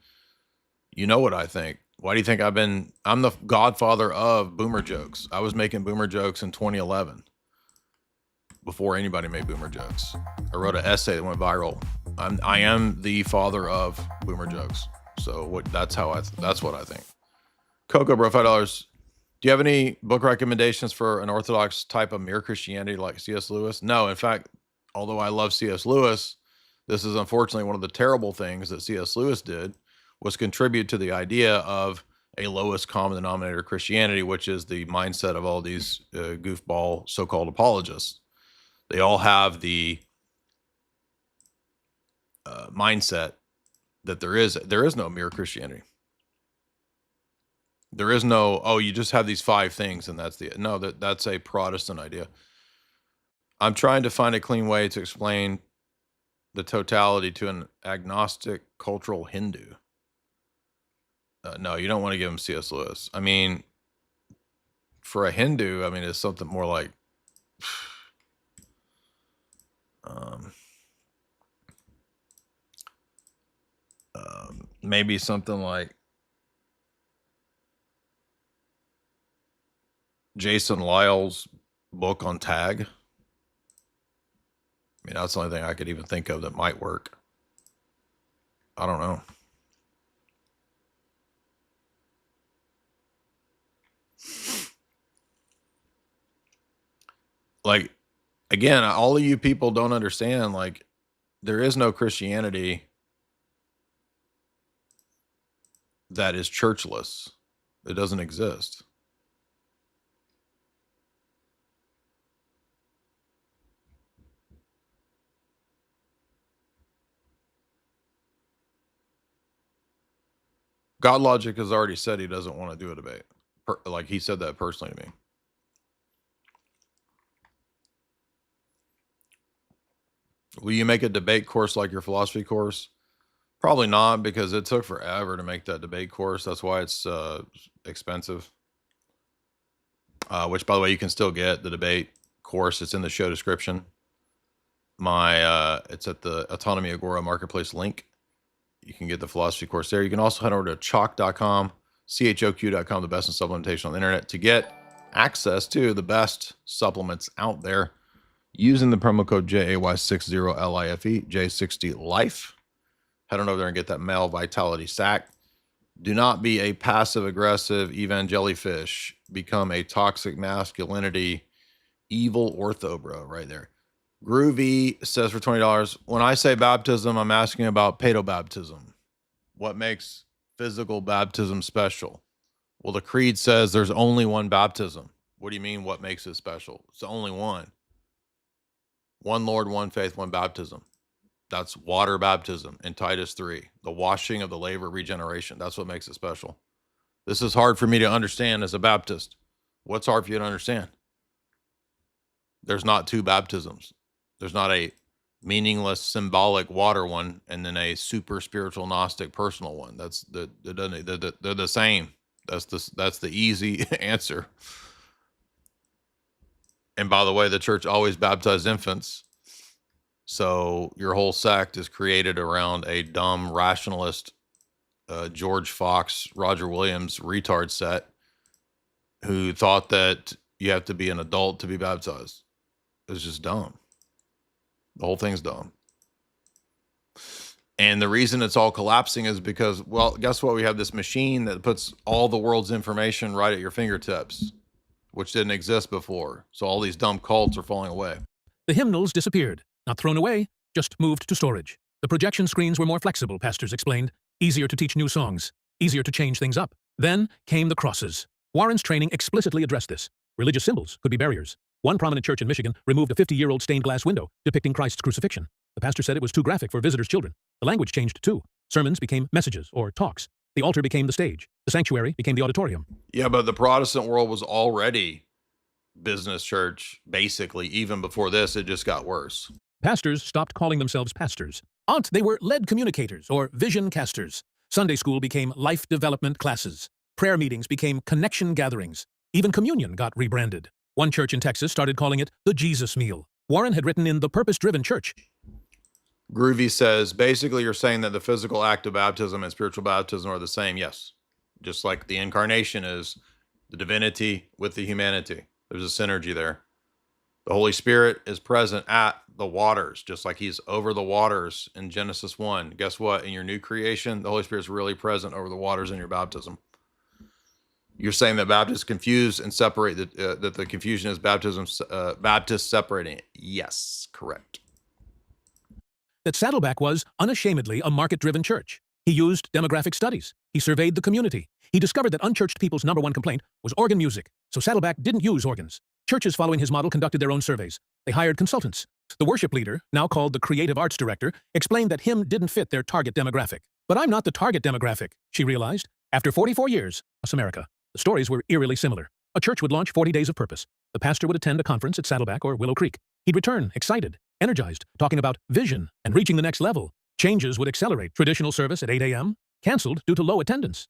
you know what I think. Why do you think I'm the godfather of boomer jokes? I was making boomer jokes in 2011 before anybody made boomer jokes. I wrote an essay that went viral. I am the father of boomer jokes. So that's what I think. Coco, bro, $5. Do you have any book recommendations for an Orthodox type of mere Christianity like C.S. Lewis? No, in fact, although I love C.S. Lewis, this is unfortunately one of the terrible things that C.S. Lewis did, was contribute to the idea of a lowest common denominator Christianity, which is the mindset of all these goofball so-called apologists. They all have the mindset that there is no mere Christianity. There is no, oh, you just have these 5 things and that's a Protestant idea. I'm trying to find a clean way to explain the totality to an agnostic cultural Hindu. No, you don't want to give him C.S. Lewis. I mean, for a Hindu, I mean, it's something more like, maybe something like Jason Lyle's book on tag. I mean, that's the only thing I could even think of that might work. I don't know. Like, again, all of you people don't understand, like, there is no Christianity that is churchless. It doesn't exist. God Logic has already said he doesn't want to do a debate. Like, he said that personally to me. Will you make a debate course like your philosophy course? Probably not, because it took forever to make that debate course. That's why it's expensive. Which, by the way, you can still get the debate course. It's in the show description. It's at the Autonomy Agora Marketplace link. You can get the philosophy course there. You can also head over to choq.com, choq.com, the best in supplementation on the internet, to get access to the best supplements out there using the promo code JAY60LIFE, J60LIFE. Head on over there and get that male vitality sack. Do not be a passive-aggressive evangelifish. Become a toxic masculinity, evil ortho bro right there. Groovy says for $20, when I say baptism, I'm asking about paedobaptism. What makes physical baptism special? Well, the creed says there's only one baptism. What do you mean, what makes it special? It's the only one. One Lord, one faith, one baptism. That's water baptism in Titus 3. The washing of the laver regeneration. That's what makes it special. This is hard for me to understand as a Baptist. What's hard for you to understand? There's not 2 baptisms. There's not a meaningless symbolic water one and then a super spiritual Gnostic personal one. They're the same. That's the easy answer. And by the way, the church always baptized infants. So your whole sect is created around a dumb rationalist, George Fox, Roger Williams retard set who thought that you have to be an adult to be baptized. It's just dumb. The whole thing's dumb. And the reason it's all collapsing is because, well, guess what? We have this machine that puts all the world's information right at your fingertips, which didn't exist before. So all these dumb cults are falling away. The hymnals disappeared, not thrown away, just moved to storage. The projection screens were more flexible, pastors explained, easier to teach new songs, easier to change things up. Then came the crosses. Warren's training explicitly addressed this. Religious symbols could be barriers. One prominent church in Michigan removed a 50-year-old stained glass window depicting Christ's crucifixion. The pastor said it was too graphic for visitors' children. The language changed too. Sermons became messages or talks. The altar became the stage. The sanctuary became the auditorium. Yeah, but the Protestant world was already business church, basically. Even before this, it just got worse. Pastors stopped calling themselves pastors. They were lead communicators or vision casters. Sunday school became life development classes. Prayer meetings became connection gatherings. Even communion got rebranded. One church in Texas started calling it the Jesus meal. Warren had written in The Purpose-Driven Church. Groovy says, basically you're saying that the physical act of baptism and spiritual baptism are the same. Yes. Just like the incarnation is the divinity with the humanity. There's a synergy there. The Holy Spirit is present at the waters, just like he's over the waters in Genesis 1. Guess what? In your new creation, the Holy Spirit's really present over the waters in your baptism. You're saying that Baptists confuse and separate, that the confusion is Baptists separating it. Yes, correct. That Saddleback was unashamedly a market-driven church. He used demographic studies. He surveyed the community. He discovered that unchurched people's #1 complaint was organ music, so Saddleback didn't use organs. Churches following his model conducted their own surveys. They hired consultants. The worship leader, now called the creative arts director, explained that him didn't fit their target demographic. But I'm not the target demographic, she realized. After 44 years, across America, the stories were eerily similar. A church would launch 40 Days of Purpose. The pastor would attend a conference at Saddleback or Willow Creek. He'd return, excited, energized, talking about vision and reaching the next level. Changes would accelerate. Traditional service at 8 a.m., canceled due to low attendance.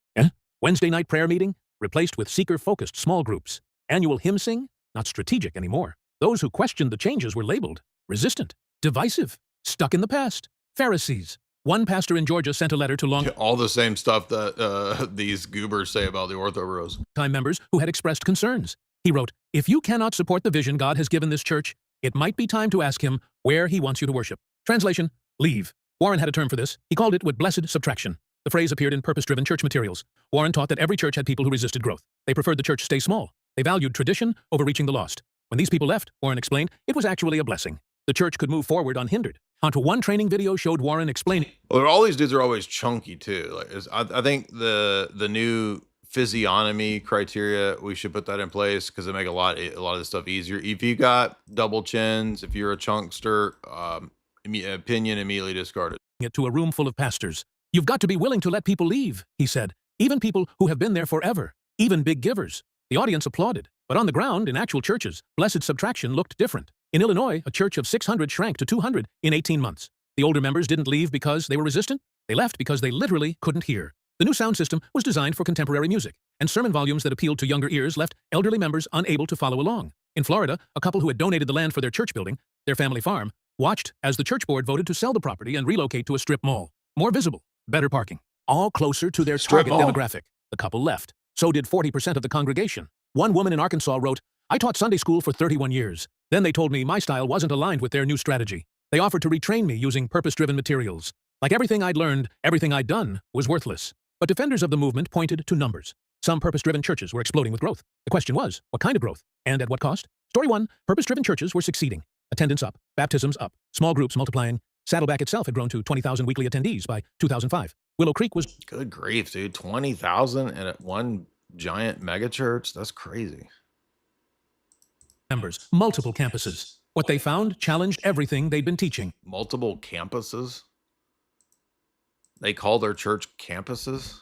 Wednesday night prayer meeting, replaced with seeker-focused small groups. Annual hymn sing, not strategic anymore. Those who questioned the changes were labeled resistant, divisive, stuck in the past, Pharisees. One pastor in Georgia sent a letter to all the same stuff that these goobers say about the Ortho Bros. Time members who had expressed concerns. He wrote, if you cannot support the vision God has given this church, it might be time to ask him where he wants you to worship. Translation, leave. Warren had a term for this. He called it with blessed subtraction. The phrase appeared in purpose-driven church materials. Warren taught that every church had people who resisted growth. They preferred the church stay small. They valued tradition over reaching the lost. When these people left, Warren explained, it was actually a blessing. The church could move forward unhindered. Onto one training video showed Warren explaining. Well, all these dudes are always chunky too. I think the new physiognomy criteria, we should put that in place because it make a lot of this stuff easier. If you got double chins, if you're a chunkster, opinion immediately discarded. It to a room full of pastors. You've got to be willing to let people leave, he said. Even people who have been there forever. Even big givers. The audience applauded. But on the ground, in actual churches, blessed subtraction looked different. In Illinois, a church of 600 shrank to 200 in 18 months. The older members didn't leave because they were resistant. They left because they literally couldn't hear. The new sound system was designed for contemporary music, and sermon volumes that appealed to younger ears left elderly members unable to follow along. In Florida, a couple who had donated the land for their church building, their family farm, watched as the church board voted to sell the property and relocate to a strip mall. More visible, better parking. All closer to their target demographic. The couple left. So did 40% of the congregation. One woman in Arkansas wrote, I taught Sunday school for 31 years. Then they told me my style wasn't aligned with their new strategy. They offered to retrain me using purpose-driven materials. Like everything I'd learned, everything I'd done was worthless. But defenders of the movement pointed to numbers. Some purpose-driven churches were exploding with growth. The question was, what kind of growth? And at what cost? Story 1, purpose-driven churches were succeeding. Attendance up, baptisms up, small groups multiplying. Saddleback itself had grown to 20,000 weekly attendees by 2005. Willow Creek was... Good grief, dude. 20,000 at one giant megachurch? That's crazy. Members, multiple campuses. What they found challenged everything they'd been teaching. Multiple campuses? They call their church campuses?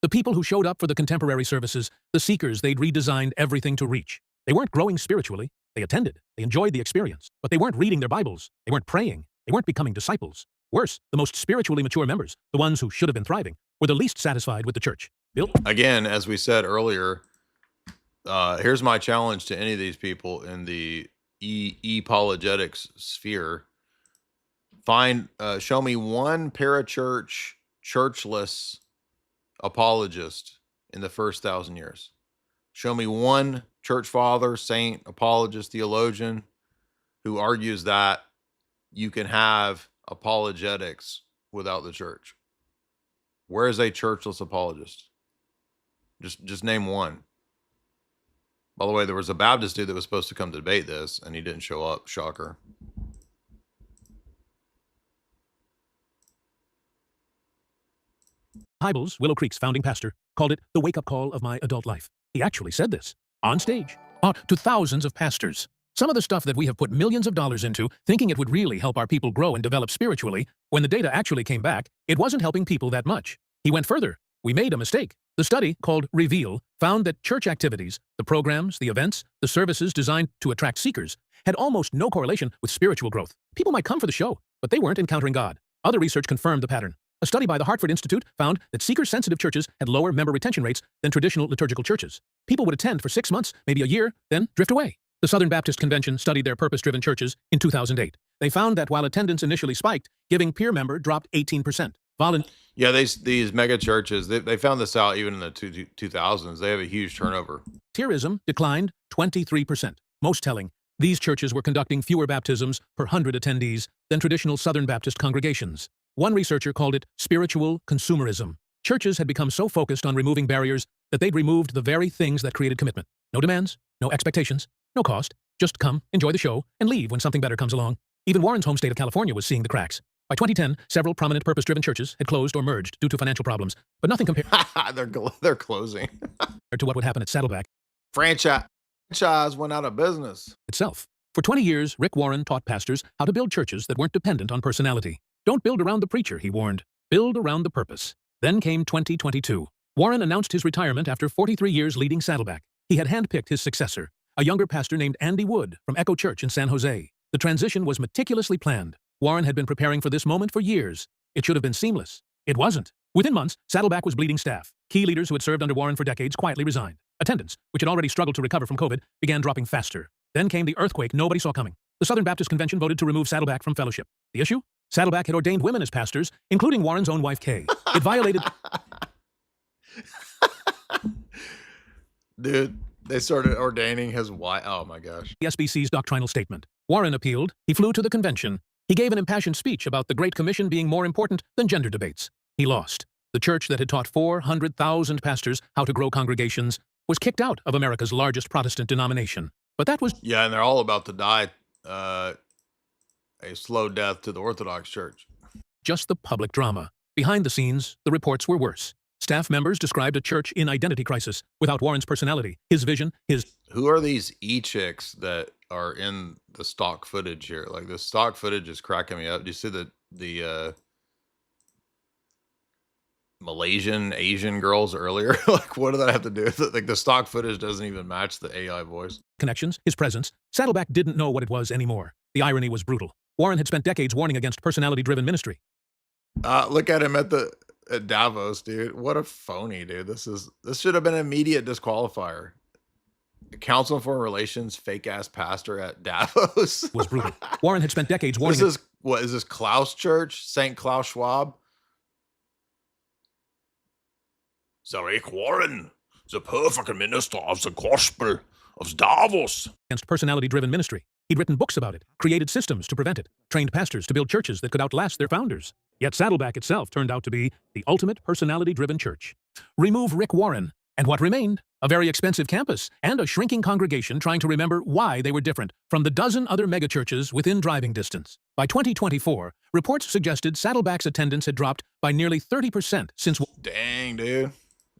The people who showed up for the contemporary services, the seekers they'd redesigned everything to reach. They weren't growing spiritually. They attended. They enjoyed the experience. But they weren't reading their Bibles. They weren't praying. They weren't becoming disciples. Worse, the most spiritually mature members, the ones who should have been thriving, were the least satisfied with the church. Again, as we said earlier, here's my challenge to any of these people in the apologetics sphere. Show me one parachurch, churchless apologist in the first 1,000 years. Show me one church father, saint, apologist, theologian who argues that you can have apologetics without the church? Where is a churchless apologist? Just name one. By the way, there was a Baptist dude that was supposed to come to debate this, and he didn't show up. Shocker. Hybels, Willow Creek's founding pastor, called it the wake-up call of my adult life. He actually said this on stage to thousands of pastors. Some of the stuff that we have put millions of dollars into, thinking it would really help our people grow and develop spiritually, when the data actually came back, it wasn't helping people that much. He went further. We made a mistake. The study, called Reveal, found that church activities, the programs, the events, the services designed to attract seekers, had almost no correlation with spiritual growth. People might come for the show, but they weren't encountering God. Other research confirmed the pattern. A study by the Hartford Institute found that seeker-sensitive churches had lower member retention rates than traditional liturgical churches. People would attend for 6 months, maybe a year, then drift away. The Southern Baptist Convention studied their purpose-driven churches in 2008. They found that while attendance initially spiked, giving peer member dropped 18%. Yeah, these mega churches, they found this out even in the 2000s. They have a huge turnover. Volunteerism declined 23%. Most telling, these churches were conducting fewer baptisms per 100 attendees than traditional Southern Baptist congregations. One researcher called it spiritual consumerism. Churches had become so focused on removing barriers that they'd removed the very things that created commitment. No demands, no expectations, no cost. Just come, enjoy the show, and leave when something better comes along. Even Warren's home state of California was seeing the cracks. By 2010, several prominent purpose-driven churches had closed or merged due to financial problems, but nothing compared they're closing to what would happen at Saddleback. Franchise went out of business itself. For 20 years, Rick Warren taught pastors how to build churches that weren't dependent on personality. Don't build around the preacher, he warned. Build around the purpose. Then came 2022. Warren announced his retirement after 43 years leading Saddleback. He had handpicked his successor, a younger pastor named Andy Wood from Echo Church in San Jose. The transition was meticulously planned. Warren had been preparing for this moment for years. It should have been seamless. It wasn't. Within months, Saddleback was bleeding staff. Key leaders who had served under Warren for decades quietly resigned. Attendance, which had already struggled to recover from COVID, began dropping faster. Then came the earthquake nobody saw coming. The Southern Baptist Convention voted to remove Saddleback from fellowship. The issue? Saddleback had ordained women as pastors, including Warren's own wife, Kay. It violated... Dude, they started ordaining his wife. Oh, my gosh. The SBC's doctrinal statement. Warren appealed. He flew to the convention. He gave an impassioned speech about the Great Commission being more important than gender debates. He lost. The church that had taught 400,000 pastors how to grow congregations was kicked out of America's largest Protestant denomination. But that was... Yeah, and they're all about to die a slow death to the Orthodox Church. Just the public drama. Behind the scenes, the reports were worse. Staff members described a church in identity crisis without Warren's personality, his vision, his... Who are these e-chicks that are in the stock footage here? Like, the stock footage is cracking me up. Do you see the Malaysian Asian girls earlier? Like, what did that have to do with it? Like, the stock footage doesn't even match the AI voice. Connections, his presence. Saddleback didn't know what it was anymore. The irony was brutal. Warren had spent decades warning against personality-driven ministry. Look at him at Davos, dude. What a phony, dude. This should have been an immediate disqualifier. Council on Foreign Relations, fake-ass pastor at Davos. Was brutal. Warren had spent decades warning... What is this, Klaus Church? St. Klaus Schwab? Sir Rick Warren, the perfect minister of the gospel of Davos. Against personality-driven ministry. He'd written books about it, created systems to prevent it, trained pastors to build churches that could outlast their founders. Yet Saddleback itself turned out to be the ultimate personality-driven church. Remove Rick Warren, and what remained? A very expensive campus and a shrinking congregation trying to remember why they were different from the dozen other megachurches within driving distance. By 2024, reports suggested Saddleback's attendance had dropped by nearly 30% since... Dang, dude.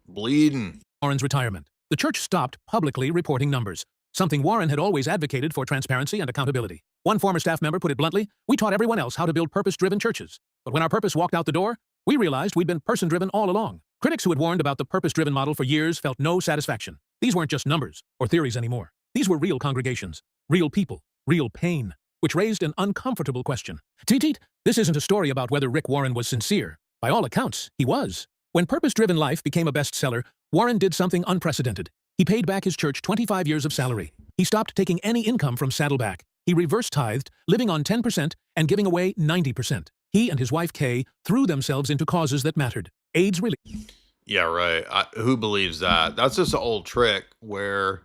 Bleeding. Warren's retirement. The church stopped publicly reporting numbers, something Warren had always advocated for transparency and accountability. One former staff member put it bluntly, "We taught everyone else how to build purpose-driven churches. But when our purpose walked out the door, we realized we'd been person-driven all along." Critics who had warned about the purpose-driven model for years felt no satisfaction. These weren't just numbers or theories anymore. These were real congregations, real people, real pain, which raised an uncomfortable question. Teet, this isn't a story about whether Rick Warren was sincere. By all accounts, he was. When Purpose-Driven Life became a bestseller, Warren did something unprecedented. He paid back his church 25 years of salary. He stopped taking any income from Saddleback. He reverse tithed, living on 10% and giving away 90%. He and his wife, Kay, threw themselves into causes that mattered. AIDS relief. Yeah, right. Who believes that? That's just an old trick where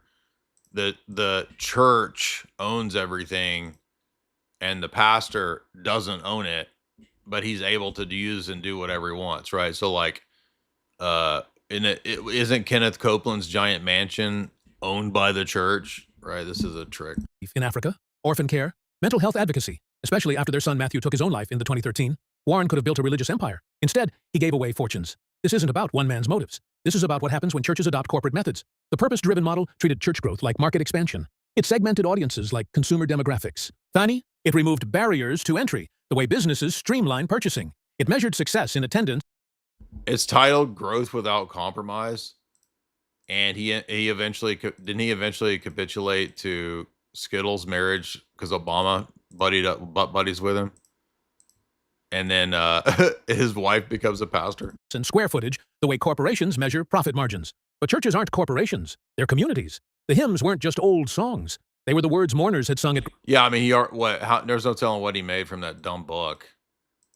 the church owns everything and the pastor doesn't own it, but he's able to use and do whatever he wants, right? So like isn't Kenneth Copeland's giant mansion owned by the church, right? This is a trick. In Africa, orphan care, mental health advocacy, especially after their son Matthew took his own life in the 2013, Warren could have built a religious empire. Instead, he gave away fortunes. This isn't about one man's motives. This is about what happens when churches adopt corporate methods. The purpose-driven model treated church growth like market expansion. It segmented audiences like consumer demographics. Thani, it removed barriers to entry, the way businesses streamline purchasing. It measured success in attendance. It's titled Growth Without Compromise. And he eventually capitulate to Skittles' marriage because Obama buddies with him. And then his wife becomes a pastor. And square footage, the way corporations measure profit margins. But churches aren't corporations. They're communities. The hymns weren't just old songs. They were the words mourners had sung at... Yeah, I mean, there's no telling what he made from that dumb book.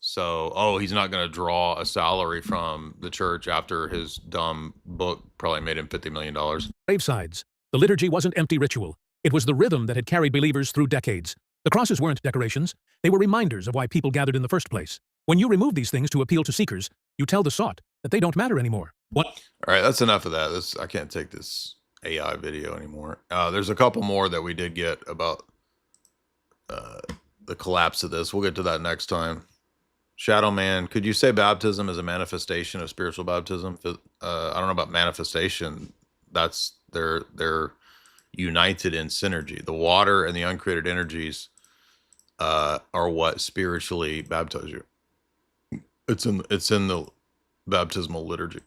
So, he's not going to draw a salary from the church after his dumb book probably made him $50 million. Gravesides. The liturgy wasn't empty ritual. It was the rhythm that had carried believers through decades. The crosses weren't decorations. They were reminders of why people gathered in the first place. When you remove these things to appeal to seekers, you tell the sought that they don't matter anymore. What? All right, that's enough of that. I can't take this AI video anymore. There's a couple more that we did get about the collapse of this. We'll get to that next time. Shadow Man, could you say baptism is a manifestation of spiritual baptism? I don't know about manifestation. That's they're united in synergy. The water and the uncreated energies are what spiritually baptize you. It's in the baptismal liturgy.